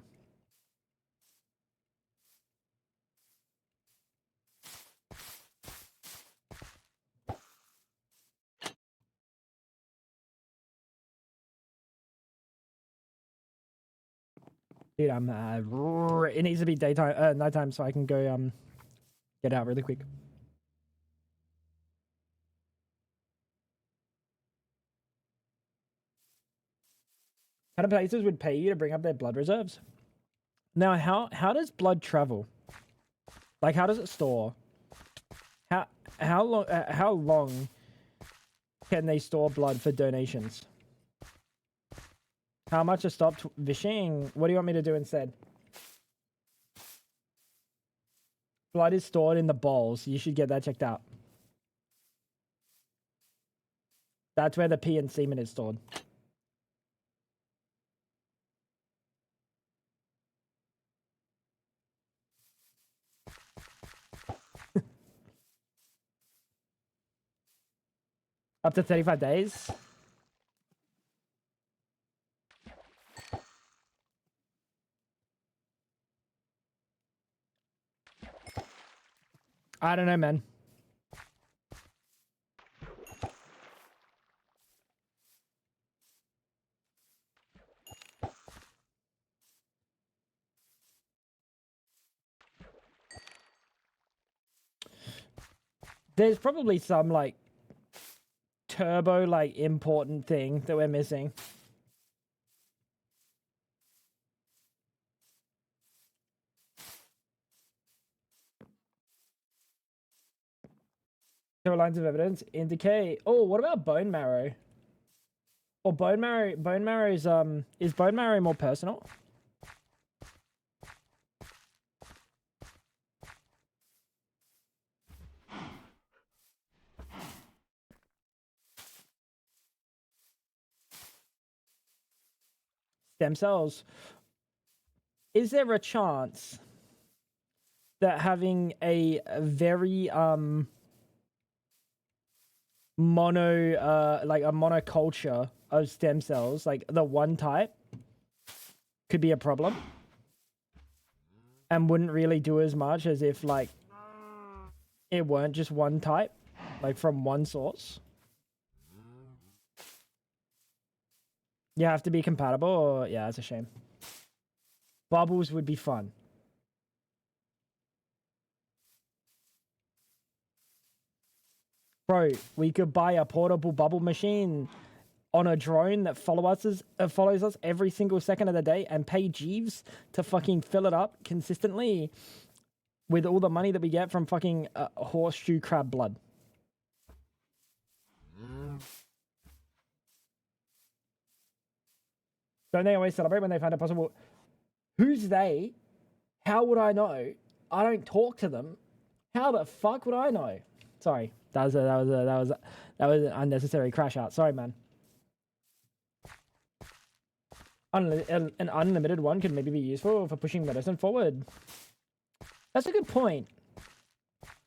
Dude, I'm it needs to be daytime, nighttime, so I can go get out really quick. Kind of places would pay you to bring up their blood reserves. Now, how does blood travel? Like, how does it store? How long can they store blood for donations? How much has stopped vishing? What do you want me to do instead? Blood is stored in the bowls. You should get that checked out. That's where the pee and semen is stored. Up to 35 days? I don't know, man. There's probably some, like, turbo, like, important thing that we're missing. Several lines of evidence indicate. Oh, what about bone marrow? Or bone marrow is bone marrow more personal? Stem cells. Is there a chance that having a very monoculture of stem cells, like the one type, could be a problem and wouldn't really do as much as if like it weren't just one type, like from one source. You have to be compatible, or yeah, it's a shame. Bubbles would be fun. Bro, we could buy a portable bubble machine on a drone that follows us every single second of the day and pay Jeeves to fucking fill it up consistently with all the money that we get from fucking horseshoe crab blood. Don't they always celebrate when they find it possible? Who's they? How would I know? I don't talk to them. How the fuck would I know? Sorry, that was an unnecessary crash out. Sorry, man. An unlimited one could maybe be useful for pushing medicine forward. That's a good point.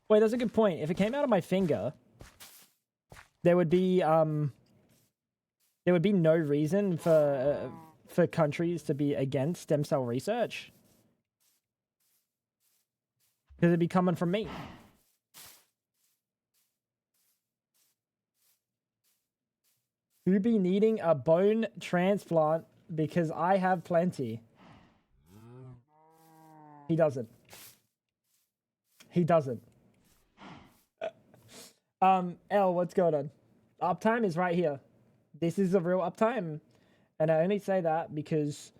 Wait, that's a good point. If it came out of my finger, there would be no reason for countries to be against stem cell research, because it'd be coming from me. Who be needing a bone transplant because I have plenty? He doesn't. He doesn't. L, what's going on? Uptime is right here. This is the real uptime. And I only say that because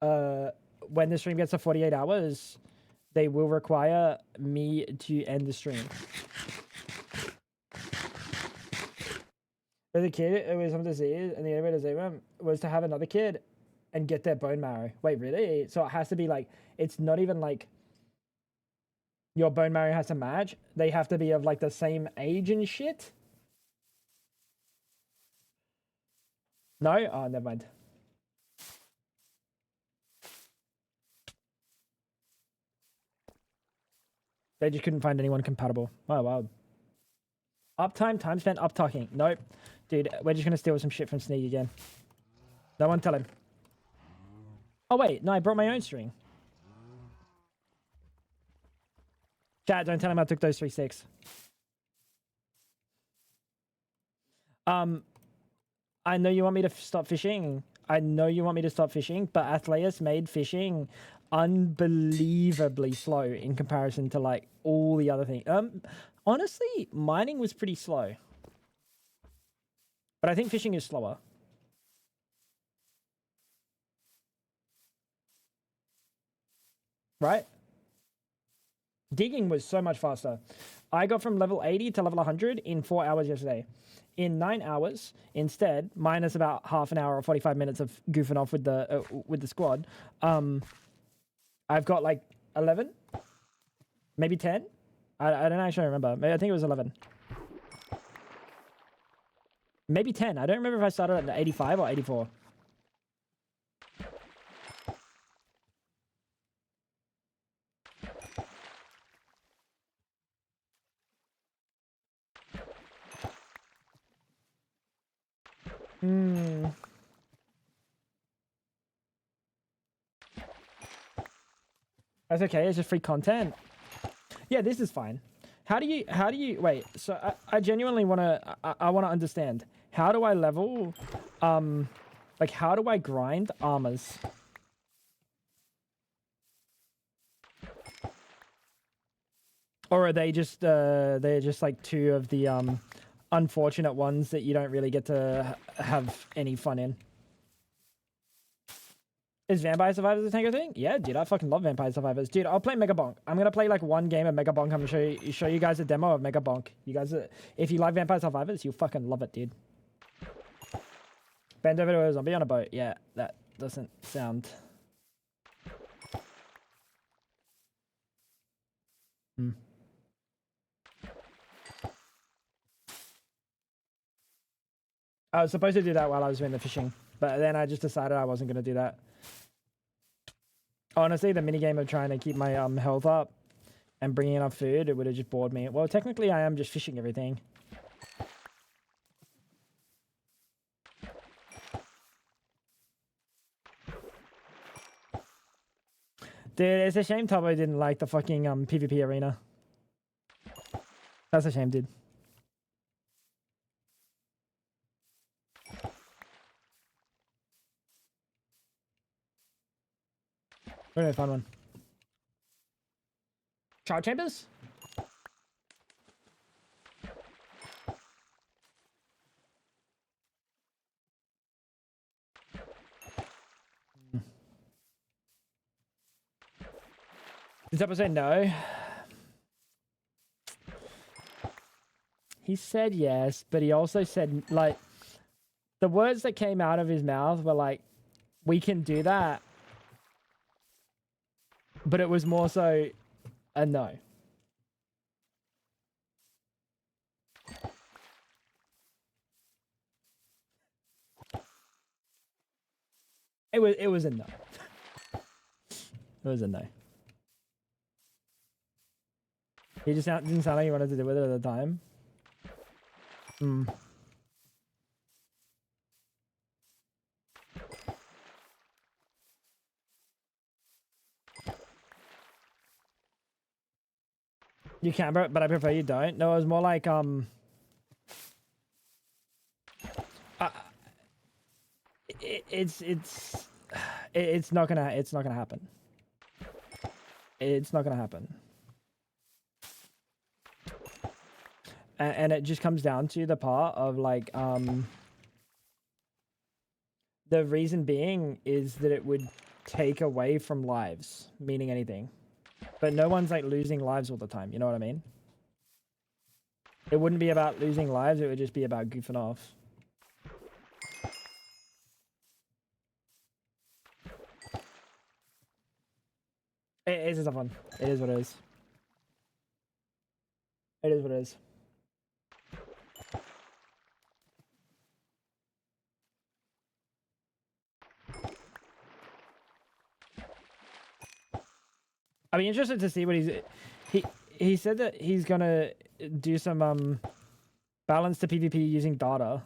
when the stream gets to 48 hours, they will require me to end the stream. As a kid, it was some disease, and the only way to save them was to have another kid and get their bone marrow. Wait, really? So it has to be like, it's not even like your bone marrow has to match. They have to be of like the same age and shit. No? Oh, never mind. They just couldn't find anyone compatible. Oh, wow. Uptime, time spent up talking. Nope. Dude, we're just going to steal some shit from Sneak again. No one tell him. Oh, wait. No, I brought my own string. Chat, don't tell him I took those 3-6. I know you want me to stop fishing. I know you want me to stop fishing, but Athleus made fishing unbelievably slow in comparison to like all the other things. Honestly, mining was pretty slow, but I think fishing is slower. Right? Digging was so much faster. I got from level 80 to level 100 in 4 hours yesterday. In 9 hours, instead, minus about half an hour or 45 minutes of goofing off with the squad, I've got like 11, maybe 10. I don't actually remember. I think it was 11. Maybe 10. I don't remember if I started at 85 or 84. That's okay. It's just free content. Yeah, this is fine. How do you wait? So I genuinely want to. I want to understand. How do I level? Like how do I grind armors? Or are they just they're just like two of the unfortunate ones that you don't really get to have any fun in? Is Vampire Survivors a Tango thing? Yeah, dude, I fucking love Vampire Survivors. Dude, I'll play Mega Bonk. I'm gonna play like one game of Mega Bonk. I'm gonna show you guys a demo of Mega Bonk. You guys, if you like Vampire Survivors, you'll fucking love it, dude. Bend over to a zombie on a boat. Yeah, that doesn't sound... I was supposed to do that while I was doing the fishing, but then I just decided I wasn't gonna do that. Honestly, the minigame of trying to keep my health up and bringing enough food, it would have just bored me. Well, technically, I am just fishing everything. Dude, it's a shame Tubbo didn't like the fucking PvP arena. That's a shame, dude. We're gonna find one. Char chambers? Did Tubbo say no? He said yes, but he also said, like, the words that came out of his mouth were like, we can do that. But it was more so a no. It was a no. It was a no. He just didn't sound like he wanted to do it at the time. Hmm. You can, but I prefer you don't. No, it was more like it's not gonna happen. It's not gonna happen. And it just comes down to the part of like the reason being is that it would take away from lives, meaning anything. But no one's like losing lives all the time, you know what I mean? It wouldn't be about losing lives, it would just be about goofing off. It is a tough one. It is what it is. It is what it is. I'd be interested to see what he said that he's gonna do some balance to PvP using data.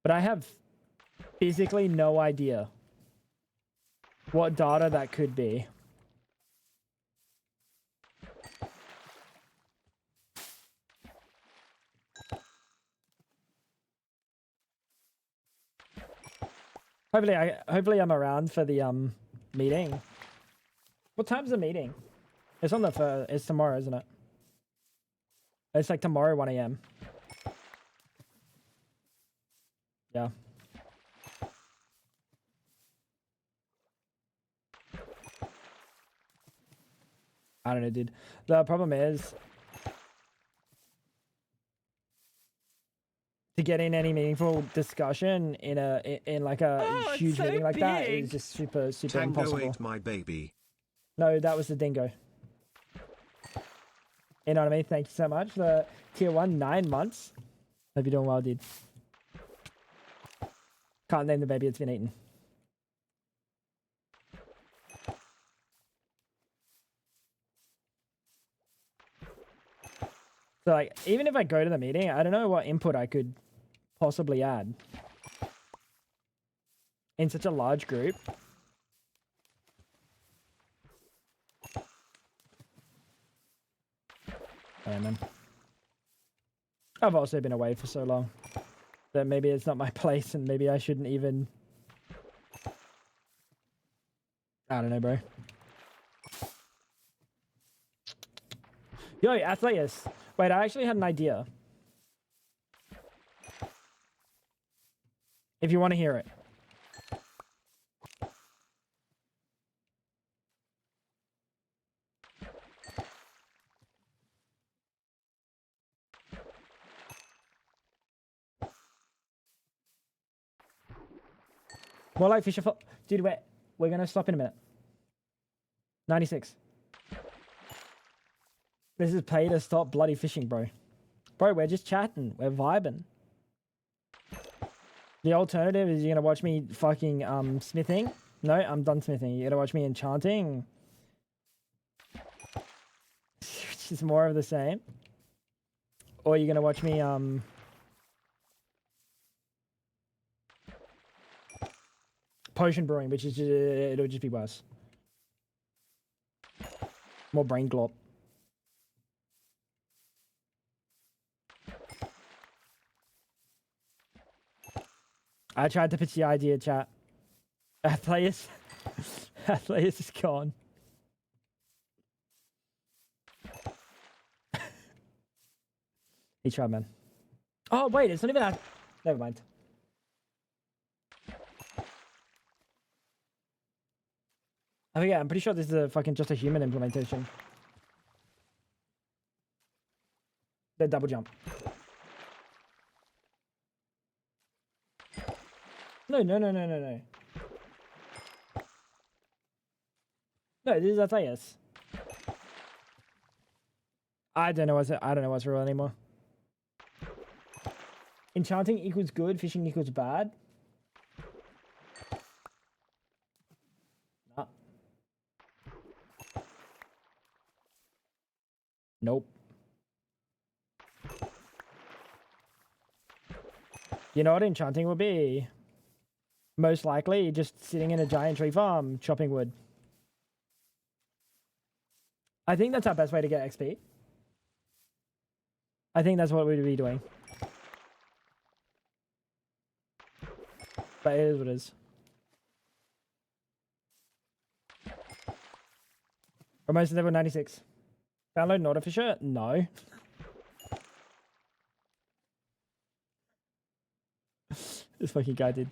But I have physically no idea what data that could be. Hopefully I'm around for the meeting. What time's the meeting? It's on the it's tomorrow, isn't it? It's like tomorrow 1 AM. Yeah. I don't know, dude. The problem is to get in any meaningful discussion in like a huge meeting like that is just super Tango impossible. ate my baby. No, that was the dingo. You know what I mean? Thank you so much. The tier 1, 9 months. Hope you're doing well, dude. Can't name the baby, it's been eaten. So like, even if I go to the meeting, I don't know what input I could possibly add in such a large group. I don't know. I've also been away for so long that maybe it's not my place and maybe I shouldn't even... I don't know, bro. Yo, Athleus. Wait, I actually had an idea. If you want to hear it. More like Fisher... Dude, wait. We're going to stop in a minute. 96. This is pay to stop bloody fishing, bro. Bro, we're just chatting. We're vibing. The alternative is you're gonna watch me fucking smithing. No, I'm done smithing. You're gonna watch me enchanting. Which is more of the same. Or you're gonna watch me potion brewing, which is it'll just be worse. More brain glop. I tried to pitch the idea, chat. Athleus is gone. He tried, man. Oh, wait, it's not even that. Never mind. I forget, I'm pretty sure this is a fucking just a human implementation. The double jump. No. No, this is Athleus. I don't know what's real anymore. Enchanting equals good, fishing equals bad. Nah. Nope. You know what enchanting will be? Most likely just sitting in a giant tree farm, chopping wood. I think that's our best way to get XP. I think that's what we'd be doing. But it is what it is. Almost level 96. Download Naughty Fisher? No. This fucking guy did.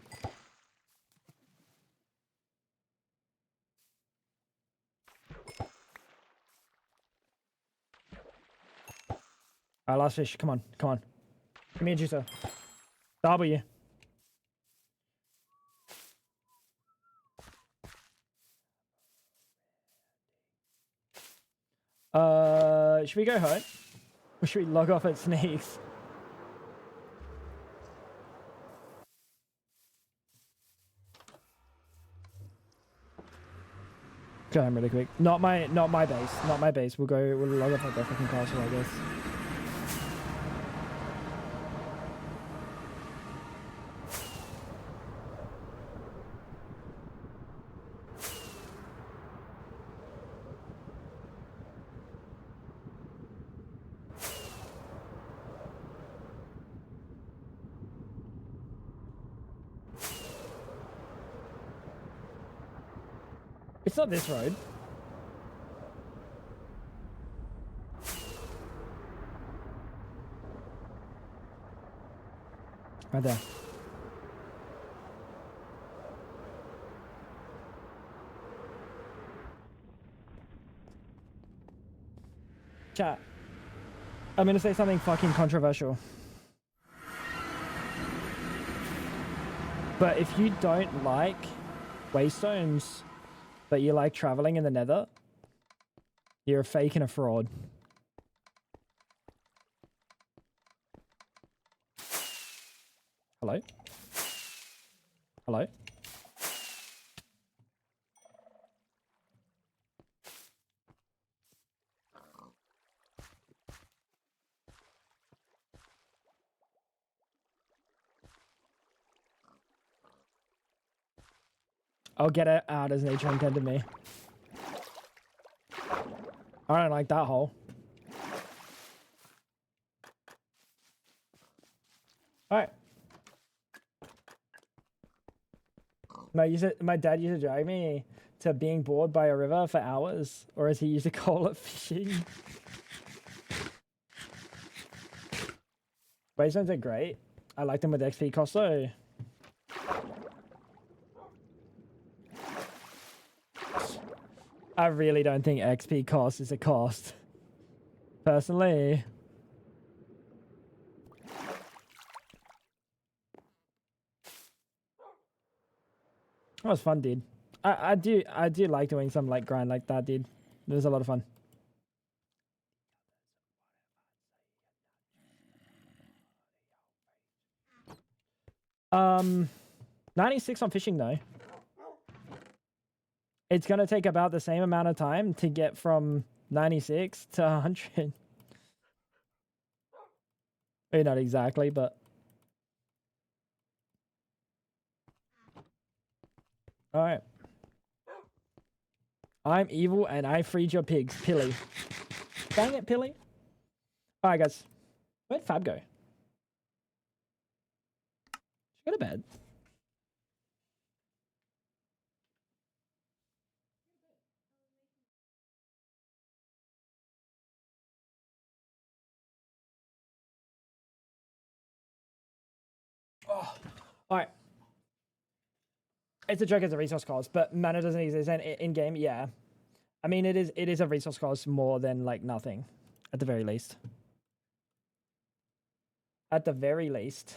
Alright, last fish. Come on. Give me a juicer. W. Should we go home? Or should we log off at Sneaks? Go home really quick. Not my base. We'll log off at the fucking castle, I guess. It's not this road. Right there. Chat. I'm gonna say something fucking controversial. But if you don't like waystones, but you like traveling in the nether, you're a fake and a fraud. Hello? Hello? I'll get it out as nature intended me. I don't like that hole. Alright. My dad used to drag me to being bored by a river for hours, or as he used to call it, fishing. Waystones are great. I like them with XP cost though. I really don't think XP cost is a cost. Personally. That was fun, dude. I do like doing some like grind like that, dude. It was a lot of fun. 96 on fishing though. It's gonna take about the same amount of time to get from 96 to 100. Maybe not exactly, but All right. I'm evil and I freed your pigs, Pilly. Dang it, Pilly. All right, guys. Where'd Fab go? She go to bed. Oh. All right. It's a joke as a resource cost, but mana doesn't exist in game. Yeah, I mean it is a resource cost more than like nothing, at the very least. At the very least.